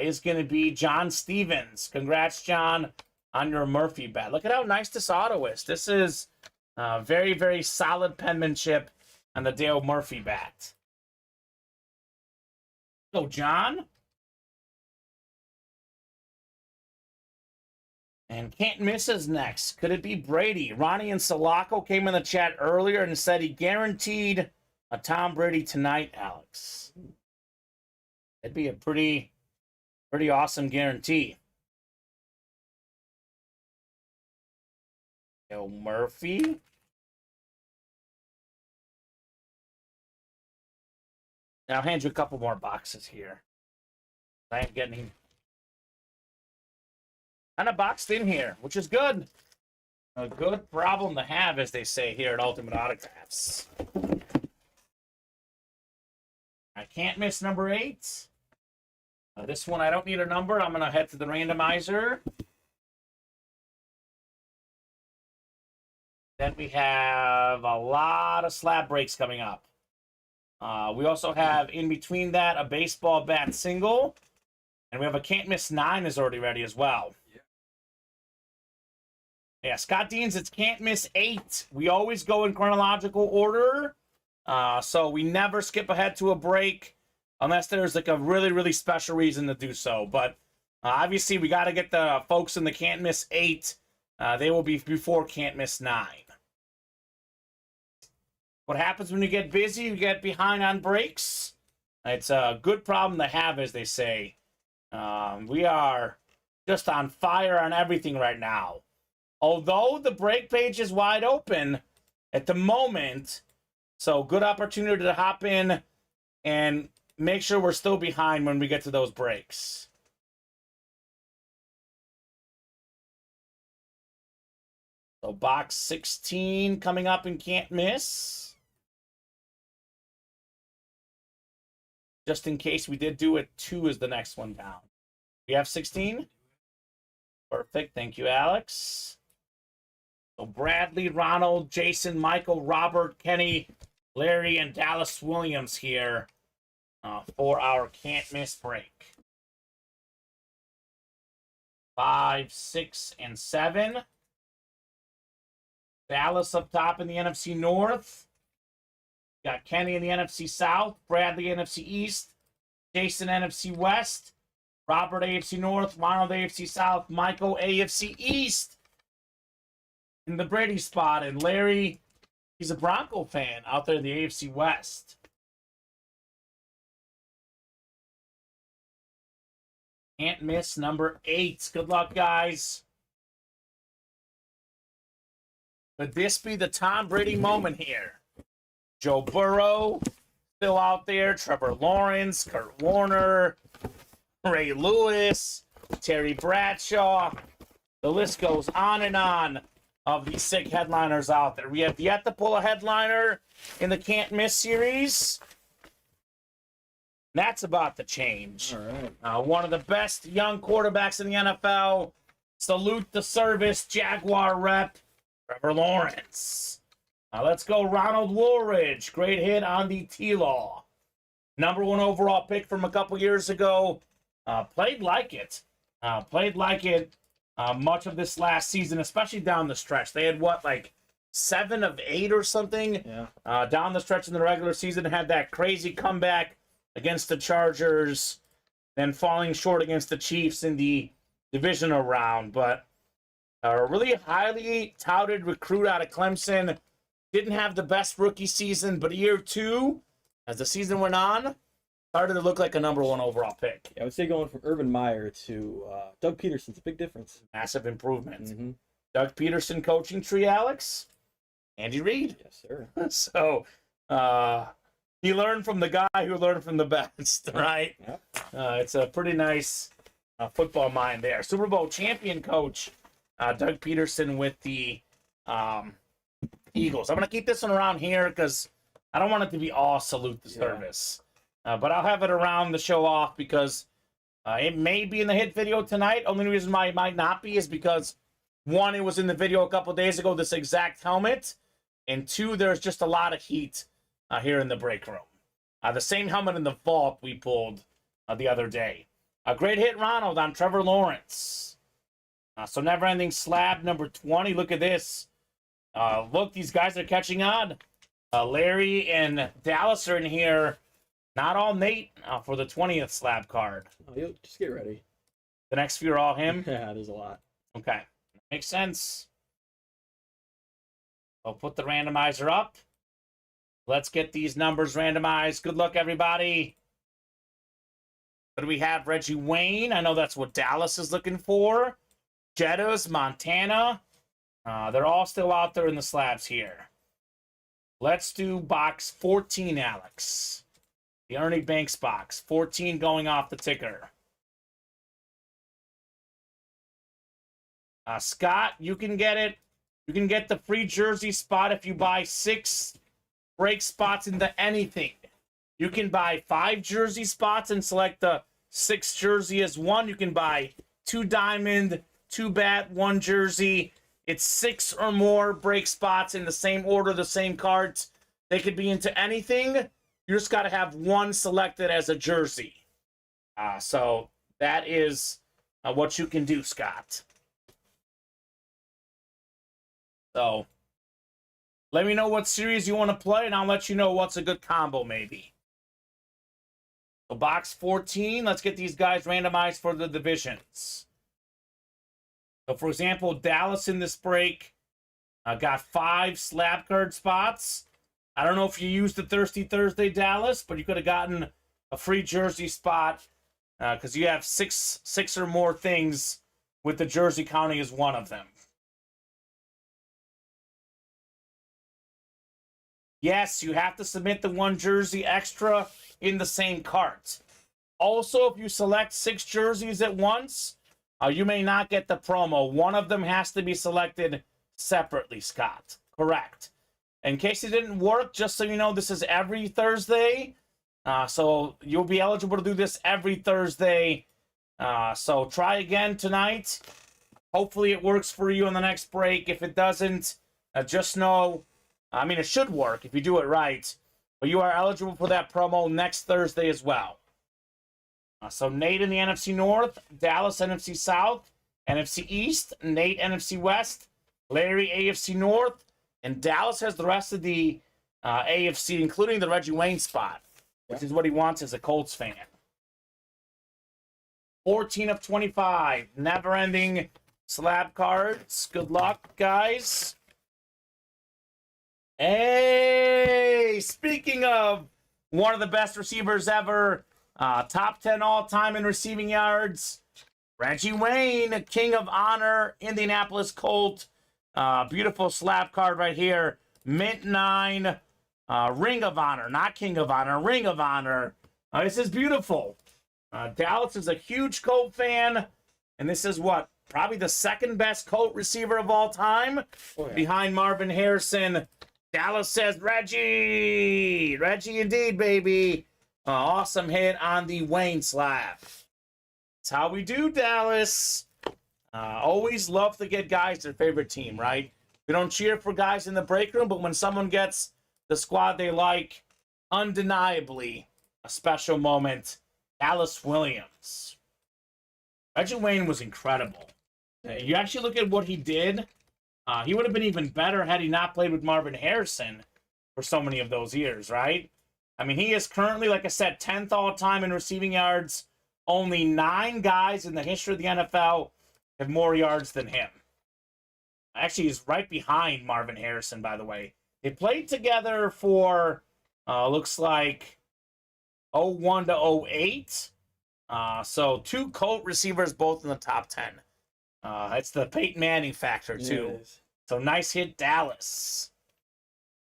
is going to be John Stevens. Congrats, John, on your Murphy bat. Look at how nice this auto is. This is very, very solid penmanship on the Dale Murphy bat. So, John. And Can't Miss is next. Could it be Brady? Ronnie and Sulaco came in the chat earlier and said he guaranteed a Tom Brady tonight, Alex. It'd be a pretty awesome guarantee. Yo, Murphy. Now I'll hand you a couple more boxes here. I ain't getting kind of boxed in here, which is good. A good problem to have, as they say here at Ultimate Autographs. I can't miss number 8. This one, I don't need a number. I'm going to head to the randomizer. Then we have a lot of slab breaks coming up. We also have, in between that, a baseball bat single. And we have a can't miss 9 is already ready as well. Yeah, Scott Deans, it's can't miss 8. We always go in chronological order. So we never skip ahead to a break unless there's like a really, really special reason to do so. But obviously, we got to get the folks in the can't miss 8. They will be before can't miss 9. What happens when you get busy? You get behind on breaks. It's a good problem to have, as they say. We are just on fire on everything right now. Although the break page is wide open at the moment, so good opportunity to hop in and make sure we're still behind when we get to those breaks. So box 16 coming up and can't miss. Just in case we did do it, 2 is the next one down. We have 16? Perfect. Thank you, Alex. So Bradley, Ronald, Jason, Michael, Robert, Kenny, Larry, and Dallas Williams here for our can't miss break. 5, 6, and 7. Dallas up top in the NFC North. Got Kenny in the NFC South, Bradley NFC East, Jason NFC West, Robert AFC North, Ronald AFC South, Michael AFC East in the Brady spot, and Larry, he's a Bronco fan out there in the AFC West. Can't miss number 8. Good luck, guys. Could this be the Tom Brady moment here? Joe Burrow still out there, Trevor Lawrence, Kurt Warner, Ray Lewis, Terry Bradshaw. The list goes on and on of these sick headliners out there. We have yet to pull a headliner in the Can't Miss series. That's about to change. All right. One of the best young quarterbacks in the NFL. Salute the service, Jaguar rep, Trevor Lawrence. Let's go Ronald Woolridge. Great hit on the T-Law. Number 1 overall pick from a couple years ago. Played like it. Much of this last season, especially down the stretch. They had, what, like 7 of 8 or something? Yeah. Down the stretch in the regular season. Had that crazy comeback against the Chargers. Then falling short against the Chiefs in the divisional round. But a really highly touted recruit out of Clemson. Didn't have the best rookie season, but year 2, as the season went on, started to look like a number 1 overall pick. I would say going from Urban Meyer to Doug Peterson's a big difference. Massive improvement. Mm-hmm. Doug Peterson coaching tree, Alex. Andy Reid. Yes, sir. So he learned from the guy who learned from the best, right? Yep. It's a pretty nice football mind there. Super Bowl champion coach, Doug Peterson with the Eagles. I'm going to keep this one around here because I don't want it to be all salute the service. But I'll have it around the show off because it may be in the hit video tonight. Only reason why it might not be is because, 1, it was in the video a couple days ago, this exact helmet. And 2, there's just a lot of heat here in the break room. The same helmet in the vault we pulled the other day. A great hit, Ronald, on Trevor Lawrence. So Never Ending Slab, number 20. Look at this. Look, these guys are catching on. Larry and Dallas are in here. Not all Nate for the 20th slab card. Oh, just get ready. The next few are all him? Yeah, there's a lot. Okay. Makes sense. I'll put the randomizer up. Let's get these numbers randomized. Good luck, everybody. What do we have? Reggie Wayne. I know that's what Dallas is looking for. Jettas, Montana. They're all still out there in the slabs here. Let's do box 14, Alex. The Ernie Banks box. 14 going off the ticker. Scott, you can get it. You can get the free jersey spot if you buy 6 break spots into anything. You can buy 5 jersey spots and select the 6th jersey as one. You can buy 2 diamond, 2 bat, 1 jersey. It's 6 or more break spots in the same order, the same cards. They could be into anything. You just got to have 1 selected as a jersey. So that is what you can do, Scott. So let me know what series you want to play, and I'll let you know what's a good combo, maybe. So box 14, let's get these guys randomized for the divisions. So, for example, Dallas in this break got 5 slab card spots. I don't know if you used the Thirsty Thursday, Dallas, but you could have gotten a free jersey spot because you have six or more things with the jersey counting as one of them. Yes, you have to submit the 1 jersey extra in the same cart. Also, if you select 6 jerseys at once, you may not get the promo. One of them has to be selected separately, Scott. Correct. In case it didn't work, just so you know, this is every Thursday. So you'll be eligible to do this every Thursday. So try again tonight. Hopefully it works for you in the next break. If it doesn't, just know, I mean, it should work if you do it right. But you are eligible for that promo next Thursday as well. So Nate in the NFC North, Dallas NFC South, NFC East, Nate NFC West, Larry AFC North, and Dallas has the rest of the AFC, including the Reggie Wayne spot, which is what he wants as a Colts fan. 14 of 25, never-ending slab cards. Good luck, guys. Hey, speaking of one of the best receivers ever, top 10 all-time in receiving yards, Reggie Wayne, King of Honor, Indianapolis Colt. Beautiful slab card right here. Mint 9, Ring of Honor, not King of Honor, Ring of Honor. This is beautiful. Dallas is a huge Colt fan, and this is what? Probably the 2nd best Colt receiver of all time, behind Marvin Harrison. Dallas says, Reggie! Reggie indeed, baby. Awesome hit on the Wayne slab. That's how we do, Dallas. Always love to get guys their favorite team, right? We don't cheer for guys in the break room, but when someone gets the squad they like, undeniably a special moment. Dallas Williams. Reggie Wayne was incredible. You actually look at what he did. He would have been even better had he not played with Marvin Harrison for so many of those years, right? I mean, he is currently, like I said, 10th all-time in receiving yards. Only 9 guys in the history of the NFL have more yards than him. Actually, he's right behind Marvin Harrison, by the way. They played together for, looks like, 01 to 08. So 2 Colt receivers, both in the top 10. It's the Peyton Manning factor, too. Yes. So nice hit, Dallas.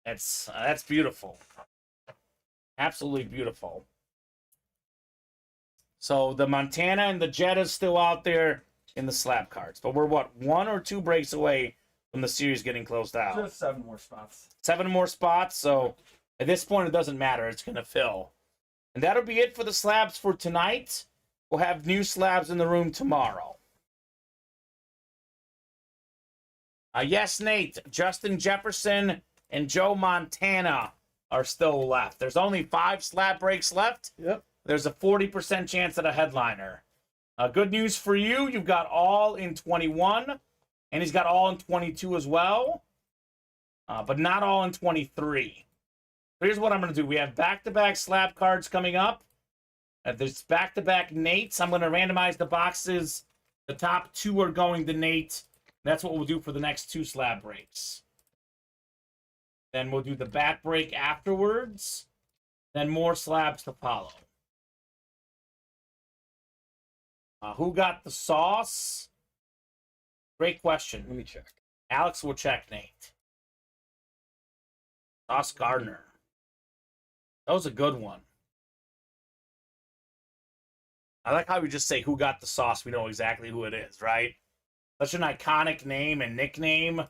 That's beautiful. Absolutely beautiful. So the Montana and the Jetta's still out there in the slab cards. But we're, what, 1 or 2 breaks away from the series getting closed out? Just 7 more spots. 7 more spots. So at this point, it doesn't matter. It's going to fill. And that'll be it for the slabs for tonight. We'll have new slabs in the room tomorrow. Yes, Nate, Justin Jefferson and Joe Montana are still left. There's only 5 slab breaks left. Yep. There's a 40% chance at a headliner. Good news for you, you've got all in 21, and he's got all in 22 as well, but not all in 23. Here's what I'm going to do. We have back-to-back slab cards coming up. There's back-to-back Nates. I'm going to randomize the boxes. The top 2 are going to Nate. That's what we'll do for the next 2 slab breaks. Then we'll do the bat break afterwards. Then more slabs to follow. Who got the sauce? Great question. Let me check. Alex will check Nate. Sauce Gardner. That was a good one. I like how we just say who got the sauce. We know exactly who it is, right? Such an iconic name and nickname.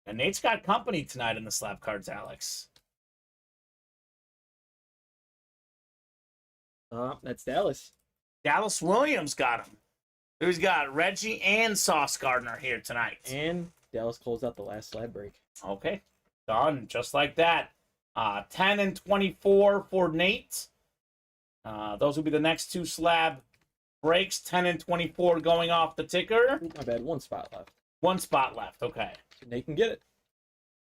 And Nate's got company tonight in the slab cards, Alex. That's Dallas. Dallas Williams got him. He's got Reggie and Sauce Gardner here tonight. And Dallas closed out the last slab break. Okay. Done. Just like that. 10 and 24 for Nate. Those will be the next two slab breaks. 10 and 24 going off the ticker. Ooh, my bad. One spot left. One spot left. Okay. Nate can get it.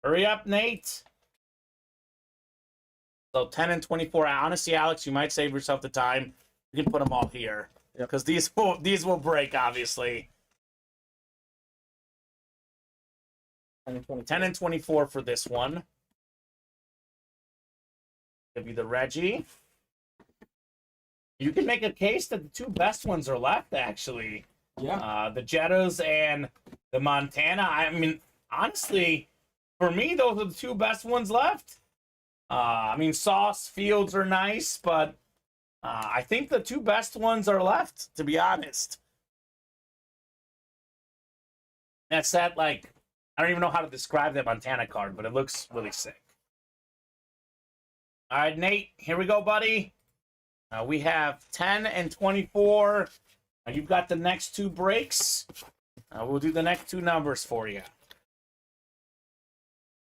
Hurry up, Nate. So 10 and 24. Honestly, Alex, you might save yourself the time. You can put them all here. Because these will break, obviously. 10 and 24 for this one. It'll be the Reggie. You can make a case that the two best ones are left, actually. Yeah. The Jettas and the Montana. I mean, honestly, for me, those are the two best ones left. I mean, Sauce, Fields are nice, but I think the two best ones are left, to be honest. That's that, like, I don't even know how to describe that Montana card, but it looks really sick. All right, Nate, here we go, buddy. We have 10 and 24. You've got the next two breaks. We'll do the next two numbers for you.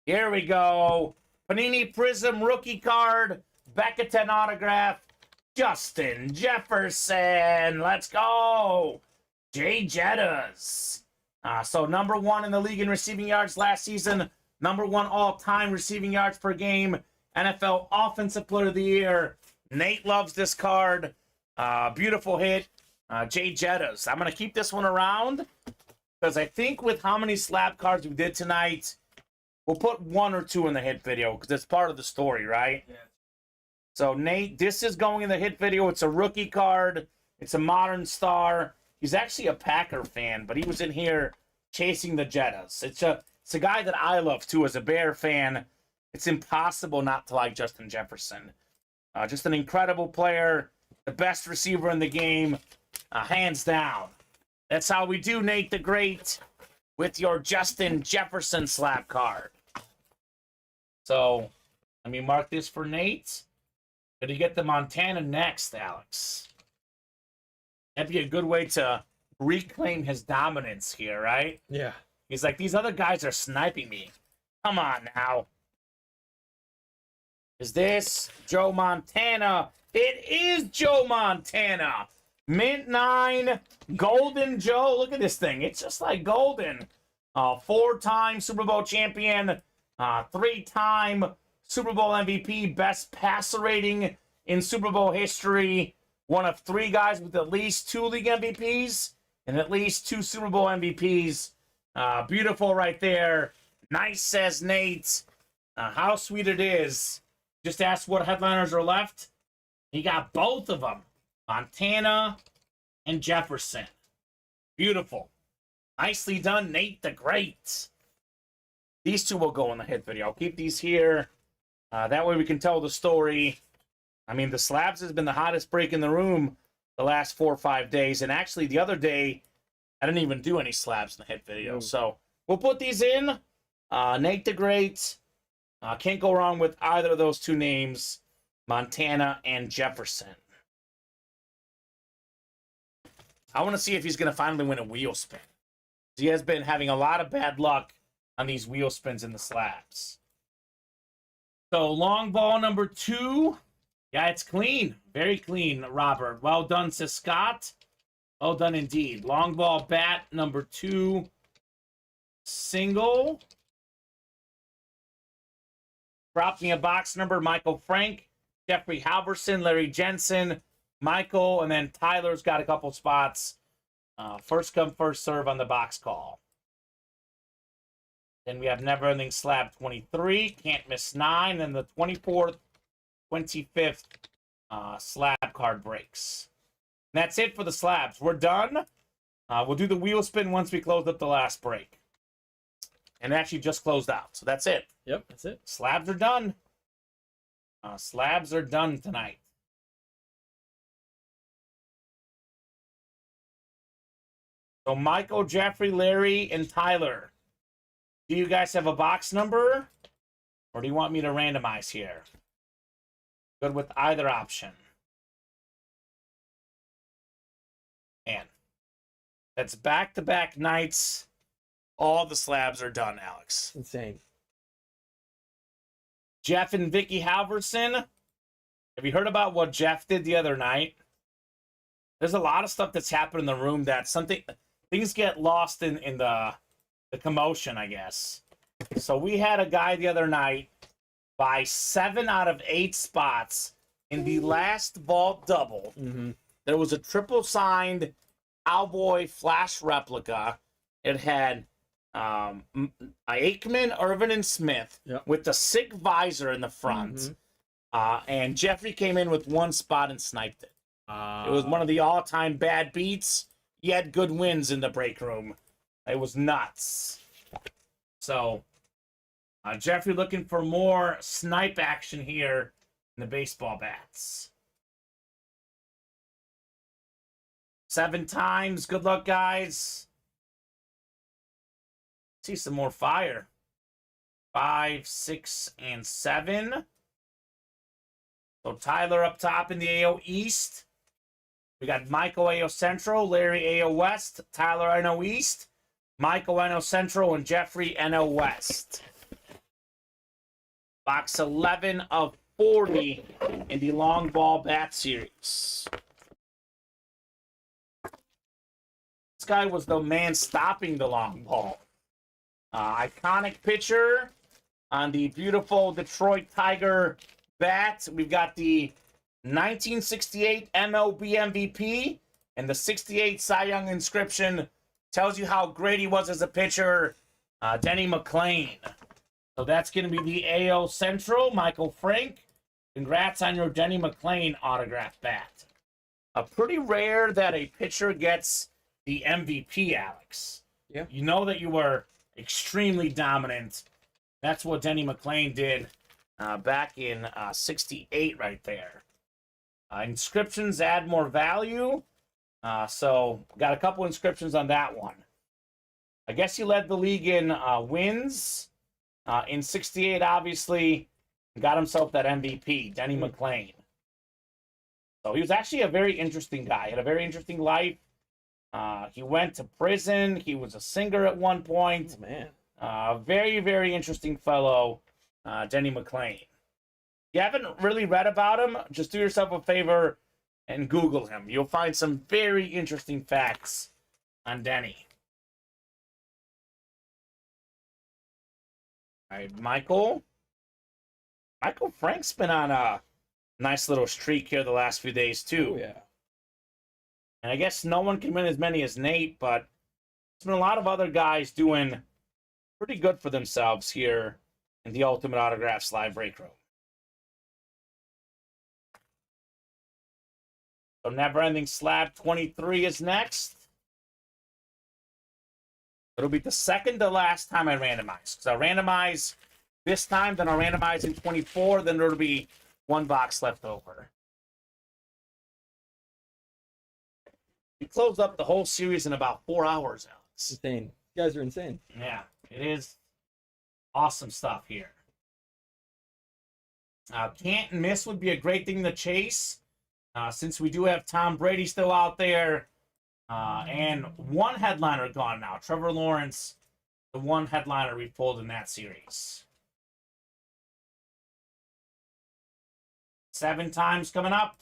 Here we go. Panini Prism rookie card. Becca 10 autograph. Justin Jefferson. Let's go. Jay Jettas. So number one in the league in receiving yards last season. Number one all-time receiving yards per game. NFL Offensive Player of the Year. Nate loves this card. Beautiful hit. Jay Jettas. I'm going to keep this one around because I think with how many slab cards we did tonight, we'll put one or two in the hit video because it's part of the story, right? Yeah. So, Nate, this is going in the hit video. It's a rookie card. It's a modern star. He's actually a Packer fan, but he was in here chasing the Jettas. It's a guy that I love, too, as a Bear fan. It's impossible not to like Justin Jefferson. Just an incredible player, the best receiver in the game, hands down. That's how we do, Nate the Great, with your Justin Jefferson slab card. So, let me mark this for Nate. Did he get the Montana next, Alex? That'd be a good way to reclaim his dominance here, right? Yeah. He's like, these other guys are sniping me. Come on now. Is this Joe Montana? It is Joe Montana. Mint 9, Golden Joe. Look at this thing. It's just like golden. 4-time Super Bowl champion. 3-time Super Bowl MVP. Best passer rating in Super Bowl history. One of 3 guys with at least 2 league MVPs and at least 2 Super Bowl MVPs. Beautiful right there. Nice, says Nate. How sweet it is. Just asked what headliners are left. He got both of them. Montana and Jefferson. Beautiful. Nicely done, Nate the Great. These two will go in the hit video. I'll keep these here. That way we can tell the story. I mean, the slabs has been the hottest break in the room the last 4 or 5 days. And actually, the other day, I didn't even do any slabs in the hit video. So we'll put these in. Nate the Great. Can't go wrong with either of those two names, Montana and Jefferson. I want to see if he's going to finally win a wheel spin. He has been having a lot of bad luck on these wheel spins in the slabs. So, long ball number 2. Yeah, it's clean. Very clean, Robert. Well done, says Scott. Well done indeed. Long ball bat number 2. Single. Drop me a box number, Michael Frank, Jeffrey Halverson, Larry Jensen, Michael, and then Tyler's got a couple spots. First come, first serve on the box call. Then we have Never Ending Slab 23, Can't Miss 9, and the 24th, 25th slab card breaks. And that's it for the slabs. We're done. We'll do the wheel spin once we close up the last break. And it actually just closed out. So that's it. Yep, that's it. Slabs are done. Slabs are done tonight. So Michael, Jeffrey, Larry, and Tyler. Do you guys have a box number? Or do you want me to randomize here? Good with either option. And that's back-to-back nights. All the slabs are done, Alex. Insane. Jeff and Vicky Halverson. Have you heard about what Jeff did the other night? There's a lot of stuff that's happened in the room that things get lost in the commotion, I guess. So we had a guy the other night buy 7 out of 8 spots in the last vault double. Mm-hmm. There was a triple signed Cowboy Flash replica. It had Aikman, Irvin, and Smith with the sick visor in the front. Mm-hmm. And Jeffrey came in with 1 spot and sniped it. It was one of the all-time bad beats. He had good wins in the break room. It was nuts. So, Jeffrey looking for more snipe action here in the baseball bats. 7 times. Good luck, guys. See some more fire. 5, 6, and 7. So Tyler up top in the AO East. We got Michael AO Central, Larry AO West, Tyler NO East, Michael NO Central, and Jeffrey NO West. Box 11 of 40 in the long ball bat series. This guy was the man stopping the long ball. Iconic pitcher on the beautiful Detroit Tiger bat. We've got the 1968 MLB MVP and the 68 Cy Young inscription. Tells you how great he was as a pitcher. Denny McClain. So that's going to be the AO Central. Michael Frank. Congrats on your Denny McClain autograph bat. Pretty rare that a pitcher gets the MVP, Alex. Yeah. You know that you were extremely dominant. That's what Denny McClain did back in 68 right there. Inscriptions add more value. So got a couple inscriptions on that one. I guess he led the league in wins. In 68, obviously, got himself that MVP, Denny McClain. So he was actually a very interesting guy. He had a very interesting life. He went to prison. He was a singer at one point. Oh, man. Very, very interesting fellow, Denny McClain. If you haven't really read about him, just do yourself a favor and Google him. You'll find some very interesting facts on Denny. All right, Michael. Michael Frank's been on a nice little streak here the last few days, too. Oh, yeah. And I guess no one can win as many as Nate, but there's been a lot of other guys doing pretty good for themselves here in the Ultimate Autographs live break room. So Never Ending Slab 23 is next. It'll be the second to last time I randomize. Because I'll randomize this time, then I'll randomize in 24, then there'll be 1 box left over. We closed up the whole series in about 4 hours, Alex. Insane. You guys are insane. Yeah, it is awesome stuff here. Can't miss would be a great thing to chase. Since we do have Tom Brady still out there. And 1 headliner gone now. Trevor Lawrence, the 1 headliner we pulled in that series. 7 times coming up.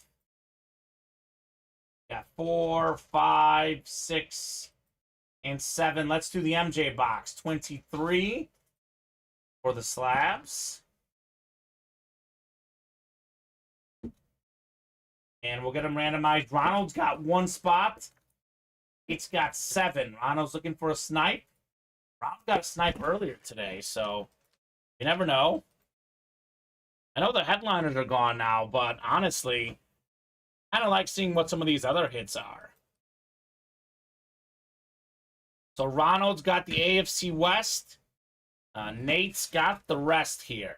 Got 4, 5, 6, and 7. Let's do the MJ box. 23 for the slabs. And we'll get them randomized. Ronald's got 1 spot. It's got 7. Ronald's looking for a snipe. Ronald got a snipe earlier today, so you never know. I know the headliners are gone now, but honestly, I kind of like seeing what some of these other hits are. So Ronald's got the AFC West. Nate's got the rest here.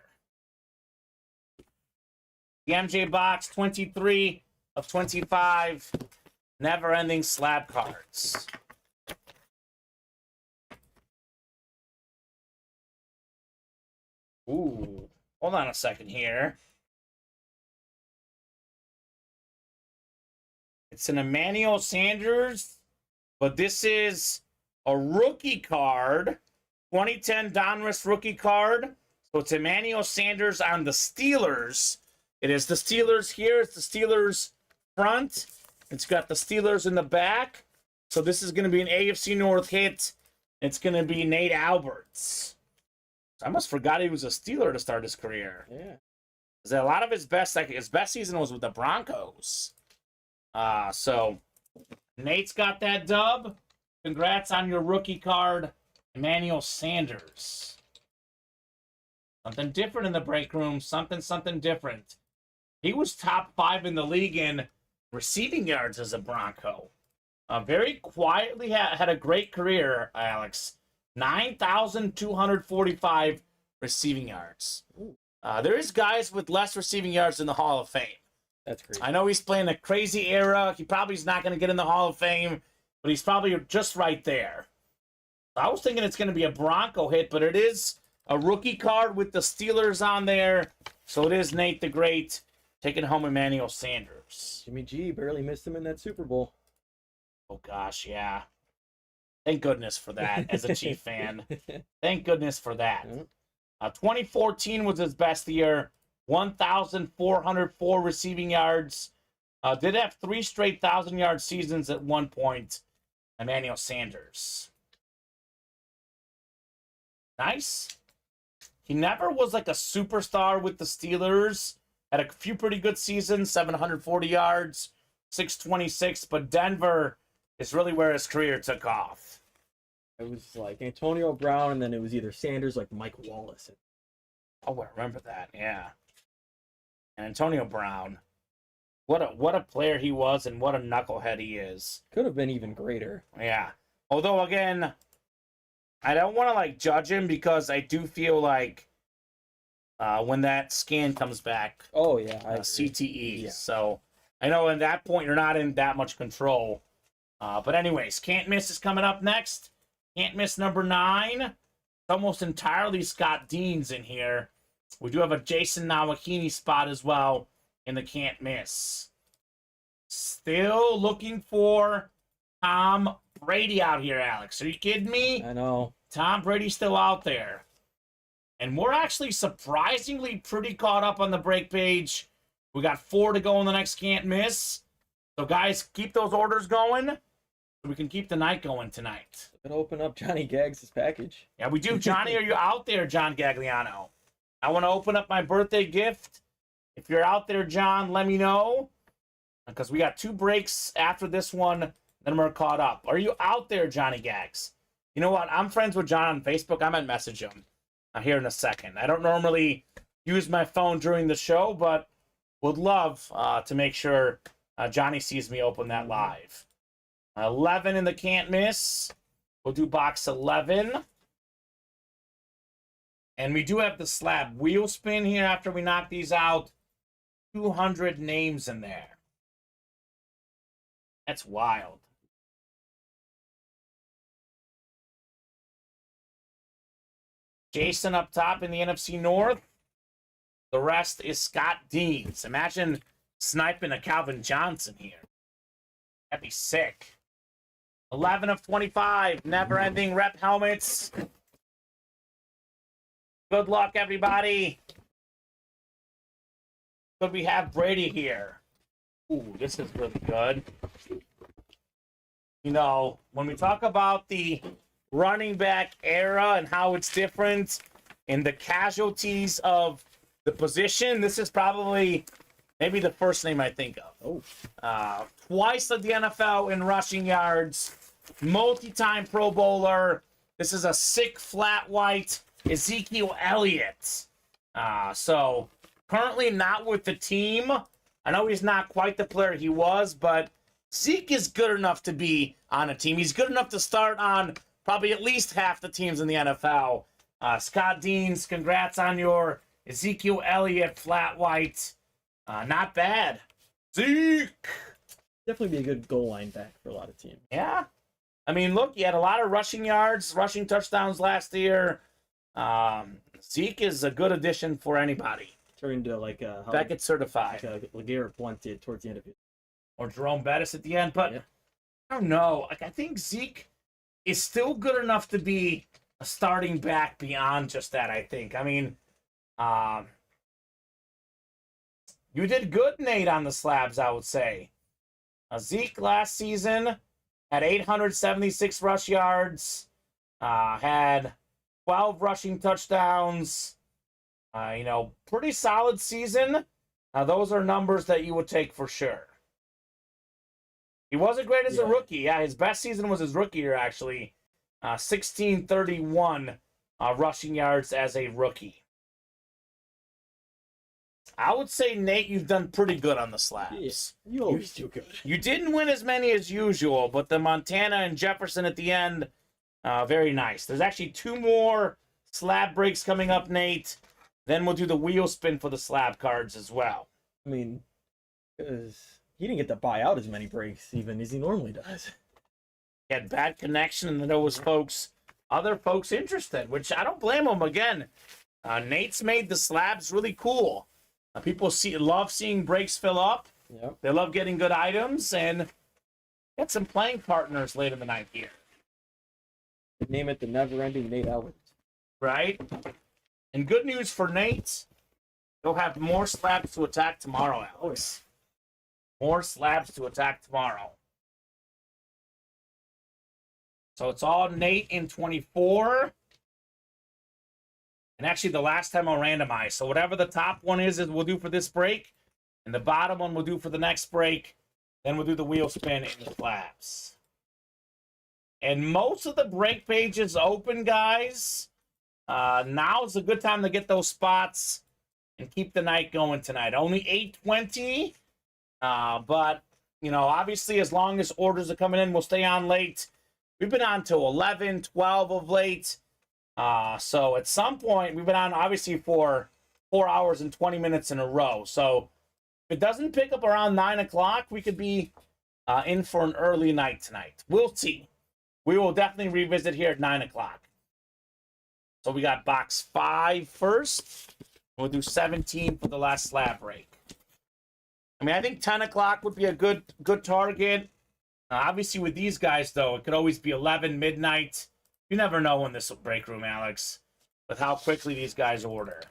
The MJ box, 23 of 25. Never-ending slab cards. Ooh, hold on a second here. It's an Emmanuel Sanders, but this is a rookie card, 2010 Donruss rookie card. So it's Emmanuel Sanders on the Steelers. It is the Steelers here. It's the Steelers front. It's got the Steelers in the back. So this is going to be an AFC North hit. It's going to be Nate Alberts. I almost forgot he was a Steeler to start his career. Yeah. Because a lot of his best season was with the Broncos. So Nate's got that dub. Congrats on your rookie card, Emmanuel Sanders. Something different in the break room. Something different. He was top 5 in the league in receiving yards as a Bronco. Very quietly had a great career, Alex. 9,245 receiving yards. There is guys with less receiving yards in the Hall of Fame. That's crazy. I know he's playing a crazy era. He probably is not going to get in the Hall of Fame, but he's probably just right there. I was thinking it's going to be a Bronco hit, but it is a rookie card with the Steelers on there. So it is Nate the Great taking home Emmanuel Sanders. Jimmy G barely missed him in that Super Bowl. Oh, gosh, yeah. Thank goodness for that as a Chief fan. Thank goodness for that. 2014 was his best year. 1,404 receiving yards. Did have 3 straight 1,000-yard seasons at one point. Emmanuel Sanders. Nice. He never was like a superstar with the Steelers. Had a few pretty good seasons, 740 yards, 626. But Denver is really where his career took off. It was like Antonio Brown, and then it was either Sanders, like Mike Wallace. Oh, I remember that. Yeah. And Antonio Brown. What a player he was, and what a knucklehead he is. Could have been even greater. Yeah. Although, again, I don't want to, like, judge him because I do feel like when that scan comes back, Oh, yeah. CTE. Yeah. So I know at that point you're not in that much control. But anyways, Can't Miss is coming up next. Can't Miss number 9. Almost entirely Scott Dean's in here. We do have a Jason Nawakini spot as well in the Can't Miss. Still looking for Tom Brady out here, Alex. Are you kidding me? I know. Tom Brady's still out there. And we're actually surprisingly pretty caught up on the break page. We got 4 to go in the next Can't Miss. So, guys, keep those orders going so we can keep the night going tonight. Gonna open up Johnny Gags' package. Yeah, we do. Johnny, are you out there, John Gagliano? I want to open up my birthday gift. If you're out there, John, let me know. Because we got 2 breaks after this one, then we're caught up. Are you out there, Johnny Gags? You know what? I'm friends with John on Facebook. I might message him here in a second. I don't normally use my phone during the show, but would love to make sure Johnny sees me open that live. 11 in the Can't Miss. We'll do box 11. And we do have the slab wheel spin here after we knock these out. 200 names in there. That's wild. Jason up top in the NFC North. The rest is Scott Deans. Imagine sniping a Calvin Johnson here. That'd be sick. 11 of 25. Never-ending rep helmets. Good luck, everybody. Could we have Brady here? Ooh, this is really good. You know, when we talk about the running back era and how it's different in the casualties of the position, this is probably maybe the first name I think of. Twice led the NFL in rushing yards, multi-time Pro Bowler. This is a sick flat white Ezekiel Elliott. So currently not with the team. I know he's not quite the player he was, but Zeke is good enough to be on a team. He's good enough to start on probably at least half the teams in the NFL. Scott Deans, congrats on your Ezekiel Elliott flat white. Not bad. Zeke! Definitely be a good goal line back for a lot of teams. Yeah. I mean, look, he had a lot of rushing yards, rushing touchdowns last year. Zeke is a good addition for anybody. Turned to like Beckett certified. like LeGarrette Blunt did towards the end of it. Or Jerome Bettis at the end. But Yeah. I don't know. Like, I think Zeke is still good enough to be a starting back beyond just that, I think. I mean, you did good, Nate, on the slabs, I would say. Zeke last season had 876 rush yards, had 12 rushing touchdowns. Pretty solid season. Those are numbers that you would take for sure. He wasn't great as a rookie. Yeah, his best season was his rookie year, actually. 1631 rushing yards as a rookie. I would say, Nate, you've done pretty good on the slabs. Yes, you always do good. You didn't win as many as usual, but the Montana and Jefferson at the end, very nice. There's actually 2 more slab breaks coming up, Nate. Then we'll do the wheel spin for the slab cards as well. I mean, because he didn't get to buy out as many breaks even as he normally does. He had bad connection, and there was other folks interested, which I don't blame him. Again, Nate's made the slabs really cool. People love seeing breaks fill up. Yep. They love getting good items, and get some playing partners late in the night here. Name it the never-ending Nate Ellers. Right? And good news for Nate, he'll have more slabs to attack tomorrow, Alex. More slabs to attack tomorrow. So it's all Nate in 24. And actually, the last time I'll randomize. So whatever the top one is we'll do for this break. And the bottom one we'll do for the next break. Then we'll do the wheel spin in the slabs. And most of the break pages open, guys. Now is a good time to get those spots and keep the night going tonight. Only 8:20. But, obviously, as long as orders are coming in, we'll stay on late. We've been on till 11, 12 of late. So at some point, we've been on, obviously, for 4 hours and 20 minutes in a row. So if it doesn't pick up around 9 o'clock, we could be in for an early night tonight. We'll see. We will definitely revisit here at 9 o'clock. So we got box 5 first. We'll do 17 for the last slab break. I mean, I think 10 o'clock would be a good target. Obviously, with these guys, though, it could always be 11, midnight. You never know in this break room, Alex, with how quickly these guys order.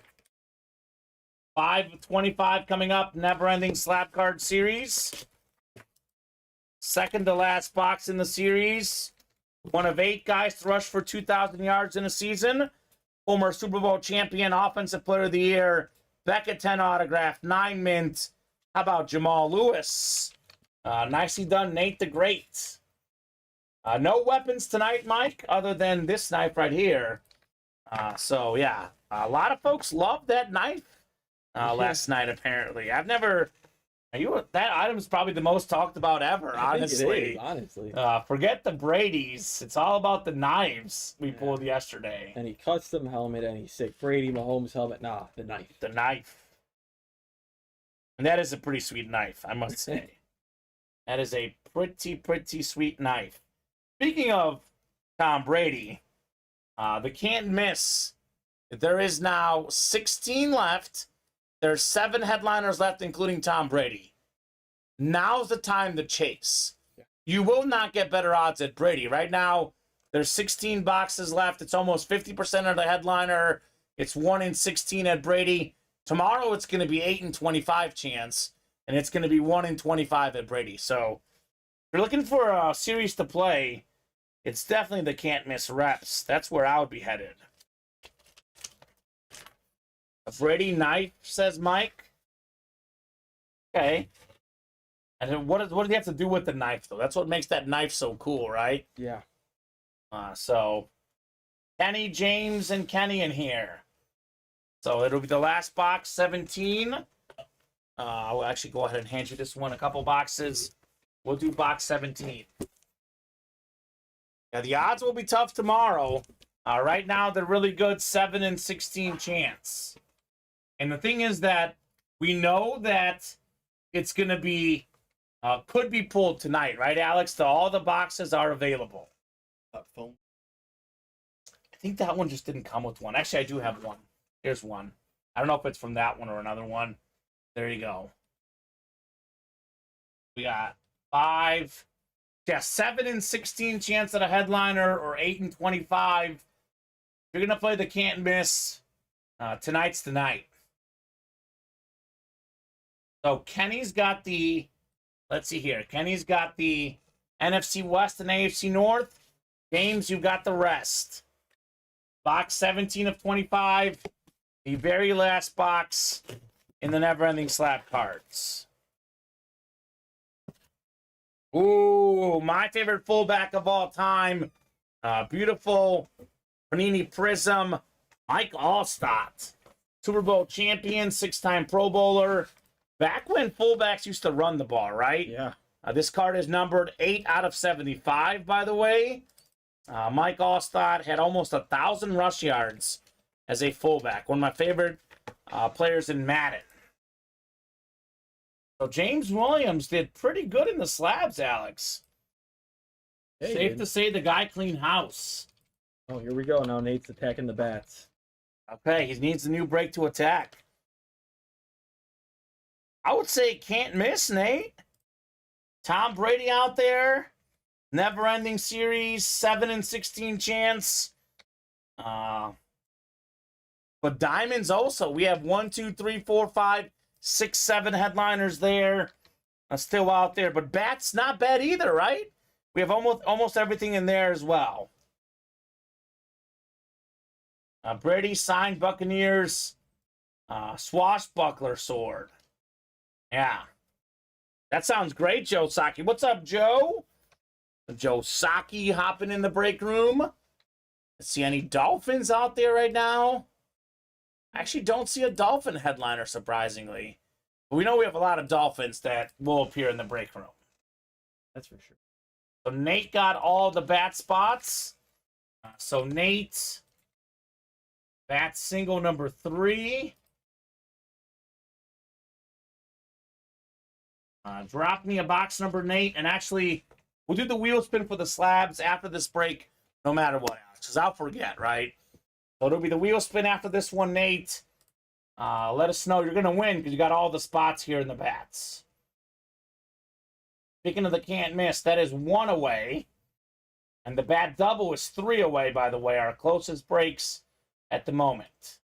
5 of 25 coming up, never-ending slab card series. Second to last box in the series. 1 of 8 guys to rush for 2,000 yards in a season. Former Super Bowl champion, Offensive Player of the Year, Beckett 10 autograph, 9 mint. How about Jamal Lewis? Nicely done, Nate the Great. No weapons tonight, Mike, other than this knife right here. So, yeah, a lot of folks loved that knife last night, apparently. That item is probably the most talked about ever, honestly. Honestly. Forget the Brady's. It's all about the knives we pulled yesterday. Any custom helmet, any sick Brady, Mahomes helmet. Nah, the knife. The knife. And that is a pretty sweet knife, I must say. That is a pretty sweet knife. Speaking of Tom Brady, the can't miss. There is now 16 left. There's 7 headliners left, including Tom Brady. Now's the time to chase. You will not get better odds at Brady. Right now, there's 16 boxes left. It's almost 50% of the headliner. It's 1 in 16 at Brady. Tomorrow, it's going to be 8 in 25 chance, and it's going to be 1 in 25 at Brady. So if you're looking for a series to play, it's definitely the can't miss reps. That's where I would be headed. A Brady knife, says Mike. Okay. And then what do they have to do with the knife, though? That's what makes that knife so cool, right? Yeah. So, Kenny, James, and Kenny in here. So, it'll be the last box, 17. I'll actually go ahead and hand you this one, a couple boxes. We'll do box 17. Yeah, the odds will be tough tomorrow. Right now, they're really good, 7 in 16 chance. And the thing is that we know that it's going to be, could be pulled tonight, right, Alex? All the boxes are available. I think that one just didn't come with one. Actually, I do have one. Here's one. I don't know if it's from that one or another one. There you go. We got 5. Yeah, 7 and 16 chance at a headliner, or 8 and 25. If you're going to play the can't miss, tonight's the night. So Kenny's got the, let's see here. Kenny's got the NFC West and AFC North. James, you've got the rest. Box 17 of 25. The very last box in the never-ending slab cards. Ooh, my favorite fullback of all time. Beautiful Panini Prism. Mike Allstott. Super Bowl champion, 6-time Pro Bowler. Back when fullbacks used to run the ball, right? Yeah. This card is numbered 8 out of 75, by the way. Mike Allstott had almost 1,000 rush yards as a fullback. One of my favorite players in Madden. So James Williams did pretty good in the slabs, Alex. Hey, Safe to say the guy cleaned house. Oh, here we go. Now Nate's attacking the bats. Okay, he needs a new break to attack. I would say can't miss, Nate. Tom Brady out there. Never-ending series, 7 and 16 chance. But diamonds also. We have 1, 2, 3, 4, 5, 6, 7 headliners there. Still out there. But bats, not bad either, right? We have almost everything in there as well. Brady signed Buccaneers. Swashbuckler sword. Yeah. That sounds great, Joe Saki. What's up, Joe? Joe Saki hopping in the break room. Let's see any Dolphins out there right now. I actually don't see a Dolphin headliner, surprisingly. But we know we have a lot of Dolphins that will appear in the break room. That's for sure. So Nate got all the bat spots. So Nate, bat single number 3. Drop me a box number, Nate, and actually, we'll do the wheel spin for the slabs after this break, no matter what, Alex, because I'll forget, right? So it'll be the wheel spin after this one, Nate. Let us know you're going to win because you got all the spots here in the bats. Speaking of the can't miss, that is 1 away. And the bat double is 3 away, by the way, our closest breaks at the moment.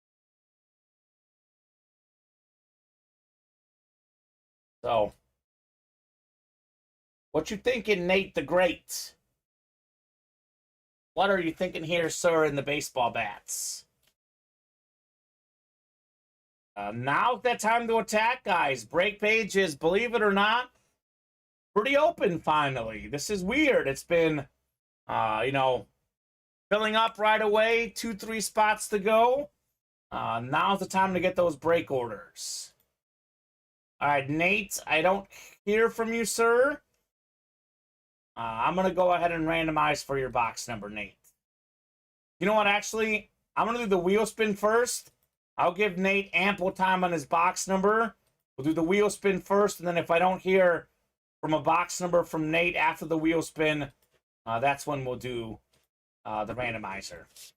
So, what you thinking, Nate the Great? What are you thinking here, sir, in the baseball bats? Now's that time to attack, guys. Break page is, believe it or not, pretty open finally. This is weird. It's been, filling up right away. 2, 3 spots to go. Now's the time to get those break orders. All right, Nate, I don't hear from you, sir. I'm going to go ahead and randomize for your box number, Nate. You know what, actually, I'm going to do the wheel spin first. I'll give Nate ample time on his box number. We'll do the wheel spin first, and then if I don't hear from a box number from Nate after the wheel spin, that's when we'll do the randomizer. If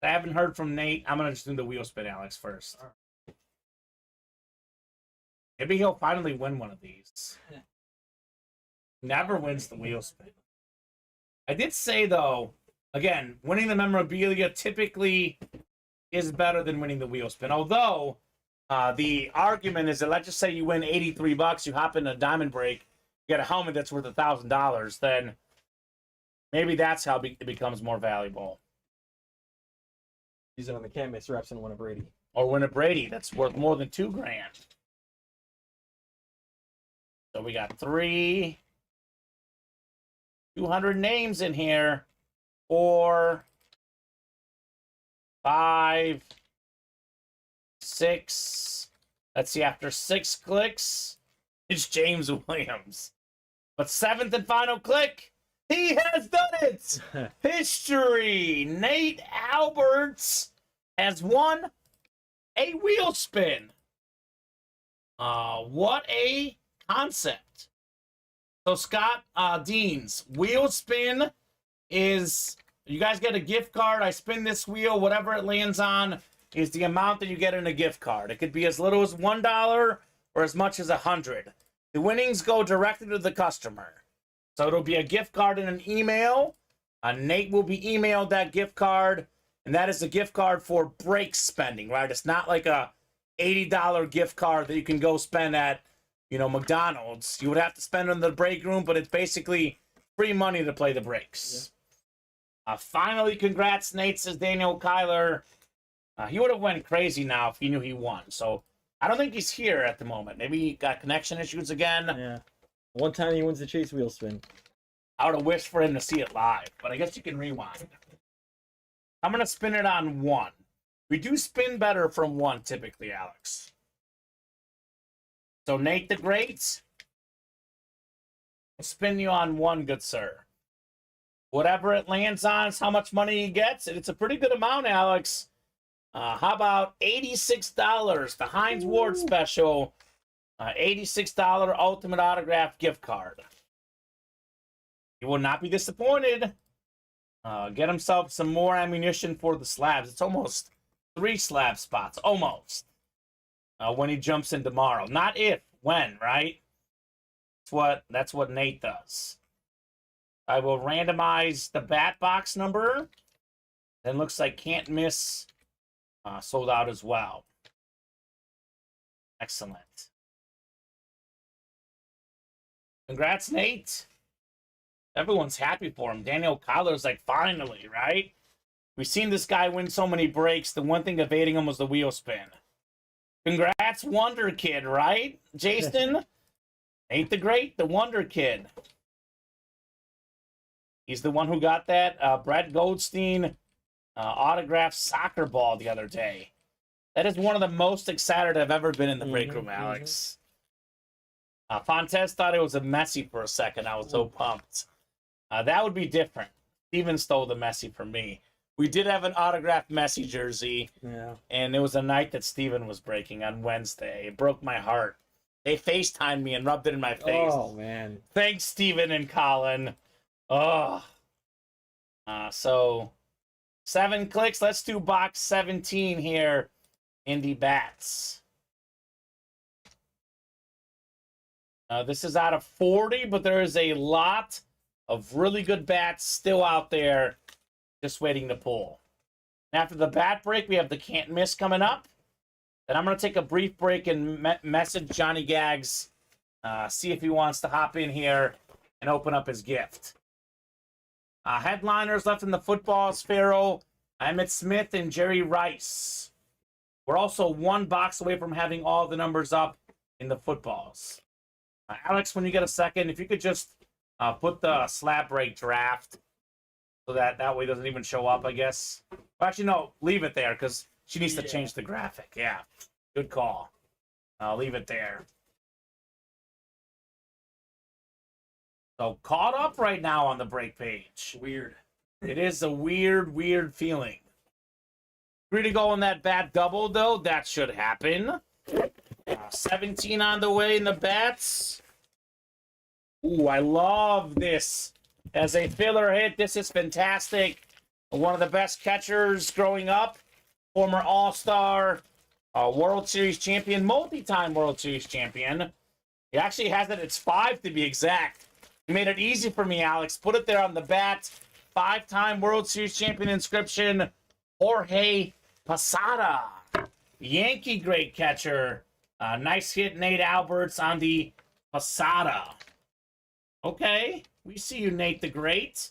I haven't heard from Nate, I'm going to just do the wheel spin, Alex, first. Maybe he'll finally win one of these. Never wins the wheel spin. I did say, though, again, winning the memorabilia typically is better than winning the wheel spin. Although, the argument is that let's just say you win $83, you hop in a diamond break, you get a helmet that's worth $1,000, then maybe that's how it becomes more valuable. Use it on the can't miss reps and win a Brady. Or win a Brady that's worth more than $2,000. So we got 200 names in here. 4, 5, 6. Let's see, after 6 clicks, it's James Williams. But 7th and final click, he has done it! History! Nate Alberts has won a wheel spin. What a concept. So Scott Deans, wheel spin is, you guys get a gift card. I spin this wheel, whatever it lands on, is the amount that you get in a gift card. It could be as little as $1 or as much as $100. The winnings go directly to the customer. So it'll be a gift card in an email. Nate will be emailed that gift card, and that is a gift card for break spending, right? It's not like a $80 gift card that you can go spend at, McDonald's. You would have to spend in the break room, but it's basically free money to play the breaks. Yeah. Finally, congrats, Nate, says Daniel Kyler. He would have went crazy now if he knew he won. So I don't think he's here at the moment. Maybe he got connection issues again. Yeah. One time he wins the chase wheel spin. I would have wished for him to see it live, but I guess you can rewind. I'm going to spin it on 1. We do spin better from 1 typically, Alex. So Nate the Great, I'll spin you on 1, good sir. Whatever it lands on is how much money he gets, and it's a pretty good amount, Alex. How about $86? The Heinz Ward special, $86 Ultimate Autograph gift card. He will not be disappointed. Get himself some more ammunition for the slabs. It's almost 3 slab spots, almost. When he jumps in tomorrow. Not if, when, right? That's what Nate does. I will randomize the bat box number. Then looks like Can't Miss sold out as well. Excellent. Congrats, Nate. Everyone's happy for him. Daniel Kyler's like, finally, right? We've seen this guy win so many breaks. The one thing evading him was the wheel spin. Congrats, Wonder Kid, right, Jason? Ain't the Great, the Wonder Kid. He's the one who got that Brett Goldstein autographed soccer ball the other day. That is one of the most excited I've ever been in the break room, Alex. Fontes thought it was a Messi for a second. I was so pumped. That would be different. Steven stole the Messi from me. We did have an autographed Messi jersey, and it was a night that Steven was breaking on Wednesday. It broke my heart. They FaceTimed me and rubbed it in my face. Oh, man. Thanks, Steven and Colin. Oh. So, 7 clicks. Let's do box 17 here. Indy Bats. This is out of 40, but there is a lot of really good bats still out there just waiting to pull. After the bat break, we have the Can't Miss coming up. Then I'm going to take a brief break and message Johnny Gags, see if he wants to hop in here and open up his gift. Headliners left in the footballs, Farrell, Emmitt Smith, and Jerry Rice. We're also 1 box away from having all the numbers up in the footballs. Alex, when you get a second, if you could just put the slab break draft so that way it doesn't even show up, I guess. Well, actually, no, leave it there because she needs to change the graphic. Yeah, good call. I'll leave it there. So caught up right now on the break page. Weird. It is a weird, weird feeling. Free to go on that bat double, though. That should happen. 17 on the way in the bats. Ooh, I love this. As a filler hit, this is fantastic. One of the best catchers growing up. Former All-Star, World Series champion, multi-time World Series champion. He actually has it. It's 5 to be exact. You made it easy for me, Alex. Put it there on the bat. 5-time World Series champion inscription. Jorge Posada. Yankee great catcher. Nice hit, Nate Alberts on the Posada. Okay. We see you, Nate the Great.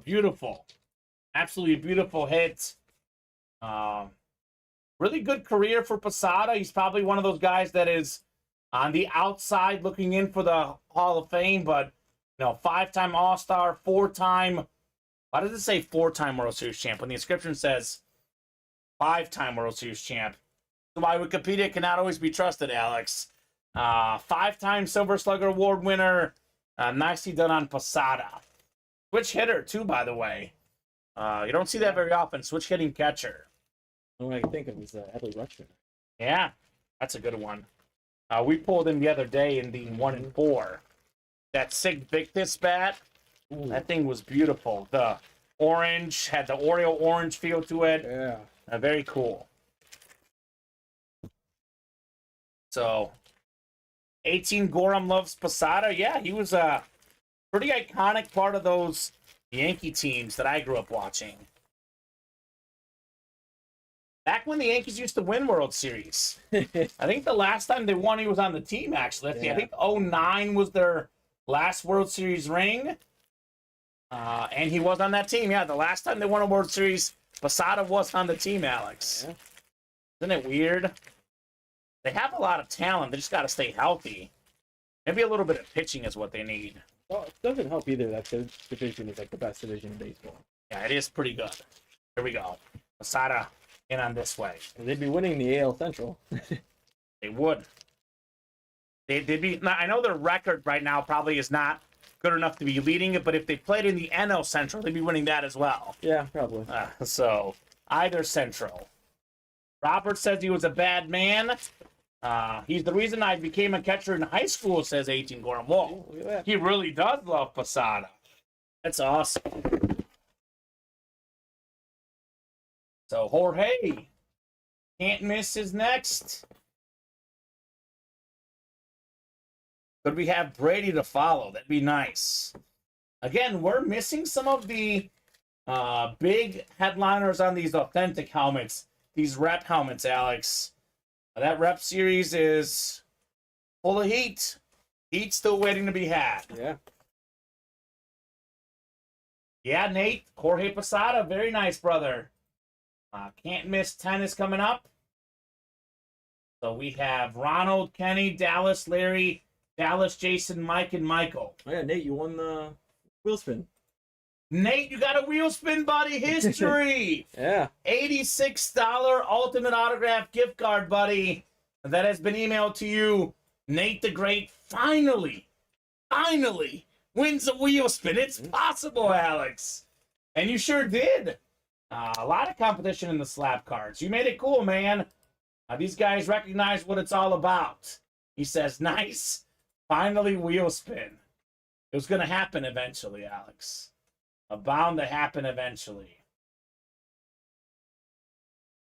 Beautiful. Absolutely beautiful hit. Really good career for Posada. He's probably one of those guys that is on the outside looking in for the Hall of Fame, but 5-time All-Star, 4-time. Why does it say 4-time World Series champ when the inscription says 5-time World Series champ? So why Wikipedia cannot always be trusted, Alex. 5-time Silver Slugger Award winner. Nicely done on Posada. Switch hitter, too, by the way. You don't see that very often. Switch hitting catcher. The one I can think of is Adley Rutschman. Yeah, that's a good one. We pulled him the other day in the 1 and 4. That Sig Victus bat, that thing was beautiful. The orange had the Oreo orange feel to it. Yeah. Very cool. So, 18 Gorham loves Posada. Yeah, he was a pretty iconic part of those Yankee teams that I grew up watching. Back when the Yankees used to win World Series. I think the last time they won, he was on the team, actually. I think '09 was their last World Series ring. And he was on that team. Yeah, the last time they won a World Series, Posada was on the team, Alex. Yeah. Isn't it weird? They have a lot of talent. They just got to stay healthy. Maybe a little bit of pitching is what they need. Well, it doesn't help either that the division is like the best division in baseball. Yeah, it is pretty good. Here we go. Posada in on this way. And they'd be winning the AL Central. They would. They'd be. I know their record right now probably is not good enough to be leading it, but if they played in the NL Central, they'd be winning that as well. Yeah, probably. So either Central. Robert says he was a bad man. He's the reason I became a catcher in high school, says 18 Gorham. Whoa, Look at that. he really does love Posada. That's awesome. So Jorge, can't miss is next. Could we have Brady to follow? That'd be nice. Again, we're missing some of the big headliners on these authentic helmets, these rep helmets, Alex. That rep series is full of heat. Heat still waiting to be had. Yeah. Yeah, Nate. Jorge Posada. Very nice, brother. Can't miss 10 is coming up. So we have Ronald, Kenny, Dallas, Larry, Dallas, Jason, Mike, and Michael. Oh yeah, Nate, you won the wheel spin. Nate, you got a wheel spin, buddy. History. Yeah. $86 Ultimate Autograph gift card, buddy. That has been emailed to you. Nate the Great finally wins a wheel spin. It's possible, Alex. And you sure did. A lot of competition in the slab cards. You made it cool, man. These guys recognize what it's all about. He says, nice. Finally, wheel spin. It was going to happen eventually, Alex. Bound to happen eventually.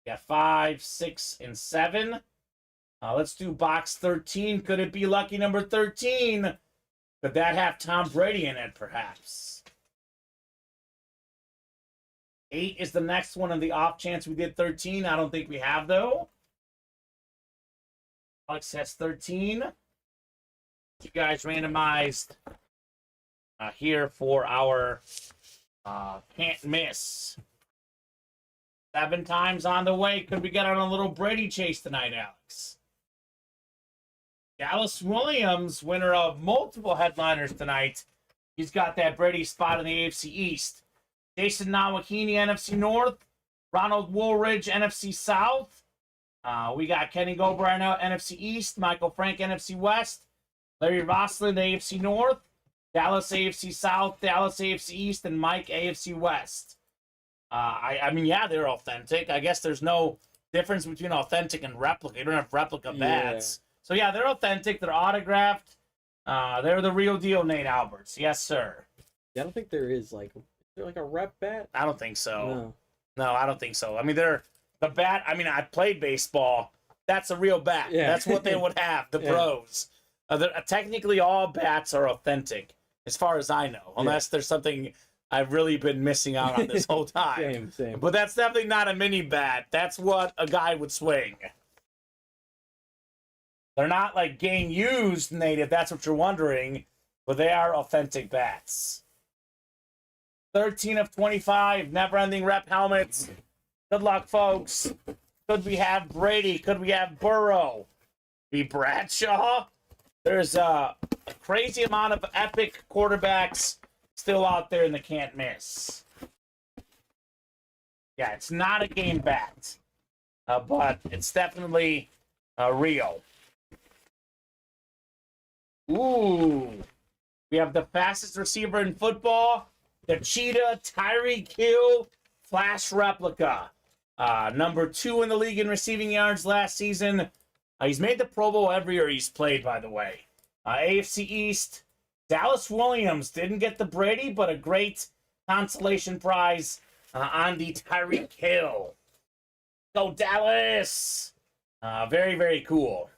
We got 5, 6, and 7. Let's do box 13. Could it be lucky number 13? Could that have Tom Brady in it, perhaps? 8 is the next one on the off chance we did 13. I don't think we have, though. Alex has 13. You guys randomized here for our can't miss. 7 times on the way. Could we get on a little Brady chase tonight, Alex? Dallas Williams, winner of multiple headliners tonight. He's got that Brady spot in the AFC East. Jason Nawakini, NFC North. Ronald Woolridge, NFC South. We got Kenny Gober now, NFC East. Michael Frank, NFC West. Larry Roslin, AFC North. Dallas, AFC South. Dallas, AFC East. And Mike, AFC West. I mean, yeah, they're authentic. I guess there's no difference between authentic and replica. You don't have replica bats. So, yeah, they're authentic. They're autographed. They're the real deal, Nate Alberts. Yes, sir. Yeah, I don't think there is, like, is there like a rep bat? I don't think so. No, I don't think so. I mean, they're the bat. I mean, I played baseball. That's a real bat. Yeah. That's what they would have, the pros. Technically, all bats are authentic, as far as I know, unless there's something I've really been missing out on this whole time. Same. But that's definitely not a mini bat. That's what a guy would swing. They're not like game used, Nate, if that's what you're wondering, but they are authentic bats. 13 of 25, never-ending rep helmets. Good luck, folks. Could we have Brady? Could we have Burrow? Be Bradshaw? There's a crazy amount of epic quarterbacks still out there in the can't miss. Yeah, it's not a game bat, but it's definitely real. Ooh, we have the fastest receiver in football, the Cheetah Tyreek Hill Flash replica. Number 2 in the league in receiving yards last season. He's made the Pro Bowl every year he's played, by the way. AFC East, Dallas Williams didn't get the Brady, but a great consolation prize on the Tyreek Hill. Go Dallas! Very, very cool.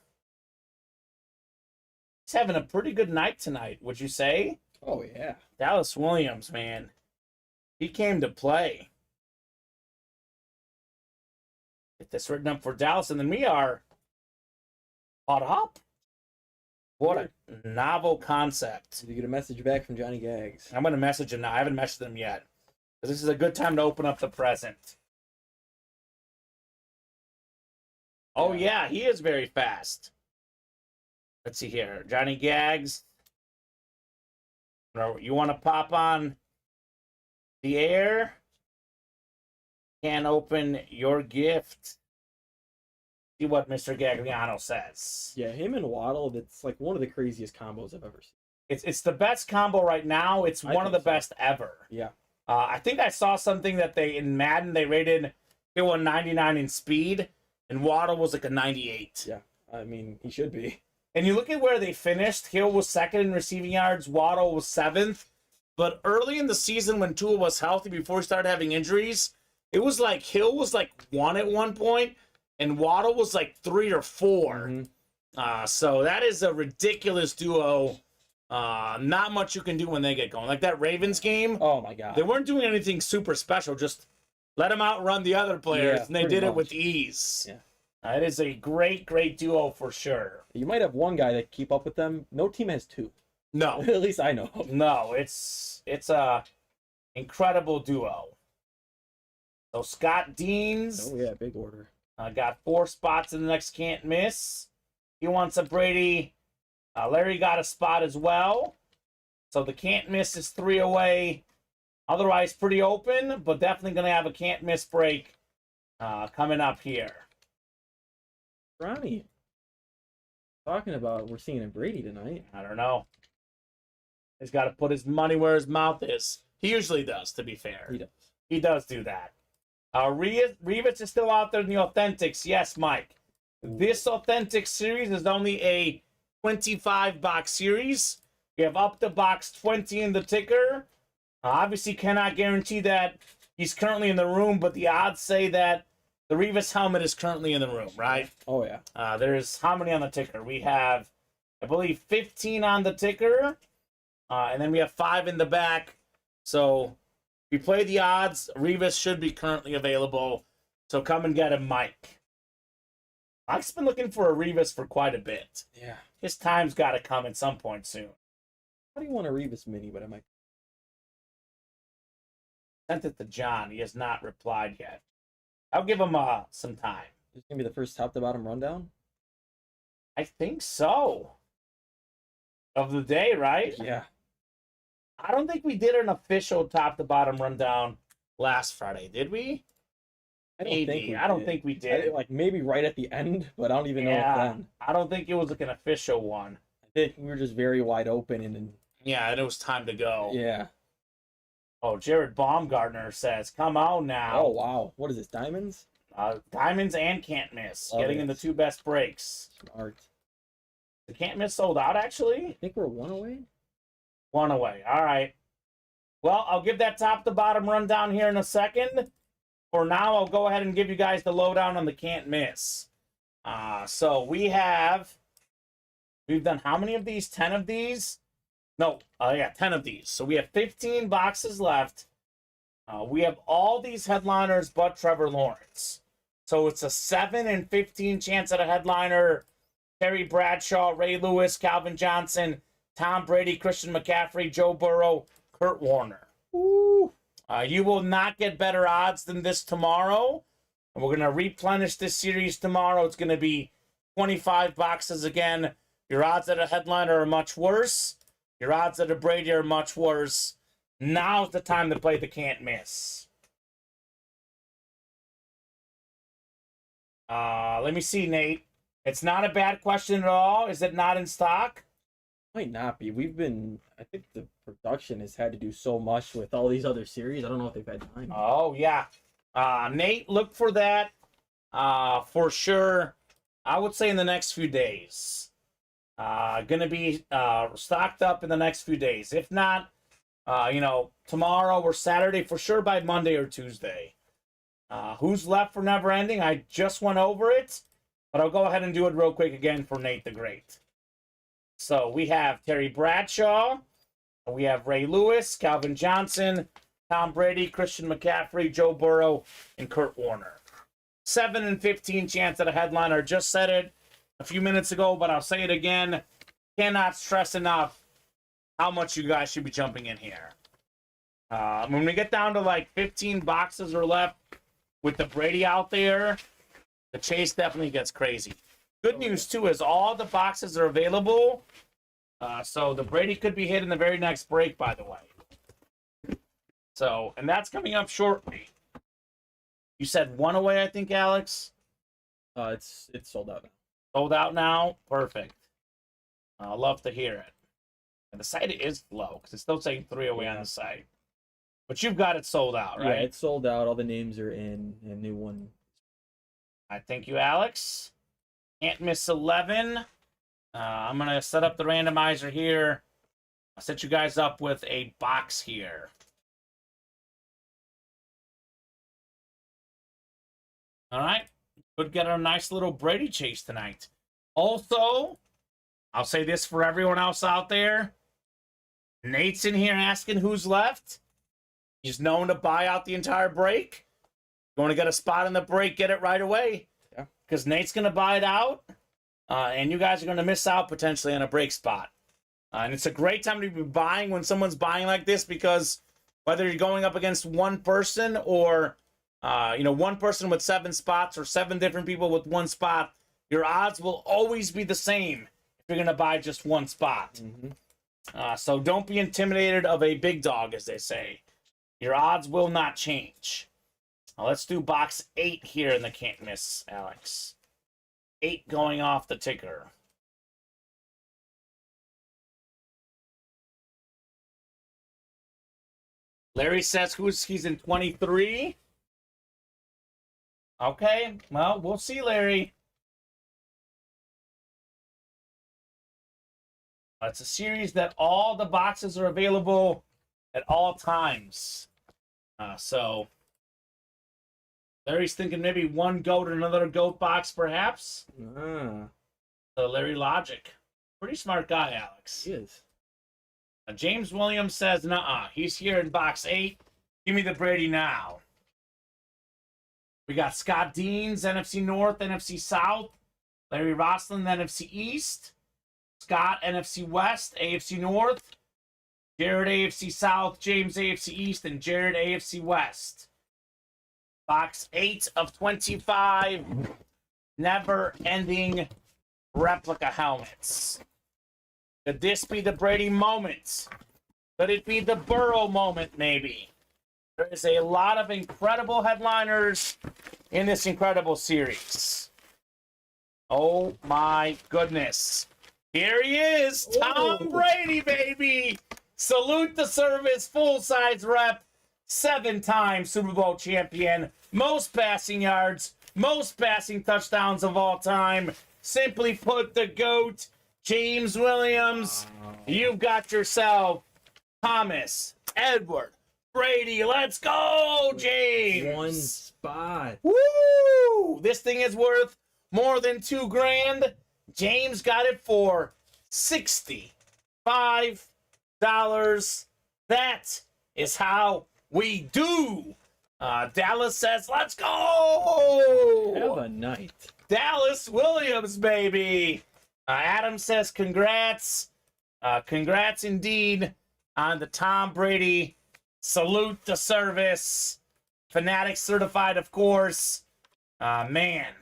He's having a pretty good night tonight, would you say? Oh, yeah. Dallas Williams, man. He came to play. Get this written up for Dallas, and then we are caught up. What a novel concept. Did you get a message back from Johnny Gags? I'm going to message him now. I haven't messaged him yet. This is a good time to open up the present. Oh, yeah, he is very fast. Let's see here. Johnny Gags. You want to pop on the air? Can't open your gift. See what Mr. Gagliano says. Yeah, him and Waddle, it's like one of the craziest combos I've ever seen. It's the best combo right now. It's one of the best ever. Yeah. I think I saw something that in Madden, they rated Hill a 99 in speed, and Waddle was like a 98. Yeah, I mean, he should be. And you look at where they finished. Hill was second in receiving yards. Waddle was seventh. But early in the season when Tua was healthy before he started having injuries, it was like Hill was like 1 at one point, and Waddle was like 3 or 4. Mm-hmm. So that is a ridiculous duo. Not much you can do when they get going. Like that Ravens game. Oh, my God. They weren't doing anything super special. Just let them outrun the other players, Yeah, and they did it with ease. Yeah. It is a great, great duo for sure. You might have one guy that keep up with them. No team has 2. No. At least I know of. No, it's a incredible duo. So Scott Deans Oh, yeah, big order. got 4 spots in the next can't miss. He wants a Brady. Larry got a spot as well. So the can't miss is 3 away. Otherwise, pretty open, but definitely going to have a can't miss break coming up here. Ronnie, talking about we're seeing a Brady tonight. I don't know. He's got to put his money where his mouth is. He usually does, to be fair. He does. He does do that. Revis is still out there in the Authentics. Yes, Mike. This Authentic series is only a 25-box series. We have up to box 20 in the ticker. Obviously cannot guarantee that he's currently in the room, but the odds say that the Revis helmet is currently in the room, right? Oh, yeah. There's how many on the ticker? We have, I believe, 15 on the ticker, and then we have 5 in the back. So if you play the odds, Revis should be currently available. So come and get him, Mike. Mike's been looking for a Revis for quite a bit. Yeah. His time's got to come at some point soon. How do you want a Revis mini? But I might. Sent it to John. He has not replied yet. I'll give him some time. It's gonna be the first top to bottom rundown. I think so. Of the day, right? Yeah. I don't think we did an official top to bottom rundown last Friday, did we? I don't think we did. Like maybe right at the end, but I don't even know if then. I don't think it was like an official one. I think we were just very wide open and Yeah, and it was time to go. yeah. Oh, Jared Baumgartner says, "Come on now." Oh wow, what is this? Diamonds? Diamonds and can't miss, Love getting it. in the 2 best breaks. Art. The can't miss sold out actually. I think we're 1 away. 1 away. All right. Well, I'll give that top to bottom rundown here in a second. For now, I'll go ahead and give you guys the lowdown on the can't miss. So we've done how many of these? 10 of these? No, 10 of these. So we have 15 boxes left. We have all these headliners but Trevor Lawrence. So it's a 7 in 15 chance at a headliner. Terry Bradshaw, Ray Lewis, Calvin Johnson, Tom Brady, Christian McCaffrey, Joe Burrow, Kurt Warner. Ooh. You will not get better odds than this tomorrow. And we're going to replenish this series tomorrow. It's going to be 25 boxes again. Your odds at a headliner are much worse. Your odds at a Brady are much worse. Now's the time to play the can't miss. Let me see, Nate. It's not a bad question at all. Is it not in stock? Might not be. I think the production has had to do so much with all these other series. I don't know if they've had time. Oh, yeah. Nate, look for that for sure. I would say in the next few days. Going to be stocked up in the next few days. If not, tomorrow or Saturday, for sure by Monday or Tuesday. Who's left for Never Ending? I just went over it, but I'll go ahead and do it real quick again for Nate the Great. So we have Terry Bradshaw, we have Ray Lewis, Calvin Johnson, Tom Brady, Christian McCaffrey, Joe Burrow, and Kurt Warner. 7 and 15 chance at a headliner. Just said it a few minutes ago, but I'll say it again. Cannot stress enough how much you guys should be jumping in here. When we get down to like 15 boxes or left with the Brady out there, the chase definitely gets crazy. Good news, too, is all the boxes are available. So the Brady could be hit in the very next break, by the way. So, and that's coming up shortly. You said one away, I think, Alex? It's sold out now. Sold out now? Perfect. I love to hear it. And the site is low, because it's still saying 3 away on the site. But you've got it sold out, right? Yeah, it's sold out. All the names are in. A new one. I thank you, Alex. Can't miss 11. I'm going to set up the randomizer here. I'll set you guys up with a box here. All right. Could get a nice little Brady chase tonight. Also, I'll say this for everyone else out there. Nate's in here asking who's left. He's known to buy out the entire break. You want to get a spot in the break, get it right away. Yeah. Because Nate's going to buy it out. And you guys are going to miss out potentially on a break spot. And it's a great time to be buying when someone's buying like this, because whether you're going up against one person or, one person with 7 spots or 7 different people with 1 spot, your odds will always be the same if you're going to buy just 1 spot. Mm-hmm. So don't be intimidated of a big dog, as they say. Your odds will not change. Now let's do box 8 here in the can't miss, Alex. 8 going off the ticker. Larry says he's in 23. Okay, well, we'll see, Larry. It's a series that all the boxes are available at all times. So Larry's thinking maybe one goat and another goat box, perhaps. So Larry Logic. Pretty smart guy, Alex. He is. James Williams says, nuh-uh. He's here in box 8. Give me the Brady now. We got Scott Deans, NFC North, NFC South. Larry Roslin, NFC East. Scott, NFC West, AFC North. Jared, AFC South. James, AFC East. And Jared, AFC West. Box 8 of 25. Never-ending replica helmets. Could this be the Brady moment? Could it be the Burrow moment, maybe? There is a lot of incredible headliners in this incredible series. Oh, my goodness. Here he is, Tom Brady, baby. Salute the service, full-size rep, 7-time Super Bowl champion, most passing yards, most passing touchdowns of all time. Simply put, the GOAT, James Williams. You've got yourself Thomas Edward Brady. Let's go, James. 1 spot. Woo! This thing is worth more than $2,000. James got it for $65. That is how we do. Dallas says, let's go! Have a night. Dallas Williams, baby. Adam says, congrats. Congrats indeed on the Tom Brady. Salute the service. Fanatic certified, of course. Man.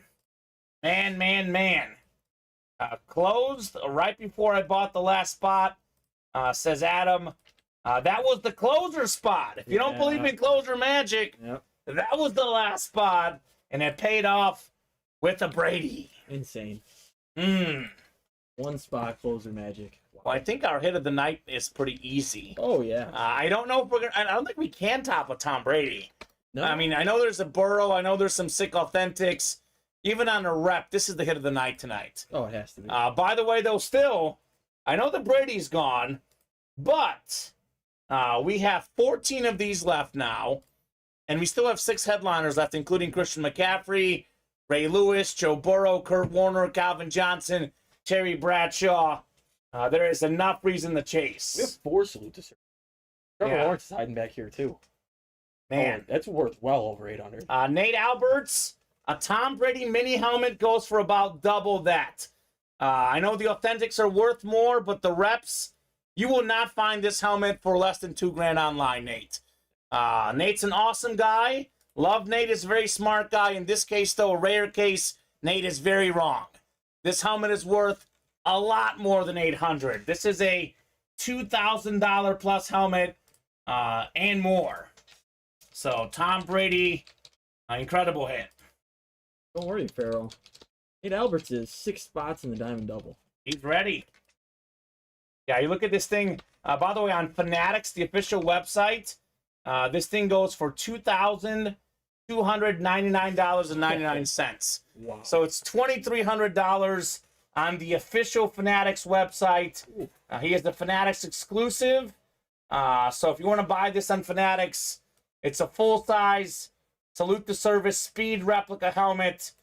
Closed right before I bought the last spot, says Adam. That was the closer spot. If you don't believe in closer magic, that was the last spot, and it paid off with a Brady. Insane. 1 spot, closer magic. Wow. Well, I think our hit of the night is pretty easy. Oh, yeah. I don't know if we're gonna. I don't think we can top a Tom Brady. No. I mean, I know there's a Burrow. I know there's some sick authentics. Even on a rep, this is the hit of the night tonight. Oh, it has to be. By the way, though, still, I know the Brady's gone, but we have 14 of these left now. And we still have 6 headliners left, including Christian McCaffrey, Ray Lewis, Joe Burrow, Kurt Warner, Calvin Johnson, Terry Bradshaw. There is enough reason to chase. We have 4 salute to service. Trevor Yeah. Lawrence is hiding back here too. Man, that's worth well over 800. Nate Alberts, a Tom Brady mini helmet goes for about double that. I know the authentics are worth more, but the reps, you will not find this helmet for less than $2,000 online, Nate. Nate's an awesome guy. Love Nate is a very smart guy. In this case, though, a rare case, Nate is very wrong. This helmet is worth a lot more than $800. This is a $2,000 plus helmet and more. So Tom Brady, incredible hit. Don't worry, Pharaoh. Nate Alberts is 6 spots in the Diamond Double. He's ready. Yeah, you look at this thing. By the way, on Fanatics, the official website, this thing goes for $2,299.99. Wow. So it's $2,300 on the official Fanatics website. He is the Fanatics exclusive. So if you want to buy this on Fanatics, it's a full-size salute the service speed replica helmet.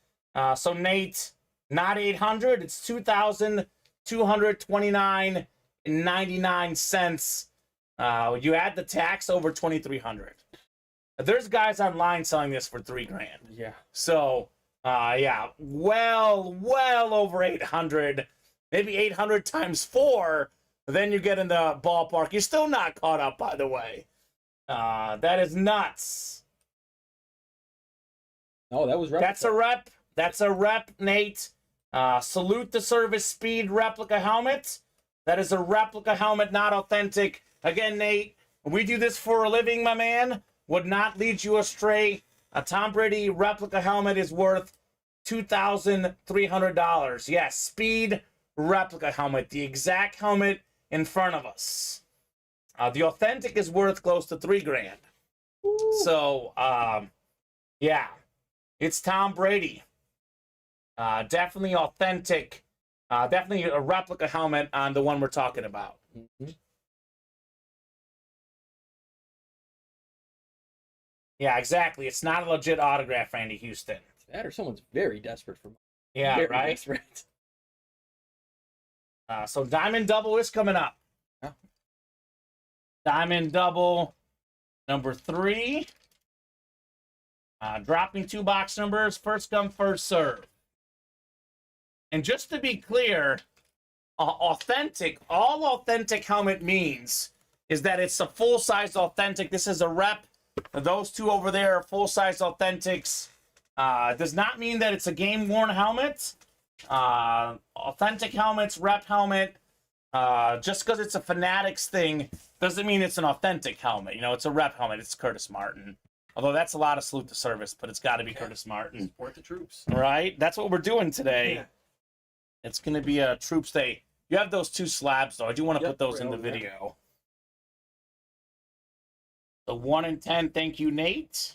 So Nate, not 800, it's $2,229.99. You add the tax, over 2,300. There's guys online selling this for $3,000. Yeah. So yeah, well over 800, maybe 800 times 4. Then you get in the ballpark. You're still not caught up, by the way. That is nuts. Oh, that was That's a rep. That's a rep, Nate. Salute the service speed replica helmet. That is a replica helmet, not authentic. Again, Nate, we do this for a living, my man. Would not lead you astray. A Tom Brady replica helmet is worth $2,300. Yes, speed replica helmet, the exact helmet in front of us. The authentic is worth close to $3,000. So, yeah, it's Tom Brady. Definitely authentic. Definitely a replica helmet on the one we're talking about. Mm-hmm. Yeah, exactly. It's not a legit autograph, Randy Houston. That or someone's very desperate for money. Yeah, Very right? desperate. So Diamond Double is coming up. Yeah. Diamond Double number 3. Dropping 2 box numbers. First come, first serve. And just to be clear, authentic, all authentic helmet means is that it's a full-size authentic. This is a rep. Those 2 over there are full-size authentics. Does not mean that it's a game-worn helmet. Authentic helmets, rep helmet, just because it's a Fanatics thing doesn't mean it's an authentic helmet. You know, it's a rep helmet. It's Curtis Martin. Although that's a lot of salute to service, but it's got to be Curtis Martin. Support the troops. Right? That's what we're doing today. Yeah. It's going to be a Troops Day. You have those 2 slabs, though. I do want to put those in the yeah. video. The 1 in 10, thank you, Nate.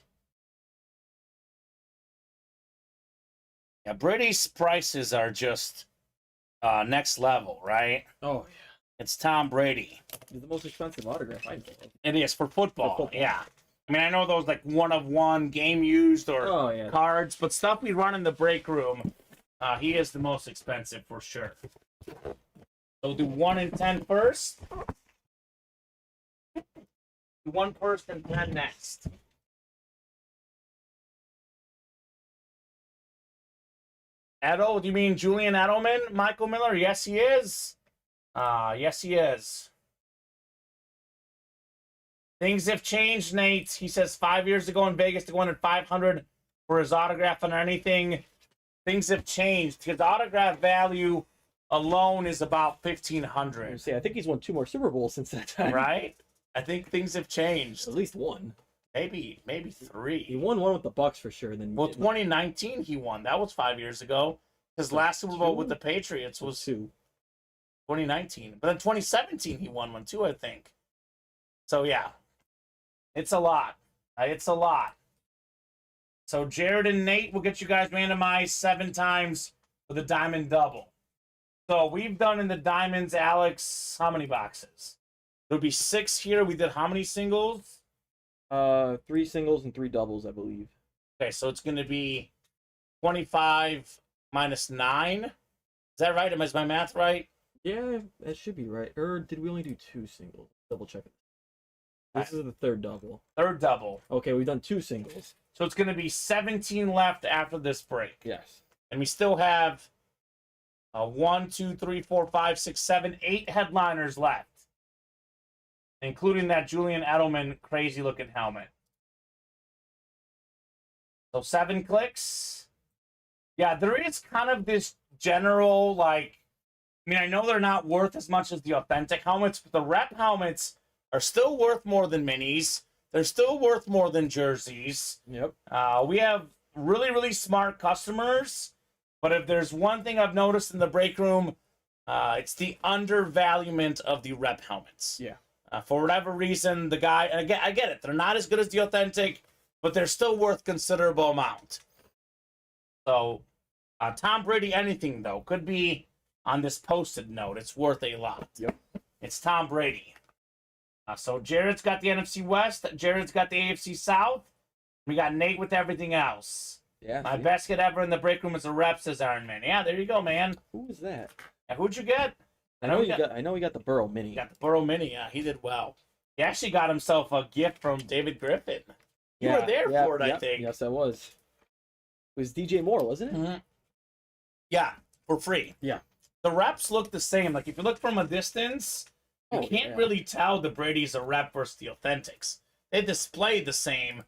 Yeah, Brady's prices are just next level, right? Oh, yeah. It's Tom Brady. He's the most expensive autograph I know of. It is for football. For football. Yeah. I mean, I know those like 1-of-1 game used or Oh, yeah. cards, but stuff we run in the break room, he is the most expensive for sure. So we'll do 1 in 10 first. 1 first and 10 next. Edo, do you mean Julian Edelman, Michael Miller? Yes, he is. Yes, he is. Things have changed, Nate. He says 5 years ago in Vegas to go under 500 for his autograph on anything. Things have changed. His autograph value alone is about $1,500. I think he's won 2 more Super Bowls since that time. Right? I think things have changed. At least 1. Maybe 3. He won 1 with the Bucks for sure. Then Well, 2019 he won. That was 5 years ago. His last Super Bowl with the Patriots was 2. 2019. But in 2017 he won one too, I think. So yeah, it's a lot. It's a lot. So Jared and Nate will get you guys randomized 7 times for the Diamond Double. So we've done in the Diamonds, Alex, how many boxes? There'll be 6 here. We did how many singles? 3 singles and 3 doubles, I believe. Okay, so it's going to be 25 minus 9. Is that right? Is my math right? Yeah, that should be right. Or did we only do 2 singles? Double check it. This is the third double. Third double. Okay, we've done 2 singles. So it's going to be 17 left after this break. Yes. And we still have 1, 2, 3, 4, 5, 6, 7, 8 headliners left, including that Julian Edelman crazy-looking helmet. So 7 clicks. Yeah, there is kind of this general, like, I mean, I know they're not worth as much as the authentic helmets, but the rep helmets are still worth more than minis. They're still worth more than jerseys. Yep. We have really, really smart customers, but if there's one thing I've noticed in the break room, it's the undervaluement of the rep helmets. Yeah. For whatever reason, the guy, and again, I get it, they're not as good as the authentic, but they're still worth considerable amount. So, Tom Brady, anything though, could be on this posted note. It's worth a lot. Yep. It's Tom Brady. So Jared's got the NFC West. Jared's got the AFC South. We got Nate with everything else. Yeah. My best kid ever in the break room is a rep, says Iron Man. Yeah, there you go, man. Who was that? And who'd you get? I know he got the Burrow Mini. He got the Burrow Mini. Yeah, he did well. He actually got himself a gift from David Griffin. You were there for it, I think. Yes, I was. It was DJ Moore, wasn't it? Mm-hmm. Yeah, for free. Yeah. The reps look the same. Like, if you look from a distance, you can't really tell the Brady's a rep versus the Authentics. They display the same.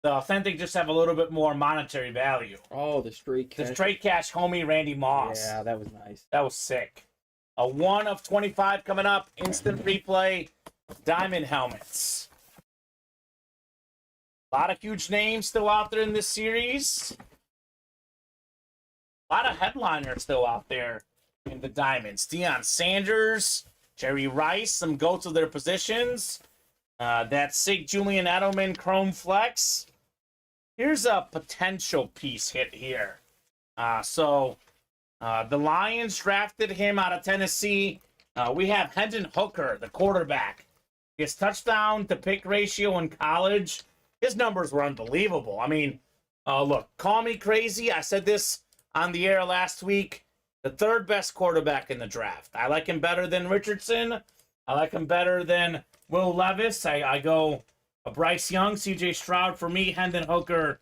The Authentic just have a little bit more monetary value. Oh, the straight cash. The straight cash homie Randy Moss. Yeah, that was nice. That was sick. A 1 of 25 coming up. Instant replay. Diamond helmets. A lot of huge names still out there in this series. A lot of headliners still out there in the Diamonds. Deion Sanders, Jerry Rice, some goats of their positions. That sick Julian Edelman Chrome Flex. Here's a potential piece hit here. The Lions drafted him out of Tennessee. We have Hendon Hooker, the quarterback. His touchdown to pick ratio in college, his numbers were unbelievable. I mean, look, call me crazy. I said this on the air last week. The third best quarterback in the draft. I like him better than Richardson. I like him better than Will Levis. I go Bryce Young, CJ Stroud. For me, Hendon Hooker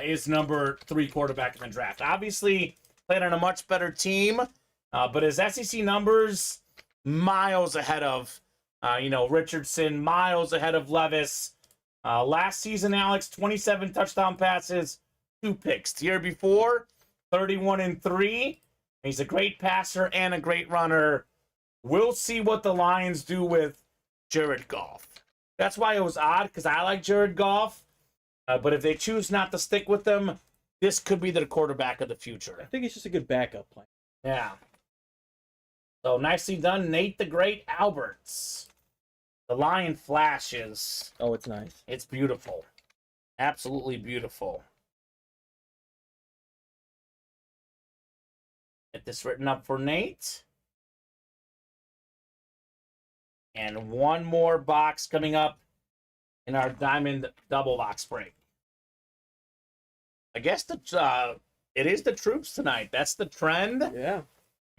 is number 3 quarterback in the draft. Obviously, played on a much better team, but his SEC numbers, miles ahead of, Richardson, miles ahead of Levis. Last season, Alex, 27 touchdown passes, 2 picks. The year before, 31-3. He's a great passer and a great runner. We'll see what the Lions do with Jared Goff. That's why it was odd, because I like Jared Goff. But if they choose not to stick with them, this could be their quarterback of the future. I think it's just a good backup plan. Yeah. So nicely done, Nate the Great Alberts. The Lion flashes. Oh, it's nice. It's beautiful. Absolutely beautiful. Get this written up for Nate. And one more box coming up in our Diamond double box break. I guess it is the troops tonight. That's the trend. Yeah.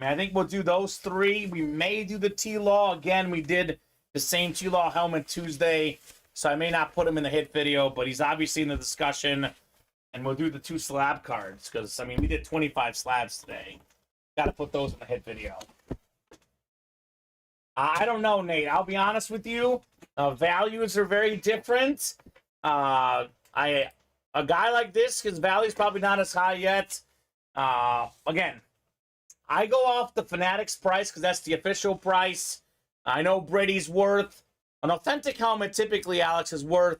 I think we'll do those 3. We may do the T-Law. Again, we did the same T-Law helmet Tuesday, so I may not put him in the hit video, but he's obviously in the discussion. And we'll do the 2 slab cards, because, we did 25 slabs today. Got to put those in the hit video. I don't know, Nate. I'll be honest with you. Values are very different. A guy like this, his value's probably not as high yet. Again, I go off the Fanatics price because that's the official price. I know Brady's worth an authentic helmet. Typically, Alex is worth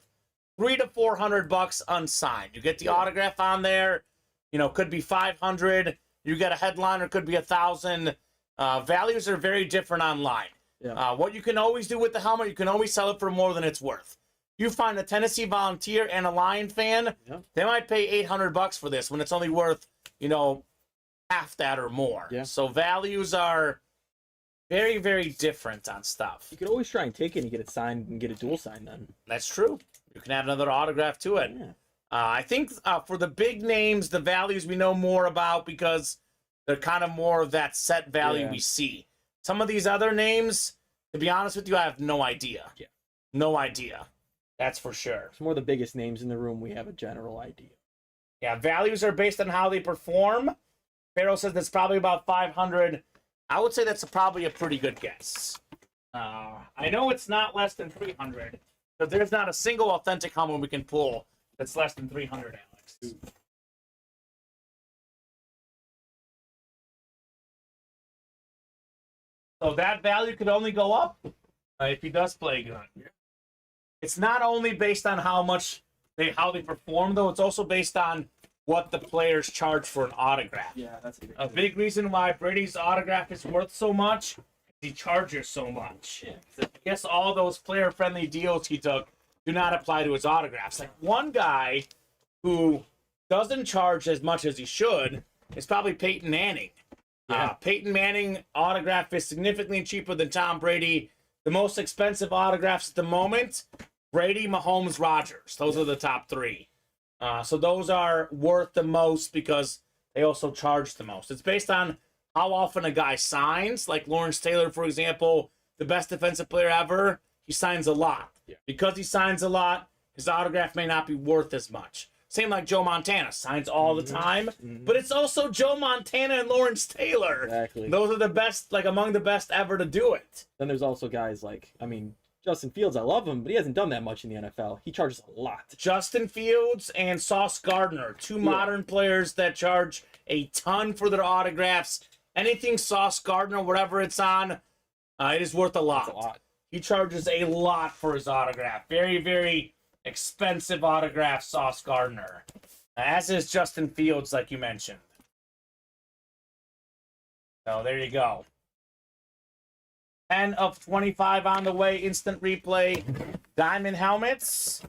$300 to $400 unsigned. You get the autograph on there. Could be $500. You get a headliner, could be $1,000. Values are very different online. Yeah. What you can always do with the helmet, you can always sell it for more than it's worth. You find a Tennessee Volunteer and a Lion fan, they might pay $800 for this when it's only worth, half that or more. Yeah. So values are very, very different on stuff. You could always try and take it and get it signed and get a dual sign then. That's true. You can add another autograph to it. Yeah. I think for the big names, the values we know more about because they're kind of more of that set value we see. Some of these other names, to be honest with you, I have no idea. Yeah. No idea. That's for sure. Some more of the biggest names in the room, we have a general idea. Yeah, values are based on how they perform. Pharaoh says that's probably about 500. I would say that's probably a pretty good guess. I know it's not less than 300, because there's not a single authentic helmet we can pull that's less than 300, Alex. So that value could only go up if he does play good. It's not only based on how they perform, though. It's also based on what the players charge for an autograph. Yeah, that's a big reason why Brady's autograph is worth so much. He charges so much. I guess all those player-friendly deals he took do not apply to his autographs. Like one guy who doesn't charge as much as he should is probably Peyton Manning. Yeah. Peyton Manning autograph is significantly cheaper than Tom Brady. The most expensive autographs at the moment, Brady, Mahomes, Rodgers. Those are the top three. So those are worth the most because they also charge the most. It's based on how often a guy signs. Like Lawrence Taylor, for example, the best defensive player ever, he signs a lot. Yeah. Because he signs a lot, his autograph may not be worth as much. Same like Joe Montana, signs all the time, but it's also Joe Montana and Lawrence Taylor. Exactly. Those are the best, like among the best ever to do it. Then there's also guys like, Justin Fields, I love him, but he hasn't done that much in the NFL. He charges a lot. Justin Fields and Sauce Gardner, two modern players that charge a ton for their autographs. Anything Sauce Gardner, whatever it's on, it is worth a lot. That's a lot. He charges a lot for his autograph. Very, very expensive autograph, Sauce Gardner. As is Justin Fields, like you mentioned. So there you go. 10 of 25 on the way. Instant replay. Diamond helmets.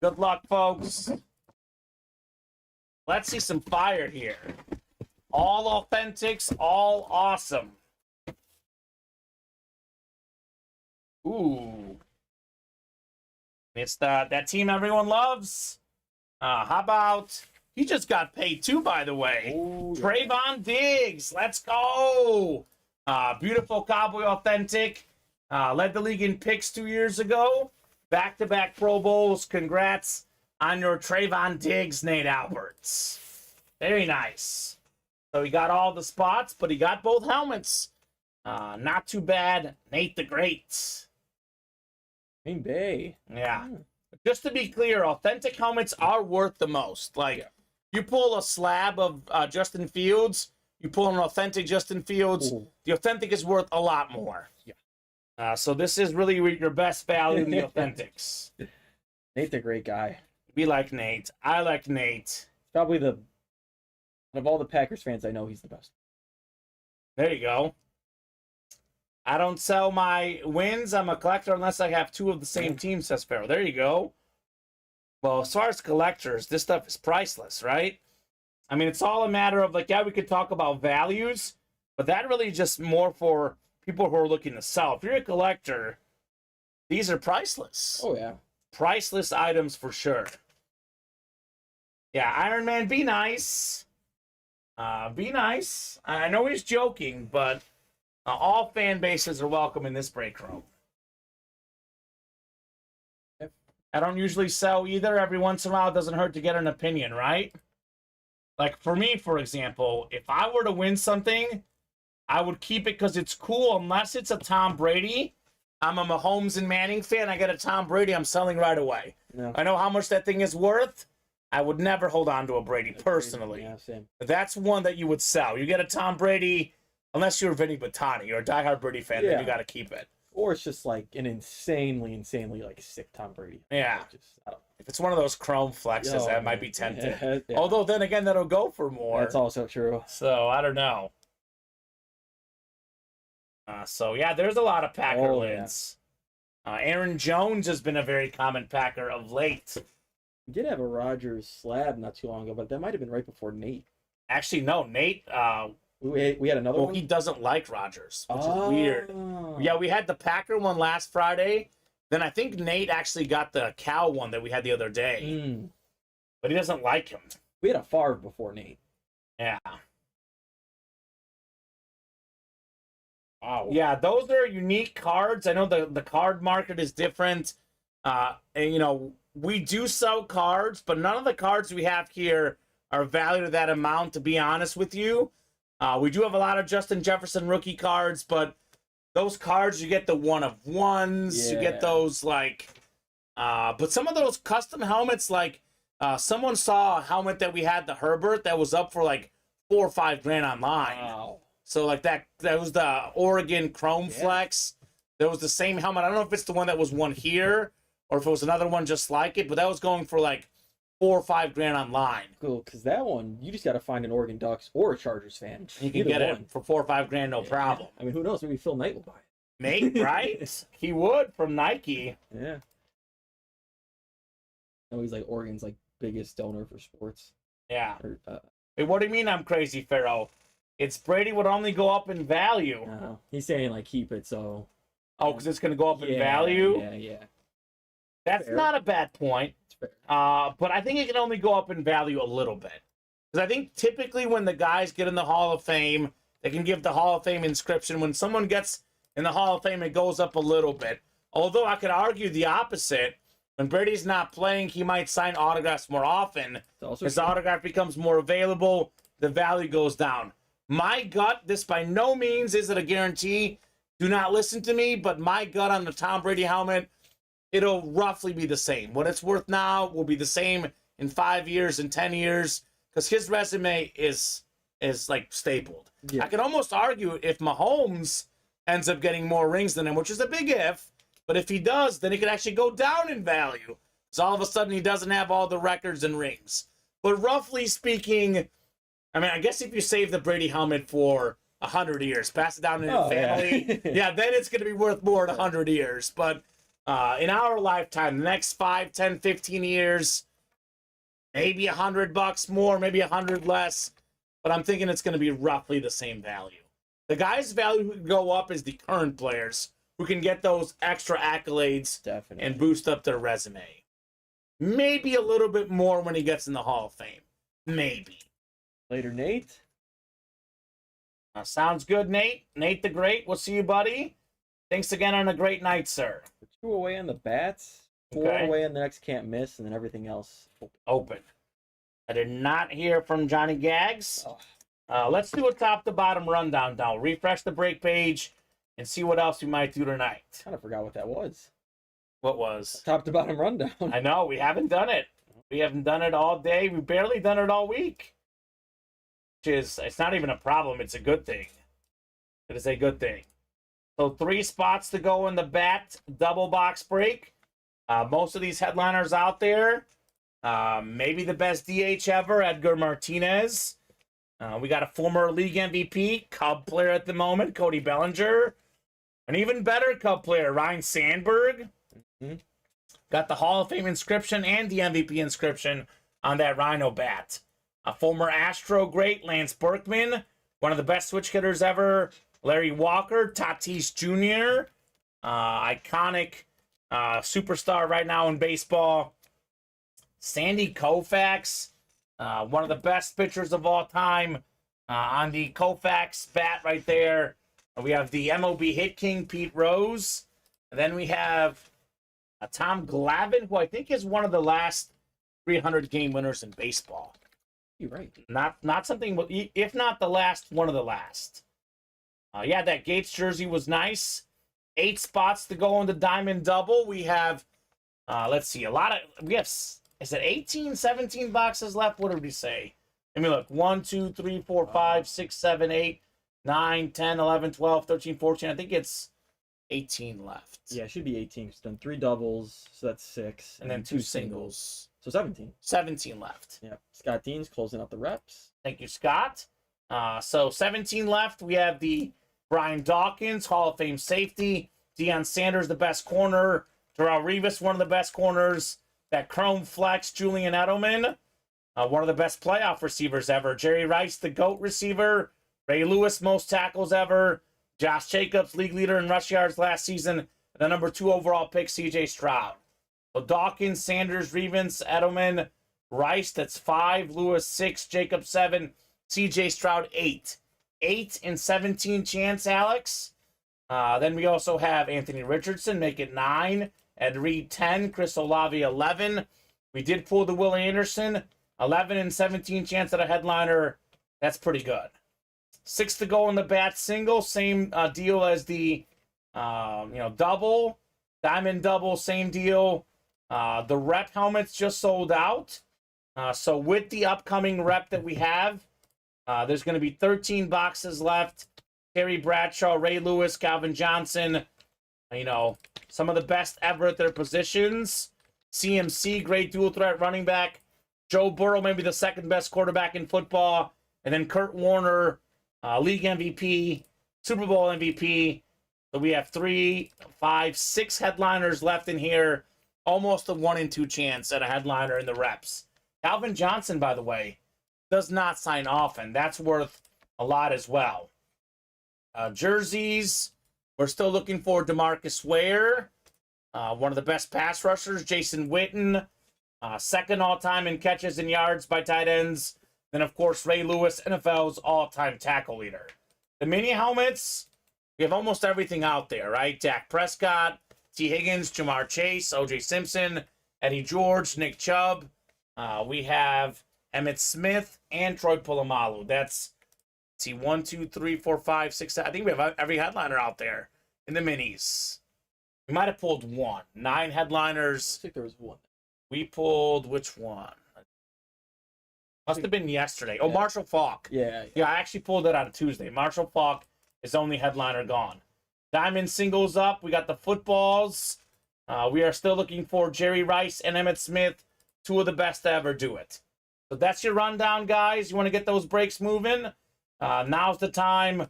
Good luck, folks. Let's see some fire here. All authentics, all awesome. Ooh. It's that team everyone loves. How about, he just got paid too, by the way. Ooh, yeah. Trayvon Diggs, let's go. Beautiful Cowboy authentic. Led the league in picks 2 years ago. Back-to-back Pro Bowls. Congrats on your Trayvon Diggs, Nate Alberts. Very nice. So he got all the spots, but he got both helmets. Not too bad. Nate the Great. Green Bay. Yeah. Just to be clear, authentic helmets are worth the most. Like, you pull a slab of Justin Fields, you pull an authentic Justin Fields, the authentic is worth a lot more. Yeah. So this is really your best value in the authentics. Nate's a great guy. We like Nate. I like Nate. Probably out of all the Packers fans I know, he's the best. There you go. I don't sell my wins. I'm a collector unless I have two of the same team, says Pharaoh. There you go. Well, as far as collectors, this stuff is priceless, right? I mean, it's all a matter of, like, yeah, we could talk about values, but that really is just more for people who are looking to sell. If you're a collector, these are priceless. Oh, yeah. Priceless items for sure. Yeah, Iron Man, be nice. Be nice. I know he's joking, but all fan bases are welcome in this break room. Yep. I don't usually sell either. Every once in a while, it doesn't hurt to get an opinion, right? Like, for me, for example, if I were to win something, I would keep it because it's cool. Unless it's a Tom Brady, I'm a Mahomes and Manning fan. I get a Tom Brady, I'm selling right away. Yeah. I know how much that thing is worth. I would never hold on to a Brady personally. Yeah, same. That's one that you would sell. You get a Tom Brady, unless you're Vinny Battani or a diehard Brady fan, then you got to keep it. Or it's just like an insanely like sick Tom Brady. Yeah. If it's one of those chrome flexes, that might be tempting. Yeah. Although then again, that'll go for more. That's also true. So I don't know. So yeah, there's a lot of Packer lids. Aaron Jones has been a very common Packer of late. We did have a Rodgers slab not too long ago, but that might have been right before Nate. Actually, no, Nate. We had another one? He doesn't like Rodgers, which is weird. Yeah, we had the Packer one last Friday, Then I think Nate actually got the Cal one that we had the other day, but he doesn't like him. We had a Favre before Nate. Yeah. Wow. Yeah, those are unique cards. I know the card market is different. And, we do sell cards, but none of the cards we have here are valued at that amount, to be honest with you. We do have a lot of Justin Jefferson rookie cards, but those cards, you get the one of ones. You get those, but some of those custom helmets, someone saw a helmet that we had, the Herbert, that was up for, $4 or $5 grand online. Wow. So, that was the Oregon Chrome Flex. There was the same helmet. I don't know if it's the one that was one here or if it was another one just like it, but that was going for, $4 or $5 grand online. Cool, because that one, you just got to find an Oregon Ducks or a Chargers fan. You can get it for $4 or $5 grand, no problem. I mean, who knows? Maybe Phil Knight will buy it. Mate, right? He would, from Nike. Yeah. No, he's Oregon's biggest donor for sports. Yeah. Or, Wait, what do you mean I'm crazy, Pharaoh? It's Brady would only go up in value. no, he's saying keep it so. Oh, because it's going to go up in value? Yeah. That's fair. not a bad point. It's fair. But I think it can only go up in value a little bit. Because I think typically when the guys get in the Hall of Fame, they can give the Hall of Fame inscription. When someone gets in the Hall of Fame, it goes up a little bit. Although I could argue the opposite. When Brady's not playing, he might sign autographs more often. As the autograph becomes more available, the value goes down. My gut, this by no means is it a guarantee. Do not listen to me, but my gut on the Tom Brady helmet, it'll roughly be the same. What it's worth now will be the same in 5 years and 10 years, because his resume is stapled. Yeah. I could almost argue if Mahomes ends up getting more rings than him, which is a big if, but if he does, then he could actually go down in value. So all of a sudden he doesn't have all the records and rings. But roughly speaking, I mean, I guess if you save the Brady helmet for 100 years, pass it down to your family, then it's going to be worth more in 100 years. But in our lifetime, the next 5, 10, 15 years, maybe $100 more, maybe 100 less. But I'm thinking it's going to be roughly the same value. The guys' value who can go up is the current players who can get those extra accolades and boost up their resume. Maybe a little bit more when he gets in the Hall of Fame. Maybe. Later, Nate. Sounds good, Nate. Nate the Great. We'll see you, buddy. Thanks again on a great night, sir. 2 away on the bats, 4 away on the next can't miss, and then everything else open. I did not hear from Johnny Gags. Let's do a top-to-bottom rundown now. Refresh the break page and see what else we might do tonight. Kind of forgot what that was. What was? Top-to-bottom rundown. I know. We haven't done it. We haven't done it all day. We've barely done it all week. It's not even a problem. It's a good thing. It is a good thing. So 3 spots to go in the bat double box break. Most of these headliners out there. Maybe the best DH ever, Edgar Martinez. We got a former league MVP, Cub player at the moment, Cody Bellinger. An even better Cub player, Ryan Sandberg. Got the Hall of Fame inscription and the MVP inscription on that Rhino bat. A former Astro great, Lance Berkman. One of the best switch hitters ever, Larry Walker. Tatis Jr., iconic superstar right now in baseball. Sandy Koufax, one of the best pitchers of all time. On the Koufax bat right there, we have the MLB hit king, Pete Rose. And then we have Tom Glavine, who I think is one of the last 300 game winners in baseball. You're right. Not something, if not the last, one of the last. Yeah, that Gates jersey was nice. 8 spots to go in the Diamond Double. We have, let's see, we have, is it 18, 17 boxes left? What did we say? Let me look. 1, 2, 3, 4, 5, 6, 7, 8, 9, 10, 11, 12, 13, 14. I think it's 18 left. Yeah, it should be 18. It's done 3 doubles, so that's 6. And then 2 singles. So 17. 17 left. Yeah. Scott Dean's closing out the reps. Thank you, Scott. So 17 left. We have the Brian Dawkins, Hall of Fame safety. Deion Sanders, the best corner. Darrelle Revis, one of the best corners. That Chrome Flex, Julian Edelman, one of the best playoff receivers ever. Jerry Rice, the GOAT receiver. Ray Lewis, most tackles ever. Josh Jacobs, league leader in rush yards last season. the number 2 overall pick, C.J. Stroud. So Dawkins, Sanders, Ravens, Edelman, Rice, that's 5, Lewis 6, Jacob 7, C.J. Stroud 8. 8 and 17 chance, Alex. Then we also have Anthony Richardson, make it 9. Ed Reed 10, Chris Olave 11. We did pull the Will Anderson, 11 and 17 chance at a headliner. That's pretty good. 6 to go in the bat single, same deal as the double, diamond double, same deal. The rep helmets just sold out. So with the upcoming rep that we have, there's going to be 13 boxes left. Terry Bradshaw, Ray Lewis, Calvin Johnson, some of the best ever at their positions. CMC, great dual threat running back. Joe Burrow, maybe the second best quarterback in football. And then Kurt Warner, league MVP, Super Bowl MVP. So we have 3, 5, 6 headliners left in here. Almost a 1 in 2 chance at a headliner in the reps. Calvin Johnson, by the way, does not sign often. That's worth a lot as well. Jerseys, we're still looking for DeMarcus Ware, one of the best pass rushers. Jason Witten, second all-time in catches and yards by tight ends. Then, of course, Ray Lewis, NFL's all-time tackle leader. The mini helmets, we have almost everything out there, right? Dak Prescott, T. Higgins, Jamar Chase, O.J. Simpson, Eddie George, Nick Chubb. We have Emmitt Smith and Troy Polamalu. That's, 1, 2, 3, 4, 5, 6, 7. I think we have every headliner out there in the minis. We might have pulled 1. 9 headliners. I think there was 1. We pulled which one? Must have been yesterday. Oh, Marshall Faulk. Yeah. Yeah, I actually pulled it on Tuesday. Marshall Faulk is only headliner gone. Diamond singles up. We got the footballs. We are still looking for Jerry Rice and Emmitt Smith, 2 of the best to ever do it. So that's your rundown, guys. You want to get those breaks moving? Now's the time.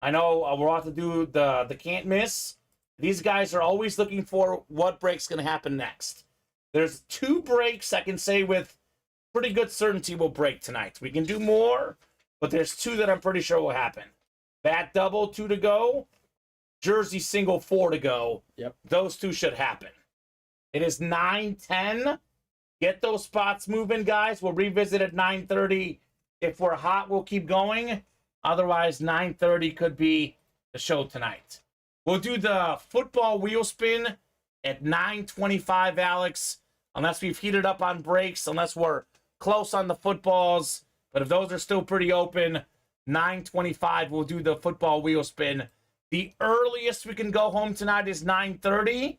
I know we're about to do the can't miss. These guys are always looking for what break's going to happen next. There's 2 breaks I can say with pretty good certainty will break tonight. We can do more, but there's 2 that I'm pretty sure will happen. Bat double, 2 to go. Jersey single, 4 to go. Yep. Those 2 should happen. It is 9:10. Get those spots moving, guys. We'll revisit at 9:30. If we're hot, we'll keep going. Otherwise, 9:30 could be the show tonight. We'll do the football wheel spin at 9:25, Alex. Unless we've heated up on breaks, unless we're close on the footballs. But if those are still pretty open, 9:25, we'll do the football wheel spin. The earliest we can go home tonight is 9:30.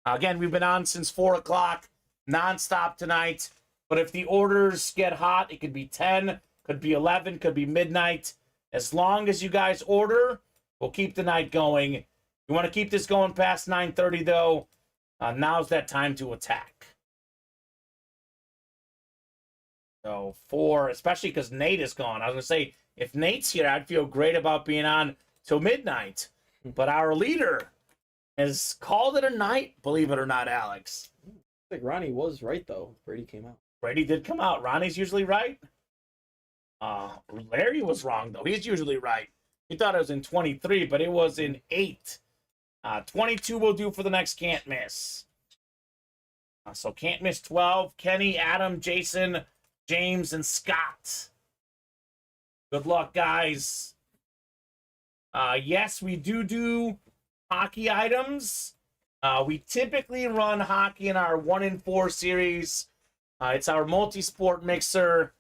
Again, we've been on since 4 o'clock, nonstop tonight. But if the orders get hot, it could be 10, could be 11, could be midnight. As long as you guys order, we'll keep the night going. You want to keep this going past 9:30, though, now's that time to attack. So, especially because Nate is gone. I was going to say, if Nate's here, I'd feel great about being on till midnight. But our leader has called it a night, believe it or not, Alex. I think Ronnie was right, though. Brady came out. Brady did come out. Ronnie's usually right. Larry was wrong, though. He's usually right. He thought it was in 23, but it was in 8. 22 will do for the next can't miss. So can't miss 12. Kenny, Adam, Jason, James, and Scott. Good luck, guys. Yes, we do hockey items. We typically run hockey in our 1 in 4 series. It's our multi-sport mixer.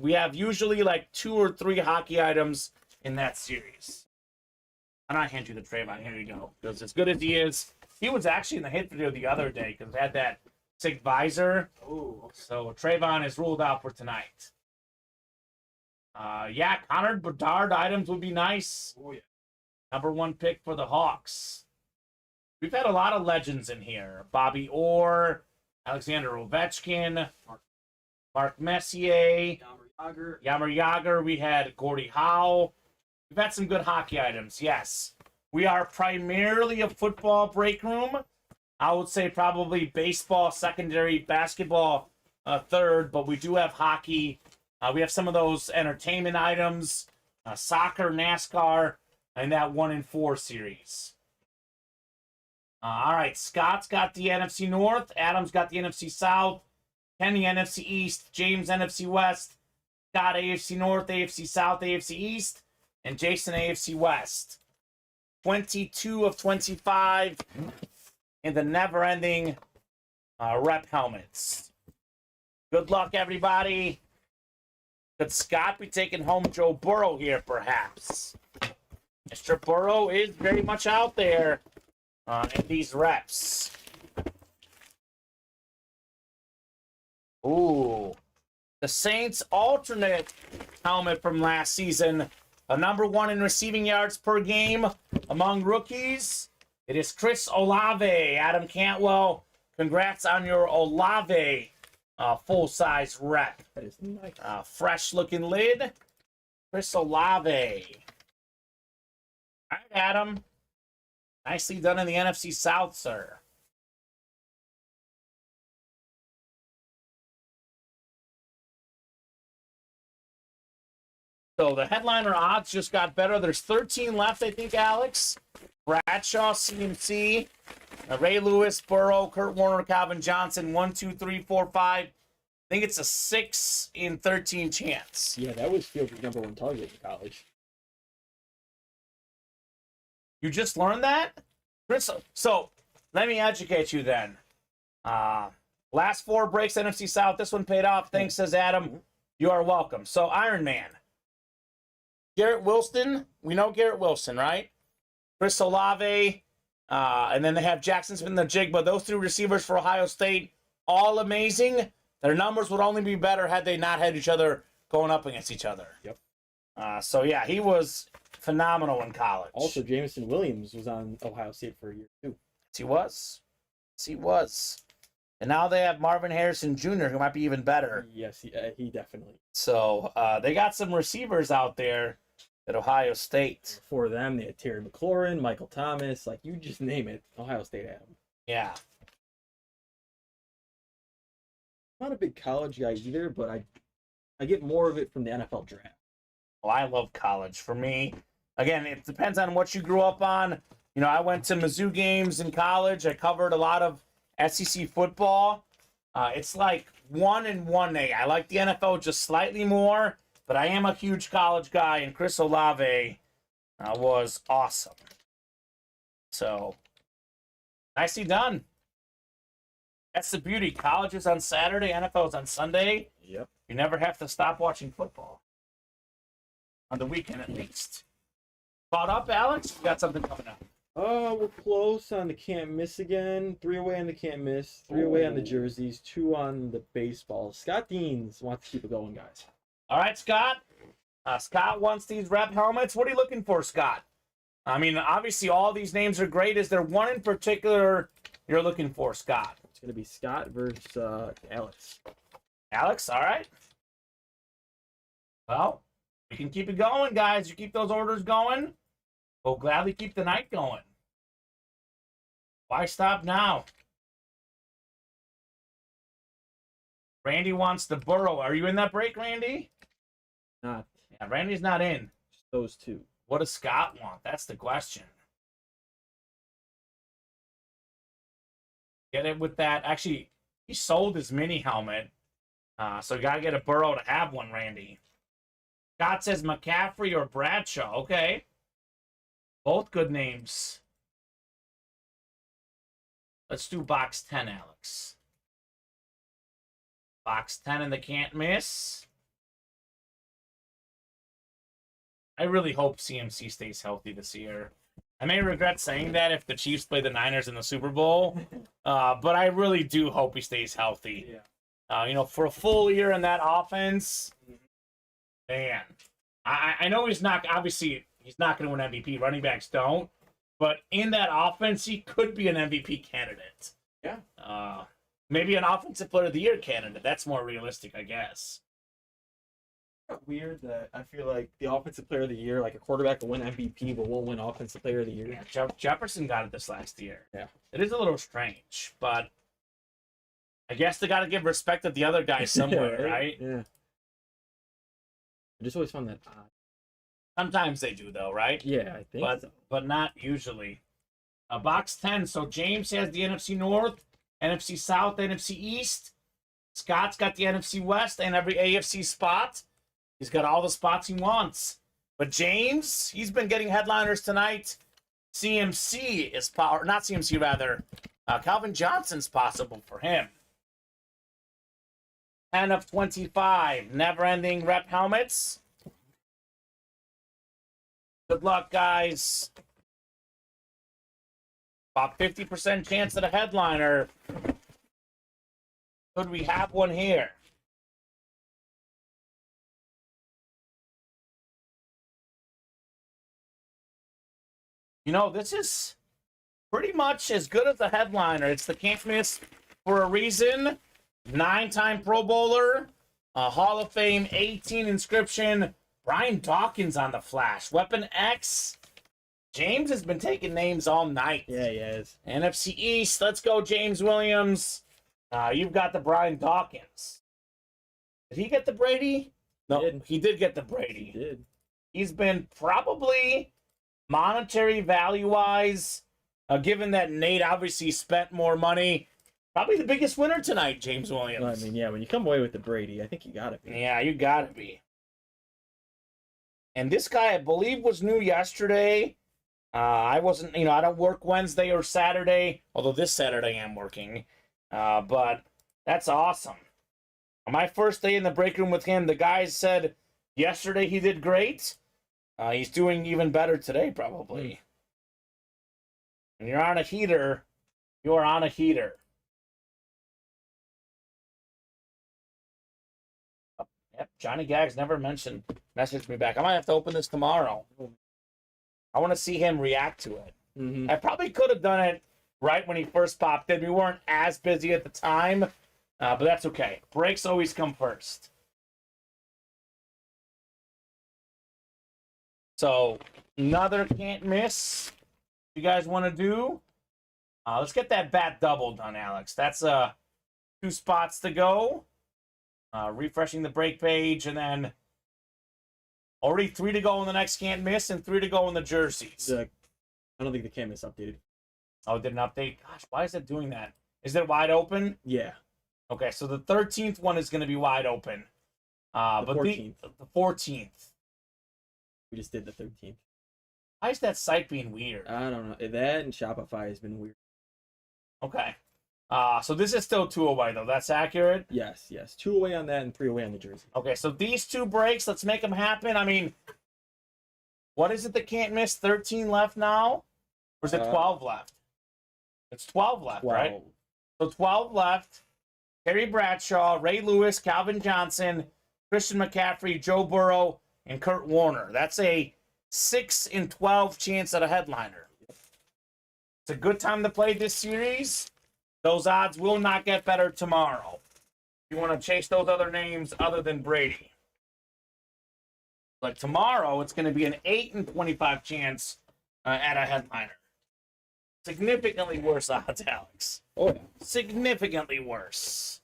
We have usually like 2 or 3 hockey items in that series. And I hand you the Trayvon. Here you go. Because as good as he is, he was actually in the hit video the other day because it had that sick visor. Oh, okay. So Trayvon is ruled out for tonight. Yeah, Connor Bedard items would be nice. Oh, yeah. Number 1 pick for the Hawks. We've had a lot of legends in here. Bobby Orr, Alexander Ovechkin, Mark Messier, Yammer Yager. We had Gordie Howe. We've had some good hockey items, yes. We are primarily a football break room. I would say probably baseball secondary, basketball third, but we do have hockey. We have some of those entertainment items, soccer, NASCAR, and that 1 in 4 series. All right, Scott's got the NFC North. Adam's got the NFC South. Kenny, NFC East. James, NFC West. Scott, AFC North, AFC South, AFC East. And Jason, AFC West. 22 of 25 in the never-ending rep helmets. Good luck, everybody. Could Scott be taking home Joe Burrow here, perhaps? Mr. Burrow is very much out there in these reps. Ooh. The Saints alternate helmet from last season. A #1 in receiving yards per game among rookies. It is Chris Olave. Adam Cantwell, congrats on your Olave full-size rep. That is nice. Fresh-looking lid. Chris Olave. All right, Adam. Nicely done in the NFC South, sir. So the headliner odds just got better. There's 13 left, I think, Alex. Bradshaw, CMC, Ray Lewis, Burrow, Kurt Warner, Calvin Johnson, 1, 2, 3, 4, 5. I think it's a 6 in 13 chance. Yeah, that was Fields' #1 target in college. You just learned that? So let me educate you then. Last 4 breaks, NFC South. This one paid off. Thanks, says Adam. You are welcome. So Iron Man. Garrett Wilson. We know Garrett Wilson, right? Chris Olave. And then they have Jackson Smith in the jig. But those 3 receivers for Ohio State, all amazing. Their numbers would only be better had they not had each other going up against each other. Yep. So, yeah, he was phenomenal in college. Also, Jameson Williams was on Ohio State for a year, too. Yes, he was. Yes, he was. And now they have Marvin Harrison Jr., who might be even better. Yes, he definitely. So they got some receivers out there at Ohio State. For them, they had Terry McLaurin, Michael Thomas, like you just name it. Ohio State had them. Yeah. I'm not a big college guy either, but I get more of it from the NFL draft. Well, I love college. For me, again, it depends on what you grew up on. You know, I went to Mizzou games in college. I covered a lot of SEC football. It's like 1 and 1A. I like the NFL just slightly more, but I am a huge college guy, and Chris Olave was awesome. So, nicely done. That's the beauty. College is on Saturday, NFL is on Sunday. Yep. You never have to stop watching football. On the weekend, at least. Caught up, Alex? We got something coming up. We're close on the can't miss again. 3 away on the can't miss. 3 away on the jerseys. 2 on the baseball. Scott Deans wants to keep it going, guys. All right, Scott. Scott wants these rep helmets. What are you looking for, Scott? I mean, obviously, all these names are great. Is there one in particular you're looking for, Scott? It's going to be Scott versus Alex. Alex, all right. Well, we can keep it going, guys. You keep those orders going, we'll gladly keep the night going. Why stop now? Randy wants the Burrow. Are you in that break, Randy? Not. Yeah, Randy's not in. Just those 2. What does Scott want? That's the question. Get it with that. Actually, he sold his mini helmet, so you got to get a Burrow to have one, Randy. Scott says McCaffrey or Bradshaw. Okay. Both good names. Let's do box 10, Alex. Box 10 in the can't miss. I really hope CMC stays healthy this year. I may regret saying that if the Chiefs play the Niners in the Super Bowl, but I really do hope he stays healthy. Yeah. You know, for a full year in that offense, man, I know he's not, obviously, he's not going to win MVP. Running backs don't. But in that offense, he could be an MVP candidate. Yeah. Maybe an Offensive Player of the Year candidate. That's more realistic, I guess. Weird that I feel like the Offensive Player of the Year, like a quarterback will win MVP but won't win Offensive Player of the Year. Yeah, Jefferson got it this last year. Yeah. It is a little strange, but I guess they got to give respect to the other guys somewhere, right? Yeah. I just always found that odd. Sometimes they do, though, right? Yeah, I think so. But not usually. Box 10. So James has the NFC North, NFC South, NFC East. Scott's got the NFC West and every AFC spot. He's got all the spots he wants. But James, he's been getting headliners tonight. CMC is power, not CMC rather. Calvin Johnson's possible for him. 10 of 25. Never-ending rep helmets. Good luck, guys. About 50% chance at a headliner. Could we have one here? You know, this is pretty much as good as a headliner. It's the can't miss for a reason. 9-time Pro Bowler, Hall of Fame 18 inscription. Brian Dawkins on the flash. Weapon X. James has been taking names all night. Yeah, he has. NFC East. Let's go, James Williams. You've got the Brian Dawkins. Did he get the Brady? No, he did get the Brady. He did. He's been probably monetary value-wise, given that Nate obviously spent more money, probably the biggest winner tonight, James Williams. Well, I mean, yeah, when you come away with the Brady, I think you got to be. Yeah, you got to be. And this guy, I believe, was new yesterday. I wasn't, I don't work Wednesday or Saturday, although this Saturday I'm working. But that's awesome. On my first day in the break room with him, the guys said yesterday he did great. He's doing even better today, probably. When you're on a heater, you're on a heater. Oh, yep, Johnny Gags never messaged me back. I might have to open this tomorrow. I want to see him react to it. I probably could have done it right when he first popped in. We weren't as busy at the time, but that's okay. Breaks always come first. So, another can't miss. You guys want to do? Let's get that bat double done, Alex. That's 2 spots to go. Refreshing the break page, and then already 3 to go in the next can't miss, and 3 to go in the jerseys. I don't think the can't miss updated. Oh, it didn't update? Gosh, why is it doing that? Is it wide open? Yeah. Okay, so the 13th one is going to be wide open. But 14th. The 14th. We just did the 13th. Why is that site being weird? I don't know. That and Shopify has been weird. Okay. So this is still 2 away, though. That's accurate? Yes. 2 away on that and 3 away on the jersey. Okay, so these 2 breaks, let's make them happen. I mean, what is it that can't miss? 13 left now? Or is it 12 left? It's 12 left, 12. right? So 12 left. Terry Bradshaw, Ray Lewis, Calvin Johnson, Christian McCaffrey, Joe Burrow, and Kurt Warner. That's a 6 in 12 chance at a headliner. It's a good time to play this series. Those odds will not get better tomorrow. You want to chase those other names other than Brady. But tomorrow, it's going to be an 8 in 25 chance at a headliner. Significantly worse odds, Alex. Oh, yeah. Significantly worse.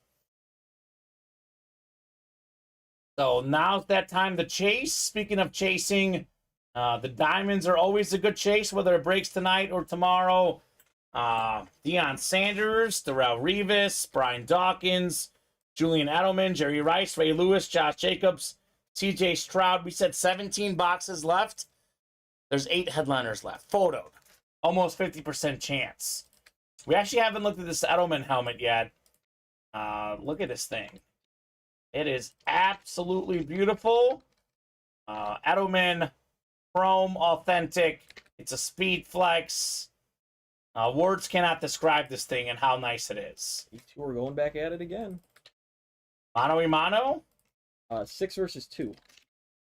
So now's that time to chase. Speaking of chasing, the diamonds are always a good chase, whether it breaks tonight or tomorrow. Deion Sanders, Darrell Revis, Brian Dawkins, Julian Edelman, Jerry Rice, Ray Lewis, Josh Jacobs, CJ Stroud. We said 17 boxes left. There's 8 headliners left. Photoed. Almost 50% chance. We actually haven't looked at this Edelman helmet yet. Look at this thing. It is absolutely beautiful. Edelman Chrome Authentic. It's a speed flex. Words cannot describe this thing and how nice it is. These 2 are going back at it again. Mano a mano? 6 versus 2.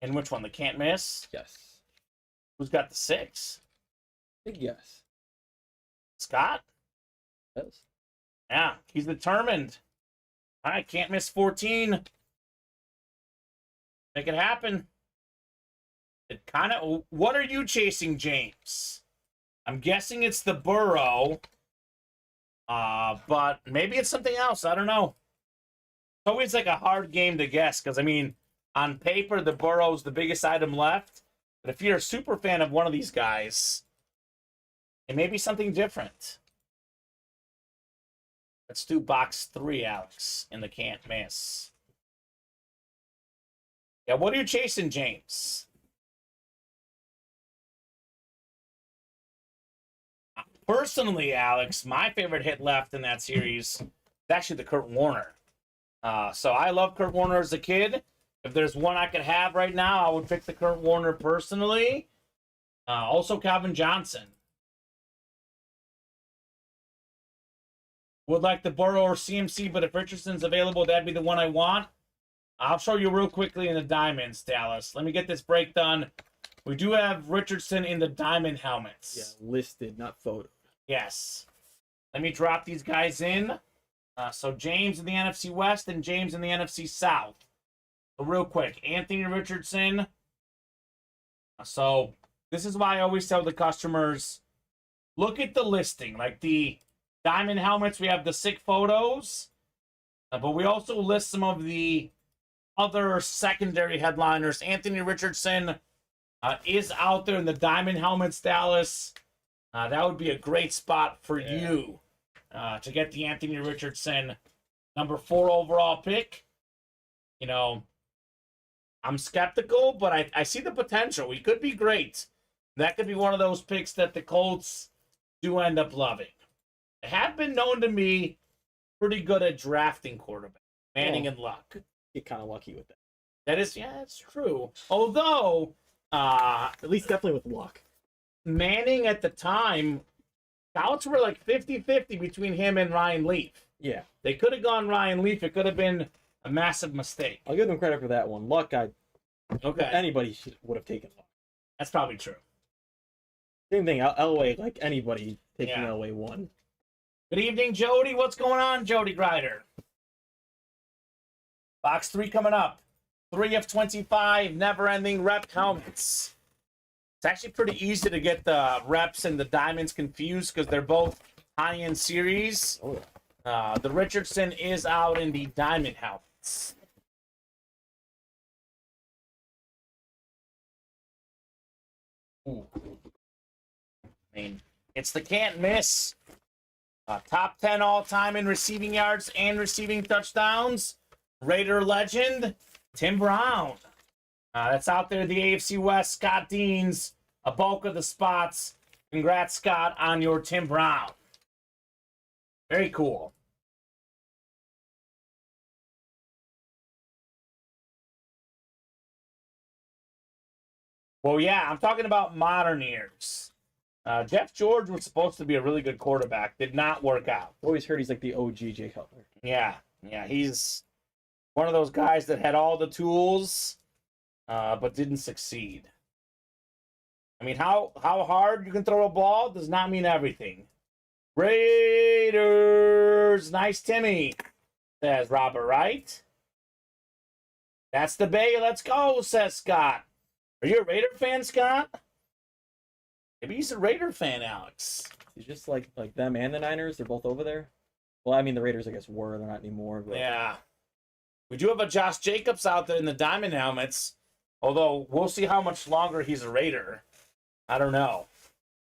And which one? The can't miss? Yes. Who's got the 6? Big yes. Scott? Yes. Yeah, he's determined. All right, can't miss 14. Make it happen. It kind of. What are you chasing, James? I'm guessing it's the Burrow. But maybe it's something else. I don't know. It's always like a hard game to guess because, I mean, on paper, the Burrow's the biggest item left. But if you're a super fan of one of these guys, It may be something different. Let's do box 3, Alex, in the can't miss. Yeah, what are you chasing, James? Personally, Alex, my favorite hit left in that series is actually the Kurt Warner. So I love Kurt Warner as a kid. If there's one I could have right now, I would pick the Kurt Warner personally. Also, Calvin Johnson. Would like the Burrow or CMC, but if Richardson's available, that'd be the one I want. I'll show you real quickly in the diamonds, Dallas. Let me get this break done. We do have Richardson in the diamond helmets. Yeah, listed, not photo. Yes. Let me drop these guys in. So James in the NFC West and James in the NFC South. So real quick, Anthony Richardson. So this is why I always tell the customers, look at the listing. Like the diamond helmets, we have the sick photos. But we also list some of the other secondary headliners. Anthony Richardson is out there in the diamond helmets, Dallas. That would be a great spot for you to get the Anthony Richardson number 4 overall pick. You know, I'm skeptical, but I see the potential. He could be great. That could be one of those picks that the Colts do end up loving. They have been known to me pretty good at drafting quarterback. Manning and Luck. Get kind of lucky with that. That is, yeah, it's true. Although, At least definitely with luck. Manning at the time, scouts were like 50-50 between him and Ryan Leaf. Yeah. They could have gone Ryan Leaf. It could have been a massive mistake. I'll give them credit for that one. Luck, Okay. anybody would have taken luck. That's probably true. Same thing, Elway, like anybody taking Yeah. Elway won. Good evening, Jody. What's going on, Jody Grider? Box 3 coming up. 3 of 25, never-ending rep helmets. It's actually pretty easy to get the reps and the diamonds confused because they're both high-end series. Oh, yeah. The Richardson is out in the diamond helmets. Ooh. I mean, it's the can't miss. Top 10 all-time in receiving yards and receiving touchdowns. Raider legend, Tim Brown. That's out there, the AFC West. Scott Deans, a bulk of the spots. Congrats, Scott, on your Tim Brown. Very cool. Well, yeah, I'm talking about modern years. Jeff George was supposed to be a really good quarterback. Did not work out. Always heard he's like the OG Jay Cutler. Yeah, he's one of those guys that had all the tools, but didn't succeed. I mean, how hard you can throw a ball does not mean everything. Raiders, nice Timmy, says Robert Wright. That's the Bay, let's go, says Scott. Are you a Raider fan, Scott? Maybe he's a Raider fan, Alex. He's just like them and the Niners. They're both over there. Well, I mean, the Raiders, I guess, were. They're not anymore. But... Yeah. We do have a Josh Jacobs out there in the diamond helmets. Although, we'll see how much longer he's a Raider. I don't know.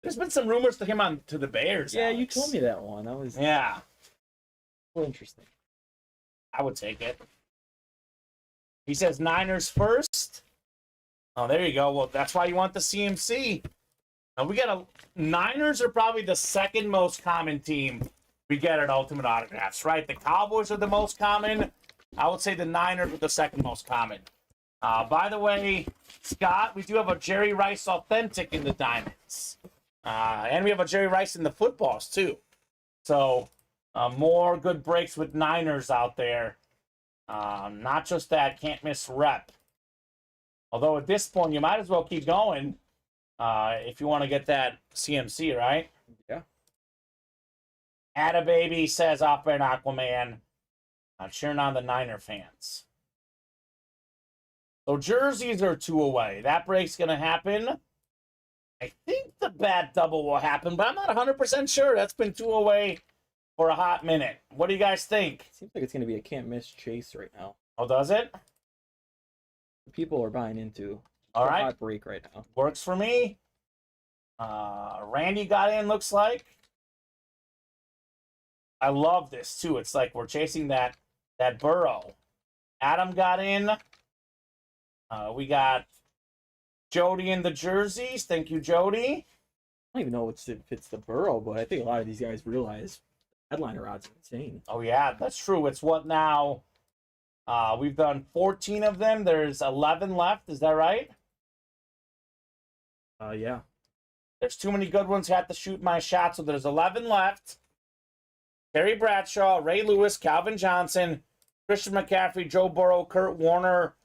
There's been some rumors to him on to the Bears. Yeah, Alex. you told me that one. That was Yeah. well, interesting. I would take it. He says Niners first. Oh, there you go. Well, that's why you want the CMC. Now we got Niners are probably the second most common team we get at Ultimate Autographs, right? The Cowboys are the most common. I would say the Niners are the second most common. By the way, Scott, we do have a Jerry Rice Authentic in the diamonds. And we have a Jerry Rice in the footballs, too. So, more good breaks with Niners out there. Not just that can't miss rep. Although at this point, you might as well keep going if you want to get that CMC, right? Yeah. Attababy says Off-Brand Aquaman. Cheering on the Niner fans. So jerseys are 2 away. That break's going to happen. I think the bat double will happen, but I'm not 100% sure. That's been 2 away for a hot minute. What do you guys think? Seems like it's going to be a can't miss chase right now. Oh, does it? People are buying into. All a right. hot break right now. Works for me. Randy got in, looks like. I love this, too. It's like we're chasing that burrow. Adam got in. We got Jody in the jerseys. Thank you, Jody. I don't even know if it's the Burrow, but I think a lot of these guys realize headliner odds are insane. Oh, yeah, that's true. It's what now? We've done 14 of them. There's 11 left. Is that right? Yeah. There's too many good ones. Had to shoot my shot. So there's 11 left. Terry Bradshaw, Ray Lewis, Calvin Johnson, Christian McCaffrey, Joe Burrow, Kurt Warner.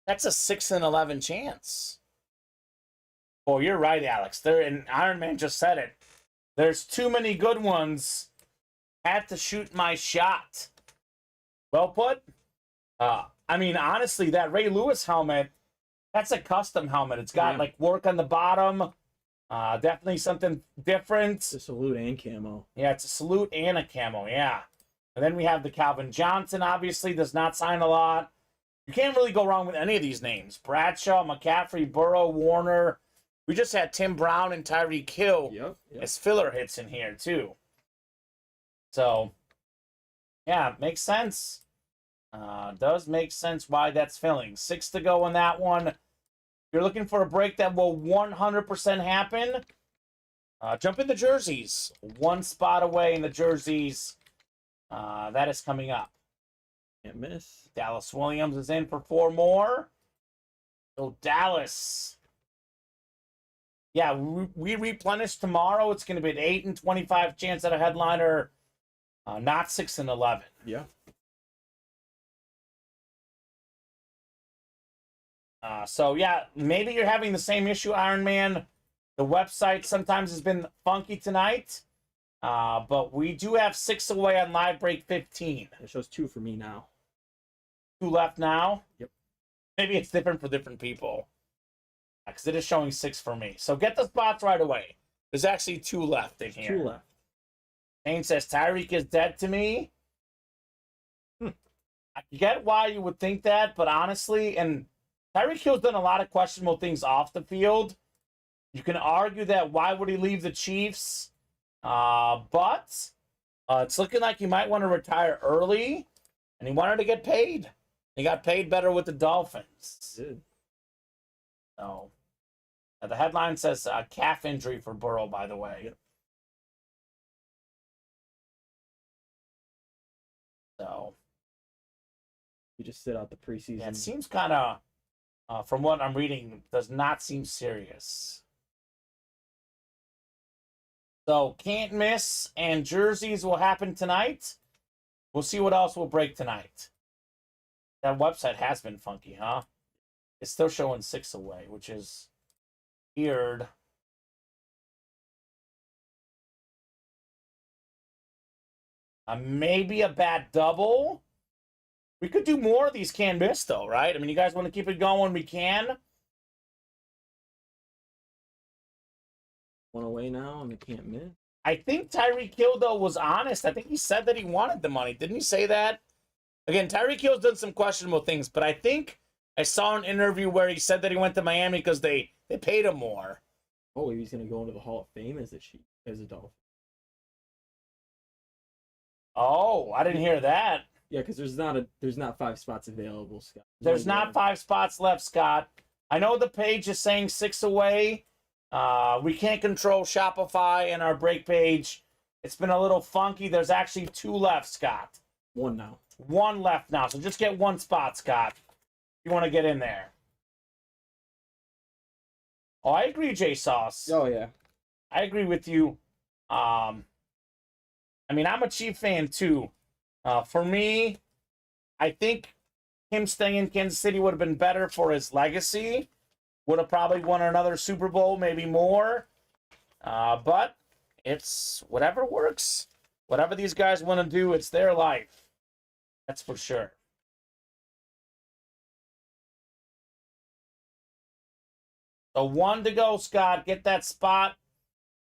That's a 6 in 11 chance. Oh, you're right, Alex. And Iron Man just said it. There's too many good ones. Had to shoot my shot. Well put. I mean, honestly, that Ray Lewis helmet, that's a custom helmet. It's got like work on the bottom. Definitely something different. It's a salute and camo. Yeah, it's a salute and a camo, yeah. And then we have the Calvin Johnson, obviously, does not sign a lot. You can't really go wrong with any of these names. Bradshaw, McCaffrey, Burrow, Warner. We just had Tim Brown and Tyreek Hill as filler hits in here, too. So, yeah, makes sense. Does make sense why that's filling. 6 to go on that one. If you're looking for a break that will 100% happen, jump in the jerseys. 1 spot away in the jerseys. That is coming up. Can't miss. Dallas Williams is in for 4 more. So Dallas. Yeah, we replenish tomorrow. It's going to be an 8 in 25 chance at a headliner. Not 6 in 11. Yeah. So, yeah, maybe you're having the same issue, Iron Man. The website sometimes has been funky tonight. But we do have 6 away on Live Break 15. It shows 2 for me now. 2 left now? Yep. Maybe Maybe it's different for different people. Because it is showing 6 for me. So get the spots right away. There's actually 2 left in here. 2 left. Shane says Tyreek is dead to me. I get why you would think that, but honestly, and Tyreek Hill's done a lot of questionable things off the field. You can argue that why would he leave the Chiefs? But it's looking like he might want to retire early, and he wanted to get paid. He got paid better with the Dolphins. Good. So the headline says calf injury for Burrow, by the way. Yep. So You just sit out the preseason. yeah, it seems kind of, from what I'm reading, does not seem serious. So can't miss, and jerseys will happen tonight. We'll see what else will break tonight. That website has been funky, huh? It's still showing 6 away, which is weird. Maybe a bad double. We could do more of these can't miss, though, right? I mean, you guys want to keep it going? We can. 1 away now, and we can't miss. I think Tyreek Hill, though, was honest. I think he said that he wanted the money. Didn't he say that? Again, Tyreek Hill's done some questionable things, but I think I saw an interview where he said that he went to Miami because they paid him more. Oh, he's going to go into the Hall of Fame as a Dolphin. Oh, I didn't hear that. Yeah, because there's not 5 spots available, Scott. There's not 5 spots left, Scott. I know the page is saying 6 away. We can't control Shopify and our break page. It's been a little funky. There's actually 2 left, Scott. 1 now. 1 left now. So just get 1 spot, Scott, if you want to get in there. Oh, I agree, J Sauce. Oh, yeah. I agree with you. I mean, I'm a Chief fan, too. For me, I think him staying in Kansas City would have been better for his legacy. Would have probably won another Super Bowl, maybe more. But it's whatever works. Whatever these guys want to do, it's their life. That's for sure. So 1 to go, Scott. Get that spot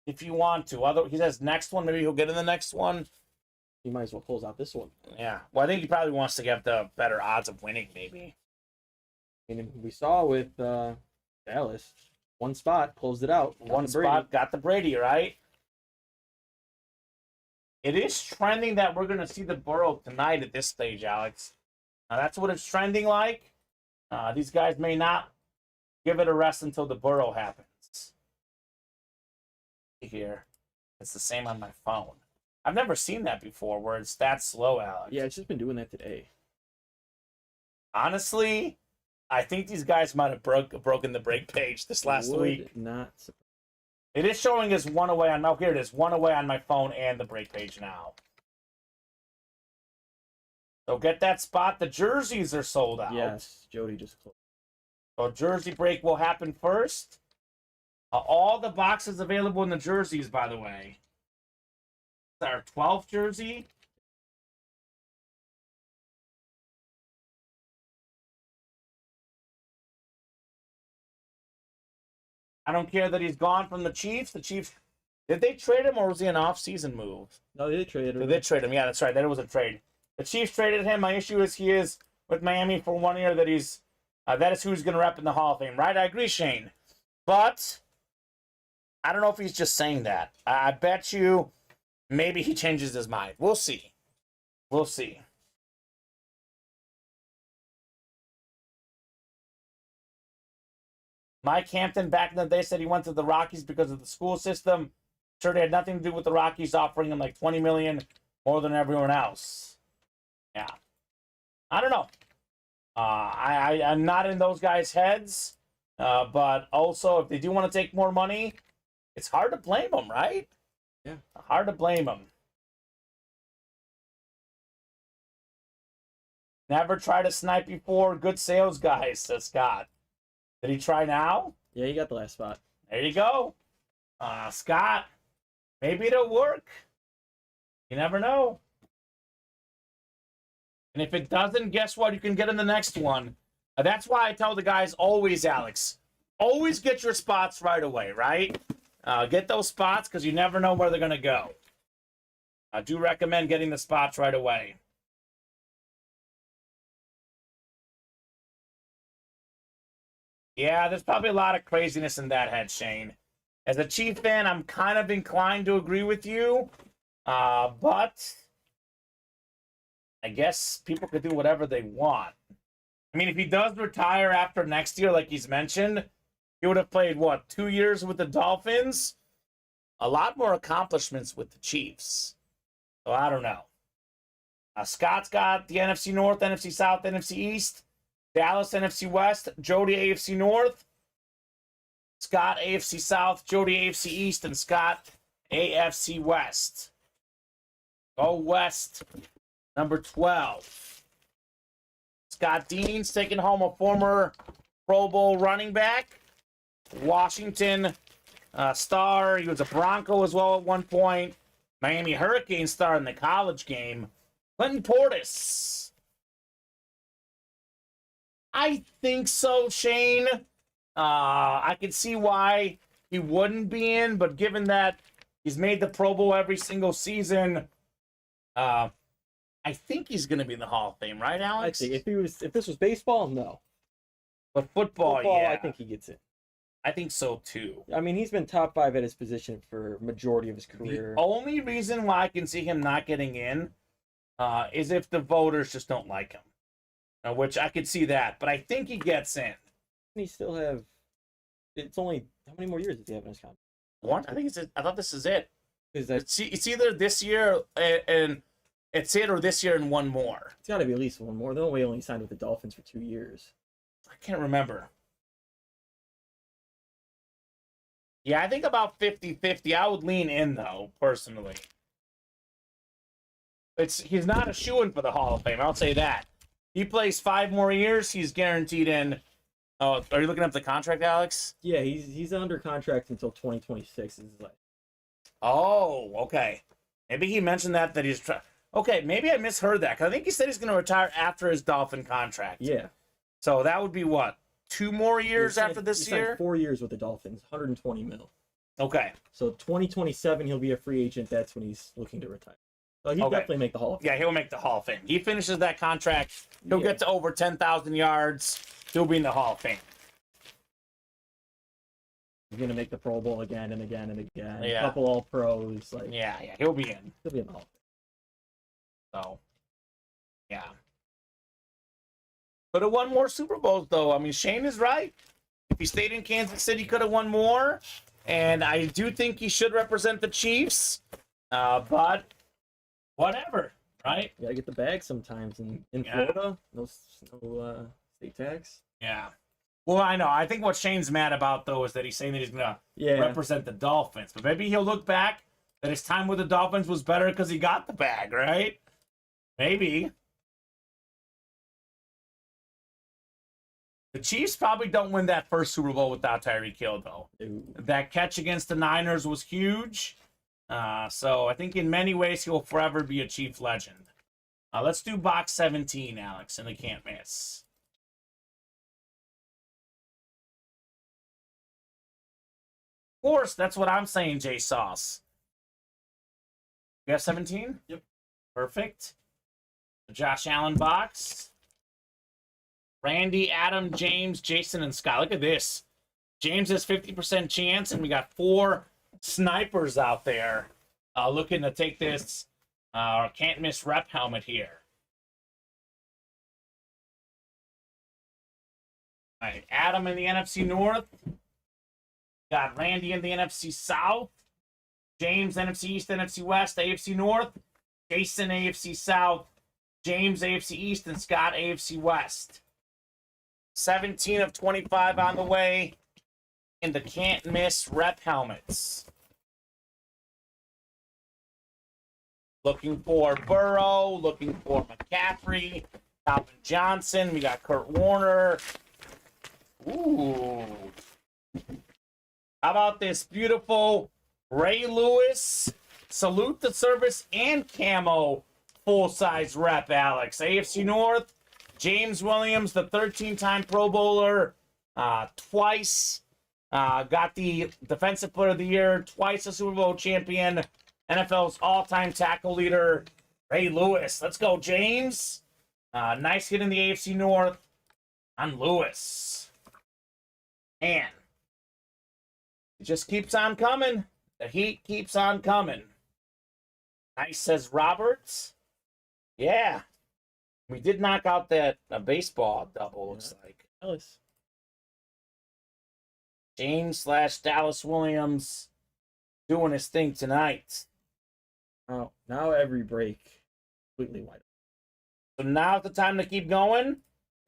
if you want to. Other, he says next one. Maybe he'll get in the next one. He might as well close out this one. Yeah. Well, I think he probably wants to get the better odds of winning, maybe. I mean, we saw with Dallas, One spot, closed it out. One spot, got the Brady, right? It is trending that we're going to see the Burrow tonight at this stage, Alex. That's what it's trending like. These guys may not give it a rest until the Burrow happens. Here, it's the same on my phone. I've never seen that before where it's that slow, Alex. Yeah, it's just been doing that today. Honestly, I think these guys might have broken the break page this last week. Not. It is showing as one away on. Oh, here it is. One away on my phone and the break page now. So get that spot. The jerseys are sold out. Yes, Jody just closed. So jersey break will happen first. All the boxes available in the jerseys, by the way. It's our 12th jersey. I don't care that he's gone from the Chiefs. The Chiefs, did they trade him or was he an off-season move? No, they traded him. They did trade him. Yeah, that's right. That was a trade. The Chiefs traded him. My issue is he is with Miami for 1 year. That is who's going to rep in the Hall of Fame, right? I agree, Shane. But I don't know if he's just saying that. I bet you maybe he changes his mind. We'll see. We'll see. Mike Hampton back in the day said he went to the Rockies because of the school system. Sure, they had nothing to do with the Rockies offering him like $20 million more than everyone else. Yeah. I don't know. I'm not in those guys' heads. But also, if they do want to take more money, it's hard to blame them, right? Yeah. Hard to blame them. Never try to snipe before. Good sales guys, says Scott. Did he try now? Yeah, he got the last spot. There you go. Scott, maybe it'll work. You never know. And if it doesn't, guess what? You can get in the next one. That's why I tell the guys always, Alex, always get your spots right away, right? Get those spots because you never know where they're going to go. I do recommend getting the spots right away. Yeah, there's probably a lot of craziness in that head, Shane. As a Chief fan, I'm kind of inclined to agree with you. But I guess people could do whatever they want. I mean, if he does retire after next year, like he's mentioned, he would have played, what, 2 years with the Dolphins? A lot more accomplishments with the Chiefs. So I don't know. Scott's got the NFC North, NFC South, NFC East. Dallas, NFC West. Jody, AFC North. Scott, AFC South. Jody, AFC East. And Scott, AFC West. Go West, number 12. Scott Dean's taking home a former Pro Bowl running back. Washington star. He was a Bronco as well at one point. Miami Hurricane star in the college game. Clinton Portis. I think so, Shane. I can see why he wouldn't be in, but given that he's made the Pro Bowl every single season, I think he's going to be in the Hall of Fame, right, Alex? I think if this was baseball, no. But football, yeah. I think he gets it. I think so, too. I mean, he's been top 5 at his position for majority of his career. The only reason why I can see him not getting in is if the voters just don't like him, which I could see that. But I think he gets in. He still have. It's only how many more years does he have in his contract? One, I think I thought this is it. Is that it's either this year and it's it, or this year and one more. It's got to be at least one more. No way only signed with the Dolphins for 2 years. I can't remember. Yeah, I think about 50-50. I would lean in, though, personally. He's not a shoo-in for the Hall of Fame, I'll say that. He plays 5 more years, he's guaranteed in. Oh, are you looking up the contract, Alex? Yeah, he's under contract until 2026. Oh, okay. Maybe he mentioned that he's trying. Okay, maybe I misheard that, because I think he said he's going to retire after his Dolphin contract. Yeah. So that would be what? 2 more years after this year? 4 years with the Dolphins, 120 mil. Okay. So 2027, he'll be a free agent. That's when he's looking to retire. So he'll definitely make the Hall of Fame. Yeah, he'll make the Hall of Fame. He finishes that contract. He'll get to over 10,000 yards. He'll be in the Hall of Fame. He's gonna make the Pro Bowl again and again and again. Yeah. A couple All Pros. Like, Yeah, he'll be in. he'll be in the Hall. So, yeah. Could have won more Super Bowls, though. I mean, Shane is right. If he stayed in Kansas City, could have won more. And I do think he should represent the Chiefs. But whatever, right? You gotta get the bag sometimes. In Yeah. Florida, no state tax. Yeah. Well, I know. I think what Shane's mad about, though, is that he's saying that he's going to represent the Dolphins. But maybe he'll look back that his time with the Dolphins was better because he got the bag, right? Maybe. The Chiefs probably don't win that first Super Bowl without Tyreek Hill, though. Ooh. That catch against the Niners was huge. So I think in many ways he will forever be a Chief legend. Let's do box 17, Alex, and they can't miss. Of course, that's what I'm saying, J Sauce. You have 17? Yep. Perfect. The Josh Allen box. Randy, Adam, James, Jason, and Scott. Look at this. James has 50% chance, and we got 4 snipers out there looking to take this can't miss rep helmet here. All right, Adam in the NFC North. Got Randy in the NFC South. James, NFC East, NFC West, AFC North. Jason, AFC South. James, AFC East, and Scott, AFC West. 17 of 25 on the way in the can't miss rep helmets. Looking for Burrow, looking for McCaffrey, Calvin Johnson. We got Kurt Warner. Ooh. How about this beautiful Ray Lewis salute the service and camo full-size rep, Alex. AFC North, James Williams, the 13-time Pro Bowler, twice got the Defensive Player of the Year, twice a Super Bowl champion, NFL's all-time tackle leader, Ray Lewis. Let's go, James. Nice hit in the AFC North on Lewis. And it just keeps on coming. The heat keeps on coming. Nice, says Roberts. Yeah. We did knock out that baseball double, looks like. Ellis. James / Dallas Williams doing his thing tonight. Oh, now every break completely wide. So now's the time to keep going. You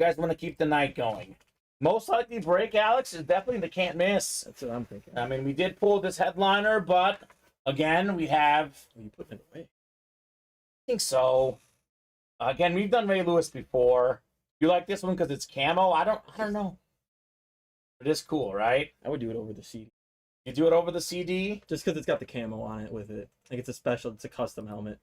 guys want to keep the night going. Most likely break, Alex, is definitely the can't miss. That's what I'm thinking. I mean, we did pull this headliner, but again, we have... Are you putting it away? I think so. Again, we've done Ray Lewis before. You like this one because it's camo? I don't know. It is cool, right? I would do it over the CD. You do it over the CD? Just because it's got the camo on it with it. Like it's a custom helmet.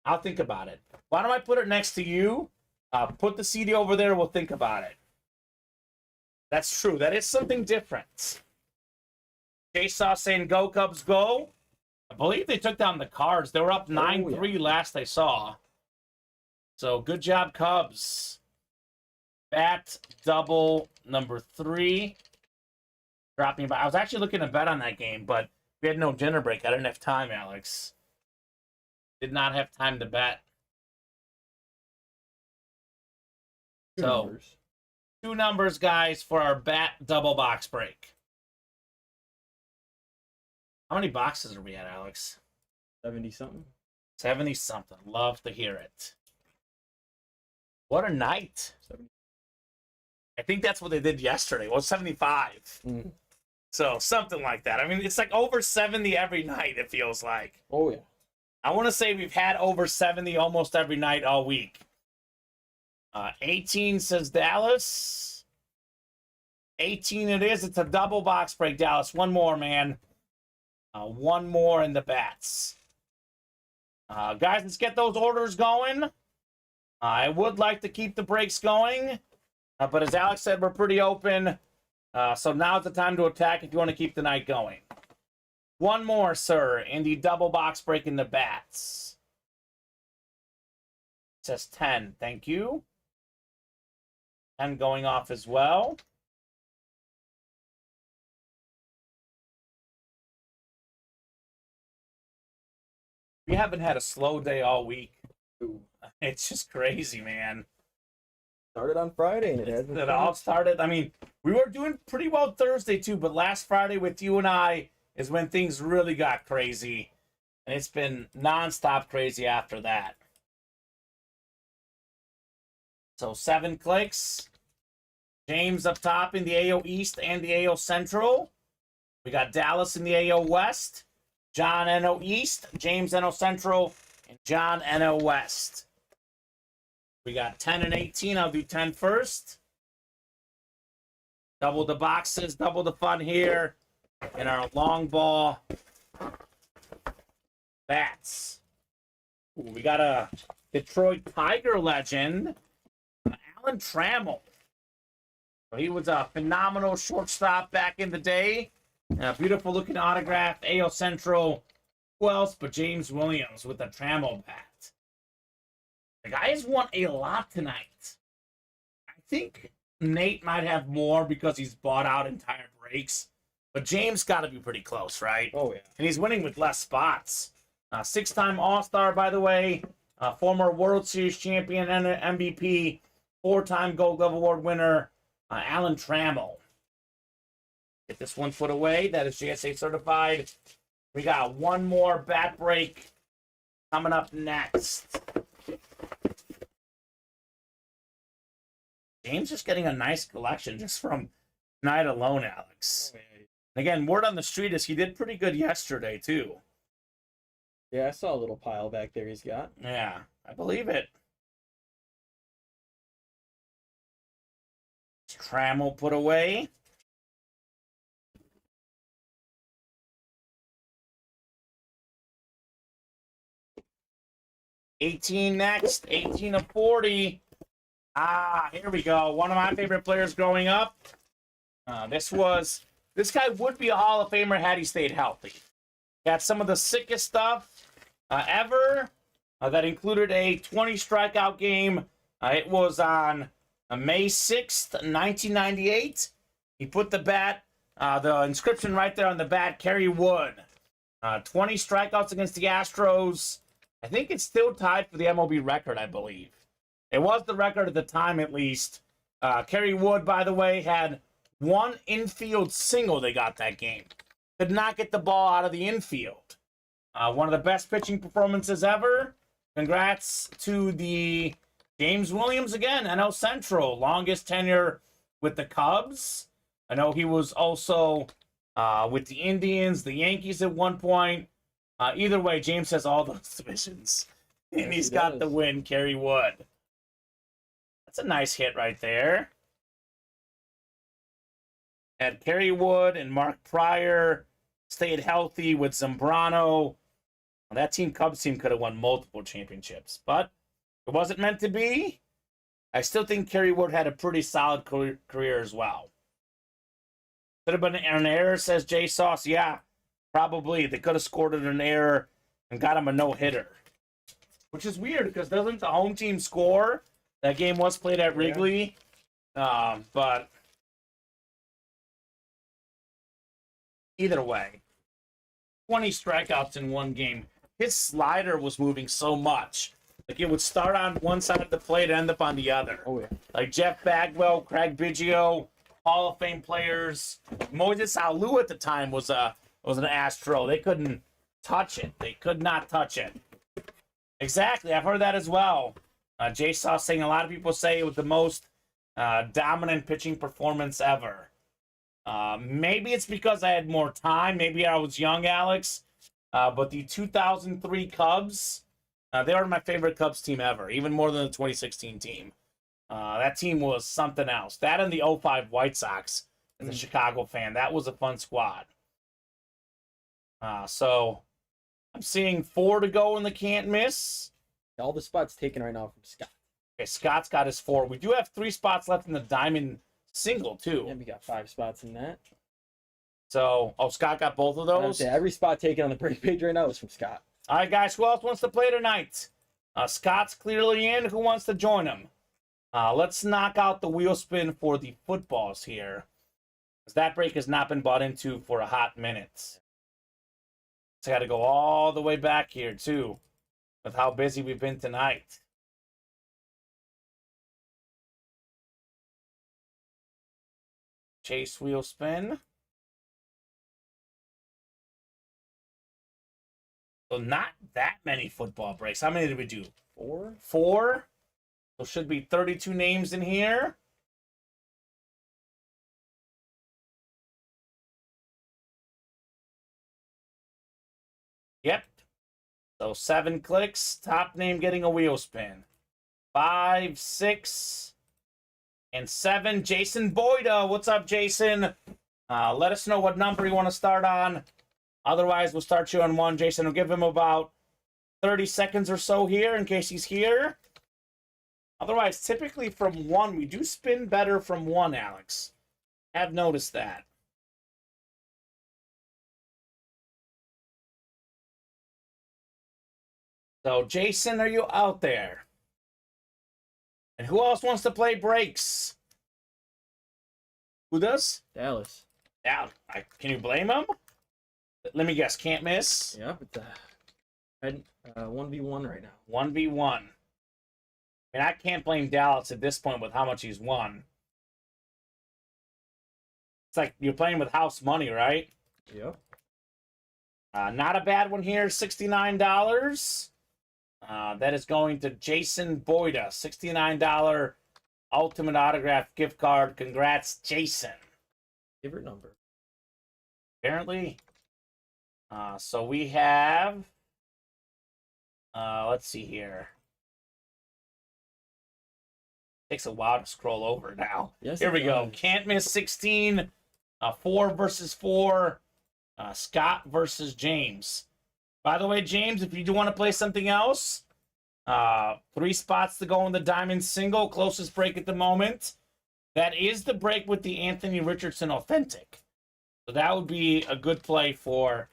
I'll think about it. Why don't I put it next to you? Put the CD over there. We'll think about it. That's true. That is something different. Jay Saw saying, go Cubs, go. I believe they took down the Cards. They were up 9-3 last I saw. So good job, Cubs. Bat double number 3. Dropping by. I was actually looking to bet on that game, but we had no dinner break. I didn't have time, Alex. Did not have time to bet. Two numbers, guys, for our bat double box break. How many boxes are we at, Alex? 70-something. 70-something. Love to hear it. What a night. 70. I think that's what they did yesterday. Well, 75. Mm. So, something like that. I mean, it's like over 70 every night, it feels like. Oh, yeah. I want to say we've had over 70 almost every night all week. 18 says Dallas. 18 it is. It's a double box break, Dallas. One more, man. One more in the bats. Guys, let's get those orders going. I would like to keep the breaks going. But as Alex said, we're pretty open. So now's the time to attack if you want to keep the night going. One more, sir, in the double box break in the bats. It says 10. Thank you. 10 going off as well. We haven't had a slow day all week. It's just crazy, man. Started on Friday and it hasn't. It all started. I mean, we were doing pretty well Thursday too, but last Friday with you and I is when things really got crazy. And it's been nonstop crazy after that. So 7 clicks. James up top in the AO East and the AO Central. We got Dallas in the AO West. John NO East, James NO Central, and John NO West. We got 10 and 18. I'll do 10 first. Double the boxes, double the fun here. And our long ball bats. Ooh, we got a Detroit Tiger legend, Alan Trammell. He was a phenomenal shortstop back in the day. A beautiful looking autograph, AO Central. Who else but James Williams with the Trammell bat? The guy has won a lot tonight. I think Nate might have more because he's bought out entire breaks. But James got to be pretty close, right? Oh, yeah. And he's winning with less spots. 6-time All-Star, by the way. Former World Series champion and MVP. 4-time Gold Glove Award winner, Alan Trammell. Get this one put away. That is GSA certified. We got one more bat break coming up next. James just getting a nice collection just from tonight alone, Alex. Again, word on the street is he did pretty good yesterday, too. Yeah, I saw a little pile back there he's got. Yeah, I believe it. Trammell put away. $18 next, 18 of 40. Here we go. One of my favorite players growing up. This guy would be a Hall of Famer had he stayed healthy. Got some of the sickest stuff ever. That included a 20 strikeout game. It was on May 6th, 1998. He put the inscription right there on the bat, Kerry Wood. 20 strikeouts against the Astros. I think it's still tied for the MLB record, I believe. It was the record at the time, at least. Kerry Wood, by the way, had one infield single they got that game. Could not get the ball out of the infield. One of the best pitching performances ever. Congrats to the James Williams again, NL Central. Longest tenure with the Cubs. I know he was also with the Indians, the Yankees at one point. Either way, James has all those divisions. And he's got the win, Kerry Wood. That's a nice hit right there. Had Kerry Wood and Mark Pryor stayed healthy with Zambrano. That Cubs team could have won multiple championships. But it wasn't meant to be. I still think Kerry Wood had a pretty solid career as well. Could have been an error, says J Sauce. Yeah, probably. They could have scored an error and got him a no-hitter. Which is weird, because doesn't the home team score? That game was played at Wrigley. But either way, 20 strikeouts in one game. His slider was moving so much. Like, it would start on one side of the plate and end up on the other. Oh, yeah. Like Jeff Bagwell, Craig Biggio, Hall of Fame players. Moises Alou at the time was an Astro. They couldn't touch it. They could not touch it. Exactly. I've heard that as well. Jay Saw saying a lot of people say it was the most dominant pitching performance ever. Maybe it's because I had more time. Maybe I was young, Alex. But the 2003 Cubs, they were my favorite Cubs team ever, even more than the 2016 team. That team was something else. That and the 05 White Sox, as a Chicago fan, that was a fun squad. So I'm seeing 4 to go in the can't miss. All the spots taken right now from Scott. Okay, Scott's got his 4. We do have 3 spots left in the diamond single, too. Yeah, we got 5 spots in that. So, Scott got both of those? Every spot taken on the break page right now is from Scott. All right, guys, who else wants to play tonight? Scott's clearly in. Who wants to join him? Let's knock out the wheel spin for the footballs here, because that break has not been bought into for a hot minute. So I got to go all the way back here, too, with how busy we've been tonight. Chase wheel spin. So not that many football breaks. How many did we do? 4? 4. So should be 32 names in here. Yep. So 7 clicks. Top name getting a wheel spin. 5, 6, and 7. Jason Boyda. What's up, Jason? Let us know what number you want to start on. Otherwise, we'll start you on 1. Jason, we'll give him about 30 seconds or so here in case he's here. Otherwise, typically from 1, we do spin better from 1, Alex. I've noticed that. So, Jason, are you out there? And who else wants to play breaks? Who does? Dallas. Yeah, can you blame him? Let me guess, can't miss? Yeah, but 1v1 right now. 1v1. I mean, I can't blame Dallas at this point with how much he's won. It's like you're playing with house money, right? Yep. Not a bad one here, $69. That is going to Jason Boyda, $69 Ultimate Autograph gift card. Congrats, Jason. Favorite number. Apparently. So we have, let's see here. Takes a while to scroll over now. Yes, Here we go. does. Can't miss 16. 4 versus 4. Scott versus James. By the way, James, if you do want to play something else, 3 spots to go in the Diamond Single. Closest break at the moment. That is the break with the Anthony Richardson Authentic. So that would be a good play for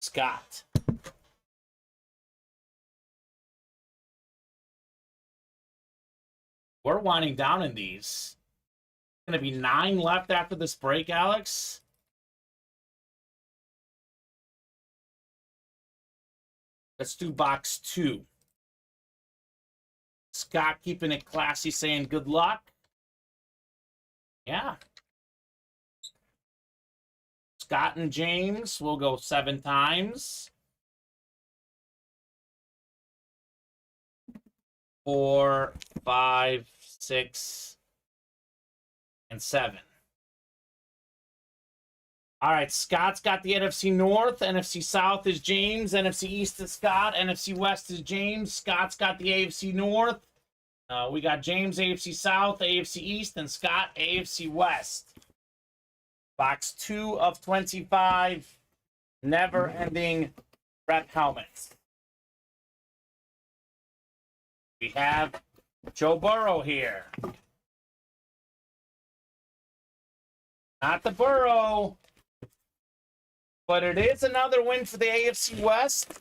Scott. We're winding down in these. Going to be 9 left after this break, Alex. Let's do box 2. Scott keeping it classy, saying good luck. Yeah. Scott and James will go 7 times. 4, 5, 6, and 7. All right, Scott's got the NFC North. NFC South is James. NFC East is Scott. NFC West is James. Scott's got the AFC North. We got James AFC South, AFC East, and Scott AFC West. Box 2 of 25. Never-ending rep helmets. We have Joe Burrow here. Not the Burrow, but it is another win for the AFC West.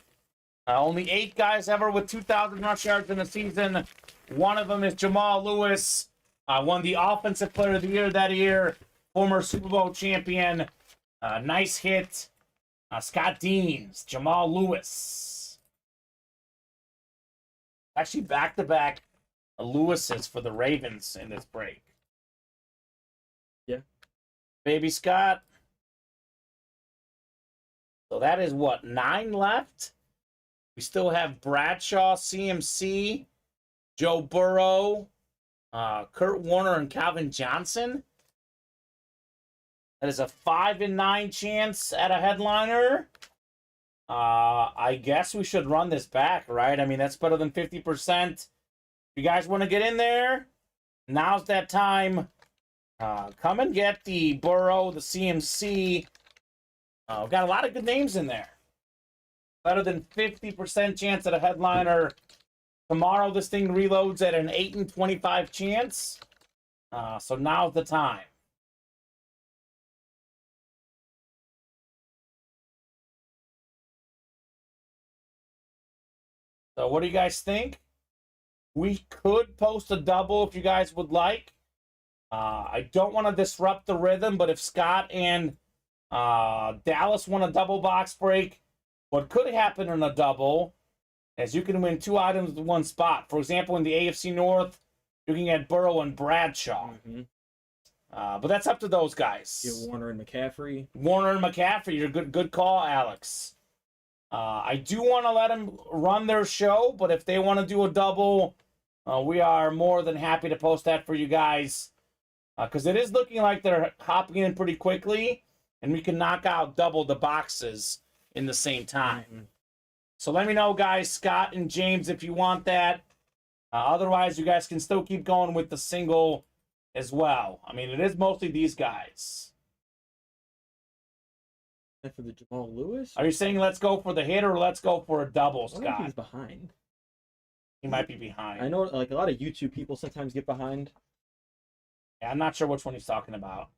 Only 8 guys ever with 2,000 rush yards in a season. One of them is Jamal Lewis. Won the Offensive Player of the Year that year. Former Super Bowl champion. Nice hit. Scott Deans. Jamal Lewis. Actually, back-to-back Lewises for the Ravens in this break. Yeah. Baby Scott. So that is what, 9 left? We still have Bradshaw, CMC, Joe Burrow, Kurt Warner, and Calvin Johnson. That is a 5 in 9 chance at a headliner. I guess we should run this back, right? I mean, that's better than 50%. If you guys want to get in there, now's that time. Come and get the Burrow, the CMC. We've got a lot of good names in there. Better than 50% chance at a headliner. Tomorrow, this thing reloads at an 8 in 25 chance. So now's the time. So what do you guys think? We could post a double if you guys would like. I don't want to disrupt the rhythm, but if Scott and Dallas want a double box break, what could happen in a double is you can win 2 items in one spot. For example, in the AFC North, you can get Burrow and Bradshaw. But that's up to those guys. Get Warner and McCaffrey. Warner and McCaffrey, you're good call, Alex. I do want to let them run their show, but if they want to do a double, we are more than happy to post that for you guys. Because it is looking like they're hopping in pretty quickly, and we can knock out double the boxes in the same time. So let me know, guys, Scott and James, if you want that. Otherwise, you guys can still keep going with the single as well. I mean, it is mostly these guys. And for the Jamal Lewis? Are you saying let's go for the hit or let's go for a double, I think he's Scott? behind. He might be behind. I know, like, a lot of YouTube people sometimes get behind. Yeah, I'm not sure which one he's talking about.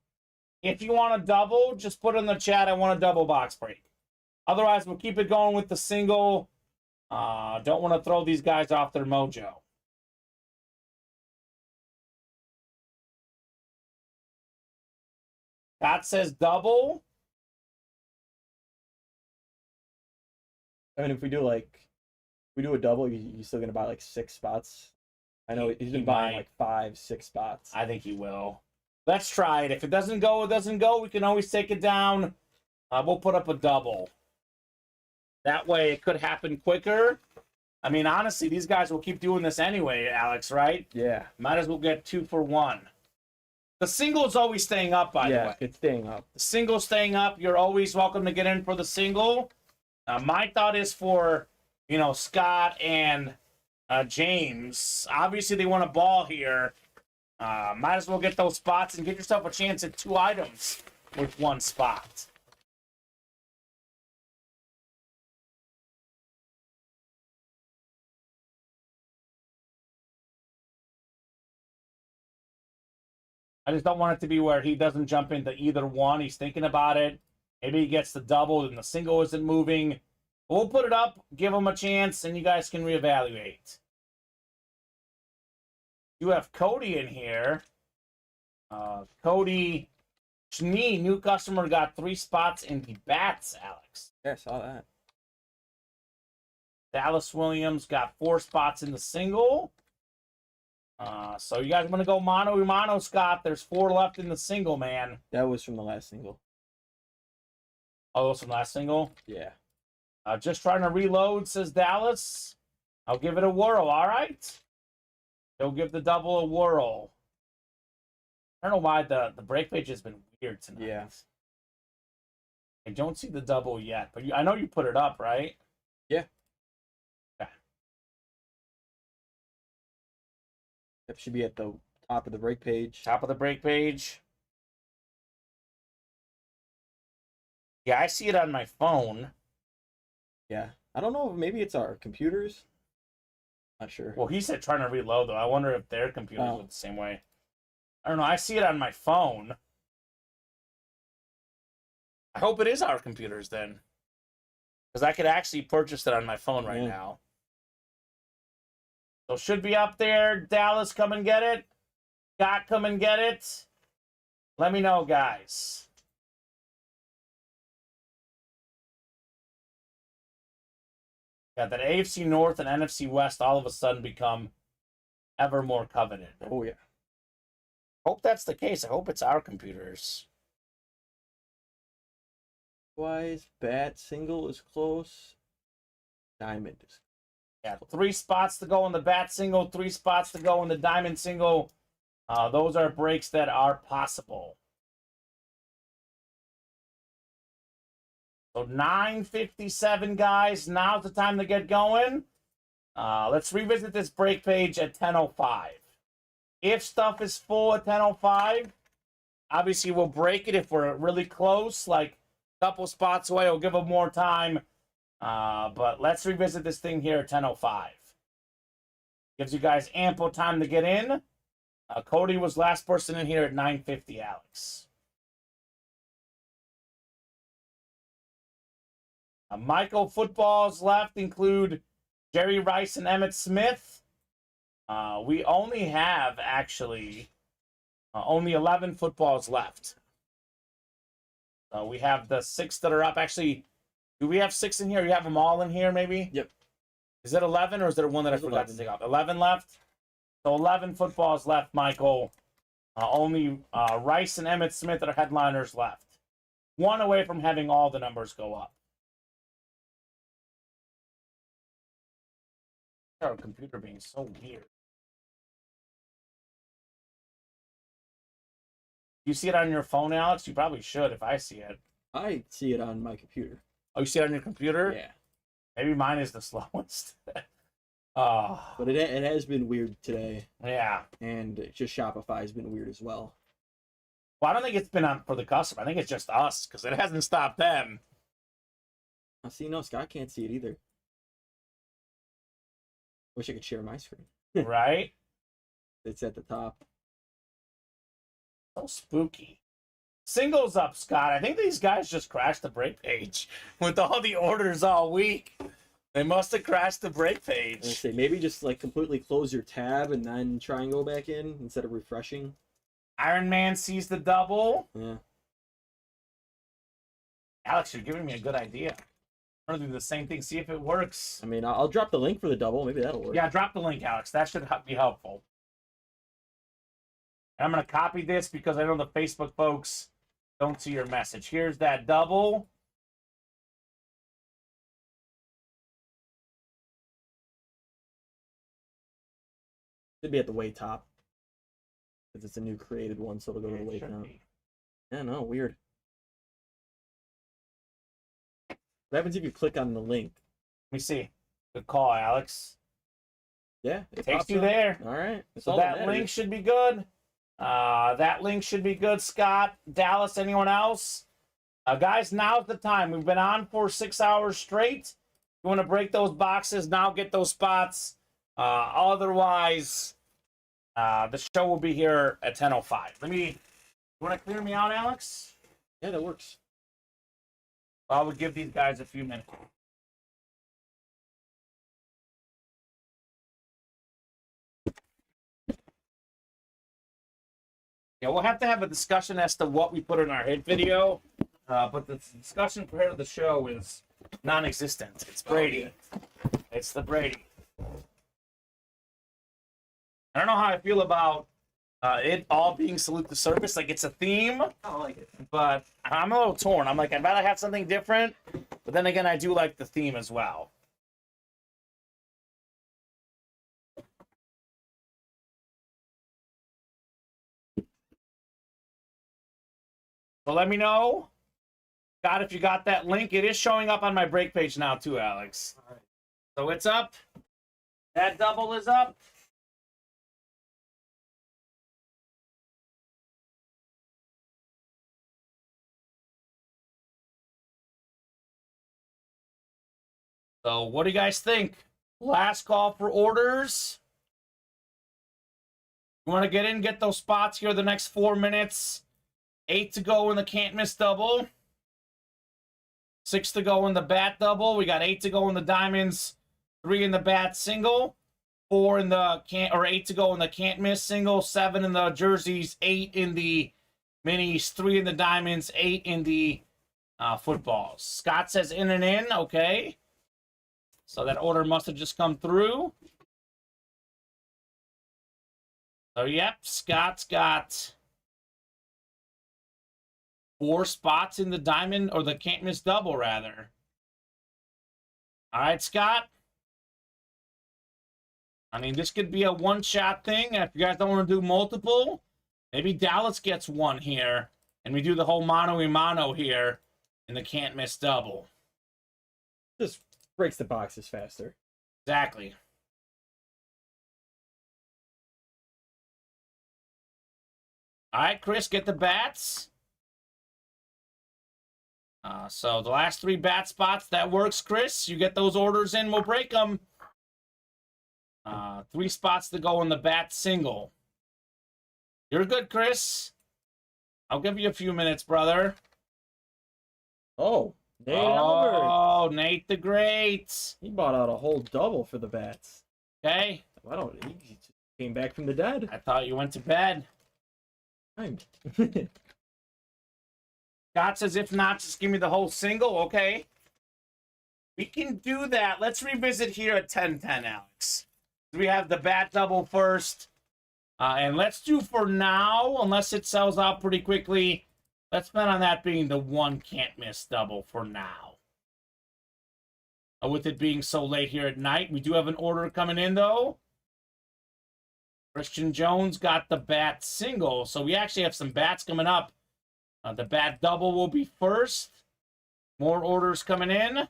If you want a double, just put in the chat, I want a double box break. Otherwise, we'll keep it going with the single. Don't want to throw these guys off their mojo. Scott says double. I mean, if we do a double, you're still gonna buy like 6 spots. I know he's been buying like 5, 6 spots. I think he will. Let's try it. If it doesn't go, it doesn't go. We can always take it down. We'll put up a double. That way, it could happen quicker. I mean, honestly, these guys will keep doing this anyway, Alex, right? Yeah. Might as well get 2 for 1. The single is always staying up, by the way. Yeah, it's staying up. The single staying up. You're always welcome to get in for the single. My thought is for, Scott and James. Obviously, they want a ball here. Might as well get those spots and get yourself a chance at 2 items with 1 spot. I just don't want it to be where he doesn't jump into either one. He's thinking about it. Maybe he gets the double and the single isn't moving. We'll put it up, give him a chance, and you guys can reevaluate. You have Cody in here. Cody Schnee, new customer, got 3 spots in the bats, Alex. Yeah, I saw that. Dallas Williams got 4 spots in the single. So you guys want to go mano a mano, Scott? There's 4 left in the single, man. That was from the last single. Oh, that's from the last single? Yeah. Just trying to reload, says Dallas. I'll give it a whirl, all right? He'll give the double a whirl. I don't know why the break page has been weird tonight. Yeah. I don't see the double yet, but I know you put it up, right? Yeah. Okay. That should be at the top of the break page. Top of the break page. Yeah, I see it on my phone. Yeah. I don't know. Maybe it's our computers. Not sure. Well, he said trying to reload, though. I wonder if their computers are the same way. I don't know. I see it on my phone. I hope it is our computers, then. Because I could actually purchase it on my phone right now. So should be up there. Dallas, come and get it. Scott, come and get it. Let me know, guys. Yeah, that AFC North and NFC West all of a sudden become ever more coveted. Oh, yeah. Hope that's the case. I hope it's our computers. Wise, bat single is close. Diamond is. Yeah, 3 spots to go in the bat single, 3 spots to go in the diamond single. Those are breaks that are possible. So 9:57, guys. Now's the time to get going. Let's revisit this break page at 10:05. If stuff is full at 10:05, obviously we'll break it. If we're really close, like a couple spots away, we'll give them more time. But let's revisit this thing here at 10:05. Gives you guys ample time to get in. Cody was last person in here at 9:50, Alex. Michael footballs left include Jerry Rice and Emmett Smith. We only have, actually, only 11 footballs left. We have the 6 that are up. Actually, do we have 6 in here? You have them all in here, maybe? Yep. Is it 11, or is there one that I forgot to take off? 11 left? So 11 footballs left, Michael. Only Rice and Emmitt Smith are headliners left. One away from having all the numbers go up. Our computer being so weird. You see it on your phone, Alex? You probably should if I see it. I see it on my computer. Oh, you see it on your computer? Yeah. Maybe mine is the slowest. But it has been weird today. Yeah. And just Shopify has been weird as well. Well, I don't think it's been on for the customer. I think it's just us, because it hasn't stopped them. I see, no, Scott can't see it either. Wish I could share my screen. Right? It's at the top. So spooky. Singles up, Scott. I think these guys just crashed the break page with all the orders all week. They must have crashed the break page. I say maybe just like completely close your tab and then try and go back in instead of refreshing. Iron Man sees the double. Yeah. Alex, you're giving me a good idea. I'm gonna do the same thing, see if it works. I mean, I'll drop the link for the double. Maybe that'll work. Yeah, drop the link, Alex. That should be helpful. I'm gonna copy this because I know the Facebook folks don't see your message. Here's that double. Should be at the way top. Because it's a new created one, so it'll go to the way top. Yeah, no, weird. What happens if you click on the link? Let me see. Good call, Alex. Yeah, It takes you there. All right. So that link should be good. That link should be good. Scott, Dallas, anyone else? Guys, now's the time. We've been on for 6 hours straight. You want to break those boxes, now get those spots. Otherwise, the show will be here at 10:05. You want to clear me out, Alex? Yeah, that works. I would give these guys a few minutes. Yeah, we'll have to have a discussion as to what we put in our hit video, but the discussion prior to the show is non-existent. It's Brady. It's the Brady. I don't know how I feel about it all being salute the service. Like, it's a theme. I like it. But I'm a little torn. I'm like, I'd rather have something different. But then again, I do like the theme as well. So let me know, Scott, if you got that link. It is showing up on my break page now too, Alex. All right. So it's up. That double is up. So what do you guys think? Last call for orders. You want to get in, get those spots here the next 4 minutes. 8 to go in the can't miss double. 6 to go in the bat double. We got 8 to go in the diamonds. 3 in the bat single. 4 in the can't, or 8 to go in the can't miss single. 7 in the jerseys. 8 in the minis. 3 in the diamonds. 8 in the footballs. Scott says in and in. Okay. So that order must have just come through. So, yep, Scott's got 4 spots in the diamond, or the can't miss double, rather. All right, Scott. I mean, this could be a one-shot thing. If you guys don't want to do multiple, maybe Dallas gets one here, and we do the whole mano-a-mano here in the can't miss double. Just breaks the boxes faster. Exactly. All right, Chris, get the bats. So the last 3 bat spots, that works, Chris. You get those orders in, we'll break them. 3 spots to go in the bat single. You're good, Chris. I'll give you a few minutes, brother. Oh, Nate Albert. Oh, Nate the Great. He bought out a whole double for the bats. Okay. Why don't he Came back from the dead. I thought you went to bed. Time. Scott says, if not, just give me the whole single. Okay. We can do that. Let's revisit here at 10-10, Alex. We have the bat double first. And let's do for now, unless it sells out pretty quickly, let's bet on that being the one can't miss double for now. With it being so late here at night, we do have an order coming in, though. Christian Jones got the bat single, so we actually have some bats coming up. The bat double will be first. More orders coming in.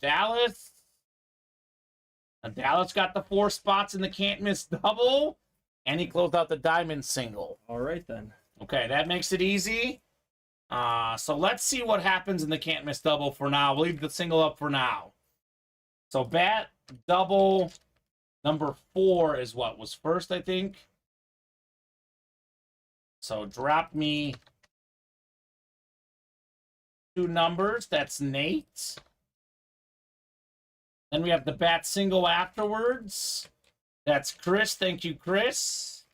Dallas. Dallas got the 4 spots in the can't miss double, and he closed out the diamond single. All right, then. Okay, that makes it easy. So let's see what happens in the can't miss double for now. We'll leave the single up for now. So bat double number 4 is what was first, I think. So drop me 2 numbers. That's Nate. Then we have the bat single afterwards. That's Chris. Thank you, Chris.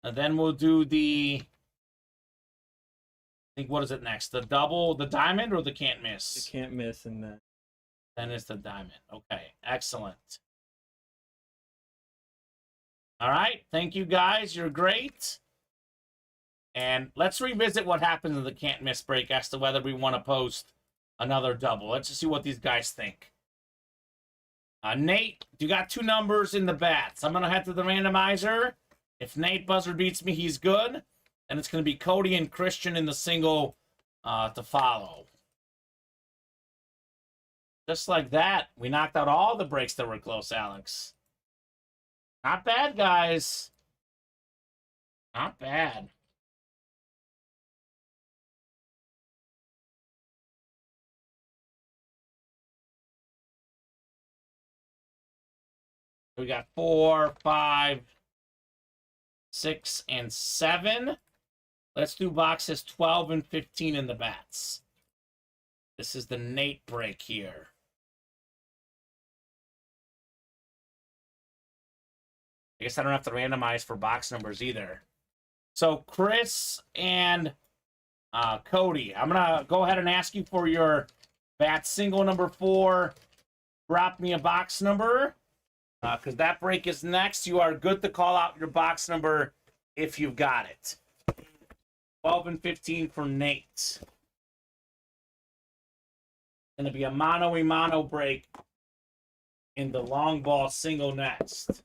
And then we'll do the... I think, what is it next? The double, the diamond, or the can't miss? You can't miss in that. Then it's the diamond. Okay, excellent. All right, thank you, guys. You're great. And let's revisit what happens in the can't miss break as to whether we want to post another double. Let's just see what these guys think. Nate, you got 2 numbers in the bats. I'm going to head to the randomizer. If Nate buzzer beats me, he's good. And it's going to be Cody and Christian in the single to follow. Just like that, we knocked out all the breaks that were close, Alex. Not bad, guys. Not bad. We got 4, 5, 6, and 7. Let's do boxes 12 and 15 in the bats. This is the Nate break here. I guess I don't have to randomize for box numbers either. So Chris and Cody, I'm going to go ahead and ask you for your bat single number 4. Drop me a box number. Because that break is next. You are good to call out your box number if you've got it. 12 and 15 for Nate. Going to be a mano-a-mano break in the long ball single next.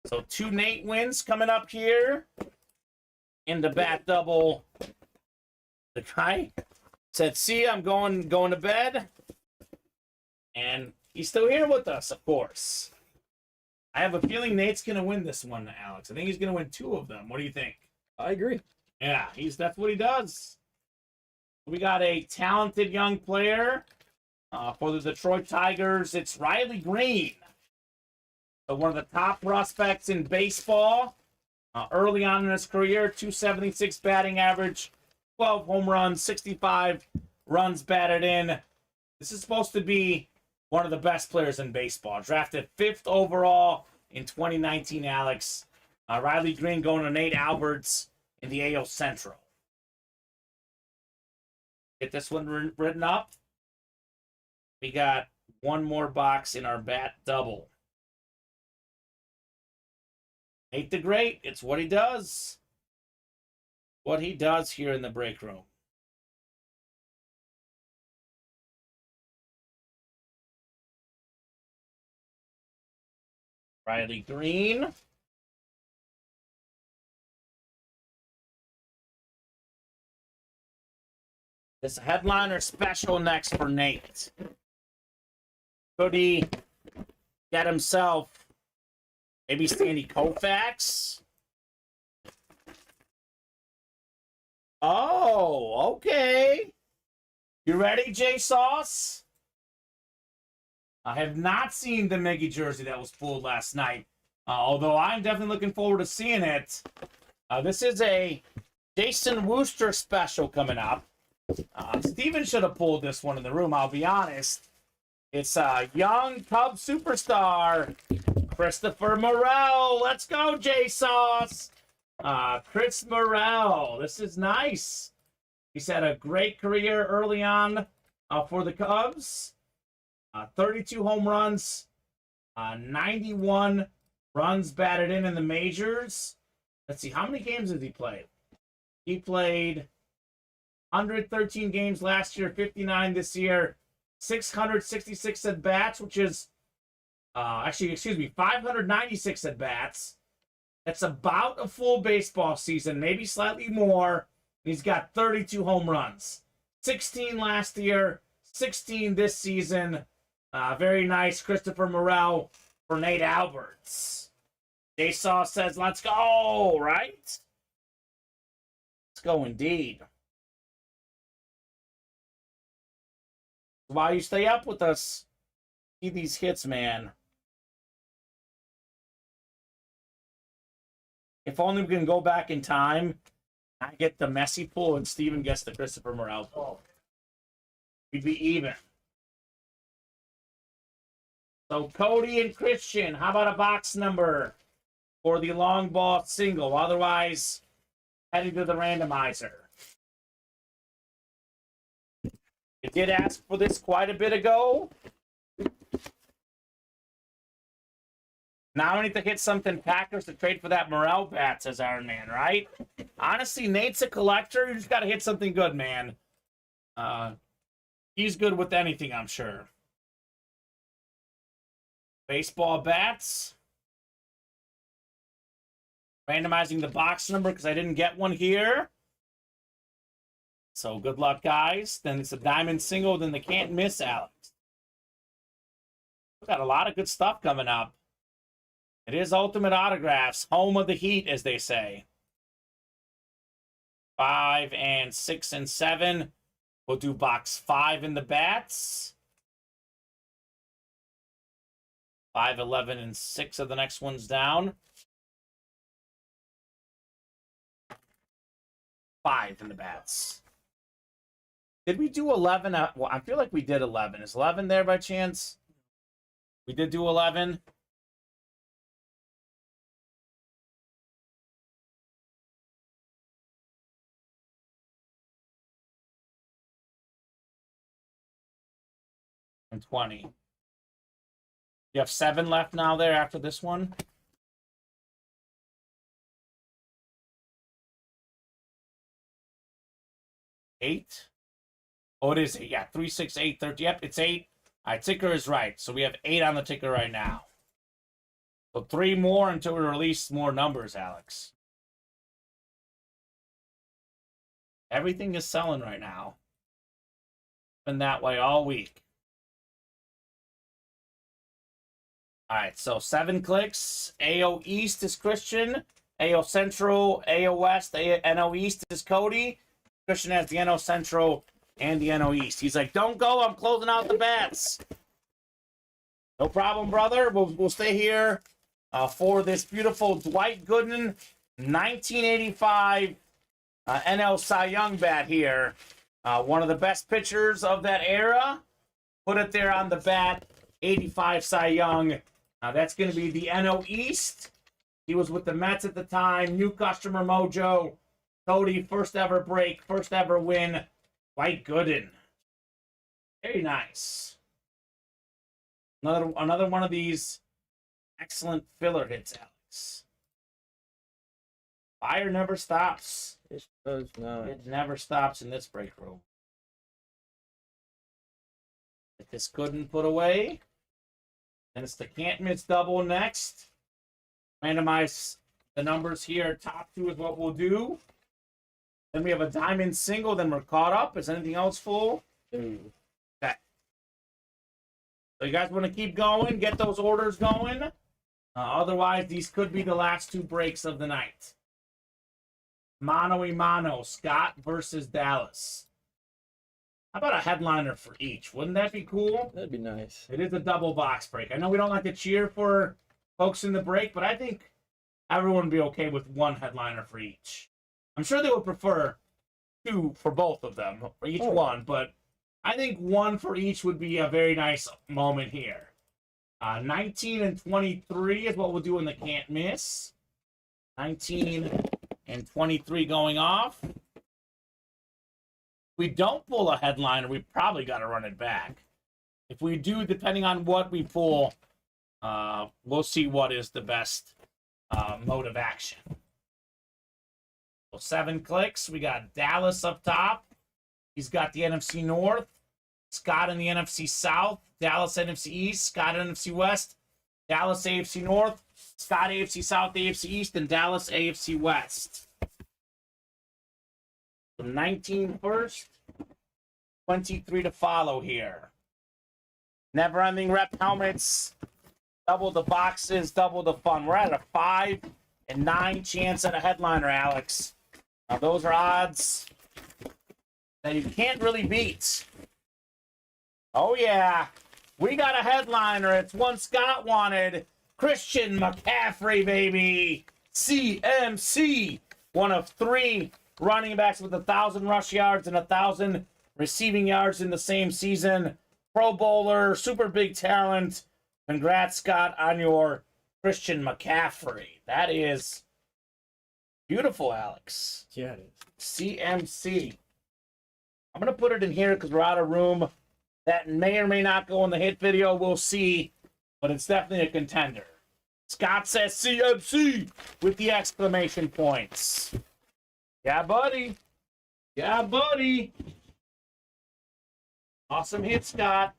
So 2 Nate wins coming up here. In the bat double. The guy said, see, I'm going to bed. And he's still here with us, of course. I have a feeling Nate's going to win this one, Alex. I think he's going to win 2 of them. What do you think? I agree. Yeah, that's what he does. We got a talented young player for the Detroit Tigers. It's Riley Green. So one of the top prospects in baseball. Early on in his career, 276 batting average, 12 home runs, 65 runs batted in. This is supposed to be one of the best players in baseball. Drafted 5th overall in 2019, Alex. Riley Green going to Nate Alberts in the AL Central. Get this one written up. We got 1 more box in our bat double. Nate the Great, it's what he does. What he does here in the break room. Riley Green. This headliner special next for Nate. Could he get himself maybe Sandy Koufax? Oh, okay. You ready, J Sauce? I have not seen the Miggy jersey that was pulled last night, although I'm definitely looking forward to seeing it. This is a Jason Wooster special coming up. Steven should have pulled this one in the room, I'll be honest. It's a young Cub superstar, Christopher Morel. Let's go, J-Sauce. Chris Morel. This is nice. He's had a great career early on for the Cubs. 32 home runs, 91 runs batted in the majors. Let's see, how many games did he play? He played 113 games last year, 59 this year, 666 at-bats, which is, 596 at-bats. That's about a full baseball season, maybe slightly more. He's got 32 home runs. 16 last year, 16 this season. Very nice, Christopher Morel for Nate Alberts. J-Sauce says, let's go, right? Let's go indeed. Why you stay up with us? See these hits, man. If only we can go back in time. I get the Messi pull and Steven gets the Christopher Morel pull. We'd be even. So Cody and Christian, how about a box number for the long ball single? Otherwise, heading to the randomizer. You did ask for this quite a bit ago. Now I need to hit something Packers to trade for that Morel bat, says Iron Man, right? Honestly, Nate's a collector. You just got to hit something good, man. He's good with anything, I'm sure. Baseball bats. Randomizing the box number because I didn't get one here. So good luck, guys. Then it's a diamond single, then the can't miss, Alex. We've got a lot of good stuff coming up. It is Ultimate Autographs, home of the Heat, as they say. 5 and 6 and 7. We'll do box 5 in the bats. 5, 11, and 6 of the next ones down. 5 in the bats. Did we do 11? Well, I feel like we did 11. Is 11 there by chance? We did do 11. And 20. You have 7 left now there after this one. Eight. Oh, it is 8. Yeah, 3, 6, 8, 30. Yep, it's 8. All right, ticker is right. So we have 8 on the ticker right now. So 3 more until we release more numbers, Alex. Everything is selling right now. Been that way all week. All right, so 7 clicks. AO East is Christian. AO Central, AO West, NO East is Cody. Christian has the NO Central and the NO East. He's like, don't go. I'm closing out the bats. No problem, brother. We'll stay here for this beautiful Dwight Gooden 1985 NL Cy Young bat here. One of the best pitchers of that era. Put it there on the bat. 85 Cy Young. That's going to be the NO East. He was with the Mets at the time. New customer mojo. Cody, first ever break, first ever win. Dwight Gooden. Very nice. Another one of these excellent filler hits, Alex. Fire never stops. It does not. It never stops in this break room. Get this Gooden put away. And it's the can't miss double next. Randomize the numbers here. Top 2 is what we'll do. Then we have a diamond single. Then we're caught up. Is anything else full? Ooh. Okay. So you guys want to keep going? Get those orders going. Otherwise, these could be the last 2 breaks of the night. Mano y mano. Scott versus Dallas. How about a headliner for each? Wouldn't that be cool? That'd be nice. It is a double box break. I know we don't like to cheer for folks in the break, but I think everyone would be okay with 1 headliner for each. I'm sure they would prefer 2 for both of them, for each one, but I think one for each would be a very nice moment here. 19 and 23 is what we'll do in the can't miss. 19 and 23 going off. If we don't pull a headliner, we probably got to run it back. If we do, depending on what we pull, we'll see what is the best mode of action. So 7 clicks. We got Dallas up top. He's got the NFC North. Scott in the NFC South. Dallas NFC East. Scott NFC West. Dallas AFC North. Scott AFC South, AFC East, and Dallas AFC West. So 19 first. 23 to follow here. Never-ending rep helmets. Double the boxes, double the fun. We're at a 5 and 9 chance at a headliner, Alex. Now, those are odds that you can't really beat. Oh, yeah. We got a headliner. It's one Scott wanted. Christian McCaffrey, baby. CMC. One of 3 running backs with 1,000 rush yards and 1,000 receiving yards in the same season. Pro Bowler, super big talent. Congrats, Scott, on your Christian McCaffrey. That is beautiful, Alex. Yeah, it is. CMC. I'm going to put it in here because we're out of room. That may or may not go in the hit video. We'll see. But it's definitely a contender. Scott says CMC with the exclamation points. Yeah, buddy. Yeah, buddy. Awesome hit, Scott.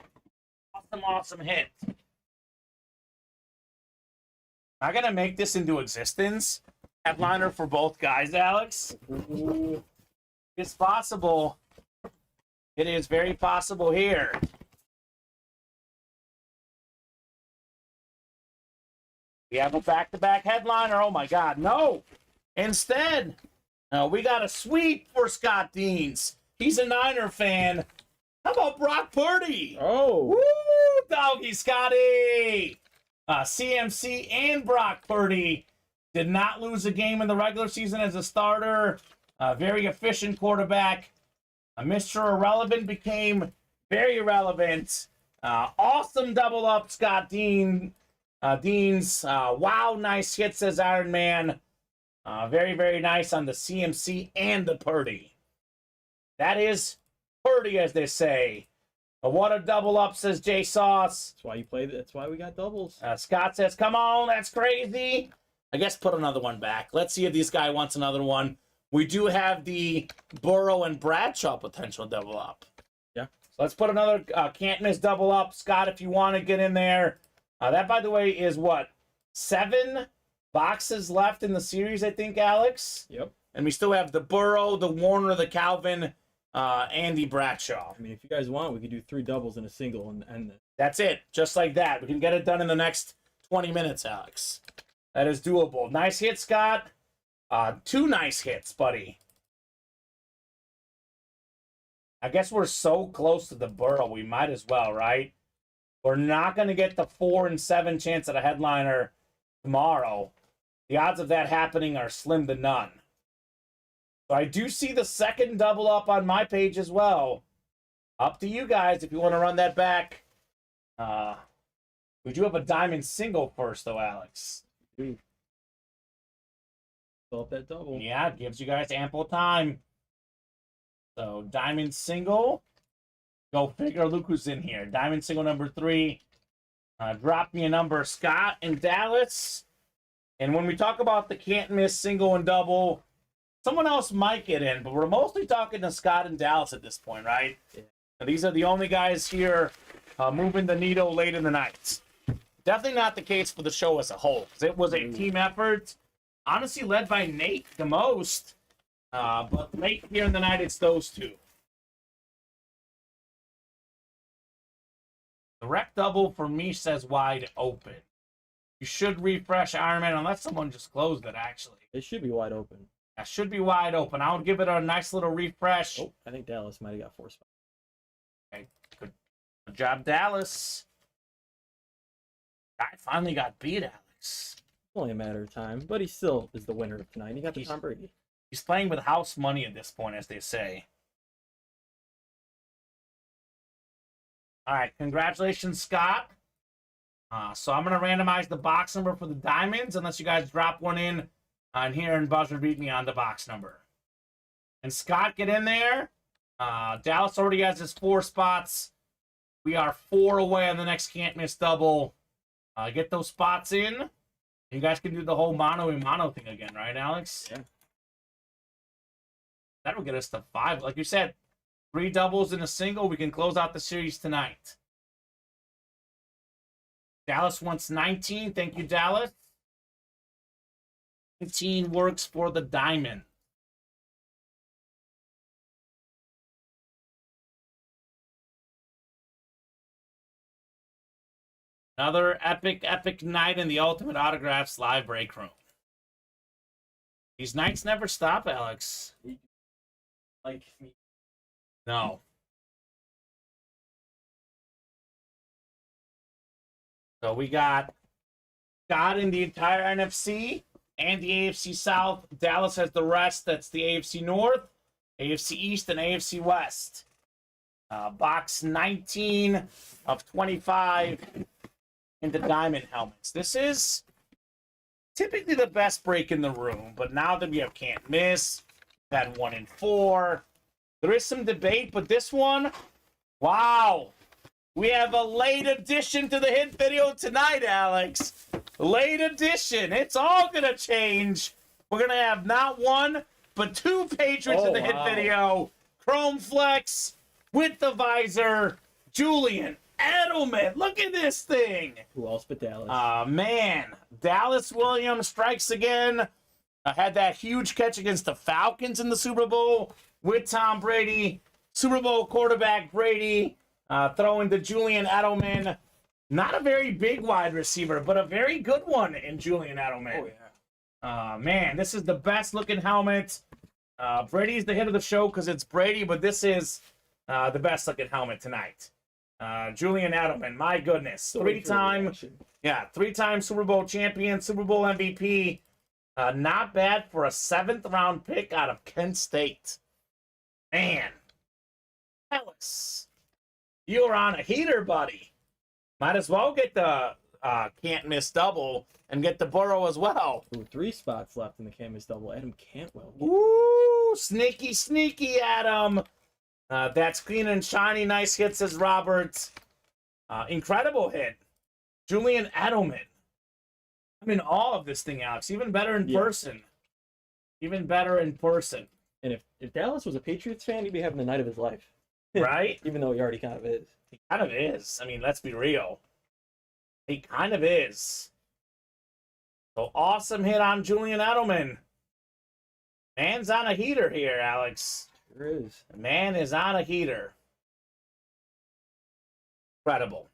Awesome hit. Am I going to make this into existence? Headliner for both guys, Alex? It's possible. It is very possible here. We have a back-to-back headliner. Oh, my God. No. Instead, we got a sweep for Scott Deans. He's a Niner fan. How about Brock Purdy? Oh. Woo, doggy Scotty. CMC and Brock Purdy did not lose a game in the regular season as a starter. Very efficient quarterback. Mr. Irrelevant became very relevant. Awesome double up, Scott Deans. Wow, nice hit, says Iron Man. Very, very nice on the CMC and the Purdy. That is Purdy, as they say. What a double up, says Jay Sauce. That's why you played. That's why we got doubles. Scott says, come on, that's crazy. I guess put another one back. Let's see if this guy wants another one. We do have the Burrow and Bradshaw potential double up. Yeah. So let's put another can't miss double up. Scott, if you want to get in there. That, by the way, is what? 7 boxes left in the series, I think, Alex? Yep. And we still have the Burrow, the Warner, the Calvin, Andy Bradshaw. I mean, if you guys want, we could do 3 doubles and a single and end this. That's it. Just like that. We can get it done in the next 20 minutes, Alex. That is doable. Nice hit, Scott. 2 nice hits, buddy. I guess we're so close to the Burrow, we might as well, right? We're not going to get the 4 and 7 chance at a headliner tomorrow. The odds of that happening are slim to none. So I do see the second double up on my page as well. Up to you guys if you want to run that back. We do have a diamond single first, though, Alex. Fill up that double. Yeah, it gives you guys ample time. So, diamond single. Go figure, look who's in here. Diamond single number 3. Drop me a number, Scott in Dallas. And when we talk about the can't miss single and double, someone else might get in, but we're mostly talking to Scott and Dallas at this point, right? Yeah. And these are the only guys here moving the needle late in the night. Definitely not the case for the show as a whole, because it was a team effort. Honestly, led by Nate the most. But late here in the night, it's those 2. The rec double for me says wide open. You should refresh Iron Man unless someone just closed it, actually. It should be wide open. That should be wide open. I would give it a nice little refresh. Oh, I think Dallas might have got 4 spots. Okay, good job, Dallas. Guy finally got beat, Alex. It's only a matter of time, but he still is the winner of tonight. He got the Tom Brady. He's playing with house money at this point, as they say. All right, congratulations, Scott. So I'm going to randomize the box number for the diamonds, unless you guys drop one in on here and buzzer beat me on the box number. And Scott, get in there. Dallas already has his 4 spots. We are 4 away on the next can't miss double. Get those spots in. You guys can do the whole mono thing again, right, Alex? Yeah. That'll get us to 5. Like you said, 3 doubles and a single. We can close out the series tonight. Dallas wants 19. Thank you, Dallas. 19 works for the diamond. Another epic night in the Ultimate Autographs live break room. These nights never stop, Alex. Like me. No. So we got Scott in the entire NFC and the AFC South. Dallas has the rest. That's the AFC North, AFC East, and AFC West. Box 19 of 25 into diamond helmets. This is typically the best break in the room, but now that we have can't miss, we've had 1 in 4. There is some debate, but this one, wow. We have a late addition to the hit video tonight, Alex. Late addition. It's all going to change. We're going to have not 1, but 2 patrons in the hit video. Chrome Flex with the visor. Julian Edelman. Look at this thing. Who else but Dallas? Man. Dallas Williams strikes again. Had that huge catch against the Falcons in the Super Bowl with Tom Brady. Super Bowl quarterback Brady. Throwing to Julian Edelman. Not a very big wide receiver, but a very good one in Julian Edelman. Oh, yeah. Man, this is the best looking helmet. Brady's the hit of the show because it's Brady, but this is the best looking helmet tonight. Julian Edelman, my goodness. 3-time Super Bowl champion, Super Bowl MVP. Not bad for a 7th round pick out of Kent State. Man. Alex. You're on a heater, buddy. Might as well get the can't miss double and get the Burrow as well. Ooh, 3 spots left in the can't miss double. Adam Cantwell. Ooh, sneaky, Adam. That's clean and shiny. Nice hit, says Robert. Incredible hit. Julian Edelman. I'm in awe of this thing, Alex. Even better in person. Even better in person. And if Dallas was a Patriots fan, he'd be having the night of his life. Right? Even though he already kind of is. He kind of is. I mean, let's be real. He kind of is. So awesome hit on Julian Edelman. Man's on a heater here, Alex. Sure is. The man is on a heater. Incredible.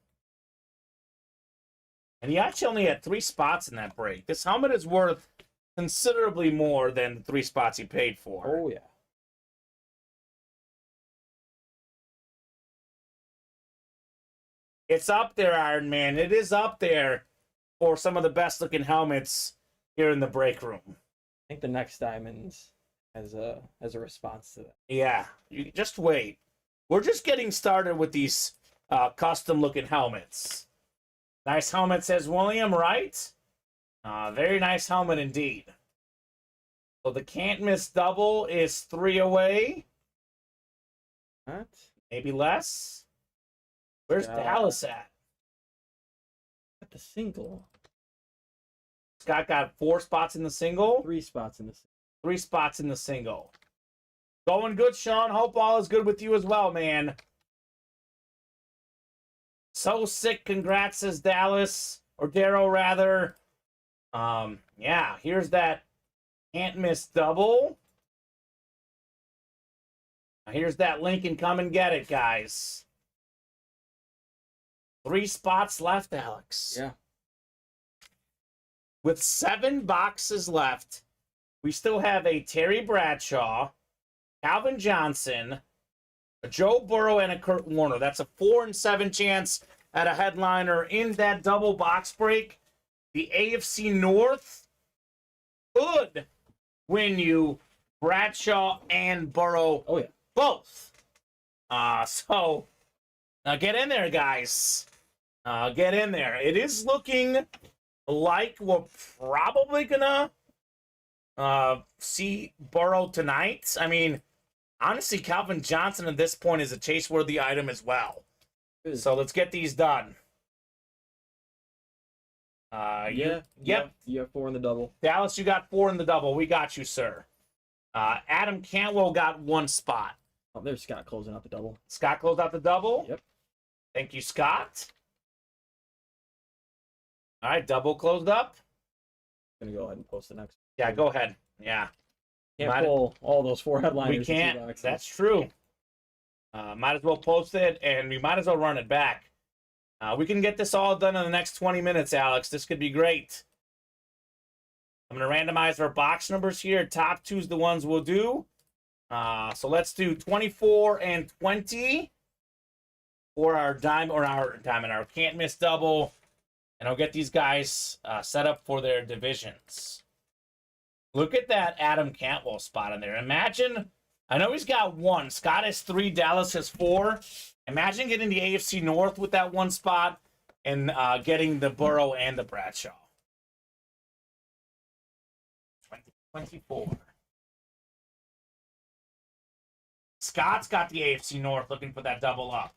And he actually only had 3 spots in that break. This helmet is worth considerably more than the 3 spots he paid for. Oh, yeah. It's up there, Iron Man. It is up there for some of the best looking helmets here in the break room. I think the next diamonds as a response to that. Yeah, you just wait. We're just getting started with these custom looking helmets. Nice helmet, says William, right? Very nice helmet indeed. So the can't miss double is 3 away. What? Maybe less. Where's Dallas at? At the single. Scott got 4 spots in the single. 3 spots in the single. 3 spots in the single. Going good, Sean. Hope all is good with you as well, man. So sick. Congrats, says Dallas. Or Darrow, rather. Yeah, here's that can't miss double. Now here's that link and come and get it, guys. 3 spots left, Alex. Yeah. With 7 boxes left, we still have a Terry Bradshaw, Calvin Johnson, a Joe Burrow, and a Kurt Warner. That's a 4 in 7 chance at a headliner in that double box break. The AFC North could win you Bradshaw and Burrow. Oh, yeah. Both. So Now get in there, guys. Get in there. It is looking like we're probably gonna see Burrow tonight. I mean, honestly, Calvin Johnson at this point is a chase-worthy item as well. So let's get these done. Yep. You have 4 in the double. Dallas, you got 4 in the double. We got you, sir. Adam Cantwell got 1 spot. Oh, there's Scott closing out the double. Scott closed out the double. Yep. Thank you, Scott. All right, double closed up. Gonna go ahead and post the next. Yeah, go ahead. Yeah. Can't pull all those 4 headliners. We can't. That's true. Might as well post it, and we might as well run it back. We can get this all done in the next 20 minutes, Alex. This could be great. I'm going to randomize our box numbers here. Top 2's the ones we'll do. So let's do 24 and 20 for our our can't miss double. And I'll get these guys set up for their divisions. Look at that Adam Cantwell spot in there. Imagine, I know he's got 1. Scott has 3, Dallas has 4. Imagine getting the AFC North with that 1 spot and getting the Burrow and the Bradshaw. 2024. Scott's got the AFC North looking for that double up.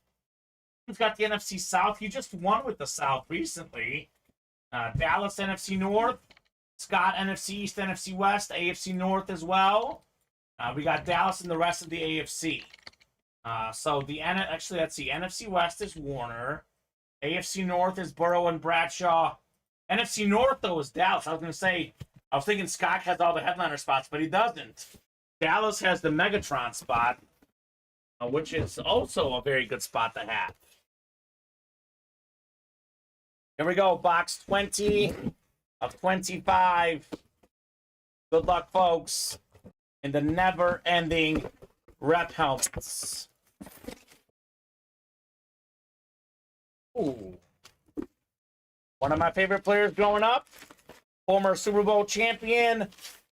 He's got the NFC South. He just won with the South recently. Dallas NFC North. Scott NFC East, NFC West, AFC North as well. We got Dallas and the rest of the AFC. So actually, let's see. NFC West is Warner. AFC North is Burrow and Bradshaw. NFC North, though, is Dallas. I was thinking Scott has all the headliner spots, but he doesn't. Dallas has the Megatron spot, which is also a very good spot to have. Here we go, box 20 of 25. Good luck, folks, in the never-ending rep helmets. Ooh. One of my favorite players growing up, former Super Bowl champion,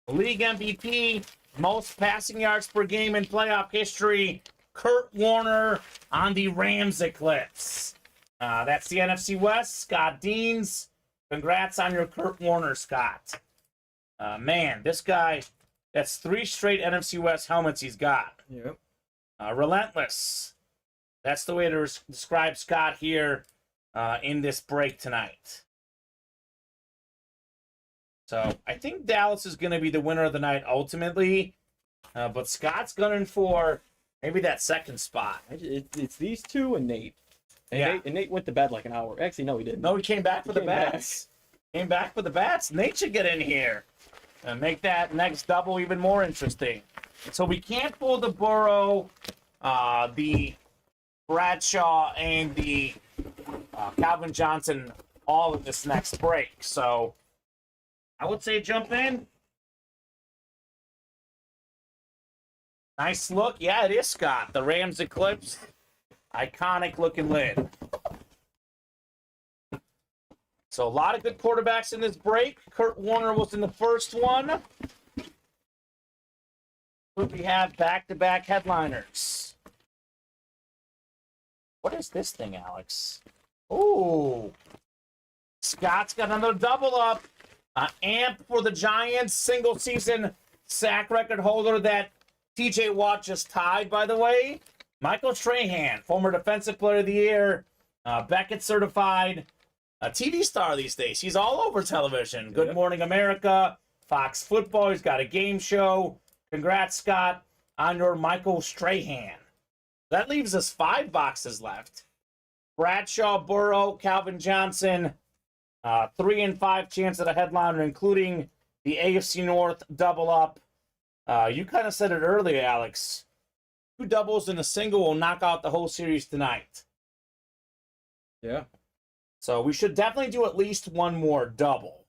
league MVP, most passing yards per game in playoff history, Kurt Warner on the Rams Eclipse. That's the NFC West, Scott Deans. Congrats on your Kurt Warner, Scott. Man, this guy, that's 3 straight NFC West helmets he's got. Yep. Relentless. That's the way to describe Scott here in this break tonight. So I think Dallas is going to be the winner of the night ultimately. But Scott's gunning for maybe that 2nd spot. It's these 2 and Nate. And Nate went to bed like an hour. Actually, no, he didn't. No, he came back for the bats. Came back for the bats. Nate should get in here and make that next double even more interesting. So we can't pull the Burrow, the Bradshaw, and the Calvin Johnson all in this next break. So I would say jump in. Nice look. Yeah, it is Scott. The Rams Eclipse. Iconic looking lid. So a lot of good quarterbacks in this break. Kurt Warner was in the first one. We have back-to-back headliners. What is this thing, Alex? Ooh. Scott's got another double up. Amp for the Giants. Single season sack record holder that TJ Watt just tied, by the way. Michael Strahan, former Defensive Player of the Year. Beckett certified. A TV star these days. He's all over television. Good Morning America. Fox Football. He's got a game show. Congrats, Scott, on your Michael Strahan. That leaves us 5 boxes left. Bradshaw, Burrow, Calvin Johnson. 3 and 5 chance at a headliner, including the AFC North double up. You kind of said it earlier, Alex. 2 doubles and a single will knock out the whole series tonight. Yeah. So we should definitely do at least 1 more double.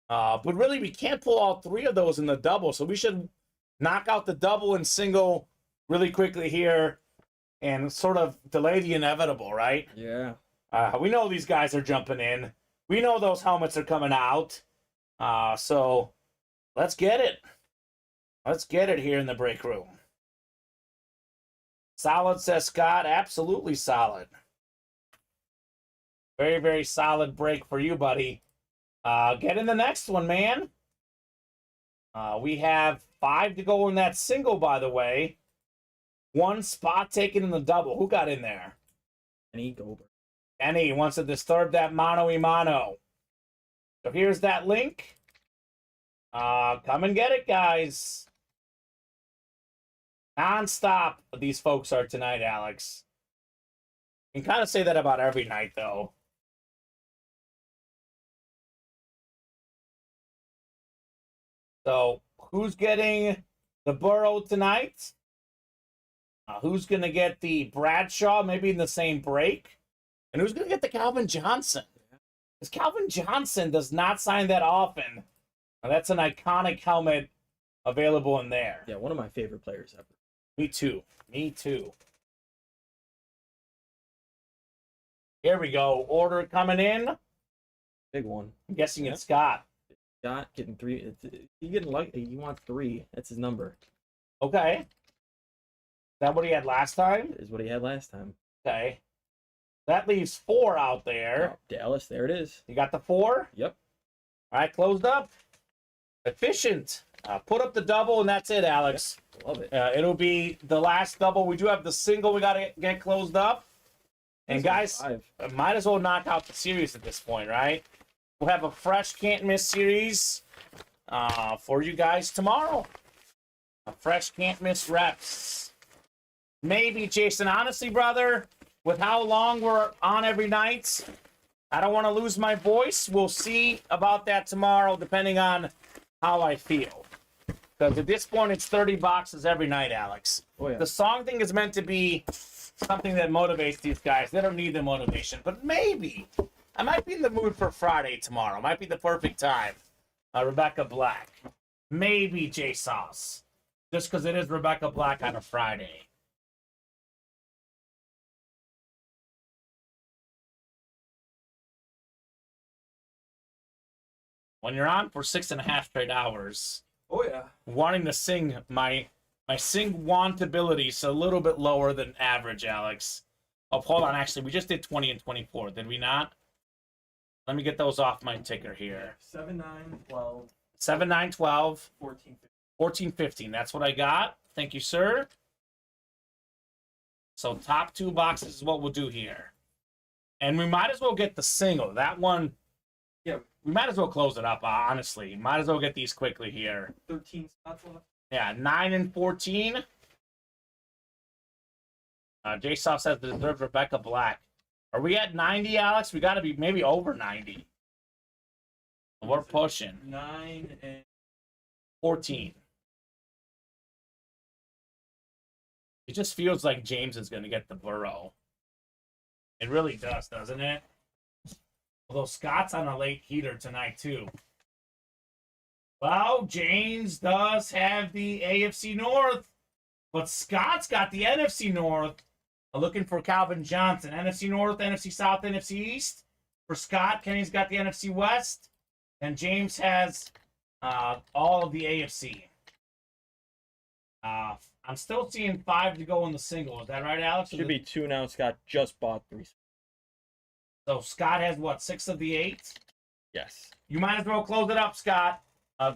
But really, we can't pull all 3 of those in the double, so we should knock out the double and single really quickly here and sort of delay the inevitable, right? Yeah. We know these guys are jumping in. We know those helmets are coming out. So let's get it. Let's get it here in the break room. Solid, says Scott. Absolutely solid. Very, very solid break for you, buddy. Get in the next one, man. We have 5 to go in that single, by the way. 1 spot taken in the double. Who got in there? Kenny Goldberg. Kenny wants to disturb that mano-y-mano. So here's that link. Come and get it, guys. Non-stop these folks are tonight, Alex. You can kind of say that about every night, though. So, who's getting the Burrow tonight? Who's going to get the Bradshaw, maybe in the same break? And who's going to get the Calvin Johnson? Because Calvin Johnson does not sign that often. Now, that's an iconic helmet available in there. Yeah, one of my favorite players ever. Me too. Me too. Here we go. Order coming in. Big one. I'm guessing it's Scott. Scott getting 3. He getting like he wants 3. That's his number. Okay. Is that what he had last time? Is what he had last time. Okay. That leaves 4 out there. Oh, Dallas, there it is. You got the 4? Yep. All right, closed up. Efficient. Put up the double, and that's it, Alex. Yep. Love it. It'll be the last double. We do have the single we got to get closed up. And guys, might as well knock out the series at this point, right? We'll have a fresh can't miss series for you guys tomorrow. A fresh can't miss reps. Maybe, Jason, honestly, brother, with how long we're on every night, I don't want to lose my voice. We'll see about that tomorrow, depending on how I feel. Because at this point, it's 30 boxes every night, Alex. Oh, yeah. The song thing is meant to be something that motivates these guys. They don't need the motivation. But maybe I might be in the mood for Friday tomorrow. Might be the perfect time. Rebecca Black. Maybe J-Sauce. Just because it is Rebecca Black on a Friday. When you're on for 6.5 straight hours, Oh yeah. wanting to sing, my sing wantability is a little bit lower than average, Alex. Oh, hold on. Actually, we just did 20 and 24, did we not? Let me get those off my ticker here. 7, 9, 12. 7, 9, 12. 14, 15. 14, 15. That's what I got. Thank you, sir. So top 2 boxes is what we'll do here. And we might as well get the single. That one, Yeah. we might as well close it up, honestly. Might as well get these quickly here. 13 spots left. Yeah, 9 and 14. J-Soft says deserves Rebecca Black. Are we at 90, Alex? We got to be maybe over 90. We're pushing. 9 and 14. It just feels like James is going to get the Burrow. It really does, doesn't it? Although Scott's on a late heater tonight, too. Well, James does have the AFC North, but Scott's got the NFC North. Looking for Calvin Johnson. NFC North, NFC South, NFC East. For Scott, Kenny's got the NFC West. And James has all of the AFC. I'm still seeing 5 to go in the single. Is that right, Alex? should be 2 now. Scott just bought 3. So Scott has, what, 6 of the 8? Yes. You might as well close it up, Scott.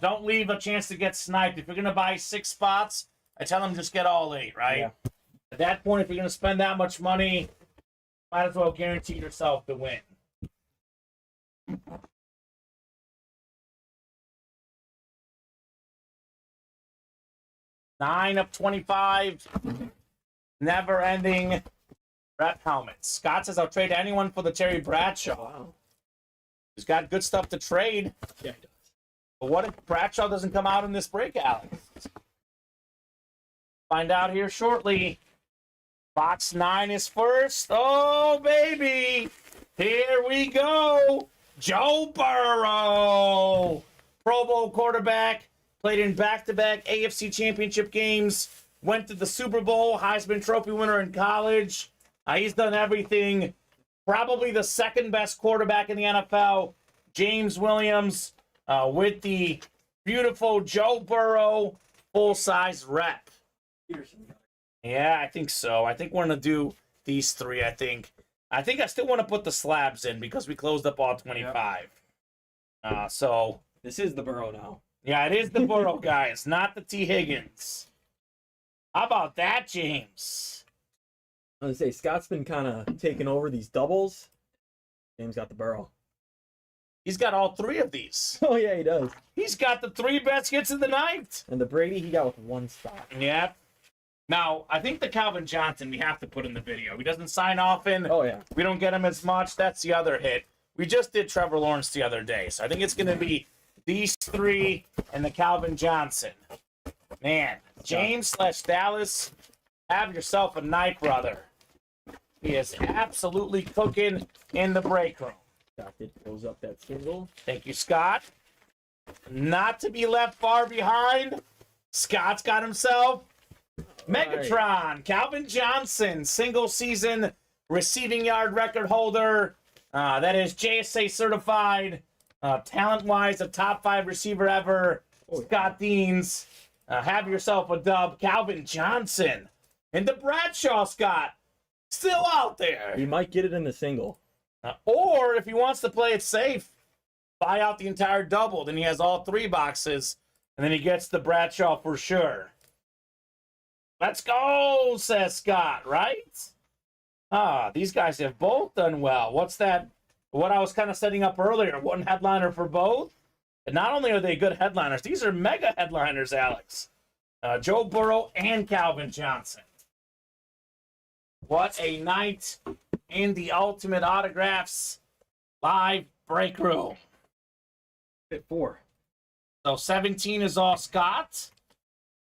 Don't leave a chance to get sniped. If you're going to buy 6 spots, I tell him just get all 8, right? Yeah. At that point, if you're going to spend that much money, might as well guarantee yourself to win. Nine of 25. Never-ending rep helmets. Scott says, I'll trade anyone for the Terry Bradshaw. Wow. He's got good stuff to trade. Yeah, he does. But what if Bradshaw doesn't come out in this break, Alex? Find out here shortly. Box 9 is first. Oh, baby. Here we go. Joe Burrow. Pro Bowl quarterback. Played in back-to-back AFC championship games. Went to the Super Bowl. Heisman Trophy winner in college. He's done everything. Probably the second best quarterback in the NFL. James Williams with the beautiful Joe Burrow full-size rep. Peterson. Yeah, I think so. I think we're going to do these three, I think. I still want to put the slabs in because we closed up all 25. Yep. So this is the Burrow now. Yeah, it is the Burrow, guys, not the T. Higgins. How about that, James? I was going to say, Scott's been kind of taking over these doubles. James got the Burrow. He's got all three of these. Oh, yeah, he does. He's got the 3 best hits of the night. And the Brady, he got with 1 spot. Yep. Now, I think the Calvin Johnson we have to put in the video. He doesn't sign often. Oh, yeah. We don't get him as much. That's the other hit. We just did Trevor Lawrence the other day. So I think it's going to be these 3 and the Calvin Johnson. Man, James/Dallas, have yourself a night, brother. He is absolutely cooking in the break room. Scott did close up that single. Thank you, Scott. Not to be left far behind, Scott's got himself Megatron, right. Calvin Johnson, single season receiving yard record holder. That is JSA certified. Talent-wise, a top 5 receiver ever. Scott Deans. Have yourself a dub. Calvin Johnson. And the Bradshaw Scott. Still out there. He might get it in the single. Or if he wants to play it safe, buy out the entire double. Then he has all 3 boxes. And then he gets the Bradshaw for sure. Let's go, says Scott, right? These guys have both done well. What's that? What I was kind of setting up earlier. 1 headliner for both. And not only are they good headliners, these are mega headliners, Alex. Joe Burrow and Calvin Johnson. What a night in the Ultimate Autographs live break room. Hit 4. So 17 is all Scott.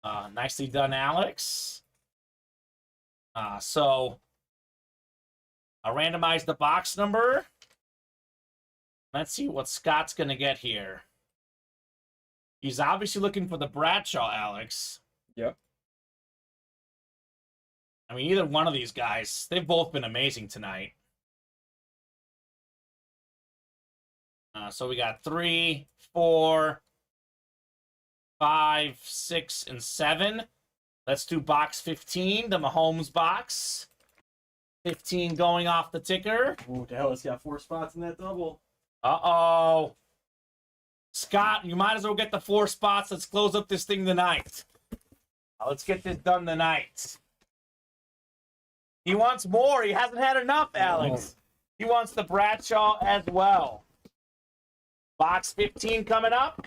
Nicely done, Alex. So I'll randomize the box number. Let's see what Scott's going to get here. He's obviously looking for the Bradshaw, Alex. Yep. I mean, either one of these guys, they've both been amazing tonight. So we got 3, 4, 5, 6, and 7. Let's do box 15, the Mahomes box. 15 going off the ticker. Ooh, Dallas got 4 spots in that double. Uh-oh. Scott, you might as well get the 4 spots. Let's close up this thing tonight. Let's get this done tonight. He wants more. He hasn't had enough, Alex. He wants the Bradshaw as well. Box 15 coming up.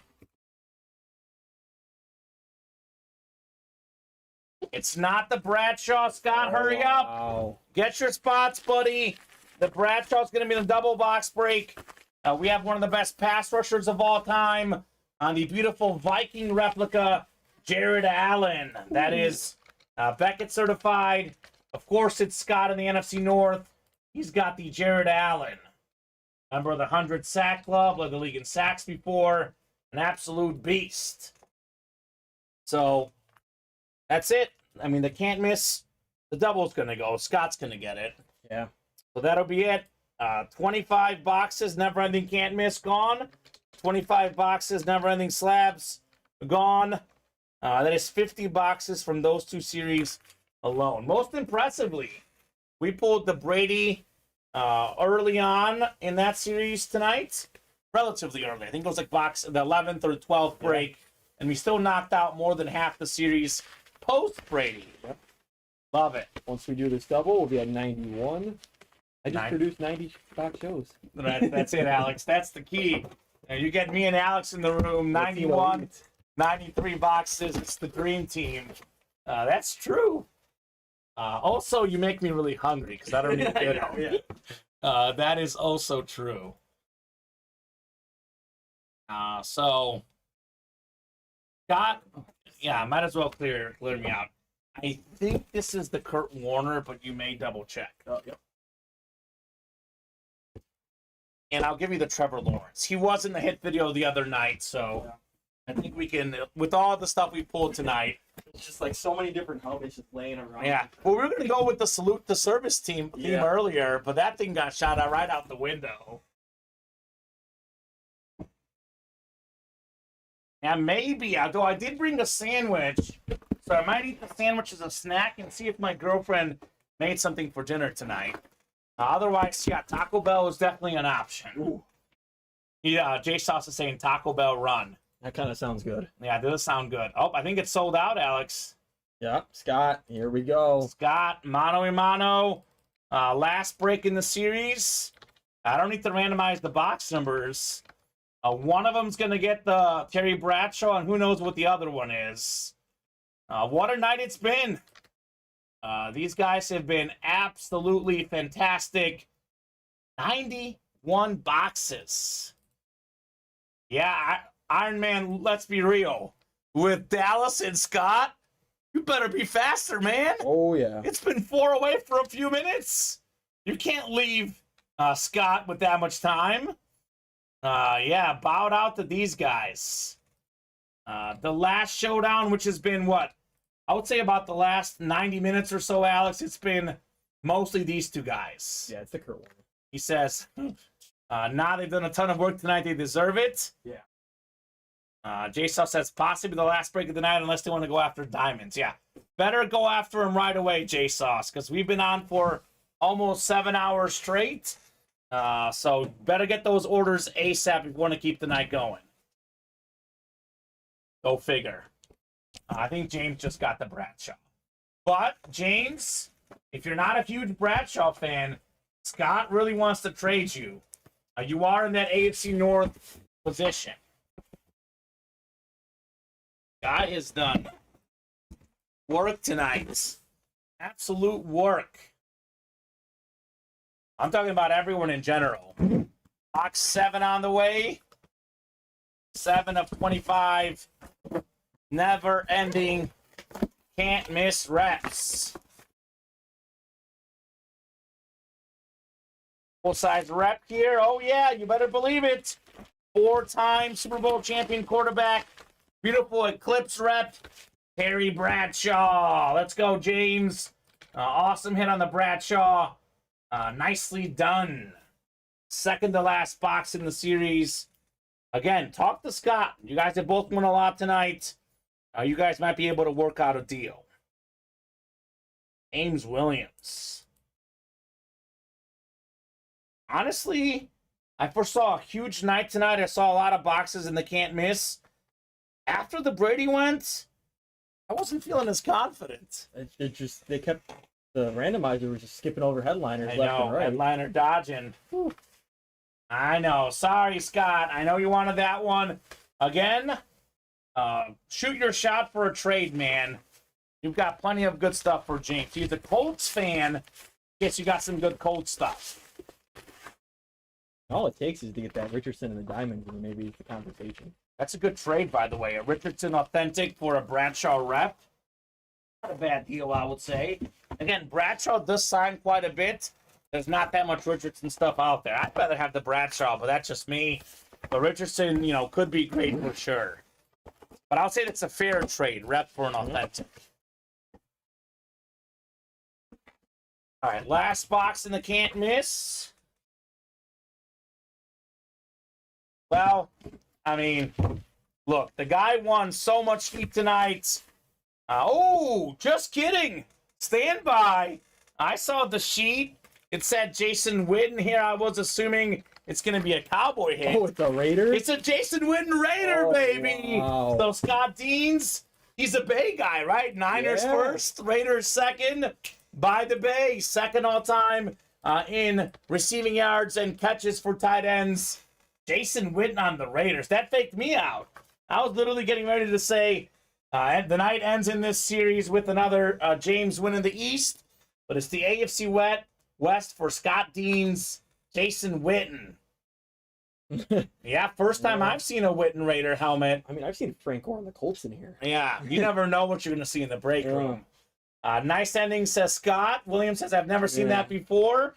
It's not the Bradshaw, Scott. Hurry up. Wow. Get your spots, buddy. The Bradshaw's going to be the double box break. We have one of the best pass rushers of all time on the beautiful Viking replica, Jared Allen. That is Beckett certified. Of course, it's Scott in the NFC North. He's got the Jared Allen. Member of the 100 Sack Club, led the league in sacks before. An absolute beast. So, that's it. I mean, they can't miss. The double's going to go. Scott's going to get it. Yeah. So that'll be it. 25 boxes, never-ending can't miss, gone. 25 boxes, never-ending slabs, gone. That is 50 boxes from those 2 series alone. Most impressively, we pulled the Brady early on in that series tonight. Relatively early. I think it was like box the 11th or 12th break. And we still knocked out more than half the series post-Brady. Yep. Love it. Once we do this double, we'll be at 91. I just produced 90 box shows. That's it, Alex. That's the key. You get me and Alex in the room, 91, 93 boxes. It's the dream team. That's true. Also, you make me really hungry because I don't eat dinner. That is also true. So, Scott, might as well clear me out. I think this is the Kurt Warner, but you may double check. Oh, yep. And I'll give you the Trevor Lawrence. He was in the hit video the other night, so I think we can, with all the stuff we pulled tonight. It's just like so many different helmets just laying around. Yeah. Well, we were going to go with the Salute the Service theme earlier, but that thing got shot out right out the window. And maybe, although I did bring a sandwich, So I might eat the sandwich as a snack and see if my girlfriend made something for dinner tonight. Otherwise, yeah, Taco Bell is definitely an option. Ooh, Yeah, J Sauce is saying Taco Bell run. that kind of sounds good. Yeah, it does sound good. Oh, I think it's sold out, Alex. Yeah, Scott, here we go. Scott, mano a mano. Last break in the series. I don't need to randomize the box numbers. One of them's going to get the Terry Bradshaw, and who knows what the other one is. What a night it's been. These guys have been absolutely fantastic. 91 boxes. Yeah, Iron Man, let's be real. With Dallas and Scott, you better be faster, man. Oh, yeah. It's been 4 away for a few minutes. You can't leave Scott with that much time. Yeah, bowed out to these guys. The last showdown, which has been what? I would say about the last 90 minutes or so, Alex. It's been mostly these two guys. Yeah, it's the Kurt one. He says, nah, they've done a ton of work tonight. They deserve it. Yeah. J-Sauce says, possibly the last break of the night unless they want to go after diamonds. Yeah, better go after him right away, J-Sauce, because we've been on for almost 7 hours straight. So better get those orders ASAP if you want to keep the night going. Go figure. I think James just got the Bradshaw. But, James, if you're not a huge Bradshaw fan, Scott really wants to trade you. You are in that AFC North position. Guy has done work tonight. Absolute work. I'm talking about everyone in general. Box 7 on the way. 7 of 25. Never ending. Can't miss reps. Full size rep here. Oh, yeah, you better believe it. 4-time Super Bowl champion quarterback. Beautiful Eclipse rep. Terry Bradshaw. Let's go, James. Awesome hit on the Bradshaw. Nicely done. Second to last box in the series. Again, talk to Scott. You guys have both won a lot tonight. You guys might be able to work out a deal. Ames Williams. Honestly, I foresaw a huge night tonight. I saw a lot of boxes in the can't miss. After the Brady went, I wasn't feeling as confident. They kept, the randomizer was just skipping over headliners left and right. Headliner dodging. Whew. I know. Sorry, Scott. I know you wanted that one. Again, shoot your shot for a trade, man. You've got plenty of good stuff for James. He's a Colts fan. Guess you got some good Colts stuff. All it takes is to get that Richardson and the diamonds, and maybe it's the conversation. That's a good trade, by the way. A Richardson authentic for a Bradshaw rep. Not a bad deal, I would say. Again, Bradshaw does sign quite a bit. There's not that much Richardson stuff out there. I'd rather have the Bradshaw, but that's just me. But Richardson, you know, could be great for sure. But I'll say that's a fair trade, rep for an authentic. All right, last box in the can't miss. Well, I mean, look, the guy won so much heat tonight. Oh, just kidding. Stand by. I saw the sheet. It said Jason Witten here. I was assuming it's going to be a Cowboy hit. Oh, it's a Raider? It's a Jason Witten Raider, baby. Wow. So Scott Deans, he's a Bay guy, right? Niners first, Raiders second. By the Bay, second all-time in receiving yards and catches for tight ends. Jason Witten on the Raiders. That faked me out. I was literally getting ready to say the night ends in this series with another James win in the East, but it's the AFC West for Scott Deans, Jason Witten. Yeah, first time I've seen a Witten Raider helmet. I mean, I've seen Frank Gore on the Colts in here. Yeah, you never know what you're going to see in the break room. Nice ending, says Scott. Williams says, I've never seen that before.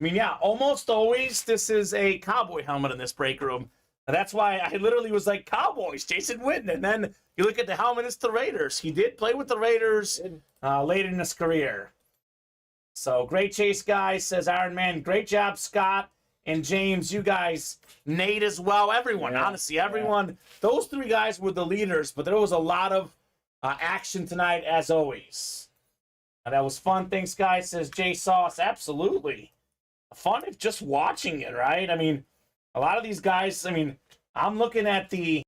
I mean, yeah, almost always this is a Cowboy helmet in this break room. And that's why I literally was like, Cowboys, Jason Witten. And then you look at the helmet, it's the Raiders. He did play with the Raiders late in his career. So great chase, guys, says Iron Man. Great job, Scott and James. You guys, Nate as well. Everyone, honestly, everyone. Those three guys were the leaders, but there was a lot of action tonight, as always. That was fun. Thanks, guys, says Jay Sauce. Absolutely. Fun if just watching it, right? I mean, a lot of these guys, I mean, I'm looking at the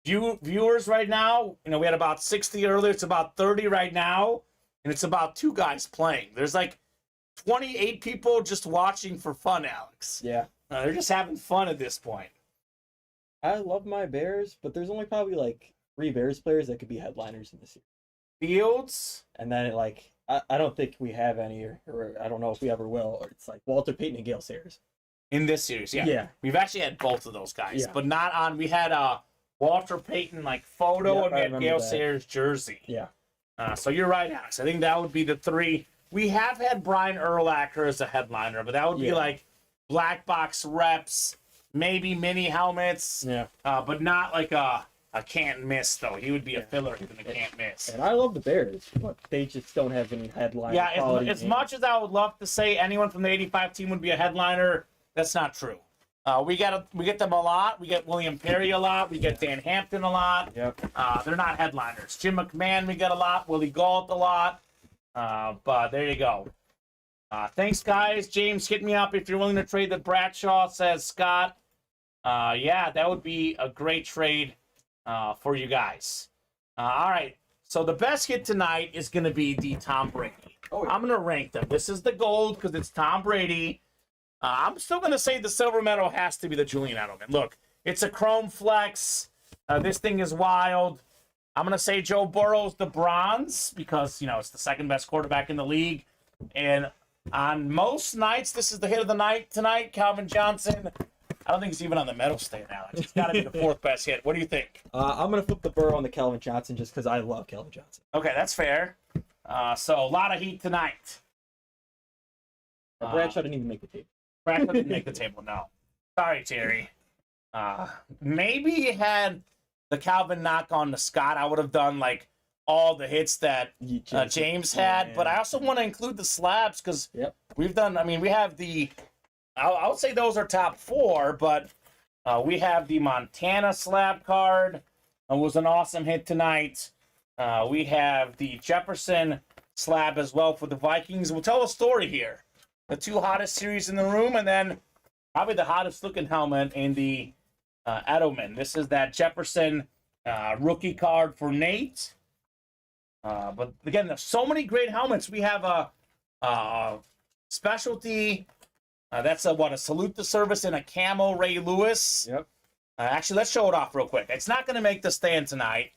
viewers right now. You know, we had about 60 earlier. It's about 30 right now. And it's about 2 guys playing. There's like 28 people just watching for fun, Alex. Yeah. They're just having fun at this point. I love my Bears, but there's only probably like 3 Bears players that could be headliners in this series. Fields. And then like I don't think we have any, or I don't know if we ever will. Or it's like Walter Payton and Gale Sayers In this series, yeah. Yeah. We've actually had both of those guys, Yeah. but not on. We had Walter Payton like photo, Yep, and we I had remember Gale that. Sayers jersey. Yeah. So you're right, Alex. I think that would be the 3. We have had Brian Urlacher as a headliner, but that would be Yeah. like black box reps, maybe mini helmets, Yeah. but not like a can't miss, though. He would be a filler in the can't miss. And I love the Bears, but they just don't have any headline. Yeah, quality as games. much as I would love to say anyone from the 85 team would be a headliner, that's not true. We get them a lot. We get William Perry a lot. We get Dan Hampton a lot. Yep. They're not headliners. Jim McMahon we get a lot. Willie Gault a lot. But there you go. Thanks, guys. James, hit me up if you're willing to trade the Bradshaw, says Scott. Yeah, that would be a great trade for you guys. All right. So the best hit tonight is going to be the Tom Brady. Oh, yeah. I'm going to rank them. This is the gold because it's Tom Brady. I'm still going to say the silver medal has to be the Julian Edelman. Look, it's a chrome flex. This thing is wild. I'm going to say Joe Burrow's the bronze because, you know, it's the second best quarterback in the league. And on most nights, this is the hit of the night tonight. Calvin Johnson. I don't think it's even on the medal stand, Alex. It's got to be the 4th best hit. What do you think? I'm gonna flip the Burrow on the Calvin Johnson just because I love Calvin Johnson. Okay, that's fair. So a lot of heat tonight. Bradshaw didn't even make the tape. Bradshaw didn't make the table, no. Sorry, Terry. Maybe had the Calvin knock on the Scott, I would have done like all the hits that James had. Yeah. But I also want to include the slabs because Yep. we've done. I mean, we have the. I would say those are top 4, but we have the Montana slab card. It was an awesome hit tonight. We have the Jefferson slab as well for the Vikings. We'll tell a story here. The 2 hottest series in the room, and then probably the hottest looking helmet in the Edelman. This is that Jefferson rookie card for Nate. But again, there's so many great helmets. We have a specialty. That's a salute the service in a camo Ray Lewis. Yep. Actually, let's show it off real quick. It's not going to make the stand tonight,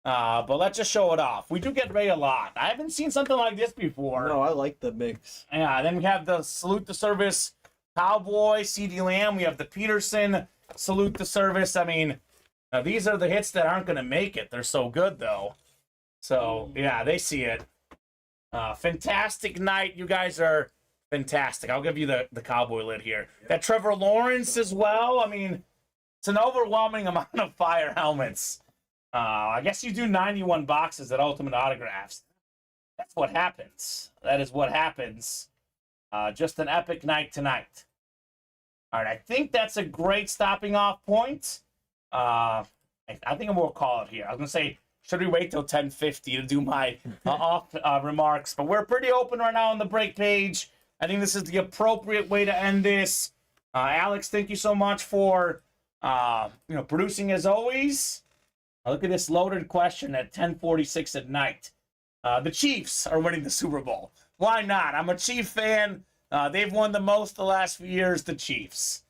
but let's just show it off. We do get Ray a lot. I haven't seen something like this before. No, I like the mix. Yeah, then we have the salute the service Cowboy, CeeDee Lamb. We have the Peterson salute the service. I mean, these are the hits that aren't going to make it. They're so good, though. So, yeah, they see it. Fantastic night. You guys are fantastic. I'll give you the Cowboy lid here. That Trevor Lawrence as well. I mean, it's an overwhelming amount of fire helmets. I guess you do 91 boxes at Ultimate Autographs. That's what happens. That is what happens. Just an epic night tonight. All right, I think that's a great stopping off point. I think we'll call it here. I was going to say, should we wait till 10:50 to do my off remarks? But we're pretty open right now on the break page. I think this is the appropriate way to end this. Alex, thank you so much for producing as always. Look at this loaded question at 10:46 at night. The Chiefs are winning the Super Bowl. Why not? I'm a Chief fan. They've won the most the last few years, the Chiefs.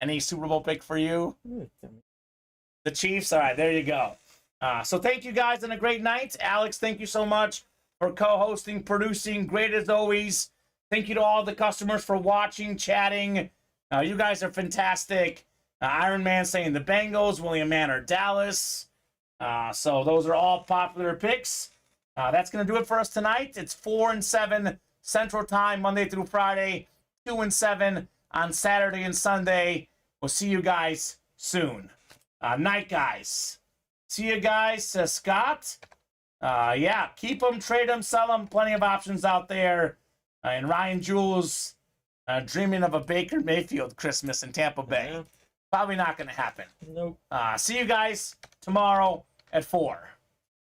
Any Super Bowl pick for you? The Chiefs? All right, there you go. So thank you guys and a great night. Alex, thank you so much for co-hosting, producing. Great as always. Thank you to all the customers for watching, chatting. You guys are fantastic. Iron Man saying the Bengals, William Manor, Dallas. So those are all popular picks. That's going to do it for us tonight. It's 4 and 7 Central Time, Monday through Friday. 2 and 7 on Saturday and Sunday. We'll see you guys soon. Night, guys. See you guys, says Scott. Yeah, keep them, trade them, sell them. Plenty of options out there. And Ryan Jules dreaming of a Baker Mayfield Christmas in Tampa Bay. Probably not going to happen. Nope. See you guys tomorrow at 4.